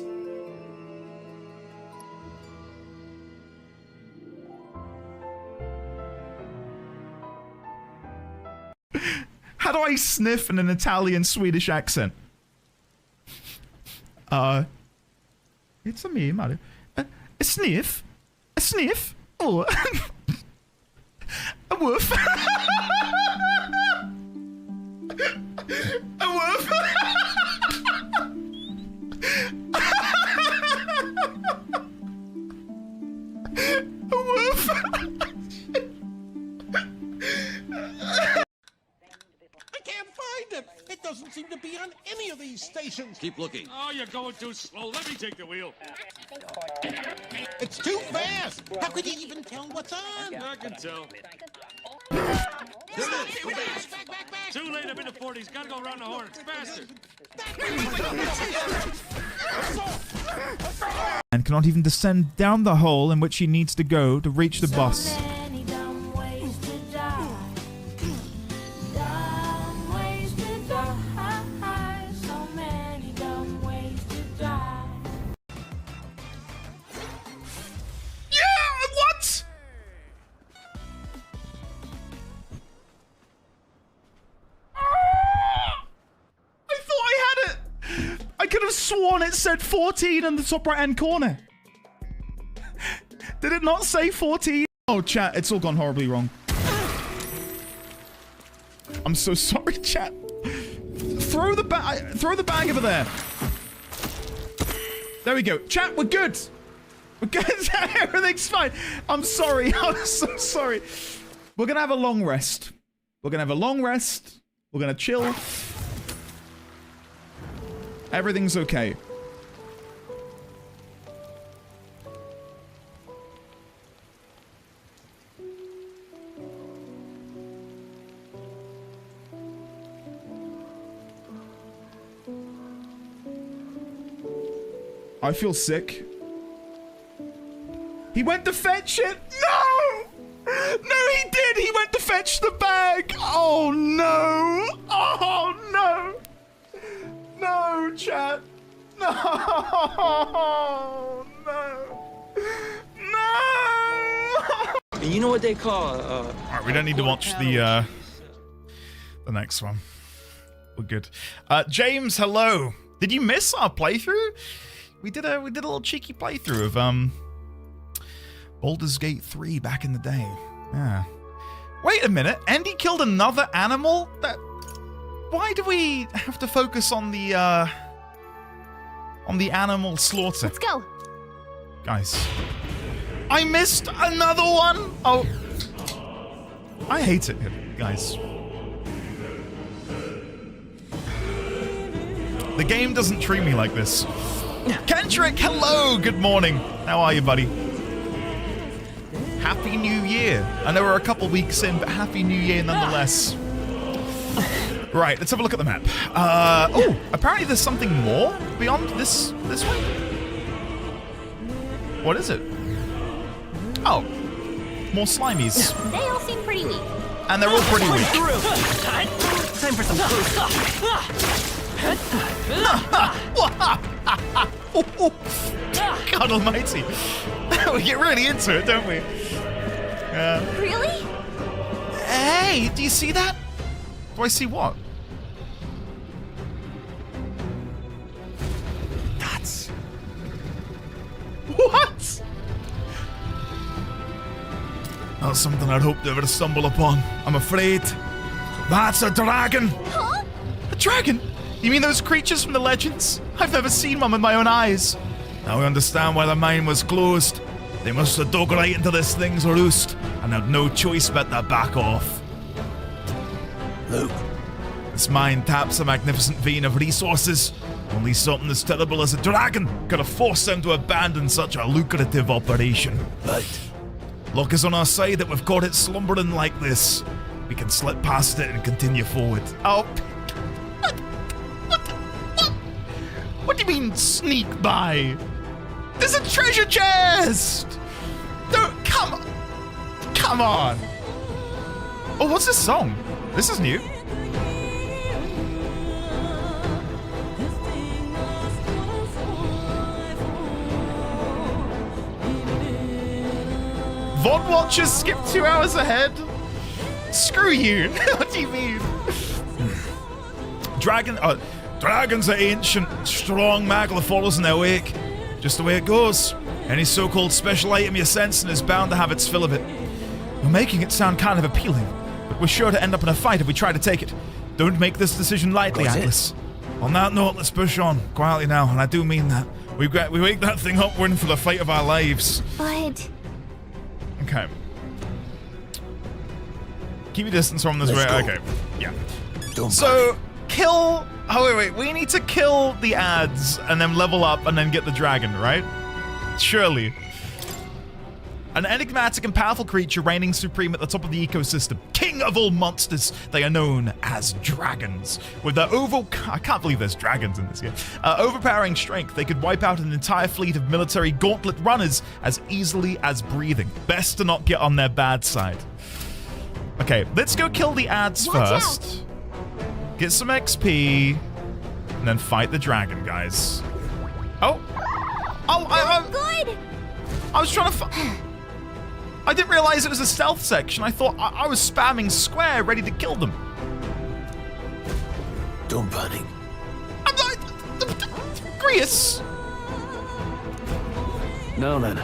How do I sniff in an Italian-Swedish accent? It's a me, Mario. A sniff? A sniff? Or a woof? A woof? A woof? I can't find it. It doesn't seem to be on any of these stations. Keep looking. Oh, you're going too slow. Let me take the wheel. It's too fast. How could you even tell what's on? I can tell. Too late. I'm in the 40s. Gotta go around the horn. Faster. And cannot even descend down the hole in which he needs to go to reach the boss. I could have sworn it said 14 in the top right hand corner. Did it not say 14? Oh, chat, it's all gone horribly wrong. I'm so sorry, chat. Throw the bag over there. There we go. Chat, we're good. We're good. Everything's fine. I'm sorry. I'm so sorry. We're gonna have a long rest. We're gonna chill. Everything's okay. I feel sick. He went to fetch it. No! No, he did. He went to fetch the bag. Oh, no. Oh, no. No, chat. No. No. No. You know what they call Alright, we don't need to watch the next one. We're good. James, hello. Did you miss our playthrough? We did a little cheeky playthrough of Baldur's Gate 3 back in the day. Yeah. Wait a minute. Andy killed another animal? Why do we have to focus on the animal slaughter? Let's go. Guys. I missed another one. Oh. I hate it, guys. The game doesn't treat me like this. Kendrick, hello, good morning. How are you, buddy? Happy New Year. I know we're a couple weeks in, but Happy New Year nonetheless. Right, let's have a look at the map. Oh, apparently there's something more beyond this way. What is it? Oh, more slimies. They all seem pretty weak. And they're all pretty weak. Time for some close. God almighty. We get really into it, don't we? Really? Hey, do you see that? Do I see what? That's... What? Not something I'd hoped to ever stumble upon, I'm afraid. That's a dragon! Huh? A dragon? You mean those creatures from the legends? I've never seen one with my own eyes. Now I understand why the mine was closed. They must have dug right into this thing's roost and had no choice but to back off. Look, this mine taps a magnificent vein of resources. Only something as terrible as a dragon could have forced them to abandon such a lucrative operation. Right. Luck is on our side that we've caught it slumbering like this. We can slip past it and continue forward. Oh, what do you mean sneak by? There's a treasure chest! Don't, come on. Oh, what's this song? This is new. VOD watchers skip 2 hours ahead? Screw you. What do you mean? Dragons are ancient, strong magic that follows in their wake. Just the way it goes. Any so-called special item you're sensing is bound to have its fill of it. You're making it sound kind of appealing, but we're sure to end up in a fight if we try to take it. Don't make this decision lightly, Atlas. On that note, let's push on, quietly now, and I do mean that. We wake that thing up, we're in for the fight of our lives. But... Okay. Keep your distance from this way. Okay. Yeah. So, kill... Oh, wait. We need to kill the ads and then level up and then get the dragon, right? Surely. An enigmatic and powerful creature reigning supreme at the top of the ecosystem. King of all monsters. They are known as dragons. With their I can't believe there's dragons in this game. Overpowering strength, they could wipe out an entire fleet of military gauntlet runners as easily as breathing. Best to not get on their bad side. Okay, let's go kill the ads first. Get some XP, and then fight the dragon, guys. Oh, I'm good. I was trying to. I didn't realize it was a stealth section. I thought I was spamming square, ready to kill them. Don't panic. I'm not. Grius. No, then.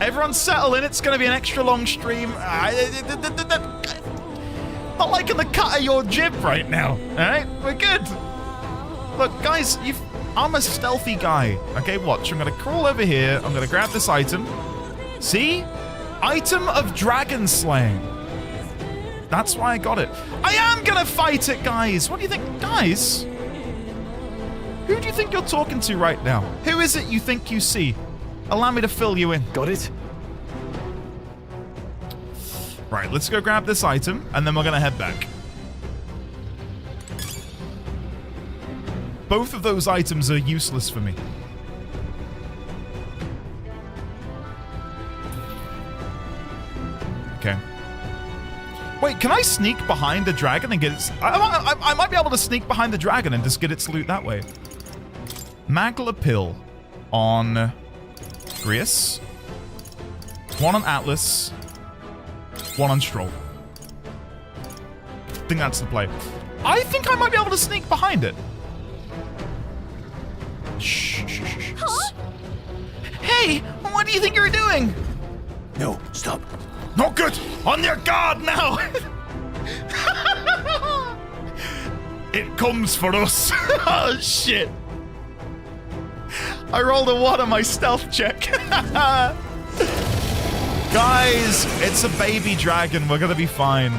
Everyone settle in. It's going to be an extra long stream. Not liking the cut of your jib right now. Alright? We're good. Look, guys, I'm a stealthy guy. Okay, watch. I'm gonna crawl over here. I'm gonna grab this item. See? Item of dragon slaying. That's why I got it. I am gonna fight it, guys. What do you think? Guys? Who do you think you're talking to right now? Who is it you think you see? Allow me to fill you in. Got it? Right, let's go grab this item, and then we're gonna head back. Both of those items are useless for me. Okay. Wait, can I sneak behind the dragon and get its... I might be able to sneak behind the dragon and just get its loot that way. Magla pill on Grius. One on Atlas. One on Strohl. I think that's the play. I think I might be able to sneak behind it. Shh, shh, shh, shh. Huh? Hey, what do you think you're doing? No, stop. Not good! On your guard now! It comes for us. Oh, shit. I rolled a 1 on my stealth check. Guys, it's a baby dragon. We're gonna be fine.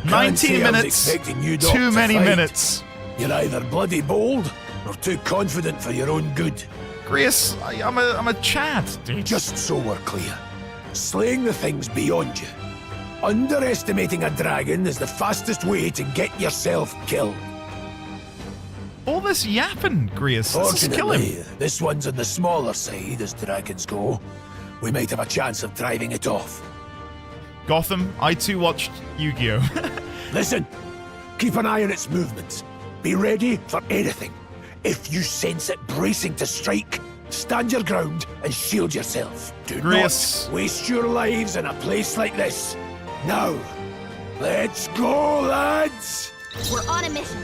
19 minutes. Too many minutes. You're either bloody bold or too confident for your own good. Grius, I'm a Chad, dude. Just so we're clear. Slaying the thing's beyond you. Underestimating a dragon is the fastest way to get yourself killed. All this yapping, Grius. Let's just kill him. This one's on the smaller side as dragons go. We might have a chance of driving it off. Gotham, I too watched Yu-Gi-Oh! Listen, keep an eye on its movements. Be ready for anything. If you sense it bracing to strike, stand your ground and shield yourself. Do not waste your lives in a place like this. Now, let's go, lads! We're on a mission.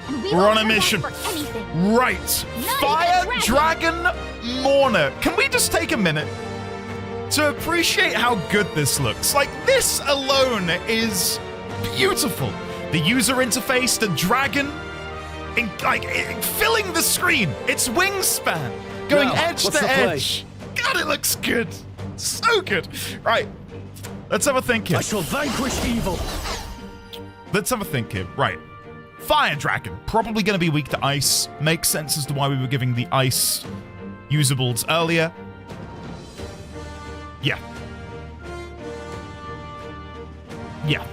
And we We're on a won't mission. for anything. Right. Not Fire even a Dragon Mourner. Can we just take a minute to appreciate how good this looks? Like, this alone is beautiful. The user interface, the dragon, filling the screen. Its wingspan, going edge to edge. God, it looks good. So good. Right. Let's have a think here. I shall vanquish evil. Let's have a think here. Right. Fire Dragon. Probably going to be weak to ice. Makes sense as to why we were giving the ice usables earlier. Yeah. Yeah.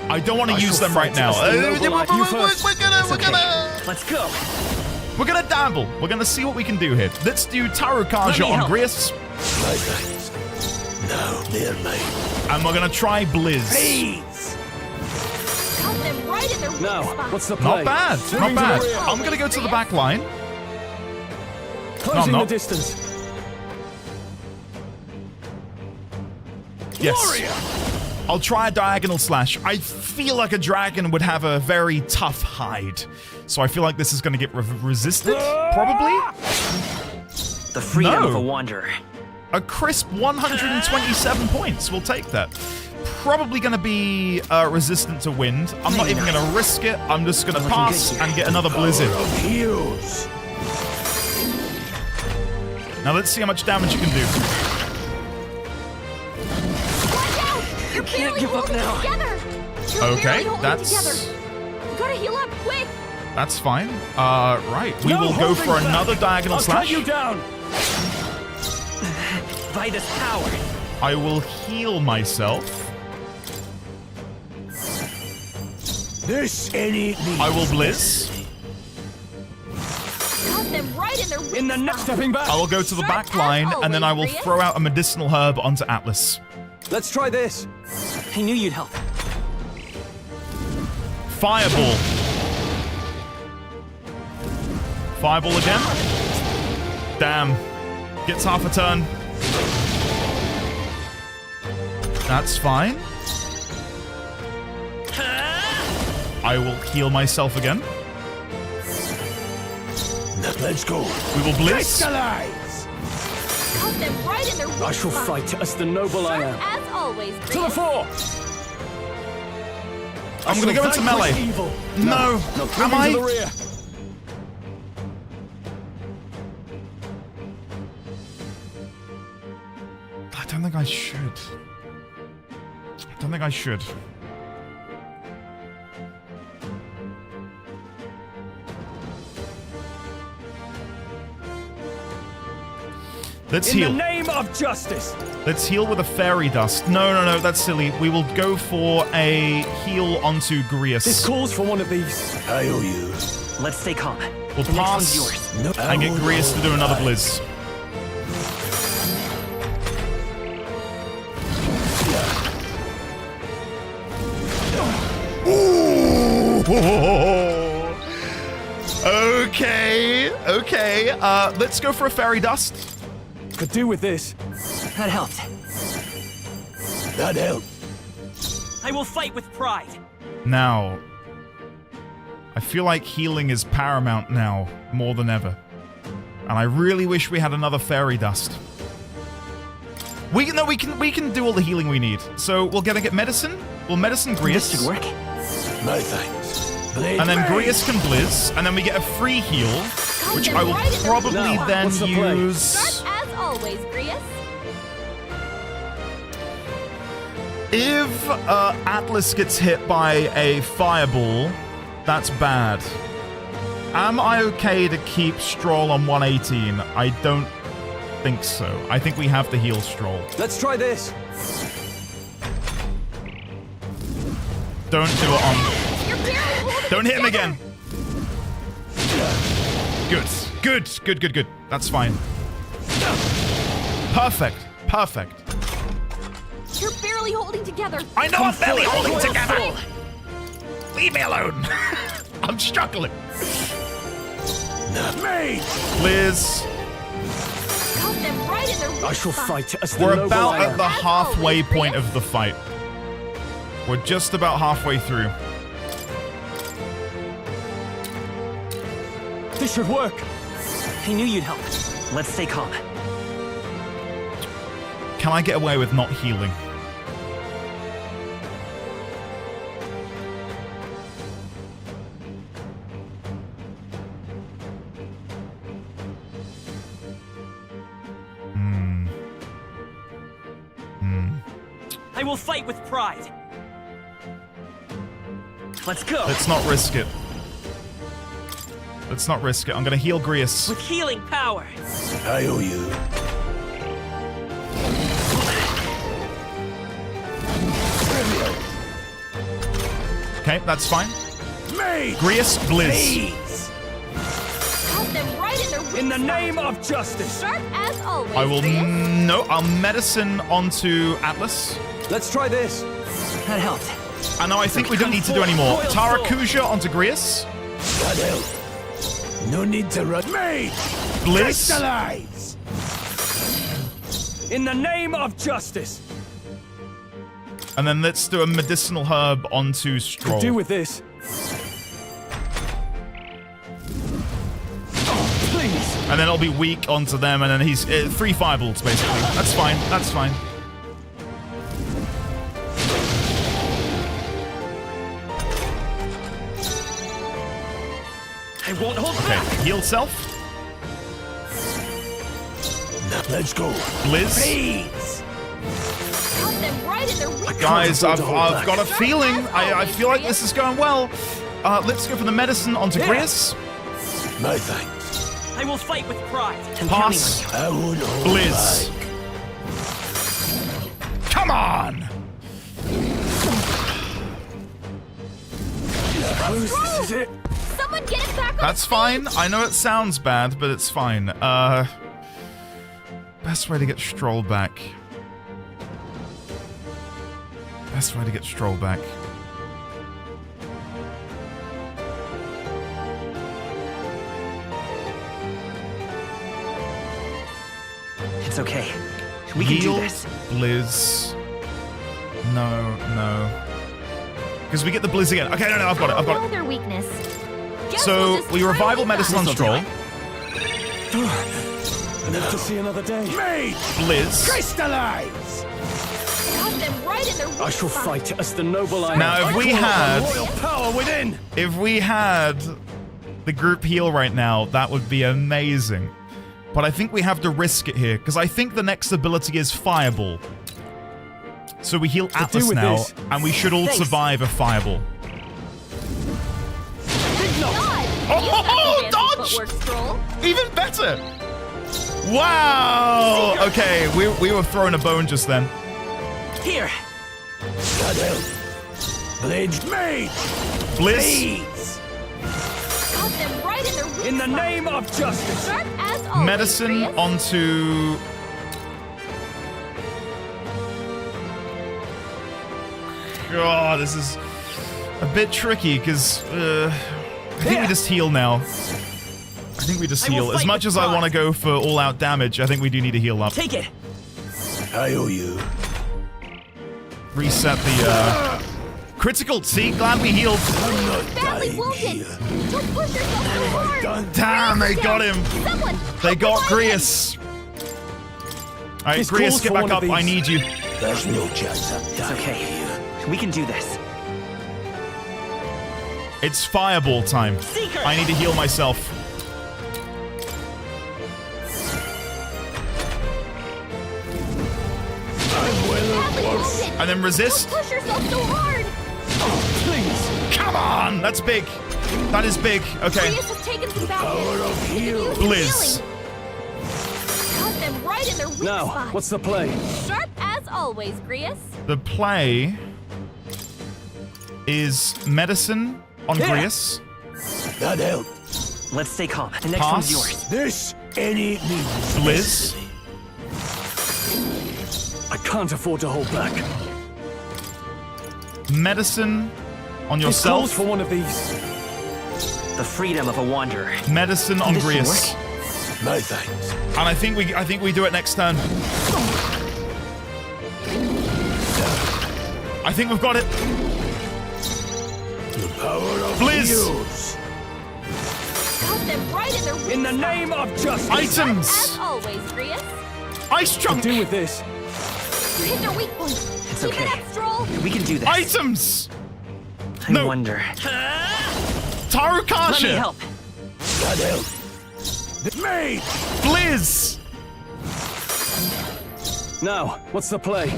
I don't want to use them right now. We're gonna... Let's go. We're gonna dabble. We're gonna see what we can do here. Let's do Tarokaja on Grius. No, they're mine. And we're gonna try Blizz. Please. Cut them right in their weak Now, spot. what's the play? Not bad. Not bad. I'm gonna go to the back line. Closing the distance. Yes. I'll try a diagonal slash. I feel like a dragon would have a very tough hide. So I feel like this is going to get resisted, probably? The freedom of a wanderer. A crisp 127 points. We'll take that. Probably going to be resistant to wind. I'm not even going to risk it. I'm just going to pass and get another blizzard. Now let's see how much damage you can do. You can't give up now. Okay, that's... You gotta heal up quick. That's fine. Right. We will go for another diagonal slash. Cut you down. By this power. I will heal myself. This ain't me. I will blizz. Cut them right in their weak In the next stepping back. I will go to the back line, and then I will throw out a medicinal herb onto Atlas. Let's try this. I knew you'd help. Fireball. Fireball again. Damn. Gets half a turn. That's fine. I will heal myself again. Let's go. We will blitz. Cut them right in their weak I shall spot. fight as the noble I am. As always, To the fore! I'm gonna go into melee. Evil. No. Am I? To the rear. I don't think I should. I don't think I should. Let's heal. In the name of justice. Let's heal with a fairy dust. No, that's silly. We will go for a heal onto Grius. This calls for one of these. I owe you. Let's stay calm. We'll The next pass one's yours. No, and get Grius to do another blizz. Ooh. Okay. Let's go for a fairy dust. Could do with this. That helped. That helped. I will fight with pride. Now, I feel like healing is paramount now, more than ever. And I really wish we had another fairy dust. We can do all the healing we need. So we'll get medicine. We'll medicine Grius. This should work. No thanks. And then Grius can blizz, and then we get a free heal, which I will probably then use. Sharp as always, Grius. If Atlas gets hit by a fireball, that's bad. Am I okay to keep Strohl on 118? I don't think so. I think we have to heal Strohl. Let's try this. Don't do it on... Don't hit him again. Good. That's fine. Perfect. You're barely holding together. I know I'm barely holding together. Leave me alone. I'm struggling. Me! Liz. Got them right in their weak I shall spot. fight as the We're noble about I at am. the halfway point of the fight. We're just about halfway through. This should work. I knew you'd help. Let's stay calm. Can I get away with not healing? I will fight with pride. Let's go. Let's not risk it. I'm gonna heal Grius. With healing power. I owe you. Okay, that's fine. Me! Grius, blizz. Please. Got them right in their weak In the spot. name of justice. Sharp as always, I will Grius. I'll medicine onto Atlas. Let's try this. That helped. And now I think we don't need to do any more. Royal Tarakuja onto Grius. That helped. No need to run. Me! Blizz. Crystallize! In the name of justice. And then let's do a medicinal herb onto Strohl. Could do with this. Oh, please. And then it'll be weak onto them, and then he's 3 fireballs basically. That's fine. I won't hold back. Okay, heal self. Let's go. Blizz. Please! Got them right in their weak Guys, Can't I've afford to hold got a back. feeling. I feel like this is going well. Let's go for the medicine onto Grius. No thanks. I will fight with pride. I'm Pass. counting on I won't hold Blizz. back. Come on. This is it. Someone get it back on That's fine. I know it sounds bad, but it's fine. Best way to get Strohl back. It's okay. We can do Heal, this. Blizz. No. Because we get the Blizz again. Okay, no, I've got it. Know their weakness. Guess So we'll just we try revival it medicine on out. Strohl. Live to see another day. Me! Blizz. Crystallize! Got them right in their weak I shall spot. fight as the noble I am. Now, if we had, royal power within. if we had the group heal right now, that would be amazing. But I think we have to risk it here because I think the next ability is Fireball. So we heal Atlas now, and we should all survive a Fireball. Oh, dodge! Even better! Wow! Okay, we were throwing a bone just then. Here. Blades mage. Blizz. Got them right in their weak In the spot. name of justice. Sharp as always, Medicine Prius. onto... God, this is a bit tricky because I think we just heal now. I think we just heal. As much as I want to go for all-out damage, I think we do need to heal up. Take it. I owe you. Reset the critical. See, glad we healed. Badly wounded. Don't push yourself so hard. Damn, they got him. Someone, They got help the lion. Grius. All right, This Grius, calls get for back one of up. I these. need you. There's no chance I'm It's dying okay. here. We can do this. It's Fireball time. Seeker. I need to heal myself. Badly wounded. And then resist. Don't push yourself so hard. Please. Come on, that's big. That is big. Okay. Prius has taken some back Power hits. of We can heal. use some Blizz. healing. Got them right in their weak Now, spot. what's the play? Sharp as always, Grius. The play is medicine on Yeah. Grius. That helped. Let's stay calm. The next Pass. one's yours. This any means. Blizz. I can't afford to hold back. Medicine on This calls yourself. for one of these. The freedom of a wanderer. Medicine on This should Grius. work. No thanks. And I think we do it next turn. I think we've got it. The power of Blizz. heals. Got them right in their weak In the name of justice. Items. As always, Grius. Ice chunk. Do with this. You hit their weak point. It's Keep okay. it up, Strohl. We can do this. Items. I No. wonder. Tarukasha. Let me help. That helped. Mage. Blizz. Now, what's the play?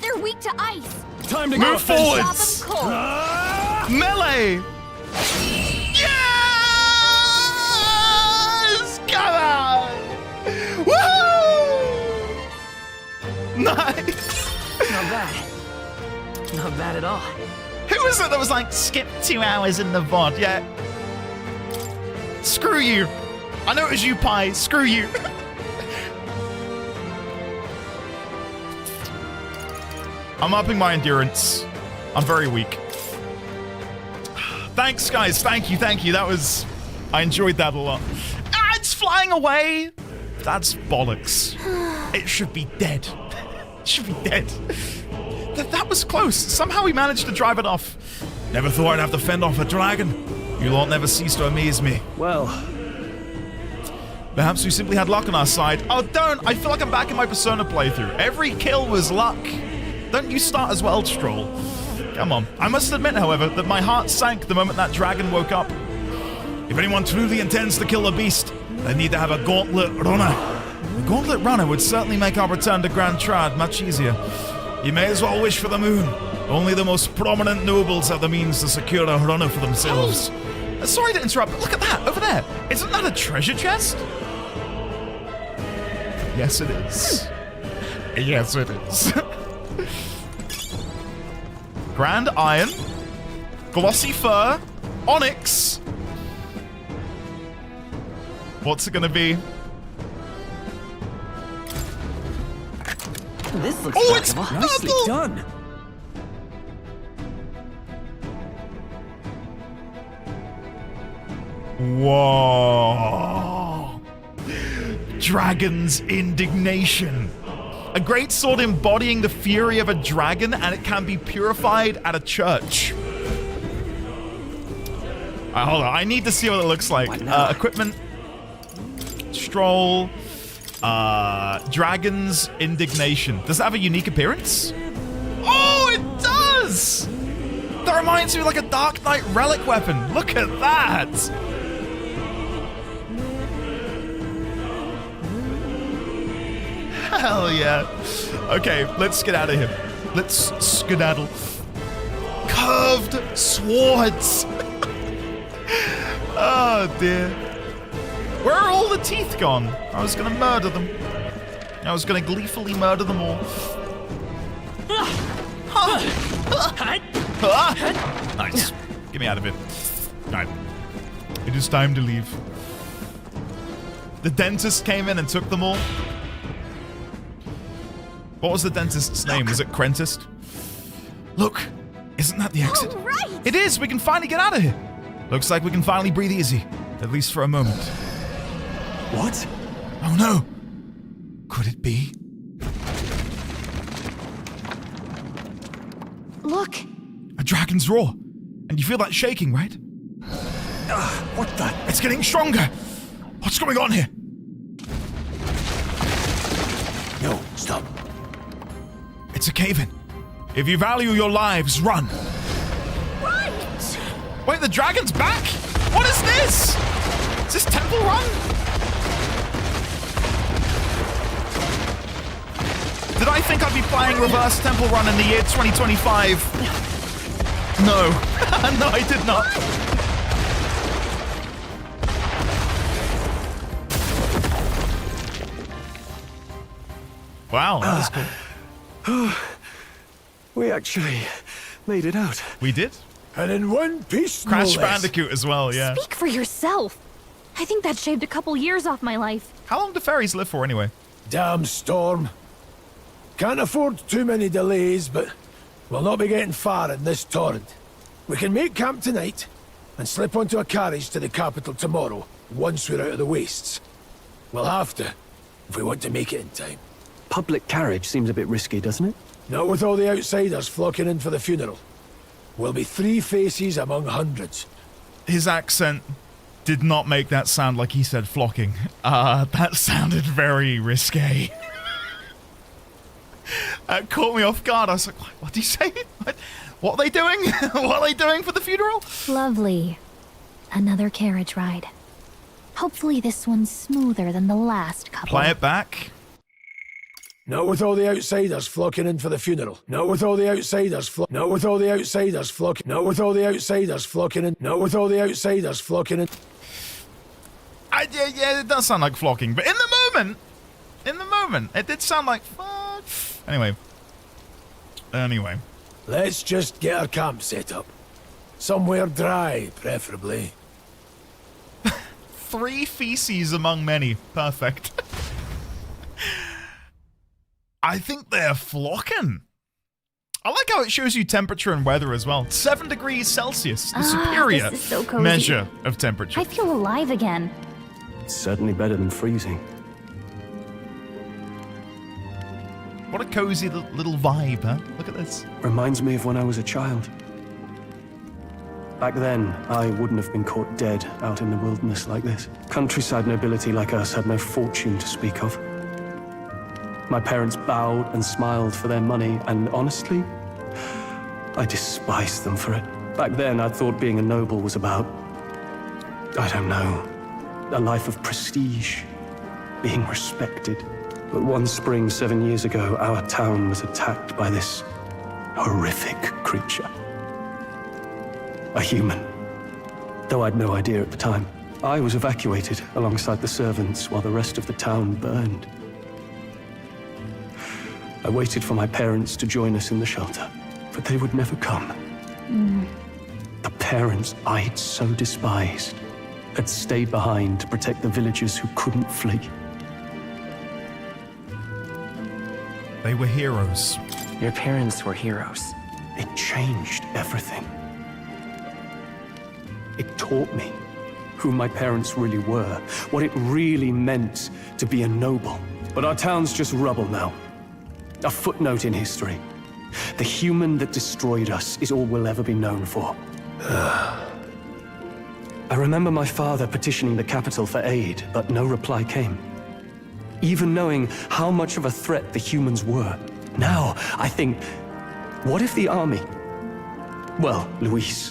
They're weak to ice. Time to go Move offensive. Stop forwards. them cold. Melee. Yes. Come on. Woo. Nice. Not bad. Not bad at all. Who was it that was like, skip 2 hours in the VOD? Yeah. Screw you. I know it was you, Pi. Screw you. I'm upping my endurance. I'm very weak. Thanks, guys. Thank you. Thank you. That was... I enjoyed that a lot. Ah, it's flying away. That's bollocks. It should be dead. It should be dead. That was close. Somehow we managed to drive it off. Never thought I'd have to fend off a dragon. You lot never cease to amaze me. Well, perhaps we simply had luck on our side. Oh, don't! I feel like I'm back in my Persona playthrough. Every kill was luck. Don't you start as well, Strohl. Come on. I must admit, however, that my heart sank the moment that dragon woke up. If anyone truly intends to kill a beast, they need to have a gauntlet runner. A gauntlet runner would certainly make our return to Grand Trad much easier. You may as well wish for the moon. Only the most prominent nobles have the means to secure a runner for themselves. Sorry to interrupt, but look at that, over there. Isn't that a treasure chest? Yes, it is. Yes, it is. Grand iron, glossy fur, onyx. What's it gonna be? This looks Oh, it's workable. nicely purple! done. Whoa. Dragon's indignation. A great sword embodying the fury of a dragon, and it can be purified at a church. Hold on, I need to see what it looks like. Equipment. Strohl. Dragon's Indignation. Does that have a unique appearance? Oh, it does! That reminds me of like a Dark Knight relic weapon. Look at that! Hell yeah. Okay, let's get out of here. Let's skedaddle. Curved swords! Oh dear. Where are all the teeth gone? I was gonna murder them. I was gonna gleefully murder them all. Nice. Get me out of it. Right. It is time to leave. The dentist came in and took them all. What was the dentist's name? Was it Crentist? Look, isn't that the exit? Oh, right. It is! We can finally get out of here. Looks like we can finally breathe easy. At least for a moment. What? Oh no! Could it be? Look! A dragon's roar. And you feel that shaking, right? What the? It's getting stronger! What's going on here? No, stop. It's a cave-in. If you value your lives, run. Right! Wait, the dragon's back? What is this? Is this Temple Run? Did I think I'd be playing reverse Temple Run in the year 2025? No. No, I did not. Wow, that was cool. We actually made it out. We did? And in one piece, Crash no less. Bandicoot as well, yeah. Speak for yourself. I think that shaved a couple years off my life. How long do fairies live for anyway? Damn storm. Can't afford too many delays, but we'll not be getting far in this torrent. We can make camp tonight and slip onto a carriage to the capital tomorrow, once we're out of the wastes. We'll have to, if we want to make it in time. Public carriage seems a bit risky, doesn't it? Not with all the outsiders flocking in for the funeral. We'll be 3 faces among hundreds. His accent did not make that sound like he said flocking. That sounded very risque. That caught me off guard. I was like, what did he say? What are they doing? What are they doing for the funeral? Lovely. Another carriage ride. Hopefully this one's smoother than the last couple. Play it back. Not with all the outsiders flocking in for the funeral. Not with all the outsiders Not with all the outsiders flocking. Not with all the outsiders flocking in. Not with all the outsiders flocking in. Yeah, it does sound like flocking, but in the moment, it did sound like fuck. Anyway. Let's just get our camp set up. Somewhere dry, preferably. 3 feces among many. Perfect. I think they're flocking. I like how it shows you temperature and weather as well. 7 degrees Celsius, the superior this is so cozy. measure of temperature. I feel alive again. It's certainly better than freezing. What a cozy little vibe, huh? Look at this. Reminds me of when I was a child. Back then, I wouldn't have been caught dead out in the wilderness like this. Countryside nobility like us had no fortune to speak of. My parents bowed and smiled for their money, and honestly, I despised them for it. Back then, I thought being a noble was about, I don't know, a life of prestige, being respected. But one spring 7 years ago, our town was attacked by this horrific creature. A human. Though I'd no idea at the time. I was evacuated alongside the servants while the rest of the town burned. I waited for my parents to join us in the shelter, but they would never come. The parents I'd so despised had stayed behind to protect the villagers who couldn't flee. They were heroes. Your parents were heroes. It changed everything. It taught me who my parents really were, what it really meant to be a noble. But our town's just rubble now. A footnote in history. The human that destroyed us is all we'll ever be known for. I remember my father petitioning the capital for aid, but no reply came. even knowing how much of a threat the humans were. Now, I think, what if the army... Well, Luis,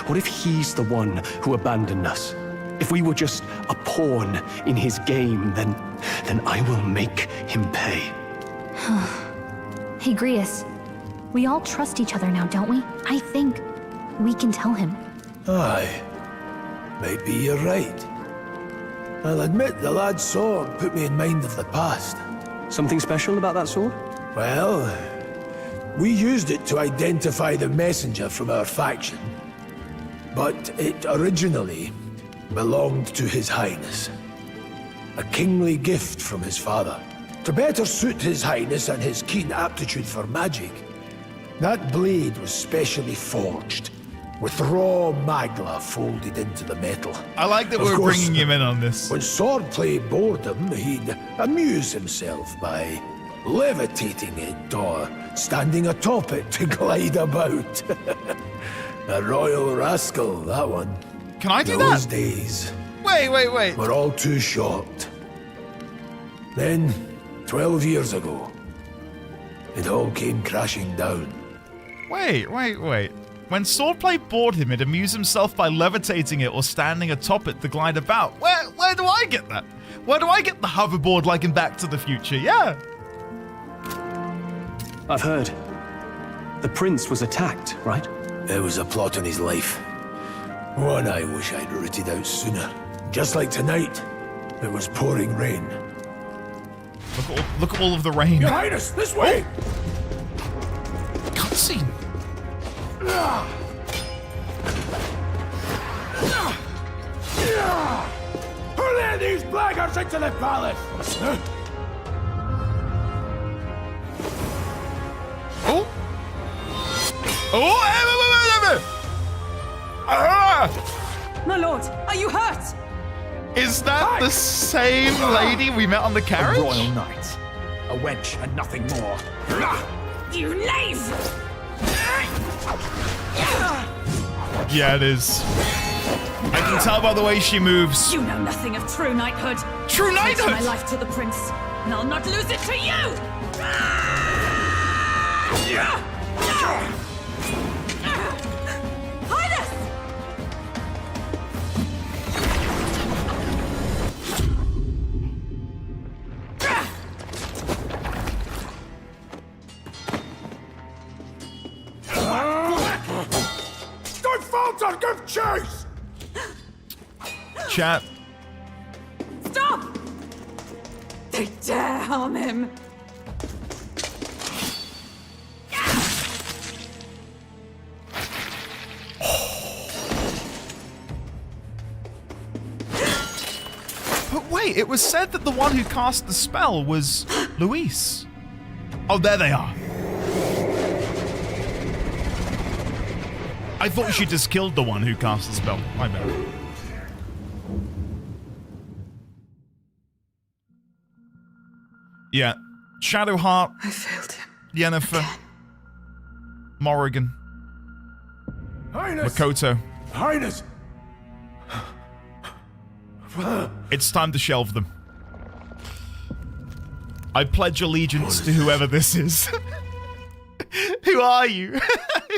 what if he's the one who abandoned us? If we were just a pawn in his game, then I will make him pay. Hey, Grius. We all trust each other now, don't we? I think we can tell him. Aye. Maybe you're right. I'll admit the lad's sword put me in mind of the past. Something special about that sword? Well, we used it to identify the messenger from our faction. But it originally belonged to His Highness. A kingly gift from his father. To better suit His Highness and his keen aptitude for magic, that blade was specially forged, with raw magla folded into the metal. I like that we're bringing him in on this. When swordplay bored him, he'd amuse himself by levitating it or standing atop it to glide about. A royal rascal, that one. Can I do Those that? days. Wait. We're all too short. Then, 12 years ago, it all came crashing down. Wait. When swordplay bored him, he'd amuse himself by levitating it or standing atop it to glide about. Where do I get that? Where do I get the hoverboard like in Back to the Future? Yeah. I've heard. The prince was attacked, right? There was a plot on his life. One I wish I'd rooted out sooner. Just like tonight, it was pouring rain. Look at all of the rain. Your Highness, this way! Cutscene. Who let these blackguards into the palace? My lord, are you hurt? Is that the same lady we met on the carriage? A royal knight. A wench and nothing more. You knave! Yeah, it is. I can tell by the way she moves. You know nothing of true knighthood. True I pledge knighthood! my life to the prince, and I'll not lose it to you! Highness! Don't falter! Give chase! Chat. Stop! They dare harm him. But wait, it was said that the one who cast the spell was Luis. Oh, there they are. I thought she just killed the one who cast the spell. My bad. Yeah. Shadowheart. I failed him. Yennefer. Morrigan. Highness! Makoto. Highness! It's time to shelve them. I pledge allegiance to whoever this is. Who are you?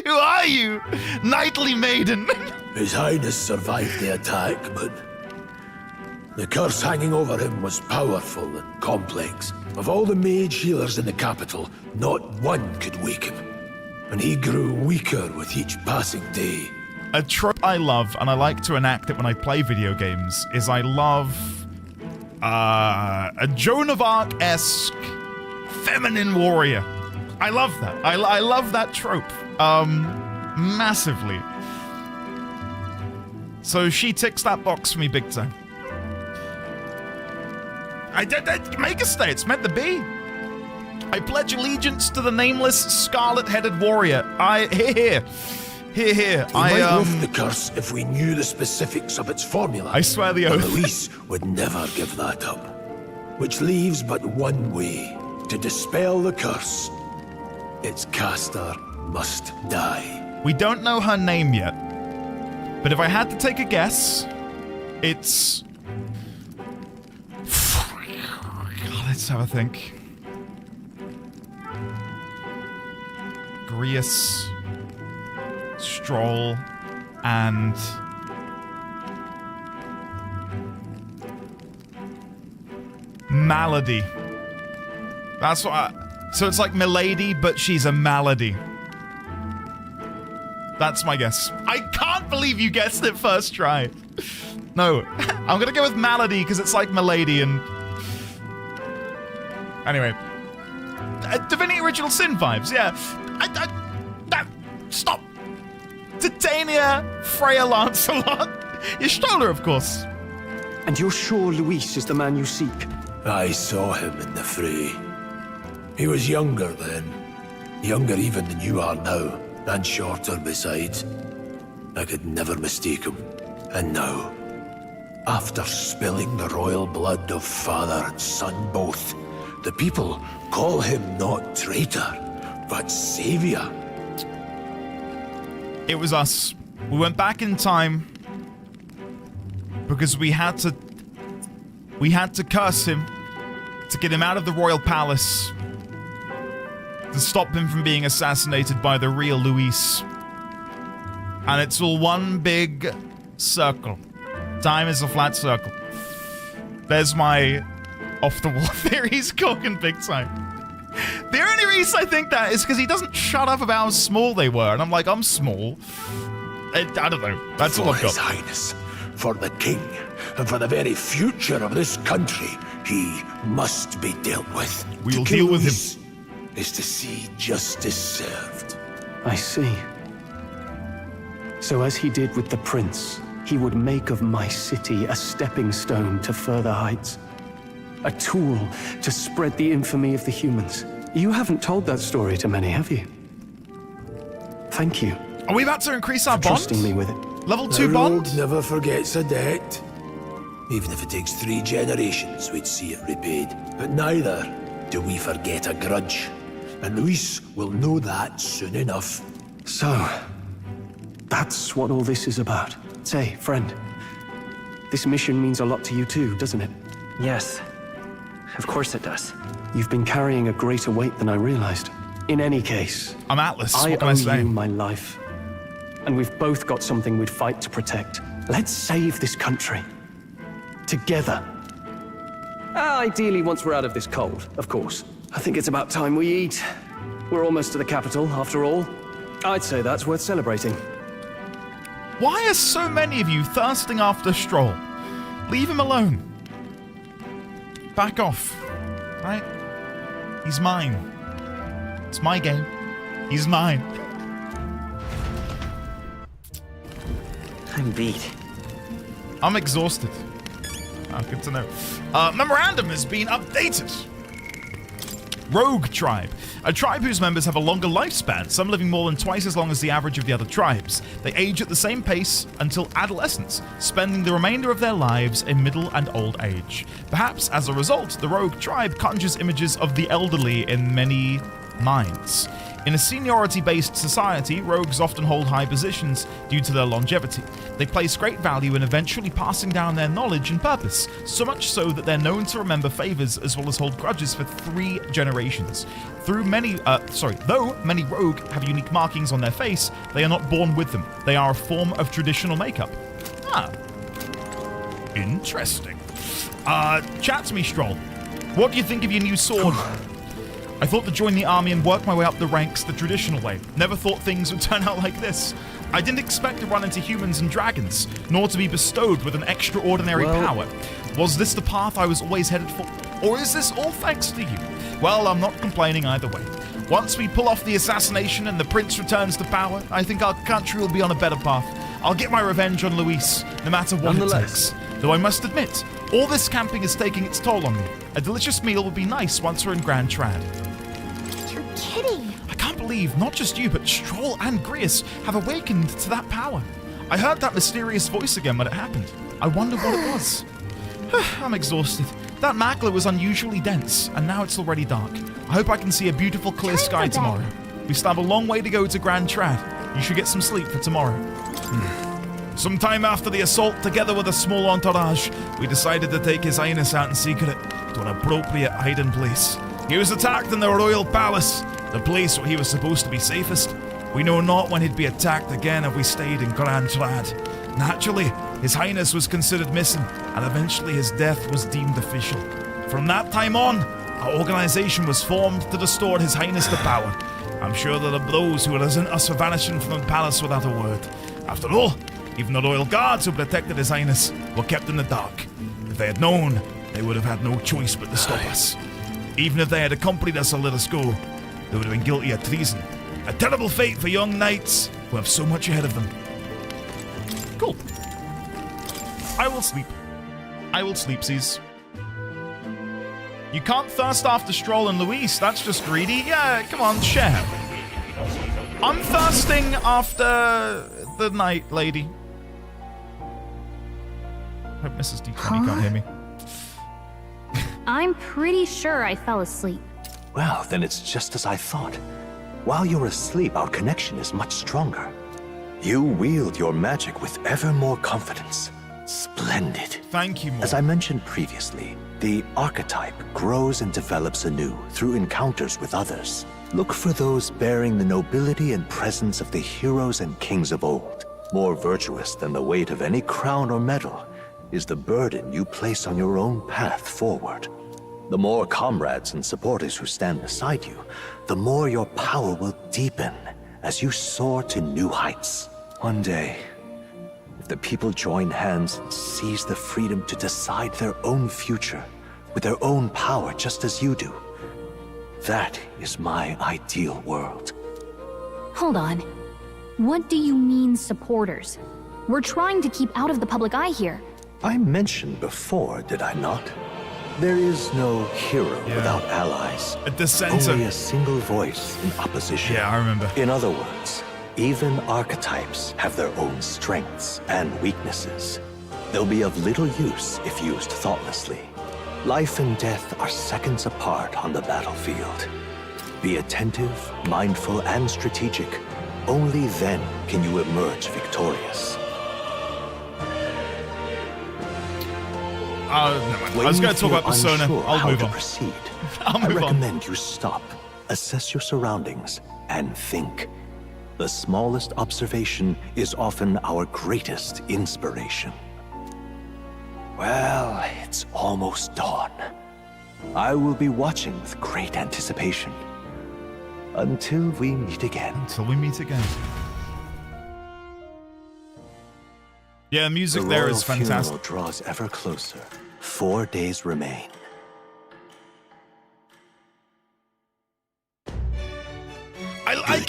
Who are you? Knightly maiden. His Highness survived the attack, but the curse hanging over him was powerful and complex. Of all the mage healers in the capital, not one could wake him. And he grew weaker with each passing day. A trope I love, and I like to enact it when I play video games, is I love a Joan of Arc-esque feminine warrior. I love that. I love that trope. Massively. So she ticks that box for me big time. I did make a stay. It's meant to be. I pledge allegiance to the nameless scarlet-headed warrior. Here. We might lift the curse if we knew the specifics of its formula. I swear the oath. Luis would never give that up. Which leaves but one way to dispel the curse. Its caster must die. We don't know her name yet. But if I had to take a guess, it's... Let's have a think. Grius, Strohl, and Malady. That's what so it's like Milady, but she's a malady. That's my guess. I can't believe you guessed it first try. No, I'm gonna go with Malady because it's like Milady and... Anyway. Divinity Original Sin vibes, yeah. Stop. Titania, Freya Lancelot. You're Strohler, of course. And you're sure Luis is the man you seek? I saw him in the fray. He was younger then. Younger even than you are now. And shorter besides. I could never mistake him. And now, after spilling the royal blood of father and son both, the people call him not traitor, but savior. It was us. We went back in time because we had to curse him to get him out of the royal palace, to stop him from being assassinated by the real Luis. And it's all one big circle. Time is a flat circle. There's my off-the-wall theories cooking big time. The only reason I think that is because he doesn't shut up about how small they were. And I'm like, I'm small. I don't know. That's all I've got. For His Highness, for the King, and for the very future of this country, he must be dealt with. We will deal with him. Is to see justice served. I see. So as he did with the prince, he would make of my city a stepping stone to further heights. A tool to spread the infamy of the humans. You haven't told that story to many, have you? Thank you. Are we about to increase our bond? Trusting me with it. Level 2 bond? The rogue never forgets a debt. Even if it takes 3 generations, we'd see it repaid. But neither do we forget a grudge. And Luis will know that soon enough. So, that's what all this is about. Say, friend, this mission means a lot to you too, doesn't it? Yes. Of course it does. You've been carrying a greater weight than I realized. In any case, I'm Atlas. I What can I owe say? you my life. And we've both got something we'd fight to protect. Let's save this country. Together. Ideally, once we're out of this cold, of course. I think it's about time we eat. We're almost to the capital, after all. I'd say that's worth celebrating. Why are so many of you thirsting after Strohl? Leave him alone. Back off. Right? He's mine. It's my game. He's mine. I'm beat. I'm exhausted. Oh, good to know. Memorandum has been updated. Rogue Tribe. A tribe whose members have a longer lifespan, some living more than twice as long as the average of the other tribes. They age at the same pace until adolescence, spending the remainder of their lives in middle and old age. Perhaps as a result, the Rogue Tribe conjures images of the elderly in many minds. In a seniority-based society, rogues often hold high positions due to their longevity. They place great value in eventually passing down their knowledge and purpose, so much so that they're known to remember favors as well as hold grudges for 3 generations. Though many rogue have unique markings on their face, they are not born with them. They are a form of traditional makeup. Ah. Interesting. Chat to me, Strohl. What do you think of your new sword? I thought to join the army and work my way up the ranks the traditional way. Never thought things would turn out like this. I didn't expect to run into humans and dragons, nor to be bestowed with an extraordinary power. Was this the path I was always headed for? Or is this all thanks to you? Well, I'm not complaining either way. Once we pull off the assassination and the prince returns to power, I think our country will be on a better path. I'll get my revenge on Luis, no matter what it takes. Though I must admit, all this camping is taking its toll on me. A delicious meal would be nice once we're in Grand Trad. You're kidding. I can't believe not just you, but Strohl and Grius have awakened to that power. I heard that mysterious voice again when it happened. I wonder what it was. I'm exhausted. That macula was unusually dense, and now it's already dark. I hope I can see a beautiful clear sky tomorrow. We still have a long way to go to Grand Trad. You should get some sleep for tomorrow. Sometime after the assault, together with a small entourage, we decided to take His Highness out in secret to an appropriate hiding place. He was attacked in the royal palace, the place where he was supposed to be safest. We know not when he'd be attacked again if we stayed in Grand Trad. Naturally, His Highness was considered missing, and eventually his death was deemed official. From that time on, our organization was formed to restore His Highness to power. I'm sure there are those who will resent us for vanishing from the palace without a word. After all, even the royal guards who protected His Highness were kept in the dark. If they had known, they would have had no choice but to stop us. Even if they had accompanied us or let us go, they would have been guilty of treason. A terrible fate for young knights who have so much ahead of them. Cool. I will sleep. I will sleepsies. You can't thirst after Strohl and Luis. That's just greedy. Yeah, come on, share. I'm thirsting after the night lady. Hope Mrs. D20 can't hear me. I'm pretty sure I fell asleep. Well, then it's just as I thought. While you're asleep, our connection is much stronger. You wield your magic with ever more confidence. Splendid. Thank you, Mom. As I mentioned previously, the archetype grows and develops anew through encounters with others. Look for those bearing the nobility and presence of the heroes and kings of old. More virtuous than the weight of any crown or medal is the burden you place on your own path forward. The more comrades and supporters who stand beside you, the more your power will deepen as you soar to new heights. One day, if the people join hands and seize the freedom to decide their own future with their own power just as you do, that is my ideal world. Hold on. What do you mean, supporters? We're trying to keep out of the public eye here. I mentioned before, did I not? There is no hero without allies. A dissenter. Only a single voice in opposition. Yeah, I remember. In other words, even archetypes have their own strengths and weaknesses. They'll be of little use if used thoughtlessly. Life and death are seconds apart on the battlefield. Be attentive, mindful, and strategic. Only then can you emerge victorious. I was going to talk about Persona. I'll move on. Proceed. I'll move I recommend you stop, assess your surroundings, and think. The smallest observation is often our greatest inspiration. Well, it's almost dawn. I will be watching with great anticipation. Until we meet again. Until we meet again. Yeah, music there is fantastic. The royal funeral draws ever closer. 4 days remain.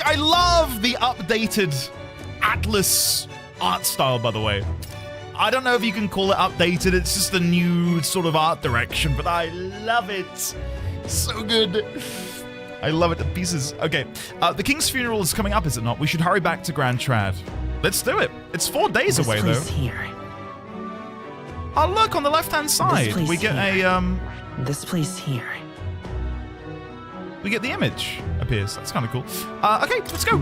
I love the updated Atlas art style, by the way. I don't know if you can call it updated, it's just a new sort of art direction, but I love it. So good. I love it to pieces. Okay, the King's funeral is coming up, is it not? We should hurry back to Grand Trad. Let's do it. It's 4 days away, though. Here. Oh, look, on the left-hand side, we get here. This place here. We get the image appears. That's kind of cool. Okay, let's go.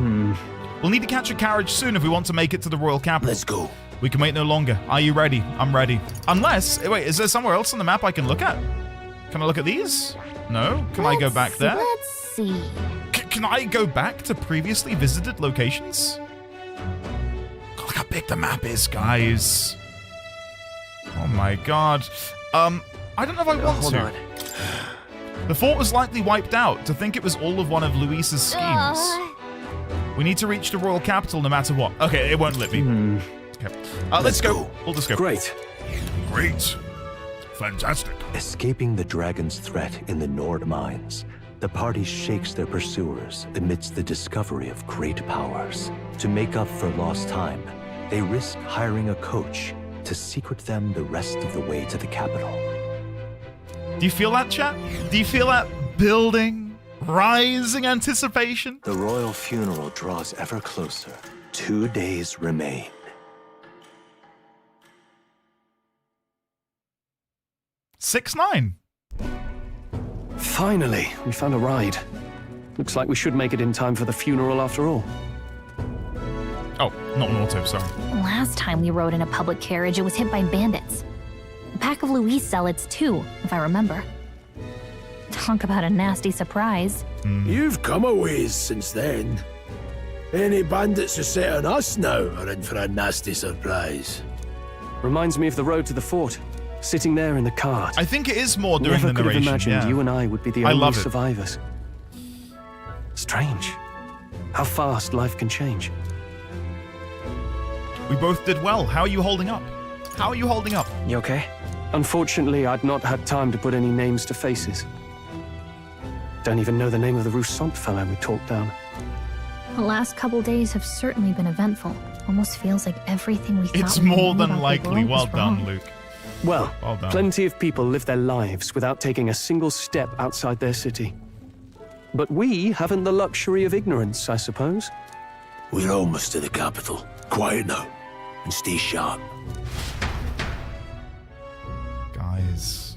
We'll need to catch a carriage soon if we want to make it to the royal capital. Let's go. We can wait no longer. Are you ready? I'm ready. Unless, wait, is there somewhere else on the map I can look at? Can I look at these? No? Can I go back there? Let's see. Can I go back to previously visited locations? Look how big the map is, guys. Oh my god. I don't know if I want to. On. The fort was likely wiped out. To think it was all of one of Luis's schemes. We need to reach the royal capital no matter what. Okay, it won't let me. Okay. Let's go. We'll just go. Great. Great. Fantastic. Escaping the dragon's threat in the Nord mines, the party shakes their pursuers amidst the discovery of great powers. To make up for lost time, they risk hiring a coach to secret them the rest of the way to the capital. Do you feel that, chat? Do you feel that building, rising anticipation? The royal funeral draws ever closer. 2 days remain. 6-9. Finally, we found a ride. Looks like we should make it in time for the funeral after all. Oh, not an auto, sorry. Last time we rode in a public carriage, it was hit by bandits. A pack of Louise zealots, too, if I remember. Talk about a nasty surprise. You've come a ways since then. Any bandits who set on us now are in for a nasty surprise. Reminds me of the road to the fort. Sitting there in the cart. I think it is more during the narration. Never could have imagined you and I would be the only survivors. Strange. How fast life can change. We both did well. How are you holding up? How are you holding up? You okay? Unfortunately, I'd not had time to put any names to faces. Don't even know the name of the Rousseau fellow we talked down. The last couple days have certainly been eventful. Almost feels like everything we thought It's we more knew than about likely. the world Well was done, wrong. Luke. Well, done. Plenty of people live their lives without taking a single step outside their city. But we haven't the luxury of ignorance, I suppose. We're almost to the capital. Quiet now, and stay sharp. Guys.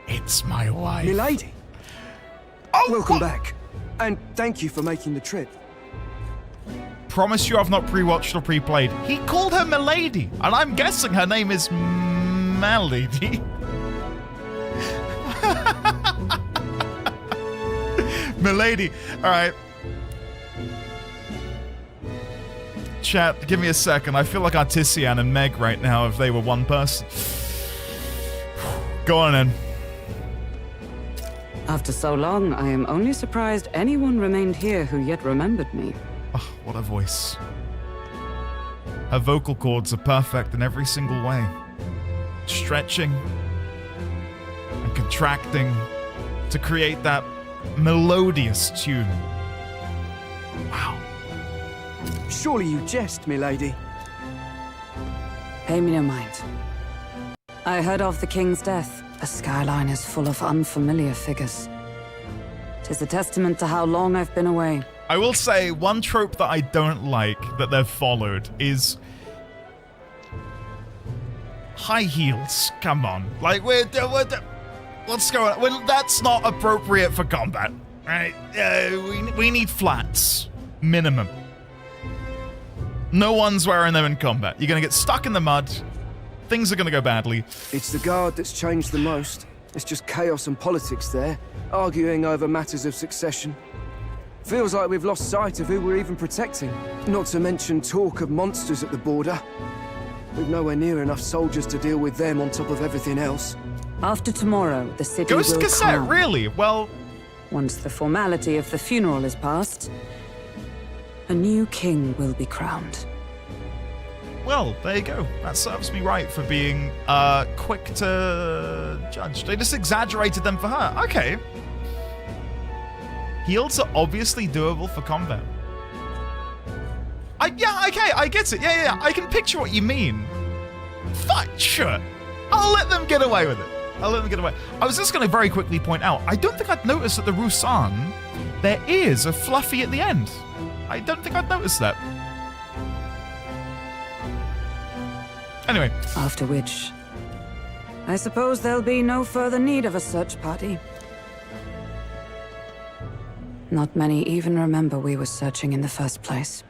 It's my wife. Milady. Oh, welcome back. And thank you for making the trip. Promise you I've not pre-watched or pre-played. He called her Milady, and I'm guessing her name is Melody. Milady. Alright. Chat, give me a second. I feel like Artisian and Meg right now if they were one person. Go on in. After so long, I am only surprised anyone remained here who yet remembered me. Oh, what a voice. Her vocal cords are perfect in every single way. Stretching and contracting to create that melodious tune. Wow. Surely you jest, milady. Pay me no mind. I heard of the king's death. The skyline is full of unfamiliar figures. 'Tis a testament to how long I've been away. I will say one trope that I don't like that they've followed is high heels. Come on, like what's going on? Well, that's not appropriate for combat, right? We need flats, minimum. No one's wearing them in combat. You're gonna get stuck in the mud. Things are gonna go badly. It's the guard that's changed the most. It's just chaos and politics there, arguing over matters of succession. Feels like we've lost sight of who we're even protecting. Not to mention talk of monsters at the border. We've nowhere near enough soldiers to deal with them on top of everything else. After tomorrow, the city Ghost will cassette, calm. really? Well, once the formality of the funeral is past, a new king will be crowned. Well, there you go. That serves me right for being quick to judge. They just exaggerated them for her. Okay. Heals are obviously doable for combat. Yeah, okay, I get it. Yeah. I can picture what you mean. Fine, sure. I'll let them get away with it. I was just going to very quickly point out, I don't think I'd noticed that the Roussan, there is a fluffy at the end. I don't think I'd noticed that. Anyway. After which, I suppose there'll be no further need of a search party. Not many even remember we were searching in the first place.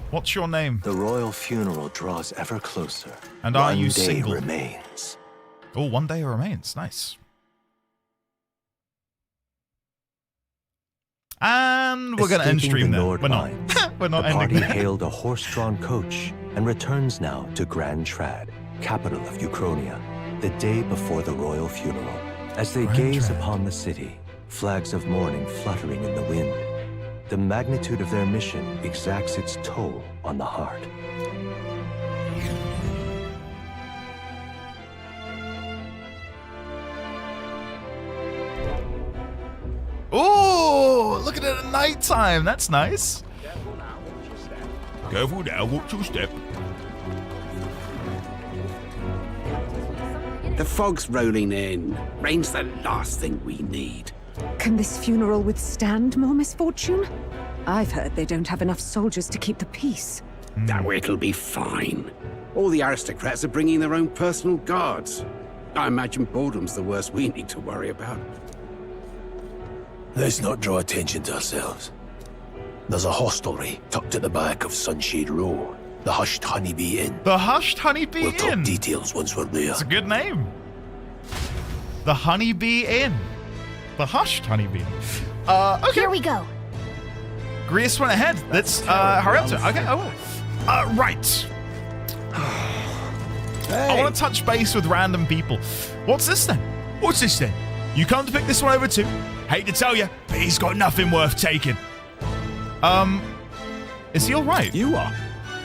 What's your name? The royal funeral draws ever closer. And are you One day single? Remains. Oh, one day remains. Nice. And we're going to end stream then. We're not. We're not the ending. party hailed a horse-drawn coach and returns now to Grand Trad, capital of Uchronia, the day before the royal funeral. As they gaze upon the city, flags of mourning fluttering in the wind, the magnitude of their mission exacts its toll on the heart. Oh, look at it at nighttime. That's nice. Careful now, watch your step. The fog's rolling in. Rain's the last thing we need. Can this funeral withstand more misfortune? I've heard they don't have enough soldiers to keep the peace. Oh, it'll be fine. All the aristocrats are bringing their own personal guards. I imagine boredom's the worst we need to worry about. Let's not draw attention to ourselves. There's a hostelry tucked at the back of Sunshade Row. The Hushed Honeybee Inn. The Hushed Honeybee We'll talk Inn. details once we're there. It's a good name. The Honeybee Inn. The Hushed Honeybee. Okay. Here we go. Grease went ahead. Let's hurry up to it. Okay, right. I want to touch base with random people. What's this then? What's this then? You come to pick this one over too? Hate to tell you, but he's got nothing worth taking. Is he alright? You are.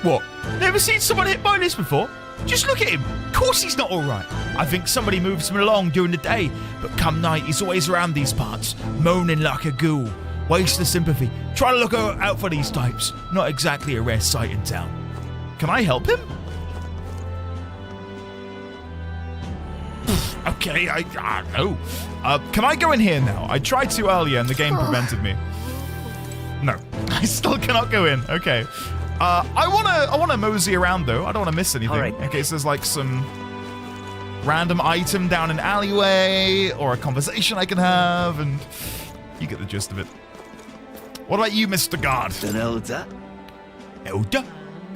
What? Never seen someone hit by this before? Just look at him. Of course he's not alright. I think somebody moves him along during the day, but come night he's always around these parts, moaning like a ghoul. Waste of sympathy. Try to look out for these types. Not exactly a rare sight in town. Can I help him? Okay, I don't know. Can I go in here now? I tried to earlier and the game prevented me. No, I still cannot go in. Okay. I wanna mosey around though. I don't want to miss anything. Right. In case there's like some random item down an alleyway or a conversation I can have, and you get the gist of it. What about you, Mr. Guard? An elder? Elder?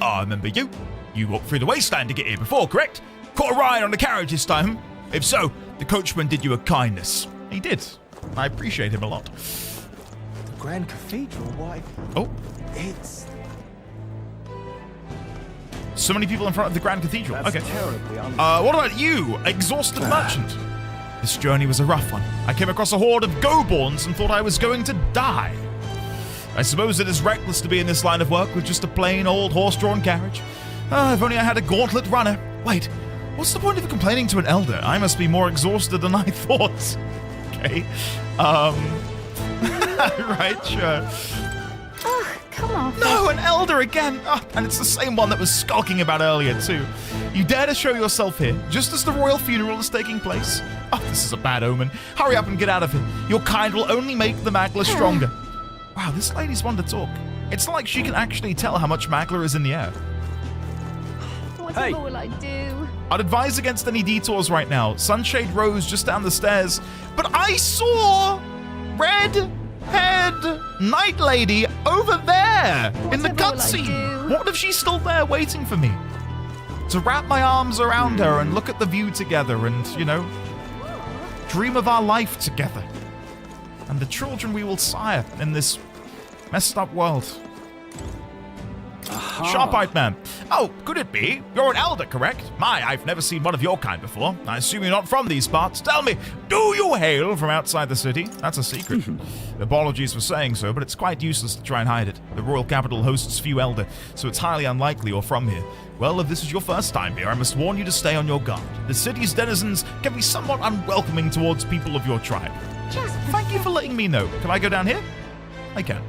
I remember you. You walked through the wasteland to get here before, correct? Caught a ride on the carriage this time. If so, the coachman did you a kindness. He did. I appreciate him a lot. The Grand Cathedral? Why? Oh. It's... So many people in front of the Grand Cathedral. That's Okay. terribly What about you, exhausted merchant? This journey was a rough one. I came across a horde of go-borns and thought I was going to die. I suppose it is reckless to be in this line of work with just a plain old horse-drawn carriage. If only I had a gauntlet runner. Wait, what's the point of complaining to an elder? I must be more exhausted than I thought. Okay. Right, sure. Ugh, come on. No, an elder again! And it's the same one that was skulking about earlier, too. You dare to show yourself here, just as the royal funeral is taking place? This is a bad omen. Hurry up and get out of here. Your kind will only make the Magler stronger. Wow, this lady's one to talk. It's like she can actually tell how much Magler is in the air. Whatever will I do? I'd advise against any detours right now. Sunshade Rose just down the stairs. But I saw red-haired Night Lady over there in the cutscene. What if she's still there waiting for me? To wrap my arms around her and look at the view together and, you know, dream of our life together. And the children we will sire in this messed up world. Sharp-eyed man. Oh, could it be? You're an elder, correct? My, I've never seen one of your kind before. I assume you're not from these parts. Tell me, do you hail from outside the city? That's a secret. Apologies for saying so, but it's quite useless to try and hide it. The royal capital hosts few elder, so it's highly unlikely you're from here. Well, if this is your first time here, I must warn you to stay on your guard. The city's denizens can be somewhat unwelcoming towards people of your tribe. Thank you for letting me know. Can I go down here? I can.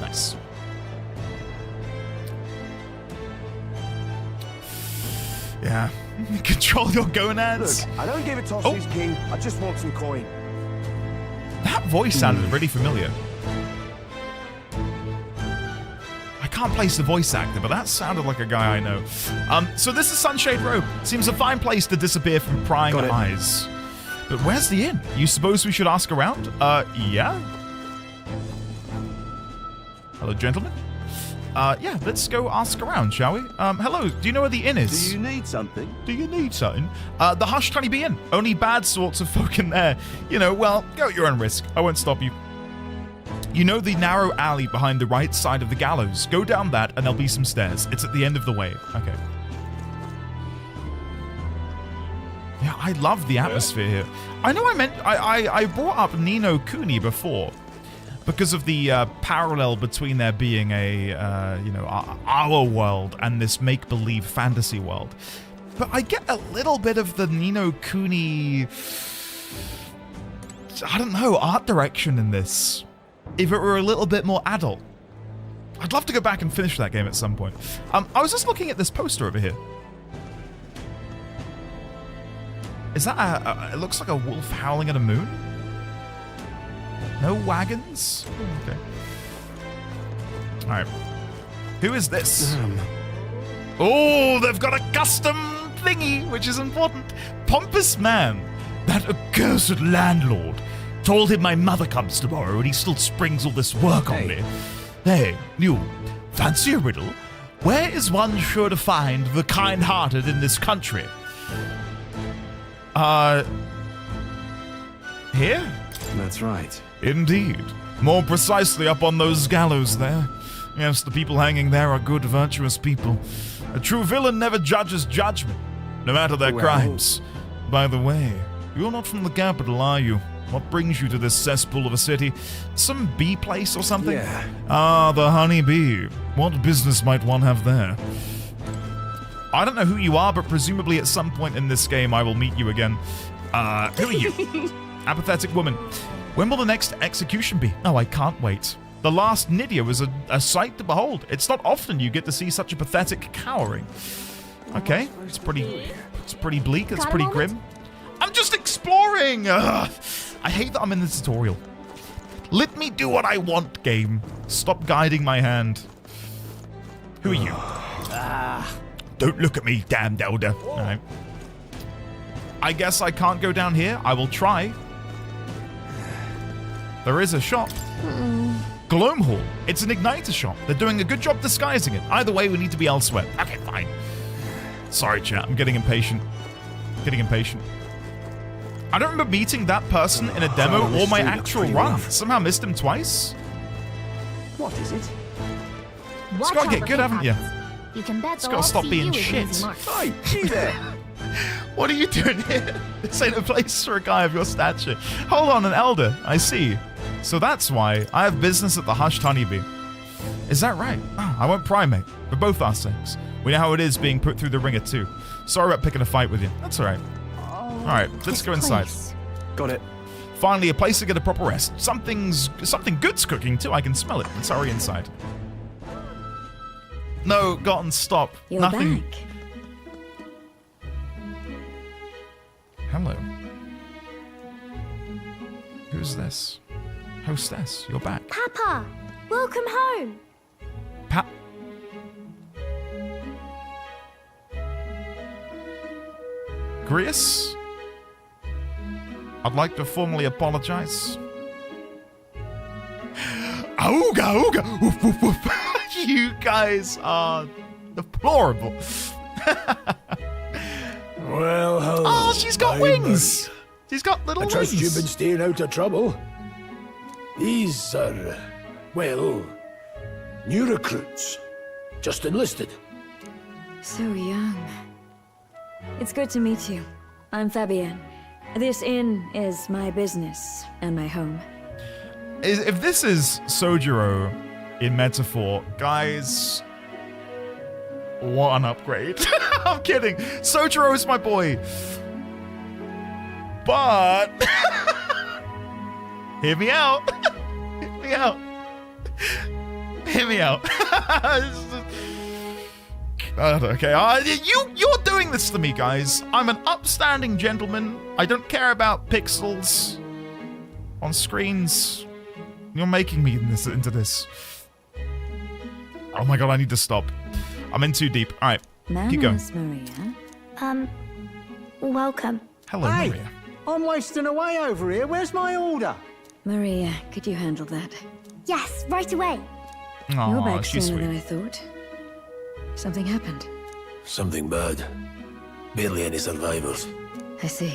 Nice. Yeah. Control your gonads. Look, I don't give a toss who's king. I just want some coin. That voice sounded really familiar. I can't place the voice actor, but that sounded like a guy I know. So this is Sunshade Row. Seems a fine place to disappear from prying eyes. But where's the inn? You suppose we should ask around? Yeah? Hello, gentlemen? Yeah, let's go ask around, shall we? Hello, do you know where the inn is? Do you need something? Do you need something? The Hushed Honeybee Inn. Only bad sorts of folk in there. You know, well, go at your own risk. I won't stop you. You know the narrow alley behind the right side of the gallows. Go down that and there'll be some stairs. It's at the end of the way. Okay. Yeah, I love the atmosphere here. I know I brought up Ni no Kuni before because of the parallel between there being a, you know, our world and this make-believe fantasy world. But I get a little bit of the Ni no Kuni, I don't know, art direction in this. If it were a little bit more adult. I'd love to go back and finish that game at some point. I was just looking at this poster over here. Is that it looks like a wolf howling at a moon? No wagons? Okay. Alright. Who is this? Oh, they've got a custom thingy, which is important. Pompous man, that accursed landlord, told him my mother comes tomorrow and he still springs all this work on me. Hey, you, fancy a riddle? Where is one sure to find the kind-hearted in this country? Here? That's right. Indeed. More precisely up on those gallows there. Yes, the people hanging there are good, virtuous people. A true villain never judges judgment, no matter their crimes. By the way, you're not from the capital, are you? What brings you to this cesspool of a city? Some bee place or something? Yeah. Ah, the Honey Bee. What business might one have there? I don't know who you are, but presumably at some point in this game I will meet you again. Who are you? Apathetic woman. When will the next execution be? Oh, I can't wait. The last Nydia was a sight to behold. It's not often you get to see such a pathetic cowering. Okay, it's pretty bleak, it's pretty grim. I'm just exploring! Ugh. I hate that I'm in the tutorial. Let me do what I want, game. Stop guiding my hand. Who are you? Don't look at me, damned elder. All right. I guess I can't go down here. I will try. There is a shop. Gloam Hall. It's an igniter shop. They're doing a good job disguising it. Either way, we need to be elsewhere. Okay, fine. Sorry, chat. I'm getting impatient. I don't remember meeting that person in a demo or my actual run. Somehow missed him twice. What is it? It's gotta get good, haven't you? You can bet It's gotta stop being shit. Hey, you there? What are you doing here? This ain't a place for a guy of your stature. Hold on, an elder. I see. So that's why I have business at the Hushed Honeybee. Is that right? Oh, I won't pry, mate. For both our sakes. We know how it is being put through the ringer, too. Sorry about picking a fight with you. That's all right. All right, let's go inside. Got it. Finally, a place to get a proper rest. Something good's cooking, too. I can smell it. Let's hurry inside. No, Gotten, stop. You're Nothing. back. Hello. Who's this? Hostess, you're back. Papa, welcome home. Grius? I'd like to formally apologize. Auga, ooga, woof, woof, woof. You guys are deplorable. Well, hello. Oh, she's got wings. Murray. She's got little I wings. trust you've been staying out of trouble. These are, well, new recruits. Just enlisted. So young. It's good to meet you. I'm Fabienne. This inn is my business and my home. If this is Sojiro in metaphor, guys, what an upgrade. I'm kidding. Sojiro is my boy. But hear me out. Hear me out. Hear me out. Okay, you're doing this to me, guys. I'm an upstanding gentleman. I don't care about pixels on screens. You're making me into this. Oh my god, I need to stop. I'm in too deep. All right, keep going. Maria. Welcome. Hello, Hey, Maria. I'm wasting away over here. Where's my order? Maria, could you handle that? Yes, right away. You're back she's sooner sweet. than I thought. Something happened. Something bad. Barely any survivors. I see.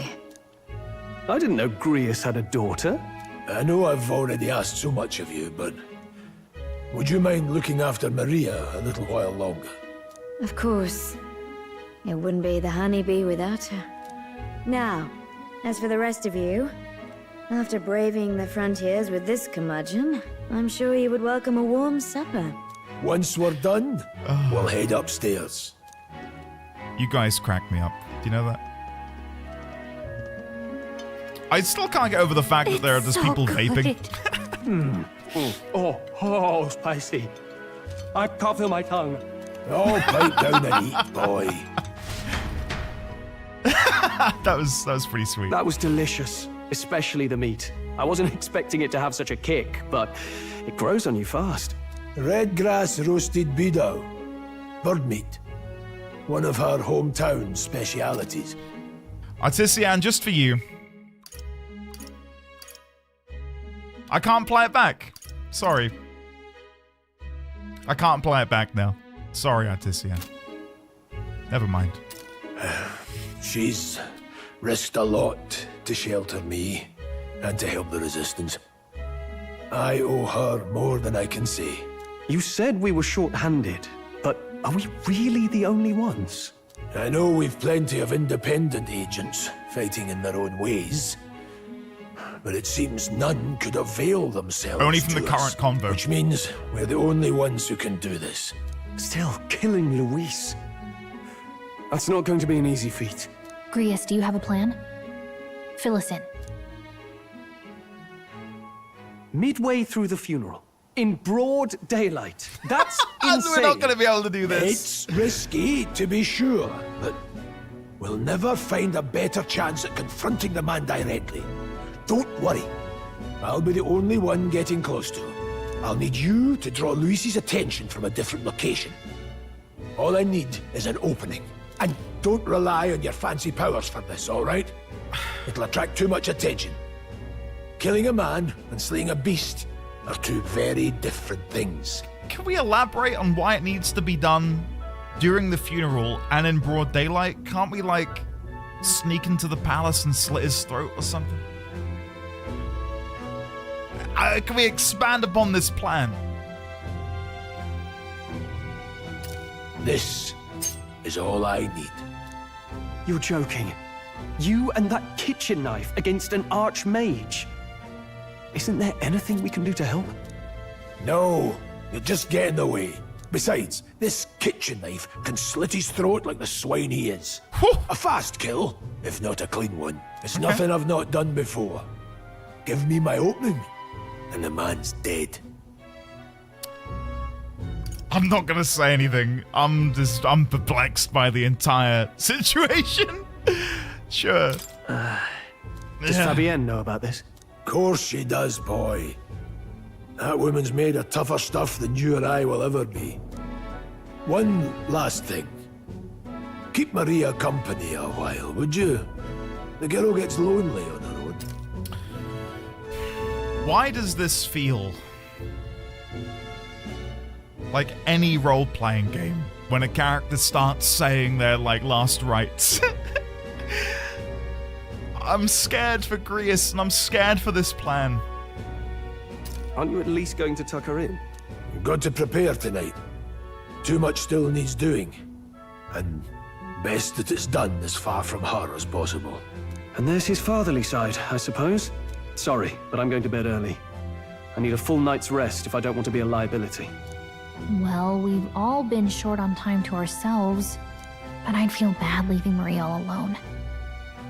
I didn't know Grius had a daughter. I know I've already asked so much of you, but would you mind looking after Maria a little while longer? Of course. It wouldn't be the honeybee without her. Now, as for the rest of you, after braving the frontiers with this curmudgeon, I'm sure you would welcome a warm supper. Once we're done, we'll head upstairs. You guys crack me up. Do you know that? I still can't get over the fact that there are just people vaping. Oh, spicy. I can't feel my tongue. Oh, pipe down and eat, boy. that was pretty sweet. That was delicious, especially the meat. I wasn't expecting it to have such a kick, but it grows on you fast. Red grass roasted bido. Bird meat. one of her hometown specialities. Artisian, just for you. I can't play it back. Sorry. I can't play it back now. Sorry, Artisian. Never mind. She's risked a lot to shelter me and to help the Resistance. I owe her more than I can say. You said we were short-handed, but are we really the only ones? I know we've plenty of independent agents fighting in their own ways, but it seems none could avail themselves. Only from the to current us, convo. which means we're the only ones who can do this. Still, killing Luis. That's not going to be an easy feat. Grius, do you have a plan? Fill us in. Midway through the funeral, in broad daylight. That's insane. We're not going to be able to do this. It's risky, to be sure, but we'll never find a better chance at confronting the man directly. Don't worry. I'll be the only one getting close to him. I'll need you to draw Luis's attention from a different location. All I need is an opening. And don't rely on your fancy powers for this, all right? It'll attract too much attention. Killing a man and slaying a beast are two very different things. Can we elaborate on why it needs to be done during the funeral and in broad daylight? Can't we, like, sneak into the palace and slit his throat or something? Can we expand upon this plan? This is all I need. You're joking. You and that kitchen knife against an archmage. Isn't there anything we can do to help? No, you'll just get in the way. Besides, this kitchen knife can slit his throat like the swine he is. A fast kill, if not a clean one. It's nothing I've not done before. Give me my opening, and the man's dead. I'm not gonna say anything. I'm perplexed by the entire situation. Sure. Does Fabienne know about this? Of course she does, boy. That woman's made of tougher stuff than you or I will ever be. One last thing. Keep Maria company a while, would you? The girl gets lonely on her own. Why does this feel like any role-playing game when a character starts saying their, like, last rites? I'm scared for Grius, and I'm scared for this plan. Aren't you at least going to tuck her in? You've got to prepare tonight. Too much still needs doing. And best that it's done as far from her as possible. And there's his fatherly side, I suppose. Sorry, but I'm going to bed early. I need a full night's rest if I don't want to be a liability. Well, we've all been short on time to ourselves, but I'd feel bad leaving Maria all alone.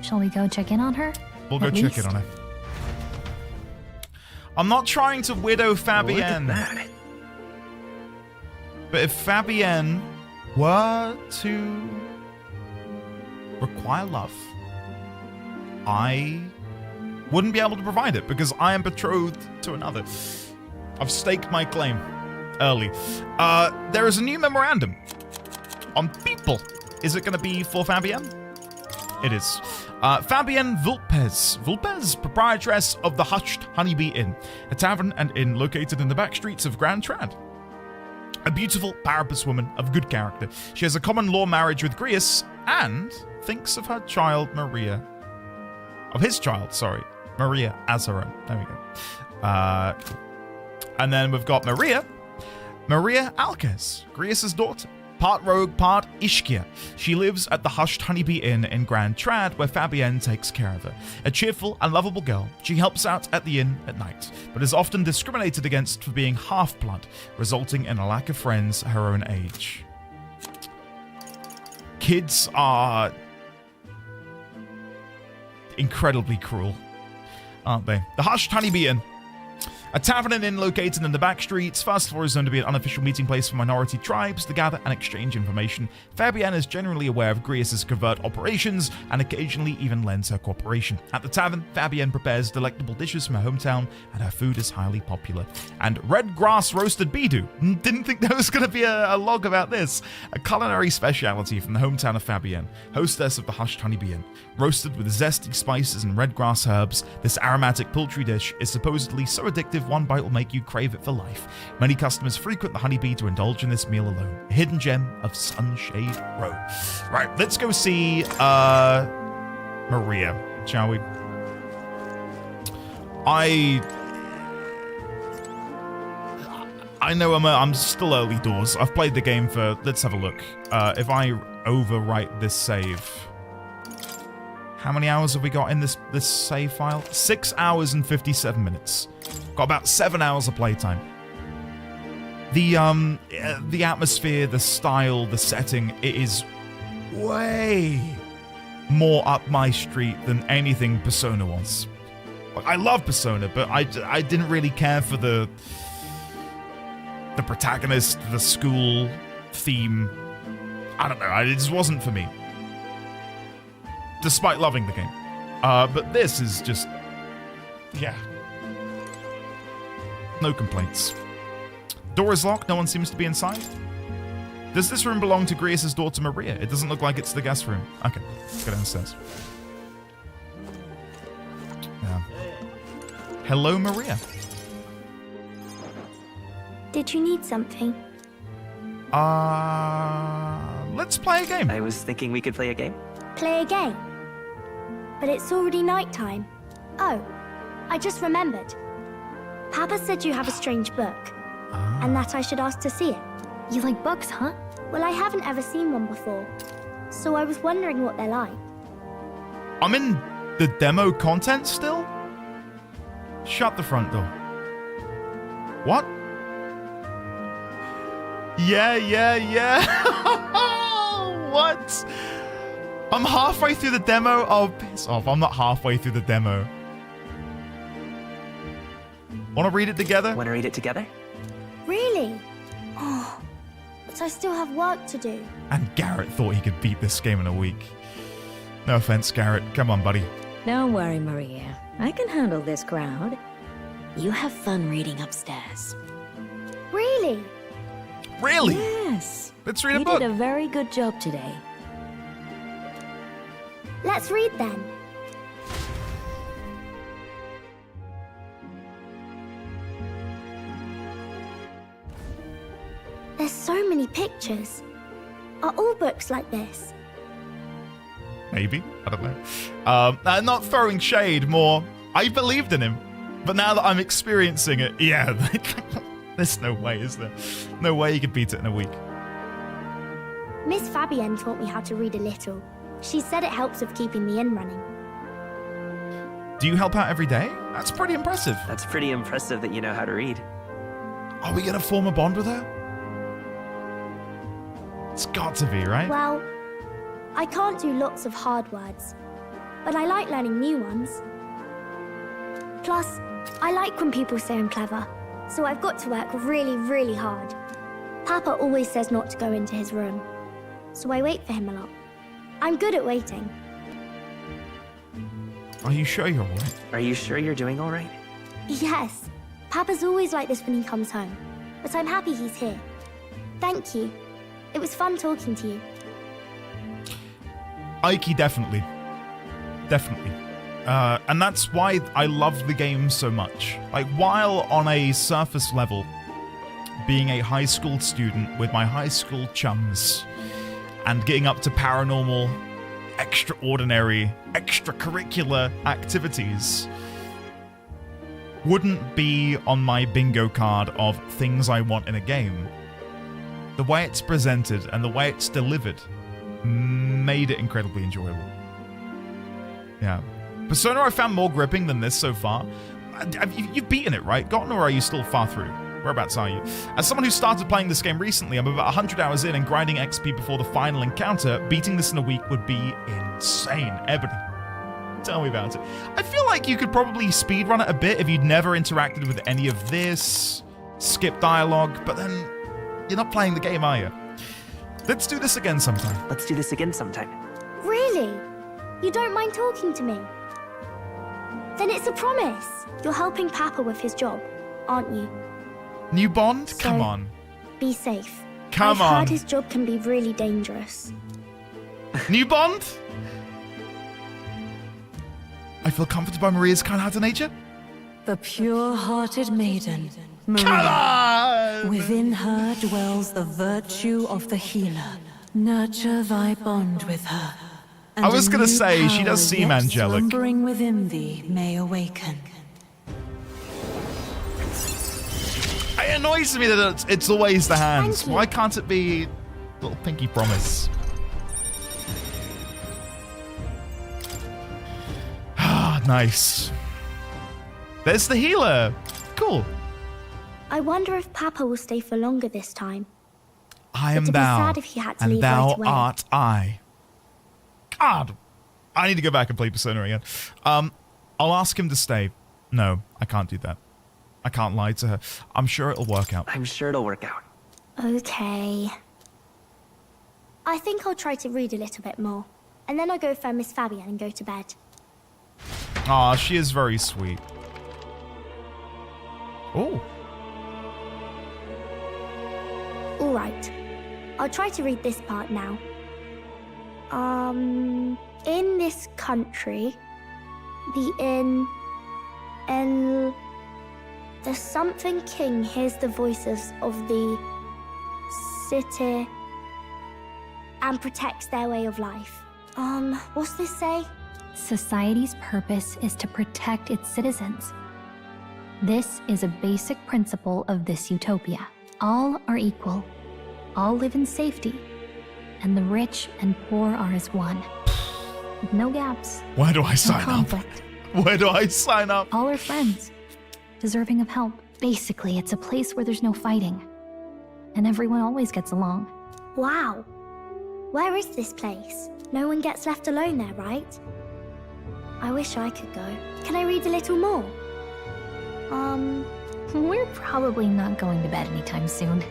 Shall we go check in on her? We'll go check in on her. I'm not trying to widow Fabienne. But if Fabienne were to require love, I wouldn't be able to provide it because I am betrothed to another. I've staked my claim early. There is a new memorandum on people. Is it going to be for Fabienne? It is. Fabienne Vulpes, proprietress of the Hushed Honeybee Inn, a tavern and inn located in the back streets of Grand Trad. A beautiful Parapus woman of good character. She has a common law marriage with Grius and thinks of her child Maria. Of his child, sorry. Maria as her own. There we go. And then we've got Maria Alkes, Grius' daughter. Part rogue, part Ishkia. She lives at the Hushed Honeybee Inn in Grand Trad, where Fabienne takes care of her. A cheerful and lovable girl, she helps out at the inn at night, but is often discriminated against for being half-blood, resulting in a lack of friends her own age. Kids are incredibly cruel, aren't they? The Hushed Honeybee Inn. A tavern and inn located in the back streets. First floor is known to be an unofficial meeting place for minority tribes to gather and exchange information. Fabienne is generally aware of Grius' covert operations and occasionally even lends her cooperation. At the tavern, Fabienne prepares delectable dishes from her hometown, and her food is highly popular. And red grass roasted bidu. Didn't think there was going to be a log about this. A culinary speciality from the hometown of Fabienne, hostess of the Hushed Honeybee Inn. Roasted with zesty spices and red grass herbs, this aromatic poultry dish is supposedly so addictive one bite will make you crave it for life. Many customers frequent the Honeybee to indulge in this meal alone. A hidden gem of Sunshade Row. Right, let's go see Maria, shall we? I know I'm still early doors. I've played the game for... Let's have a look. If I overwrite this save... How many hours have we got in this save file? 6 hours and 57 minutes. Got about 7 hours of playtime. The atmosphere, the style, the setting, it is way more up my street than anything Persona was. Like, I love Persona, but I didn't really care for the protagonist, the school theme. I don't know, it just wasn't for me. Despite loving the game. But this is just... Yeah. No complaints. Door is locked, no one seems to be inside. Does this room belong to Grius' daughter Maria? It doesn't look like it's the guest room. Okay, let's go downstairs. Yeah. Hello, Maria. Did you need something? Let's play a game. I was thinking we could play a game. Play a game? But it's already nighttime. Oh, I just remembered. Papa said you have a strange book, and that I should ask to see it. You like books, huh? Well, I haven't ever seen one before, so I was wondering what they're like. I'm in the demo content still? Shut the front door. What? Yeah. What? I'm halfway through the demo. Oh, piss off. I'm not halfway through the demo. Want to read it together? Want to read it together? Really? Oh, but I still have work to do. And Garrett thought he could beat this game in a week. No offense, Garrett. Come on, buddy. Don't worry, Maria. I can handle this crowd. You have fun reading upstairs. Really? Really? Yes. Let's read a book. You did a very good job today. Let's read then. There's so many pictures. Are all books like this? Maybe. I don't know. I'm not throwing shade, more I believed in him. But now that I'm experiencing it, yeah, there's no way, is there? No way you could beat it in a week. Miss Fabienne taught me how to read a little. She said it helps with keeping the inn running. Do you help out every day? That's pretty impressive. That's pretty impressive that you know how to read. Are we gonna form a bond with her? It's got to be, right? Well, I can't do lots of hard words, but I like learning new ones. Plus, I like when people say I'm clever, so I've got to work really, really hard. Papa always says not to go into his room, so I wait for him a lot. I'm good at waiting. Are you sure you're alright? Are you sure you're doing alright? Yes. Papa's always like this when he comes home, but I'm happy he's here. Thank you. It was fun talking to you. Aiki, definitely. Definitely. And that's why I love the game so much. Like, while on a surface level, being a high school student with my high school chums and getting up to paranormal, extraordinary, extracurricular activities wouldn't be on my bingo card of things I want in a game. The way it's presented and the way it's delivered made it incredibly enjoyable. Yeah. Persona I found more gripping than this so far. You've beaten it, right? Gotten, or are you still far through? Whereabouts are you? As someone who started playing this game recently, I'm about 100 hours in and grinding XP before the final encounter. Beating this in a week would be insane. Ebony. Tell me about it. I feel like you could probably speedrun it a bit if you'd never interacted with any of this, skip dialogue, but then you're not playing the game, are you? Let's do this again sometime. Let's do this again sometime. Really? You don't mind talking to me? Then it's a promise. You're helping Papa with his job, aren't you? New bond? Come on. Be safe. Come I've on. heard his job can be really dangerous. New bond? I feel comforted by Maria's kind-hearted nature. The pure-hearted maiden, Come Maria. on! Within her dwells the virtue of the healer. Nurture thy bond with her. And I was a gonna new say, she power does seem yet angelic. slumbering within thee may awaken. It annoys me that it's always the hands. Why can't it be little pinky promise? Ah, nice. There's the healer. Cool. I wonder if Papa will stay for longer this time. I am It'd be thou, sad if he had to and leave thou right away. art I. God, I need to go back and play Persona again. I'll ask him to stay. No, I can't do that. I can't lie to her. I'm sure it'll work out. I'm sure it'll work out. Okay. I think I'll try to read a little bit more. And then I'll go find Miss Fabian and go to bed. Aw, she is very sweet. Oh. Alright. I'll try to read this part now. In this country, the something king hears the voices of the city and protects their way of life. What's this say? Society's purpose is to protect its citizens. This is a basic principle of this utopia. All are equal. All live in safety. And the rich and poor are as one. With no gaps. Where do I No sign up? conflict. Where do I sign up? All are friends. Deserving of help. Basically, it's a place where there's no fighting. And everyone always gets along. Wow. Where is this place? No one gets left alone there, right? I wish I could go. Can I read a little more? We're probably not going to bed anytime soon.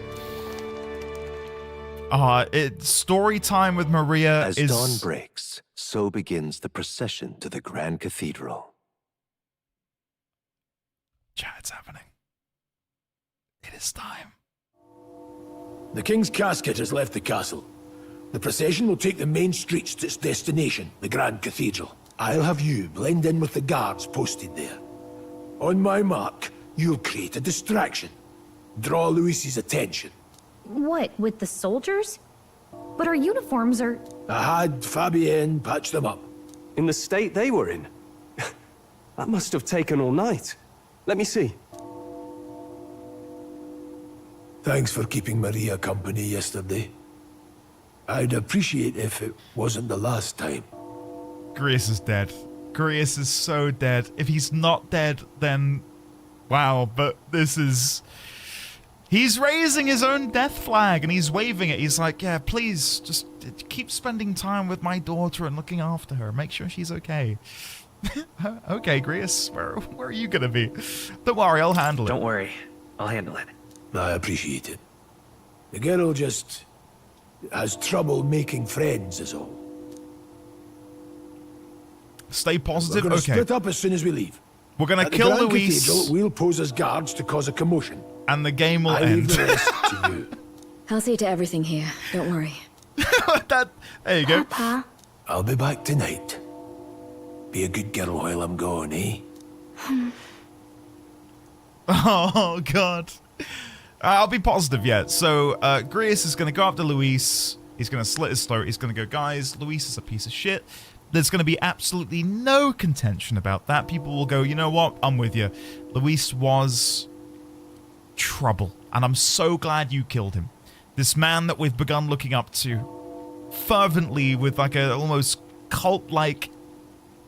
It's story time with Maria. As dawn breaks, so begins the procession to the Grand Cathedral. Chat, it's happening. It is time. The king's casket has left the castle. The procession will take the main streets to its destination, the Grand Cathedral. I'll have you blend in with the guards posted there. On my mark, you'll create a distraction. Draw Luis's attention. What, with the soldiers? But our uniforms are... I had Fabienne patch them up. In the state they were in? That must have taken all night. Let me see. Thanks for keeping Maria company yesterday. I'd appreciate if it wasn't the last time. Grace is dead. Grace is so dead. If he's not dead, then... Wow, but this is... He's raising his own death flag and he's waving it. He's like, yeah, please, just keep spending time with my daughter and looking after her. Make sure she's okay. Okay, Grace, where are you gonna be? Don't worry, I'll handle it. Don't worry. I'll handle it. I appreciate it. The girl just has trouble making friends is all. Stay positive? We're gonna Okay. split up as soon as we leave. We're gonna At the kill Grand Luis. Cathedral, we'll pose as guards to cause a commotion. And the game will I end. leave the rest to you. I'll see to everything here. Don't worry. There you go. Papa. I'll be back tonight. Be a good girl while I'm gone, eh? Oh, God. I'll be positive yet. So, Grace is going to go after Luis. He's going to slit his throat. He's going to go, guys, Luis is a piece of shit. There's going to be absolutely no contention about that. People will go, you know what? I'm with you. Luis was trouble. And I'm so glad you killed him. This man that we've begun looking up to fervently with like a almost cult-like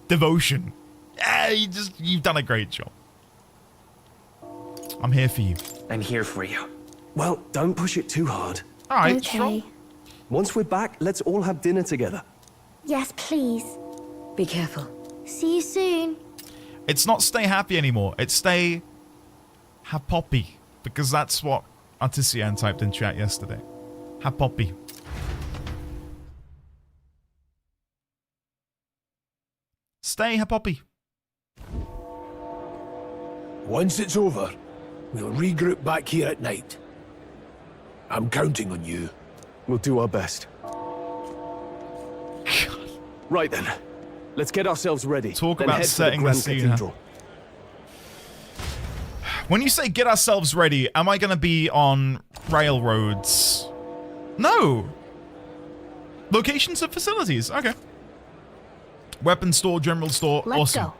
devotion. Yeah, you've done a great job. I'm here for you. I'm here for you. Well, don't push it too hard. All right, Okay. Once we're back, let's all have dinner together. Yes, please. Be careful. See you soon. It's not stay happy anymore. It's stay happy, because that's what Artisian typed in chat yesterday. Happy. Stay happy. Once it's over, we'll regroup back here at night. I'm counting on you. We'll do our best. Right then. Let's get ourselves ready. Talk then about head setting for the the scene. Cathedral. When you say get ourselves ready, am I going to be on railroads? No. Locations of facilities. Okay. Weapon store, general store. Let's awesome.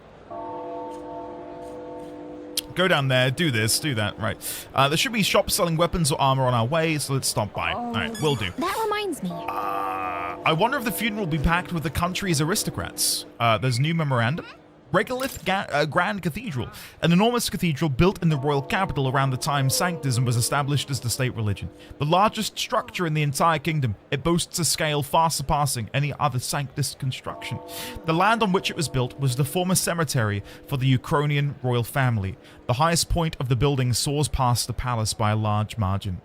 Go down there, do this, do that. Right. There should be shops selling weapons or armor on our way, so let's stop by. All right, will do. That reminds me. I wonder if the funeral will be packed with the country's aristocrats. There's a new memorandum. Regolith Grand Cathedral, an enormous cathedral built in the royal capital around the time Sanctism was established as the state religion. The largest structure in the entire kingdom, it boasts a scale far surpassing any other Sanctist construction. The land on which it was built was the former cemetery for the Ukrainian royal family. The highest point of the building soars past the palace by a large margin.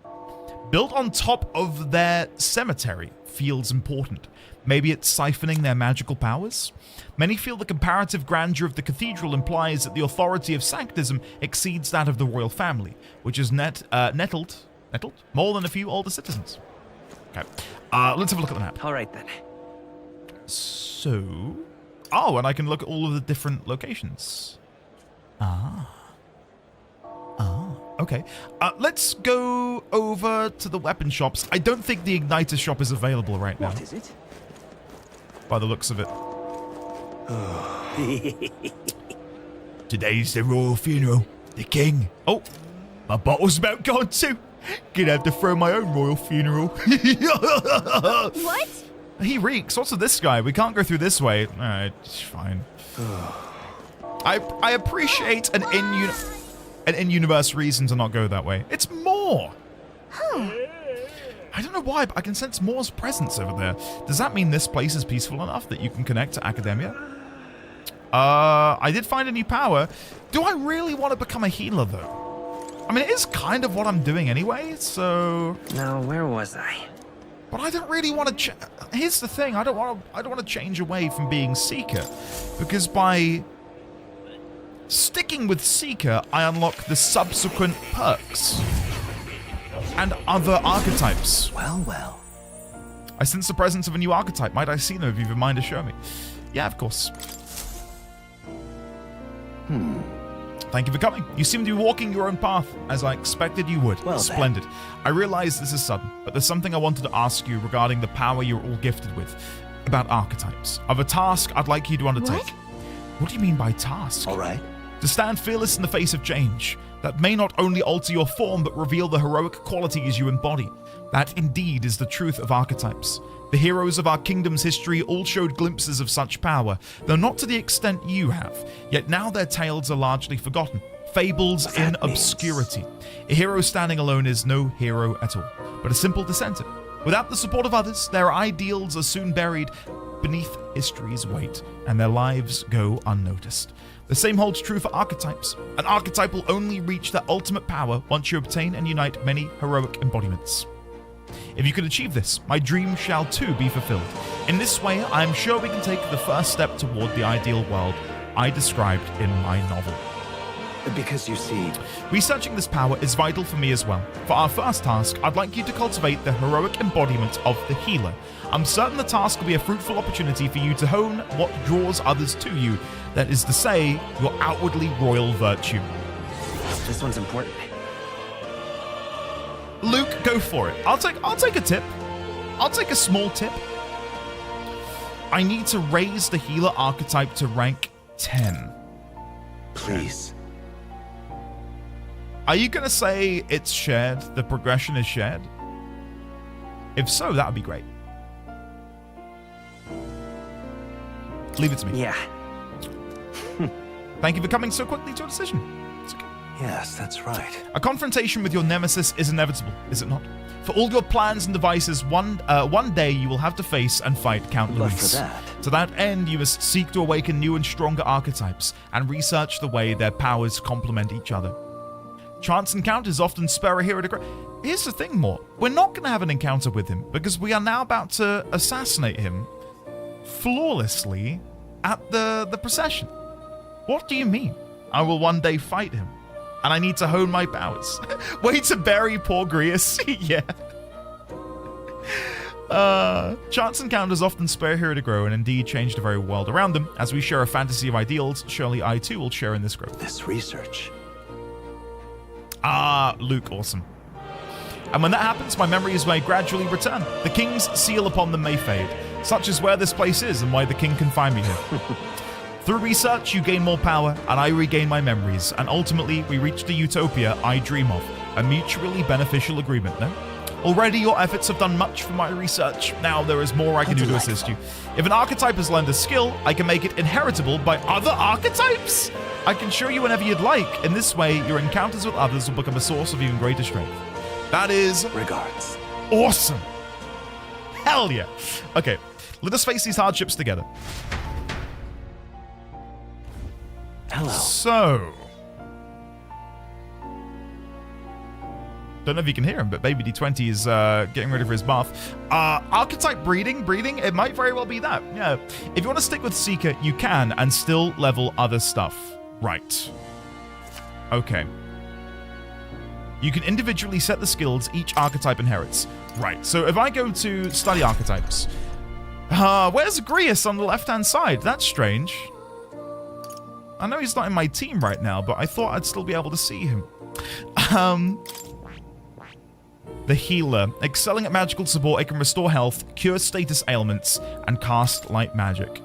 Built on top of their cemetery feels important. Maybe it's siphoning their magical powers? Many feel the comparative grandeur of the cathedral implies that the authority of Sanctism exceeds that of the royal family, which is nettled more than a few older citizens. Okay, let's have a look at the map. All right then. So, oh, and I can look at all of the different locations. Okay. Let's go over to the weapon shops. I don't think the igniter shop is available right now. What is it? By the looks of it. Today's the royal funeral. The king. Oh, my bottle's about gone too. Gonna have to throw my own royal funeral. What? He reeks. What's with this guy? We can't go through this way. Alright, it's fine. I appreciate an in-universe reason to not go that way. It's more. I don't know why, but I can sense Moore's presence over there. Does that mean this place is peaceful enough that you can connect to Academia? I did find a new power. Do I really want to become a healer, though? I mean, it is kind of what I'm doing anyway, so... Now, where was I? But I don't really want to... Here's the thing. I don't want to change away from being Seeker, because by sticking with Seeker, I unlock the subsequent perks and other archetypes. Well. I sense the presence of a new archetype. Might I see them if you've a mind to show me? Yeah, of course. Thank you for coming. You seem to be walking your own path, as I expected you would. Well, splendid. I realize this is sudden, but there's something I wanted to ask you regarding the power you're all gifted with. About archetypes. Of a task I'd like you to undertake. What do you mean by task? All right. To stand fearless in the face of change. That may not only alter your form, but reveal the heroic qualities you embody. That indeed is the truth of archetypes. The heroes of our kingdom's history all showed glimpses of such power, though not to the extent you have. Yet now their tales are largely forgotten. Fables in obscurity. A hero standing alone is no hero at all, but a simple dissenter. Without the support of others, their ideals are soon buried beneath history's weight, and their lives go unnoticed. The same holds true for archetypes. An archetype will only reach their ultimate power once you obtain and unite many heroic embodiments. If you can achieve this, my dream shall too be fulfilled. In this way, I am sure we can take the first step toward the ideal world I described in my novel. Because you see... Researching this power is vital for me as well. For our first task, I'd like you to cultivate the heroic embodiment of the healer. I'm certain the task will be a fruitful opportunity for you to hone what draws others to you. That is to say, your outwardly royal virtue. This one's important. Luke, go for it. I'll take a tip. I'll take a small tip. I need to raise the healer archetype to rank 10. Please. Are you going to say it's shared? The progression is shared? If so, that would be great. Leave it to me. Yeah. Thank you for coming so quickly to a decision. Yes, that's right. A confrontation with your nemesis is inevitable, is it not? For all your plans and devices, one day you will have to face and fight Count But Luis. for that... To that end, you must seek to awaken new and stronger archetypes and research the way their powers complement each other. Chance encounters often spur a hero to grow. Here's the thing, Mort. We're not going to have an encounter with him because we are now about to assassinate him flawlessly at the procession. What do you mean? I will one day fight him, and I need to hone my powers. Way to bury poor Grius. Yeah. Chance encounters often spur a hero to grow and indeed change the very world around them. As we share a fantasy of ideals, surely I too will share in this growth. This research. Luke, awesome. And when that happens, my memories may gradually return. The king's seal upon them may fade. Such is where this place is and why the king can find me here. Through research, you gain more power, and I regain my memories, and ultimately, we reach the utopia I dream of. A mutually beneficial agreement, no? Already, your efforts have done much for my research. Now, there is more I can do to assist you. If an archetype has learned a skill, I can make it inheritable by other archetypes? I can show you whenever you'd like. In this way, your encounters with others will become a source of even greater strength. That is... regards. Awesome. Hell yeah. Okay, let us face these hardships together. Hello. So... don't know if you can hear him, but Baby D20 is getting ready for his bath. Archetype breeding, it might very well be that. Yeah. If you want to stick with Seeker, you can, and still level other stuff. Right. Okay. You can individually set the skills each archetype inherits. Right, so if I go to study archetypes, where's Grius on the left-hand side? That's strange. I know he's not in my team right now, but I thought I'd still be able to see him. The healer. Excelling at magical support, it can restore health, cure status ailments, and cast light magic.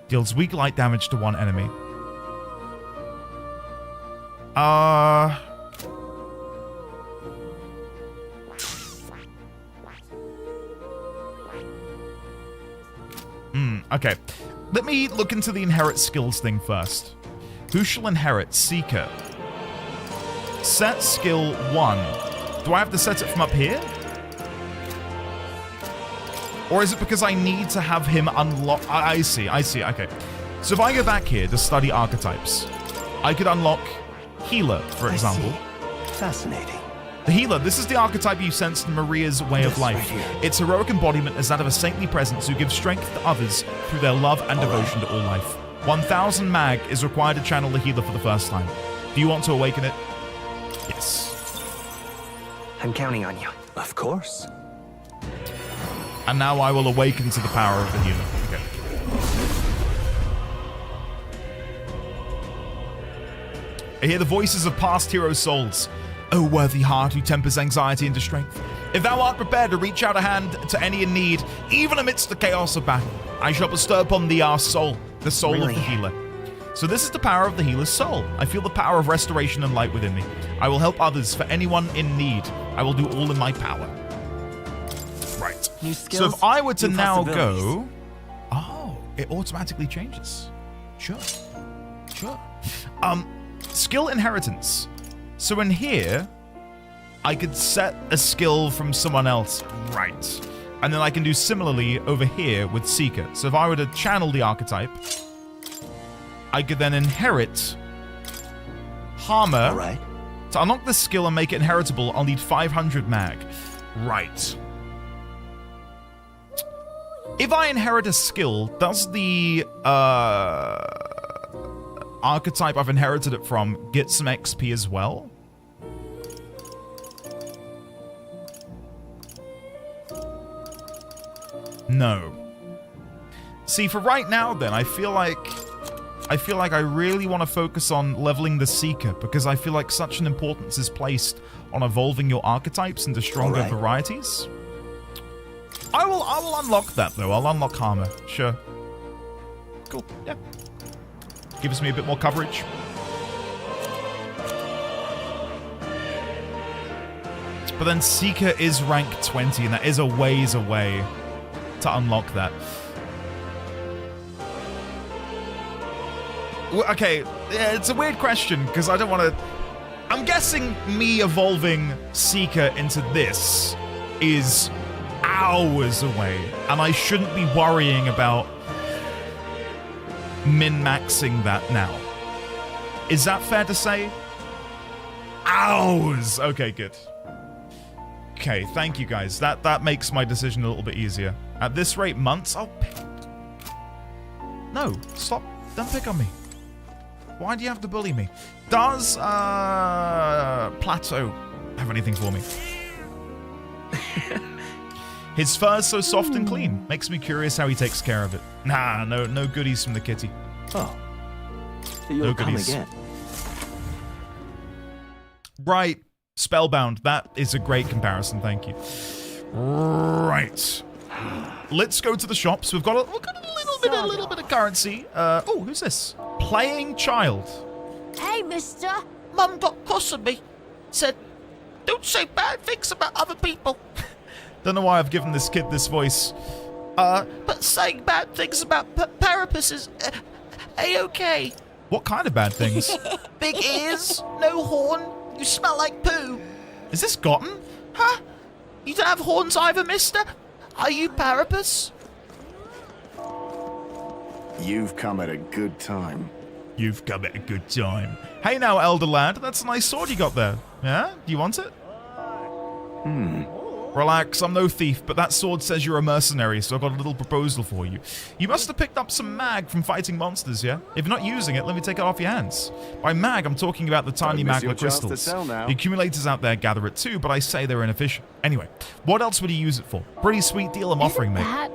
Deals weak light damage to one enemy. Okay. Let me look into the inherit skills thing first. Who shall inherit? Seeker. Set skill 1. Do I have to set it from up here? Or is it because I need to have him unlock? I see. Okay. So if I go back here to study archetypes, I could unlock Healer, for example. Fascinating. The Healer, this is the archetype you sensed in Maria's way of life. Right, its heroic embodiment is that of a saintly presence who gives strength to others through their love and devotion to all life. 1000 mag is required to channel the Healer for the first time. Do you want to awaken it? Yes. I'm counting on you. Of course. And now I will awaken to the power of the Healer. Okay. I hear the voices of past hero souls. O worthy heart who tempers anxiety into strength. If thou art prepared to reach out a hand to any in need, even amidst the chaos of battle, I shall bestow upon thee our soul, the soul of the healer. So this is the power of the healer's soul. I feel the power of restoration and light within me. I will help others for anyone in need. I will do all in my power. Right. So if I were to now go... Oh, it automatically changes. Sure. Skill inheritance. So in here, I could set a skill from someone else. Right. And then I can do similarly over here with Seeker. So if I were to channel the archetype, I could then inherit Harmer. All right. To unlock this skill and make it inheritable, I'll need 500 mag. Right. If I inherit a skill, does the archetype I've inherited it from get some XP as well? No. See, for right now then, I feel like I really want to focus on leveling the Seeker because I feel like such an importance is placed on evolving your archetypes into stronger varieties. I will unlock that though. I'll unlock Harmer. Sure. Cool. Yeah. Gives me a bit more coverage. But then Seeker is rank 20 and that is a ways away to unlock that. Okay, yeah, it's a weird question because I don't want to... I'm guessing me evolving Seeker into this is hours away, and I shouldn't be worrying about min-maxing that now. Is that fair to say? Hours! Okay, good. Okay, thank you guys. That makes my decision a little bit easier. At this rate, months? I'll pick... No, stop. Don't pick on me. Why do you have to bully me? Does Plateau have anything for me? His fur's so soft and clean. Makes me curious how he takes care of it. Nah, no goodies from the kitty. Oh. So you'll come again. Right. Spellbound. That is a great comparison, thank you. Right. Let's go to the shops. We've got a little bit of currency. Oh, who's this? Playing child. Hey, mister. Mum got cross with me. Said, don't say bad things about other people. Don't know why I've given this kid this voice. But saying bad things about Parapus is A-okay. What kind of bad things? Big ears, no horn, you smell like poo. Is this Gotten? Huh? You don't have horns either, mister? Are you Parapus? You've come at a good time. You've come at a good time. Hey now, elder lad, that's a nice sword you got there. Yeah? Do you want it? Relax, I'm no thief, but that sword says you're a mercenary, so I've got a little proposal for you. You must have picked up some mag from fighting monsters, yeah? If you're not using it, let me take it off your hands. By mag, I'm talking about the tiny magma crystals. The accumulators out there gather it too, but I say they're inefficient. Anyway, what else would you use it for? Pretty sweet deal I'm offering, mate.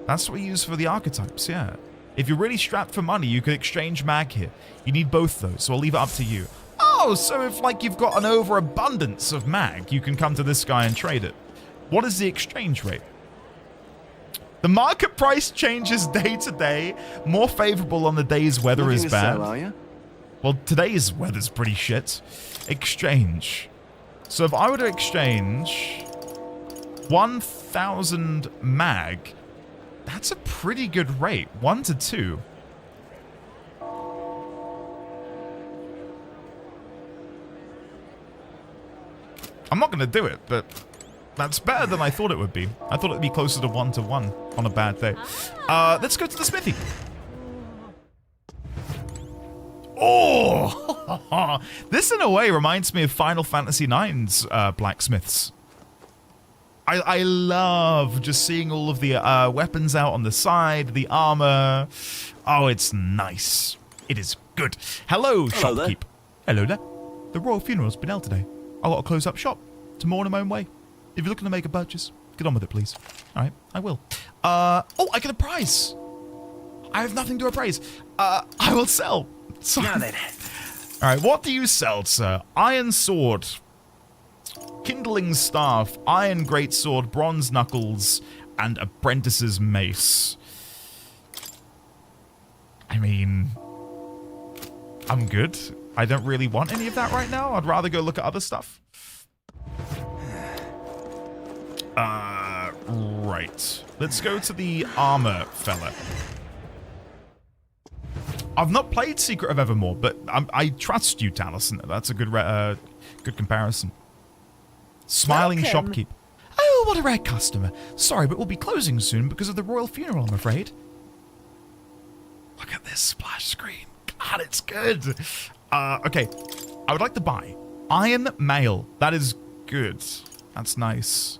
That's what we use for the archetypes, yeah. If you're really strapped for money, you could exchange mag here. You need both though, so I'll leave it up to you. Oh, so if like you've got an overabundance of mag, you can come to this guy and trade it. What is the exchange rate? The market price changes day to day. More favorable on the days weather is bad. Sell, are you? Well, today's weather's pretty shit. Exchange. So if I were to exchange 1,000 mag, that's a pretty good rate. 1 to 2. I'm not going to do it, but that's better than I thought it would be. I thought it would be closer to 1 to 1 on a bad day. Let's go to the smithy. Oh! This, in a way, reminds me of Final Fantasy IX's blacksmiths. I love just seeing all of the weapons out on the side, the armor. Oh, it's nice. It is good. Hello shopkeep. Hello there. The royal funeral's been held today. I've got to close up shop to mourn in my own way. If you're looking to make a purchase, get on with it, please. All right, I will. Oh, I get a prize. I have nothing to appraise. I will sell. So, now then. All right, what do you sell, sir? Iron sword, kindling staff, iron greatsword, bronze knuckles, and apprentice's mace. I mean, I'm good. I don't really want any of that right now. I'd rather go look at other stuff. Right. Let's go to the armor fella. I've not played Secret of Evermore, but I trust you, Taliesin. That's a good good comparison. Smiling shopkeep. Oh, what a rare customer. Sorry, but we'll be closing soon because of the royal funeral, I'm afraid. Look at this splash screen. God, it's good. Okay. I would like to buy iron mail. That is good. That's nice.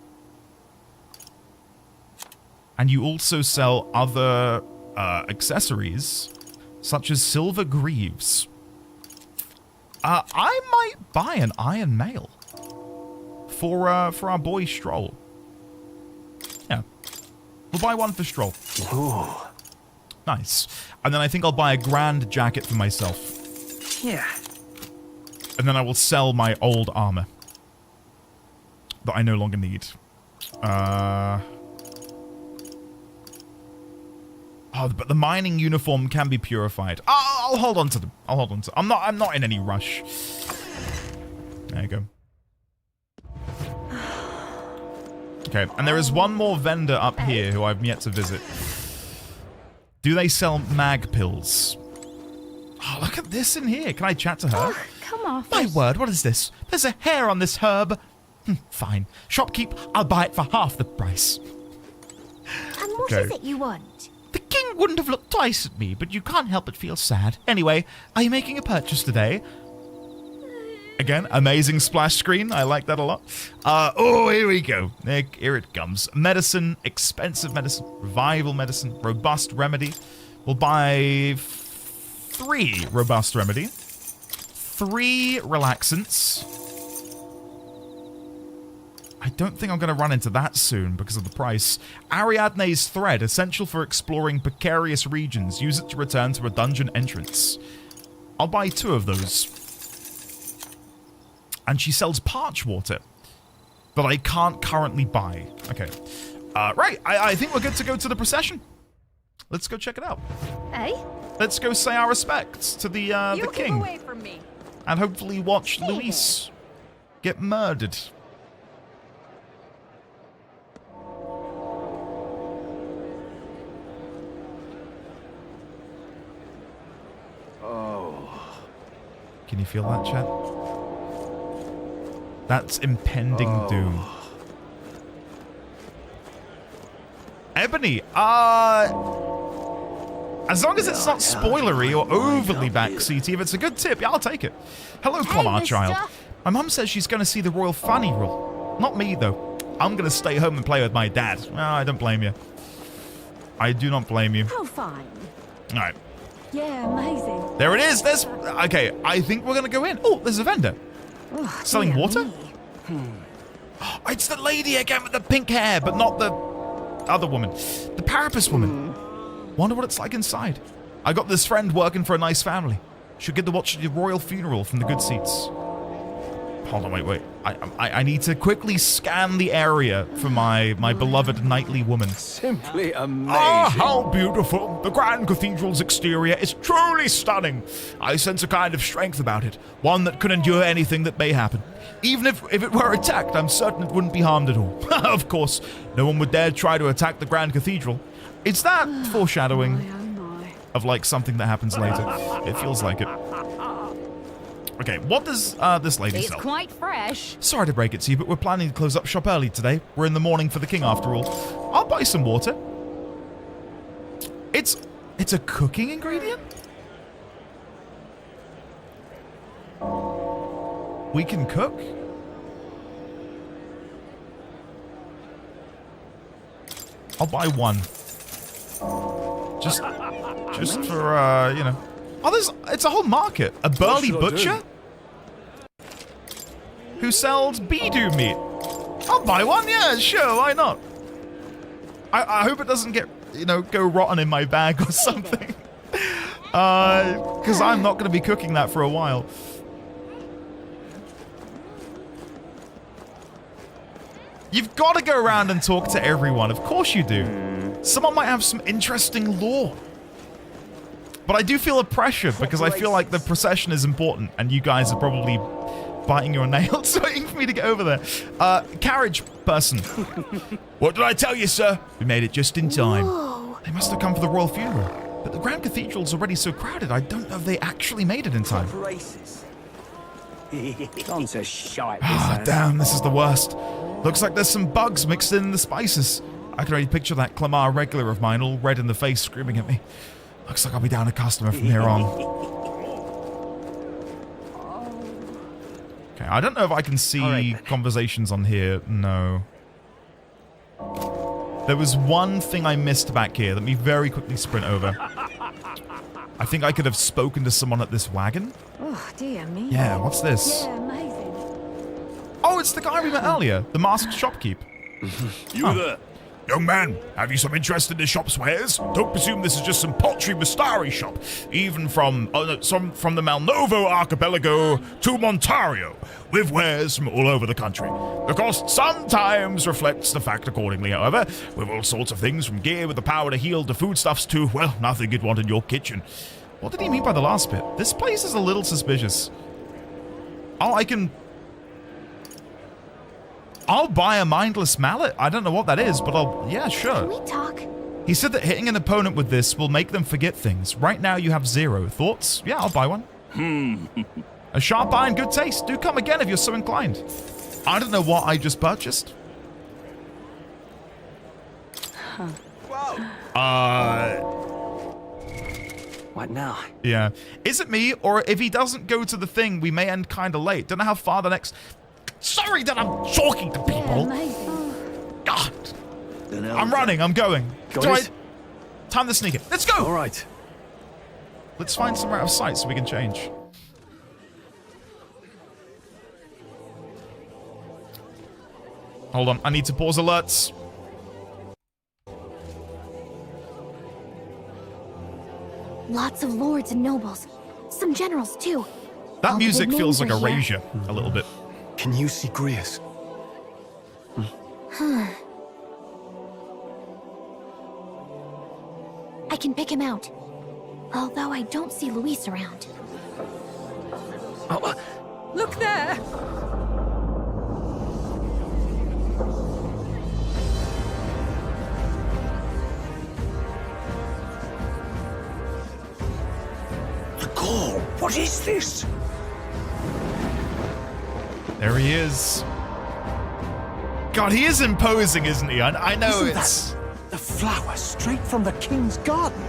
And you also sell other accessories, such as silver greaves. I might buy an iron mail for our boy Strohl. Yeah, we'll buy one for Strohl. Ooh. Nice. And then I think I'll buy a grand jacket for myself. Yeah. And then I will sell my old armor that I no longer need. Oh, but the mining uniform can be purified. I'll hold on to them. I'll hold on to them. I'm not in any rush. There you go. Okay, and there is one more vendor up here who I've yet to visit. Do they sell mag pills? Oh, look at this in here. Can I chat to her? Oh, come off. My word, what is this? There's a hair on this herb. Fine. Shopkeep, I'll buy it for half the price. And what is it you want? The king wouldn't have looked twice at me, but you can't help but feel sad. Anyway, are you making a purchase today? Again, amazing splash screen. I like that a lot. Oh, here we go. Here it comes. Medicine, expensive medicine, revival medicine, robust remedy. We'll buy 3 robust remedy, 3 relaxants. I don't think I'm going to run into that soon because of the price. Ariadne's thread, essential for exploring precarious regions. Use it to return to a dungeon entrance. I'll buy 2 of those. And she sells parch water that I can't currently buy. Okay. Right, I think we're good to go to the procession. Let's go check it out. Hey? Let's go say our respects to the king. Away from me. And hopefully watch Luis get murdered. Can you feel that, chat? That's impending doom. Ebony, as long as it's not spoilery or overly backseaty, if it's a good tip, yeah, I'll take it. Hello, Clamar child. My mum says she's going to see the royal funny rule. Not me, though. I'm going to stay home and play with my dad. Well, I don't blame you. I do not blame you. Oh, fine. All right. Yeah, amazing. There it is. There's... Okay, I think we're going to go in. Oh, there's a vendor. Oh, selling water? Oh, it's the lady again with the pink hair, but not the other woman. The Parapus woman. Wonder what it's like inside. I got this friend working for a nice family. Should get to watch the royal funeral from the good seats. Hold on, wait. I need to quickly scan the area for my beloved knightly woman. Simply amazing. Ah, how beautiful. The Grand Cathedral's exterior is truly stunning. I sense a kind of strength about it, one that could endure anything that may happen. Even if it were attacked, I'm certain it wouldn't be harmed at all. Of course, no one would dare try to attack the Grand Cathedral. Is that foreshadowing of like something that happens later? It feels like it. Okay, what does this lady sell? It's quite fresh. Sorry to break it to you, but we're planning to close up shop early today. We're in the morning for the king after all. I'll buy some water. It's a cooking ingredient? We can cook? I'll buy 1. Just for, you know. Oh, it's a whole market. A burly butcher? Who sells beedoo meat. I'll buy 1, yeah, sure, why not? I hope it doesn't get, you know, go rotten in my bag or something. Because I'm not going to be cooking that for a while. You've got to go around and talk to everyone. Of course you do. Someone might have some interesting lore. But I do feel a pressure because I feel like the procession is important and you guys are probably biting your nails waiting for me to get over there. Carriage person. What did I tell you, sir? We made it just in time. Whoa. They must have come for the royal funeral. But the Grand Cathedral's already so crowded, I don't know if they actually made it in time. Gone to shite. Ah, damn, this is the worst. Looks like there's some bugs mixed in the spices. I can already picture that Clamar regular of mine all red in the face screaming at me. Looks like I'll be down a customer from here on. Okay, I don't know if I can see conversations on here. No. There was one thing I missed back here. Let me very quickly sprint over. I think I could have spoken to someone at this wagon. Oh, dear me. Yeah, what's this? Yeah, amazing. Oh, it's the guy we met earlier. The masked shopkeep. You there? Young man, have you some interest in the shop's wares? Don't presume this is just some paltry Mustari shop. Even from the Malnovo archipelago to Montario, with wares from all over the country. The cost sometimes reflects the fact accordingly, however, with all sorts of things from gear with the power to heal to foodstuffs to, well, nothing you'd want in your kitchen. What did he mean by the last bit? This place is a little suspicious. Oh, I'll buy a mindless mallet. I don't know what that is, but yeah, sure. Can we talk? He said that hitting an opponent with this will make them forget things. Right now you have 0. Thoughts? Yeah, I'll buy one. A sharp eye and good taste. Do come again if you're so inclined. I don't know what I just purchased. What now? Yeah. Is it me, or if he doesn't go to the thing, we may end kind of late? Don't know how far the next... Sorry that I'm talking to people. God. I'm running. I'm going. Time to sneak it. Let's go. All right. Let's find somewhere out of sight so we can change. Hold on. I need to pause alerts. Lots of lords and nobles. Some generals, too. That All the music big feels names like are erasure here. a little bit. Can you see Grius? I can pick him out. Although I don't see Luis around. Look there! The call. What is this? There he is. God, he is imposing, isn't he? I know Isn't it's... that the flower straight from the king's garden?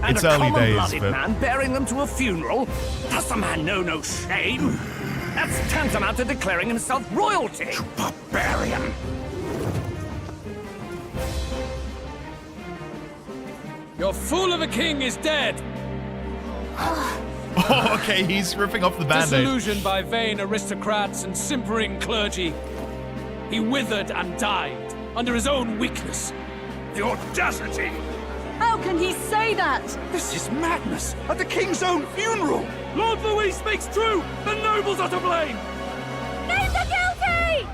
And It's a early days, common-blooded but... man bearing them to a funeral? Does the man know no shame? That's tantamount to declaring himself royalty. You barbarian! Your fool of a king is dead. Oh, okay, he's ripping off the band-aid. Disillusioned by vain aristocrats and simpering clergy, he withered and died under his own weakness. The audacity! How can he say that? This is madness! At the king's own funeral! Lord Louis speaks true! The nobles are to blame! Name the guilty!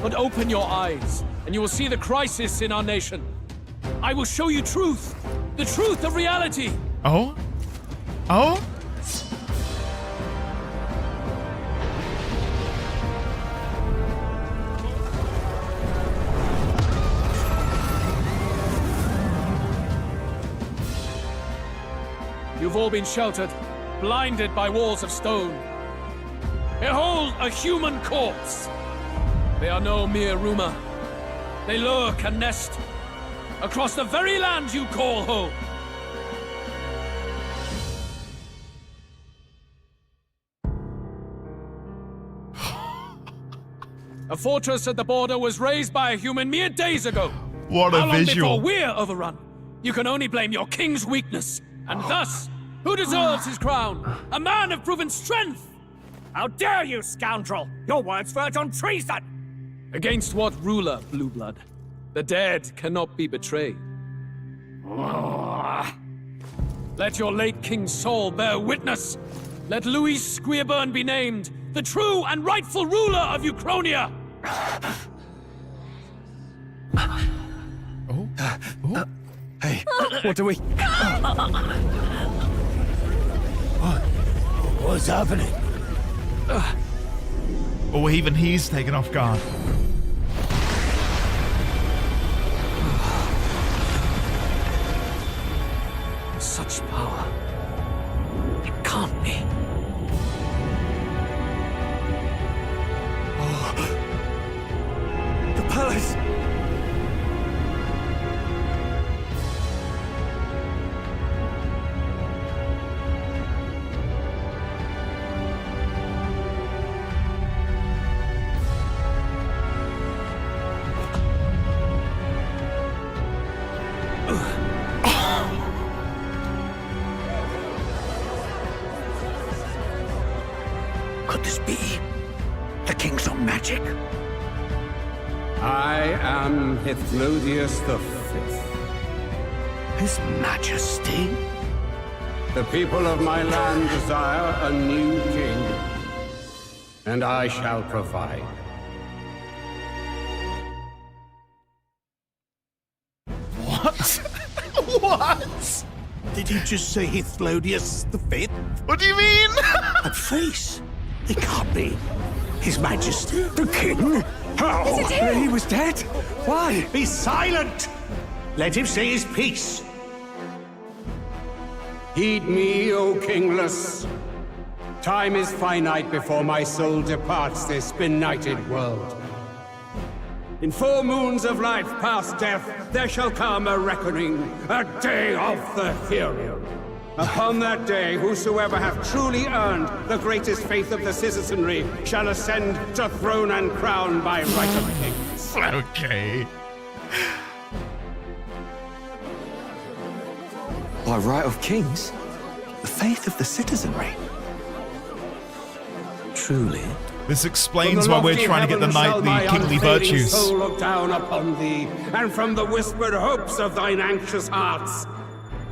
But open your eyes, and you will see the crisis in our nation. I will show you truth. The truth of reality. Oh? Oh? You've all been sheltered, blinded by walls of stone. Behold a human corpse. They are no mere rumor. They lurk and nest across the very land you call home. A fortress at the border was raised by a human mere days ago. What a How long visual. before we're overrun? You can only blame your king's weakness. And thus, who deserves his crown? A man of proven strength! How dare you, scoundrel! Your words verge on treason! Against what ruler, Blue Blood? The dead cannot be betrayed. Let your late king's soul bear witness. Let Louis Squeerburn be named the true and rightful ruler of Uchronia. Hey, what do we... What's happening? Oh, even he's taken off guard. Such power. It can't be. The palace! Could this be the king's own magic? I am Hithlodius V. His Majesty? The people of my land desire a new king, and I shall provide. What? What? Did you just say Hithlodius V? What do you mean? That face. It can't be. His Majesty, the king? How? Is it him? He was dead. Why? Be silent. Let him say his piece. Heed me, O kingless. Time is finite before my soul departs this benighted world. In 4 moons of life past death, there shall come a reckoning, a day of the hero. Upon that day, whosoever hath truly earned the greatest faith of the citizenry shall ascend to throne and crown by right of kings. Okay. By right of kings? The faith of the citizenry? Truly? This explains why we're trying to get the knightly, kingly virtues. Soul look down upon thee, and from the whispered hopes of thine anxious hearts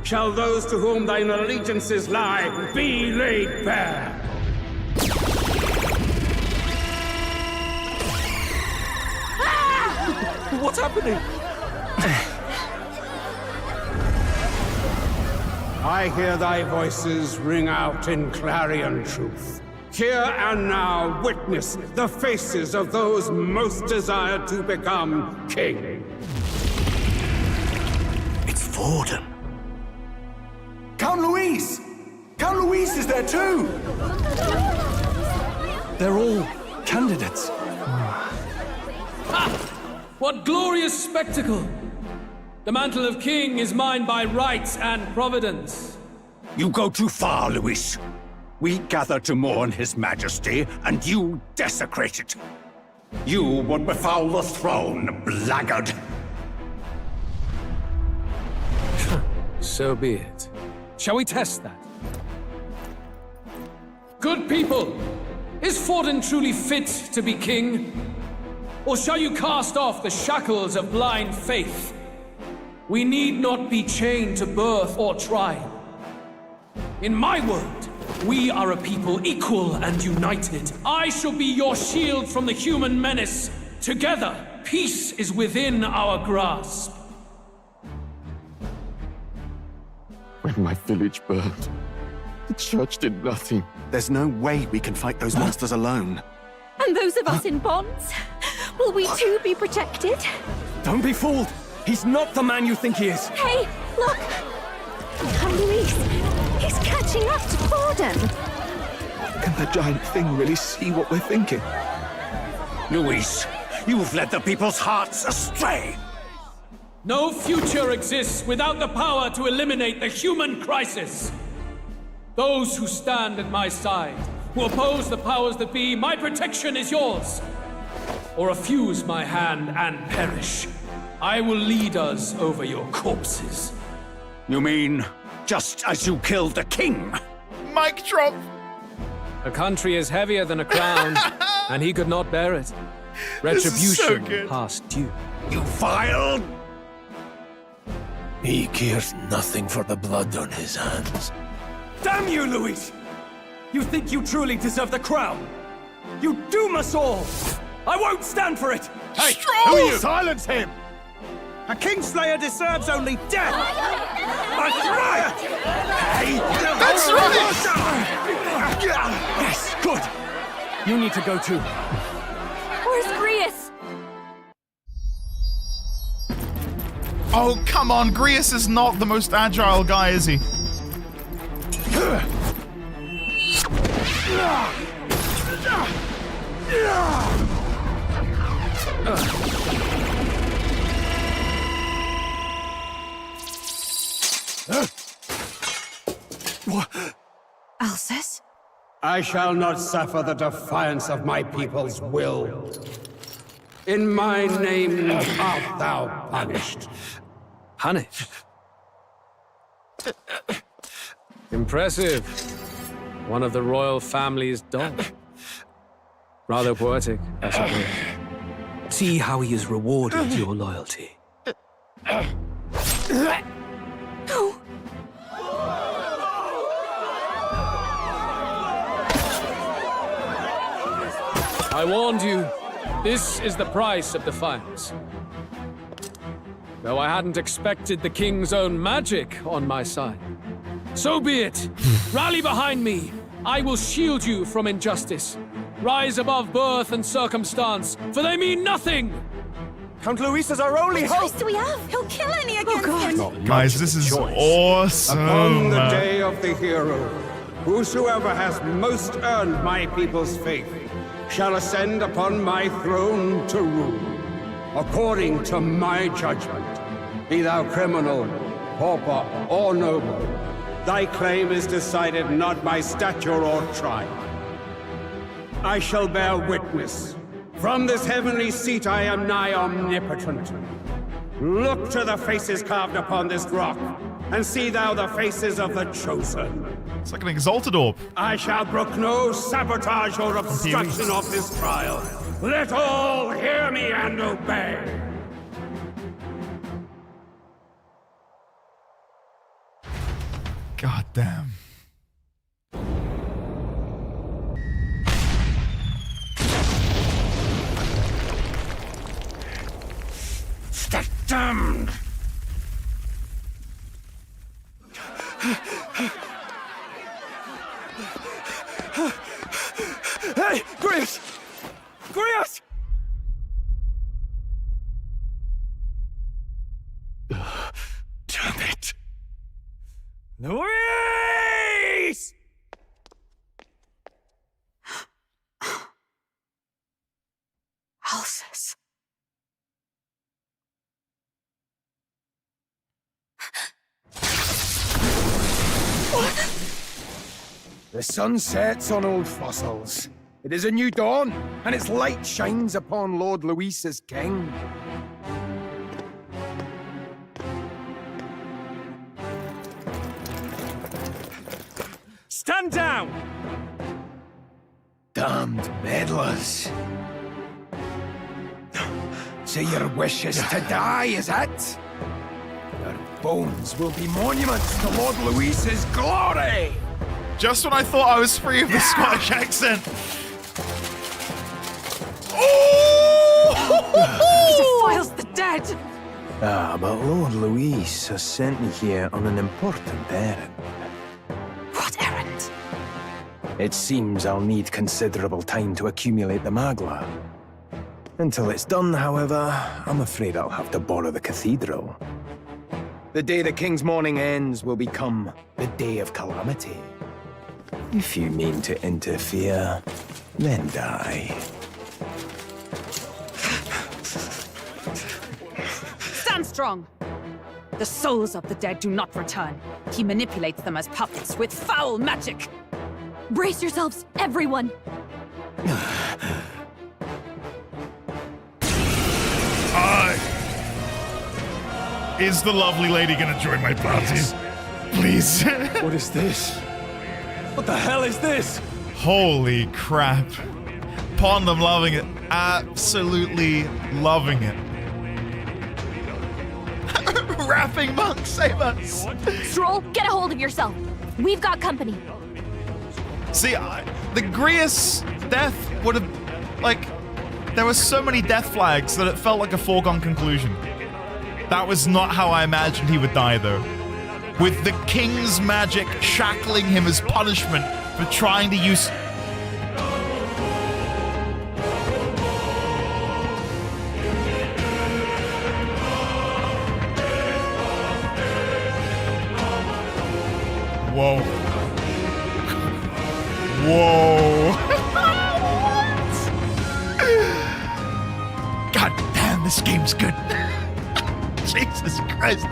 shall those to whom thine allegiances lie be laid bare. What's happening? I hear thy voices ring out in clarion truth. Here and now witness the faces of those most desired to become king. It's Vorden. Count Louise! Count Louise is there too! They're all candidates. Ha! What glorious spectacle! The mantle of king is mine by right and providence. You go too far, Louis. We gather to mourn his majesty, and you desecrate it. You would befoul the throne, blackguard. So be it. Shall we test that? Good people, is Vorden truly fit to be king? Or shall you cast off the shackles of blind faith? We need not be chained to birth or trial. In my world, we are a people equal and united. I shall be your shield from the human menace. Together, peace is within our grasp. When my village burned, the church did nothing. There's no way we can fight those monsters alone. And those of us in bonds? Will we too be protected? Don't be fooled! He's not the man you think he is! Hey, look! Louise, he's catching up to Vorden! Can the giant thing really see what we're thinking? Louis, you've led the people's hearts astray! No future exists without the power to eliminate the human crisis. Those who stand at my side, who oppose the powers that be, my protection is yours. Or refuse my hand and perish. I will lead us over your corpses. You mean, just as you killed the king? Mic drop! A country is heavier than a crown, and he could not bear it. Retribution past due. You vile... He cares nothing for the blood on his hands. Damn you, Louis! You think you truly deserve the crown? You doom us all! I won't stand for it! Hey, Strohl! who are you? Silence him! A kingslayer deserves only death! That's right! Hey! That's right! Yes, good! You need to go too. Where's Grius? Oh, come on. Grius is not the most agile guy, is he? Alcest? I shall not suffer the defiance of my people's will. In my name art thou punished. Punished? Impressive. One of the royal family's dog. Rather poetic, I suppose. See how he has rewarded your loyalty. No. I warned you. This is the price of defiance. Though I hadn't expected the king's own magic on my side. So be it. Rally behind me. I will shield you from injustice. Rise above birth and circumstance, for they mean nothing. Count Louis is our only hope. What choice do we have? He'll kill any against him. Guys, this is awesome. Upon the day of the hero, Whosoever has most earned my people's faith shall ascend upon my throne to rule, according to my judgment. Be thou criminal, pauper, or noble, thy claim is decided not by stature or tribe. I shall bear witness. From this heavenly seat I am nigh omnipotent. Look to the faces carved upon this rock, and see thou the faces of the chosen. It's like an exalted orb. I shall brook no sabotage or obstruction of this trial. Let all hear me and obey. God damn. Stay damned! Hey, Grius! Grius! Damn it! Luis! Alphys. The sun sets on old fossils. It is a new dawn, and its light shines upon Lord Luis as king. Stand down! Damned meddlers. So your wish is to die, is it? Your bones will be monuments to Lord Luis's glory! Just when I thought I was free of the Scottish accent. He defiles the dead! Ah, but Lord Luis has sent me here on an important errand. What errand? It seems I'll need considerable time to accumulate the Magla. Until it's done, however, I'm afraid I'll have to borrow the cathedral. The day the King's mourning ends will become the day of calamity. If you mean to interfere, then die. Stand strong! The souls of the dead do not return. He manipulates them as puppets with foul magic! Brace yourselves, everyone! Is the lovely lady gonna join my party? Please. What is this? What the hell is this? Holy crap. Upon them loving it. Absolutely loving it. Rapping monk, save us. Strohl, get a hold of yourself. We've got company. See, the Grius death would have, like, there were so many death flags that it felt like a foregone conclusion. That was not how I imagined he would die, though. With the king's magic shackling him as punishment for trying to use... Whoa. Whoa. God damn, this game's good. Jesus Christ.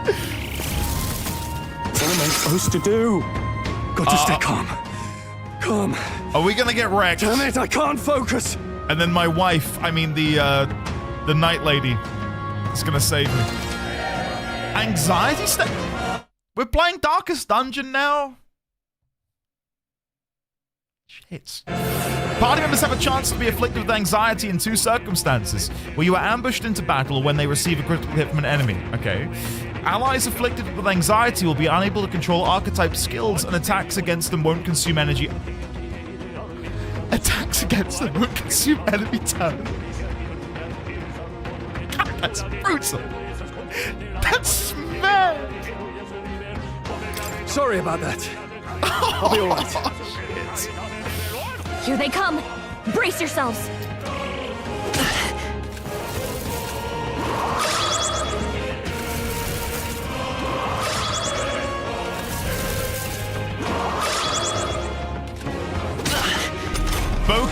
What am I supposed to do? Got to stay calm. Calm. Are we gonna get wrecked? Damn it, I can't focus. And then my wife, I mean the night lady, is gonna save me. Anxiety step? We're playing Darkest Dungeon now? Shit. Party members have a chance to be afflicted with anxiety in two circumstances: where you are ambushed into battle or when they receive a critical hit from an enemy. Okay. Allies afflicted with anxiety will be unable to control archetype skills, and attacks against them won't consume energy. Attacks against them won't consume enemy talent. God, that's brutal. That's mad. Sorry about that. I'll be alright. Shit. Here they come! Brace yourselves!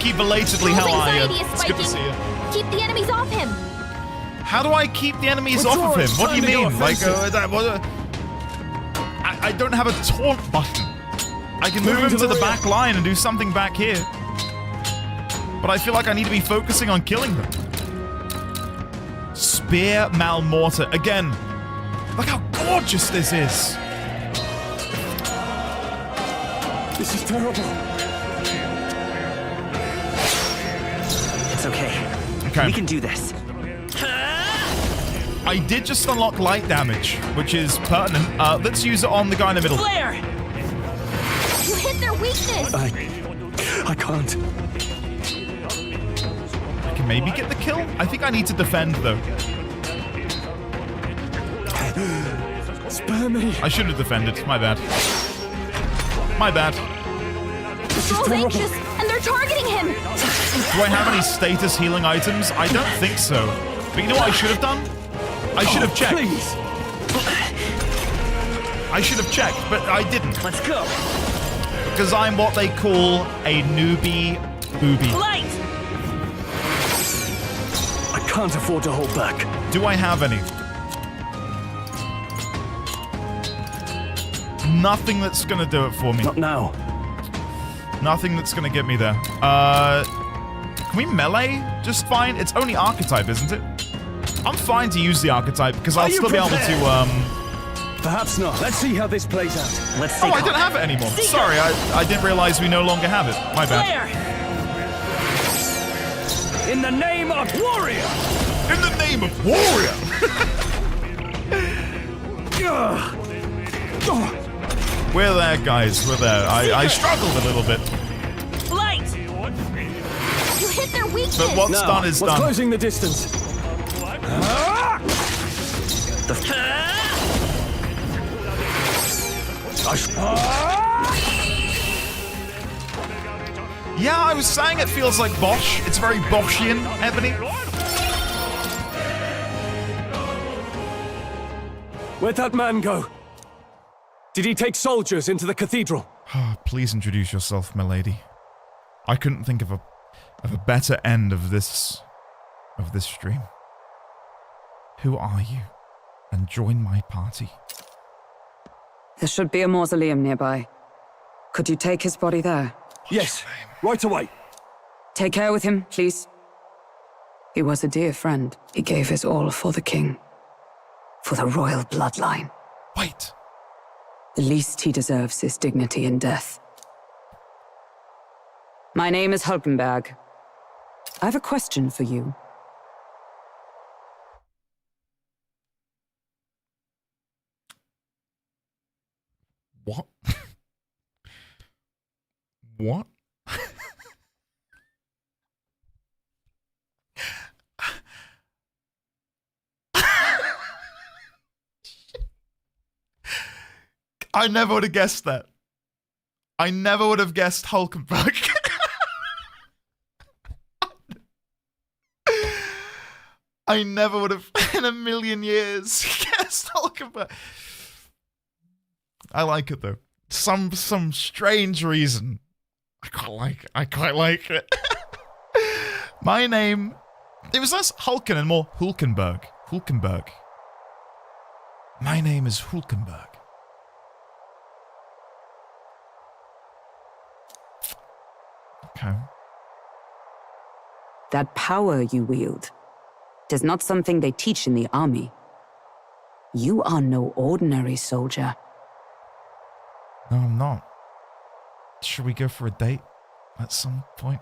Loki, belatedly, how are you? Anxiety is It's good to see spiking. you. Keep the enemies off him. How do I keep the enemies What's off of him? yours? What do you Time to go mean? Like, offensive. I don't have a taunt button. I can move him to the back line and do something back here. But I feel like I need to be focusing on killing them. Spear Malmortar. Again, look how gorgeous this is. This is terrible. It's okay. Okay. We can do this. I did just unlock light damage, which is pertinent. Let's use it on the guy in the middle. Flare! You hit their weakness! I can't. I can maybe get the kill? I think I need to defend, though. Spare me. I should have defended. My bad. My bad. Strohl's anxious, and they're targeting him! Do I have any status healing items? I don't think so. But you know what I should have done? I should have checked. Please. I should have checked, but I didn't. Let's go. Because I'm what they call a newbie booby. Light! I can't afford to hold back. Do I have any? Nothing that's gonna do it for me. Not now. Nothing that's gonna get me there. Can we melee just fine? It's only Archetype, isn't it? I'm fine to use the Archetype because I'll still be able to, Perhaps not. Let's see how this plays out. Let's Oh, I don't have it anymore. Sorry, I didn't realize we no longer have it. My bad. Flare! In the name of warrior! In the name of warrior! We're there, guys. We're there. I struggled a little bit. Light! You hit their weakness! But what's Now, done is what's done. closing the distance? Yeah, I was saying it feels like Bosch. It's very Boschian, Ebony. Where'd that man go? Did he take soldiers into the cathedral? Please introduce yourself, milady. I couldn't think of a better end of this stream. Who are you? And join my party. There should be a mausoleum nearby. Could you take his body there? Yes, right away. Take care with him, please. He was a dear friend. He gave his all for the king. For the royal bloodline. Wait. The least he deserves is dignity in death. My name is Hulkenberg. I have a question for you. What? What? I never would have guessed that. I never would have guessed Hulkenberg. I never would have in a million years guessed Hulkenberg. I like it though. Some strange reason. I quite like it. My name, it was less Hulken and more Hulkenberg. Hulkenberg. My name is Hulkenberg. Okay. That power you wield is not something they teach in the army. You are no ordinary soldier. No, I'm not. Should we go for a date at some point?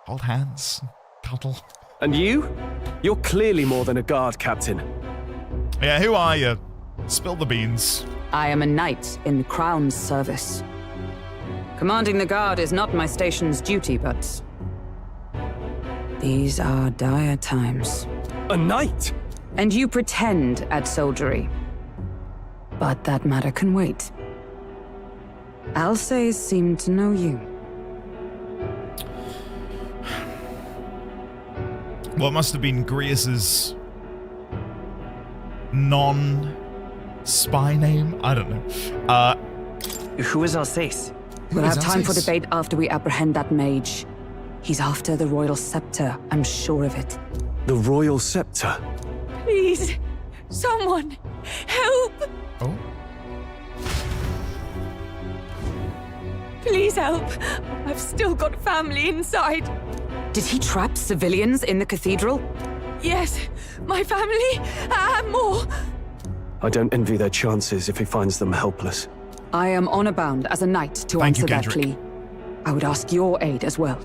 Hold hands, cuddle. And you? You're clearly more than a guard, Captain. Yeah, who are you? Spill the beans. I am a knight in the Crown's service. Commanding the guard is not my station's duty, but these are dire times. A knight? And you pretend at soldiery. But that matter can wait. Alsays seem to know you. What must have been Grius's non-spy name? I don't know. Who is Alsace? We'll have time for debate after we apprehend that mage. He's after the royal scepter, I'm sure of it. The royal scepter? Please, someone, help! Oh? Please help. I've still got family inside. Did he trap civilians in the cathedral? Yes, my family and more. I don't envy their chances if he finds them helpless. I am honor bound as a knight to answer that plea. I would ask your aid as well,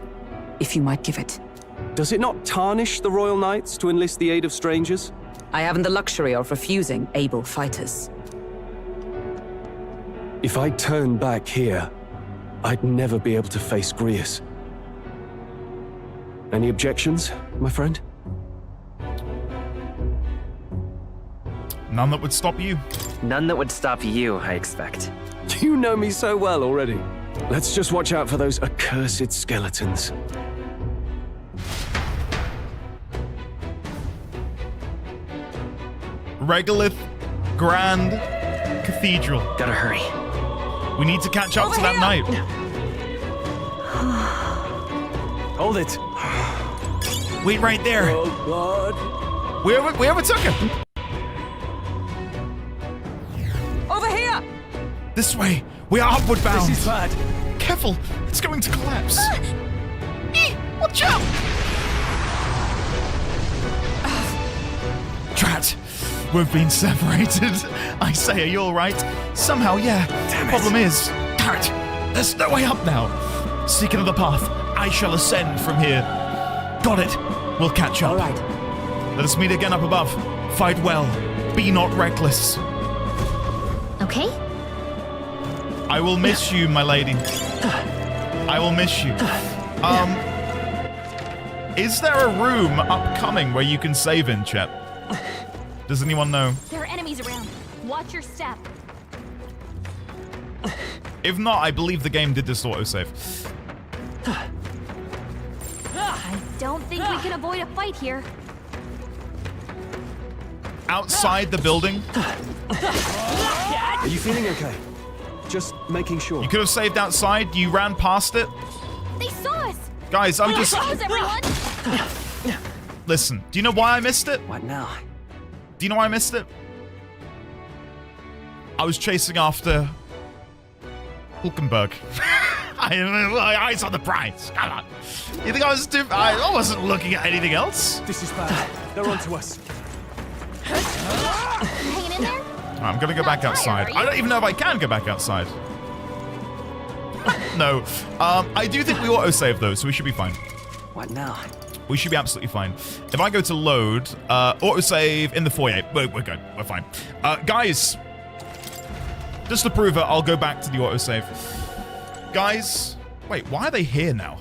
if you might give it. Does it not tarnish the Royal Knights to enlist the aid of strangers? I haven't the luxury of refusing able fighters. If I turn back here, I'd never be able to face Grius. Any objections, my friend? None that would stop you. None that would stop you, I expect. You know me so well already. Let's just watch out for those accursed skeletons. Regolith Grand Cathedral. Gotta hurry. We need to catch up to that night. Hold it. Wait right there. Oh, God. Wherever took him. Over here! This way. We are upward bound. This is bad. Careful. It's going to collapse. Watch out! Drat. We've been separated. I say, are you alright? Somehow, yeah. Damn it. Problem is, Garrett, there's no way up now. Seek another path. I shall ascend from here. Got it. We'll catch up. Alright. Let us meet again up above. Fight well. Be not reckless. Okay? I will miss you, my lady. I will miss you. Is there a room upcoming where you can save in, Chet? Does anyone know? There are enemies around. Watch your step. If not, I believe the game did this autosave. I don't think we can avoid a fight here. Outside the building? Are you feeling okay? Just making sure. You could have saved outside. You ran past it. They saw us. Guys, I'm just... Close, everyone. Listen, do you know why I missed it? What now? Do you know why I missed it? I was chasing after Hulkenberg. Eyes on the prize. Come on. You think I was too... I wasn't looking at anything else. This is bad. They're onto us. Hanging in there? I'm gonna go back outside. I don't even know if I can go back outside. No. I do think we autosave though, so we should be fine. What now? We should be absolutely fine. If I go to load, autosave in the foyer. We're good. We're fine. Guys, just to prove it, I'll go back to the autosave. Guys, wait, why are they here now?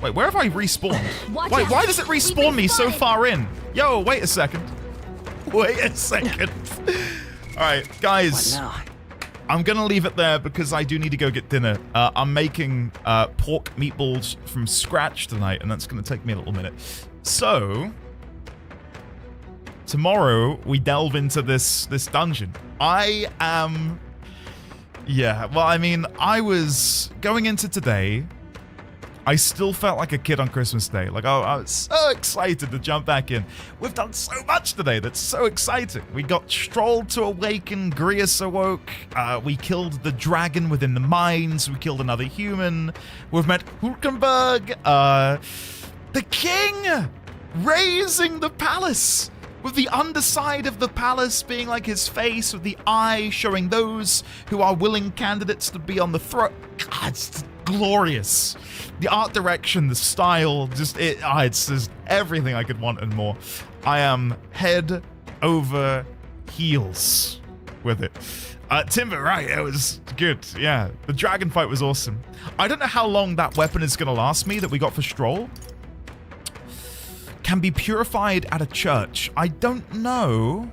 Wait, where have I respawned? Wait, why does it respawn me so far in? Yo, wait a second. Wait a second. All right, guys. What now? I'm gonna leave it there because I do need to go get dinner. I'm making pork meatballs from scratch tonight, and that's gonna take me a little minute. So tomorrow we delve into this dungeon. Yeah, well, I mean, I was going into today. I still felt like a kid on Christmas Day. Like, I was so excited to jump back in. We've done so much today that's so exciting. We got Strohl to awaken, Grius awoke, we killed the dragon within the mines, we killed another human, we've met Hulkenberg, the king raising the palace, with the underside of the palace being like his face, with the eye showing those who are willing candidates to be on the throne. God, it's glorious. The art direction, the style, it's just everything I could want and more. I am head over heels with it. Timber, right, it was good, yeah. The dragon fight was awesome. I don't know how long that weapon is going to last me that we got for Strohl. Can be purified at a church. I don't know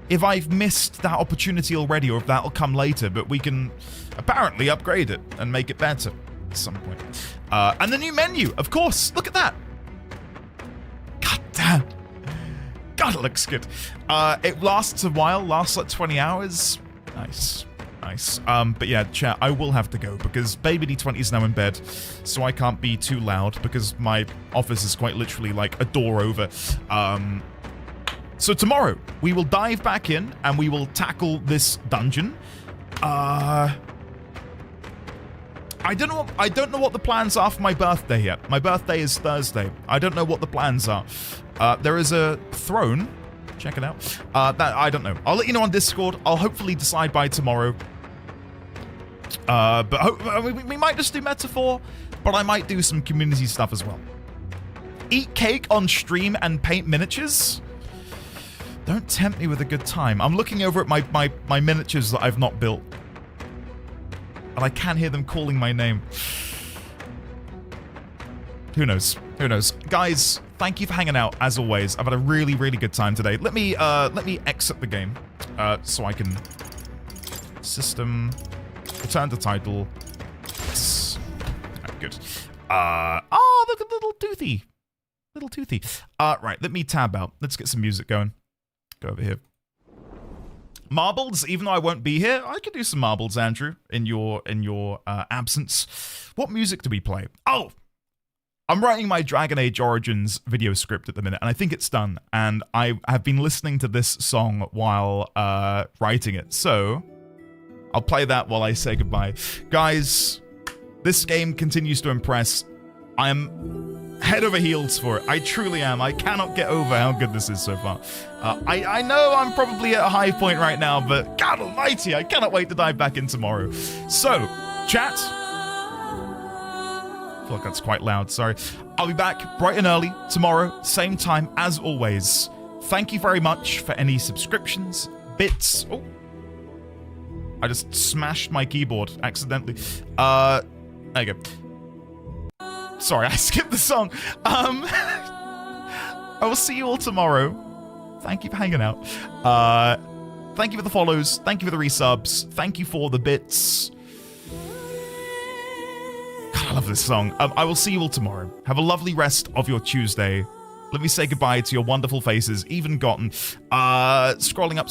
if I've missed that opportunity already or if that'll come later, but we can apparently upgrade it and make it better at some point. And the new menu, of course. Look at that. God damn. God, it looks good. It lasts a while, lasts like 20 hours. Nice. Nice. But yeah, chat, I will have to go because Baby D20 is now in bed, so I can't be too loud because my office is quite literally like a door over. So tomorrow we will dive back in and we will tackle this dungeon. I don't know what the plans are for my birthday yet. My birthday is Thursday. I don't know what the plans are. There is a throne. Check it out. That I don't know. I'll let you know on Discord. I'll hopefully decide by tomorrow. But we might just do Metaphor, but I might do some community stuff as well. Eat cake on stream and paint miniatures? Don't tempt me with a good time. I'm looking over at my miniatures that I've not built. And I can hear them calling my name. Who knows? Who knows? Guys, thank you for hanging out, as always. I've had a really, really good time today. Let me exit the game so I can... System... Return to title. Yes. Right, good. Oh, look at little Toothy. Little Toothy. Right, let me tab out. Let's get some music going. Go over here. Marbles, even though I won't be here, I could do some marbles, Andrew, in your absence. What music do we play? Oh! I'm writing my Dragon Age Origins video script at the minute, and I think it's done. And I have been listening to this song while writing it, so I'll play that while I say goodbye. Guys, this game continues to impress. I am head over heels for it. I truly am. I cannot get over how good this is so far. I know I'm probably at a high point right now, but God almighty, I cannot wait to dive back in tomorrow. So, chat... I feel like that's quite loud, sorry. I'll be back bright and early tomorrow, same time as always. Thank you very much for any subscriptions, bits. Oh, I just smashed my keyboard accidentally. There you go. Sorry, I skipped the song. I will see you all tomorrow. Thank you for hanging out. Thank you for the follows. Thank you for the resubs. Thank you for the bits. God, I love this song. I will see you all tomorrow. Have a lovely rest of your Tuesday. Let me say goodbye to your wonderful faces, even gotten. Scrolling up.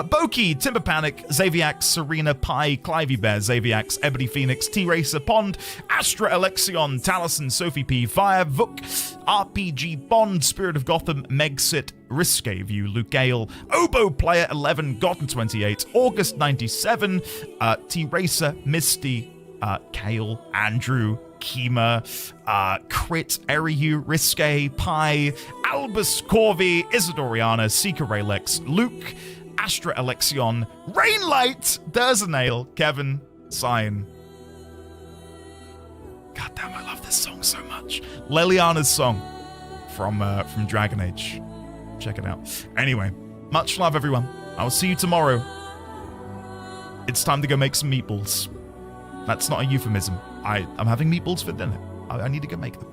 Boki, Timber Panic, Xaviax, Serena, Pi, Clivey Bear, Xaviax, Ebony Phoenix, T-Racer, Pond, Astra Alexion, Taliesin, Sophie P, Fire, Vuk, RPG, Bond, Spirit of Gotham, Megsit, Risque View, Luke Gale, Oboe Player 11, Gotten 28, August 97, T-Racer, Misty, Kale, Andrew, Kima, Crit, Eriu, Risque, Pi, Albus, Corvi, Isidoriana, Seeker Raylex, Luke, Astra Alexion, Rainlight, Derzanail, Kevin, Cyan. God damn, I love this song so much. Leliana's song from Dragon Age. Check it out. Anyway, much love, everyone. I will see you tomorrow. It's time to go make some meatballs. That's not a euphemism. I'm having meatballs for dinner. I need to go make them.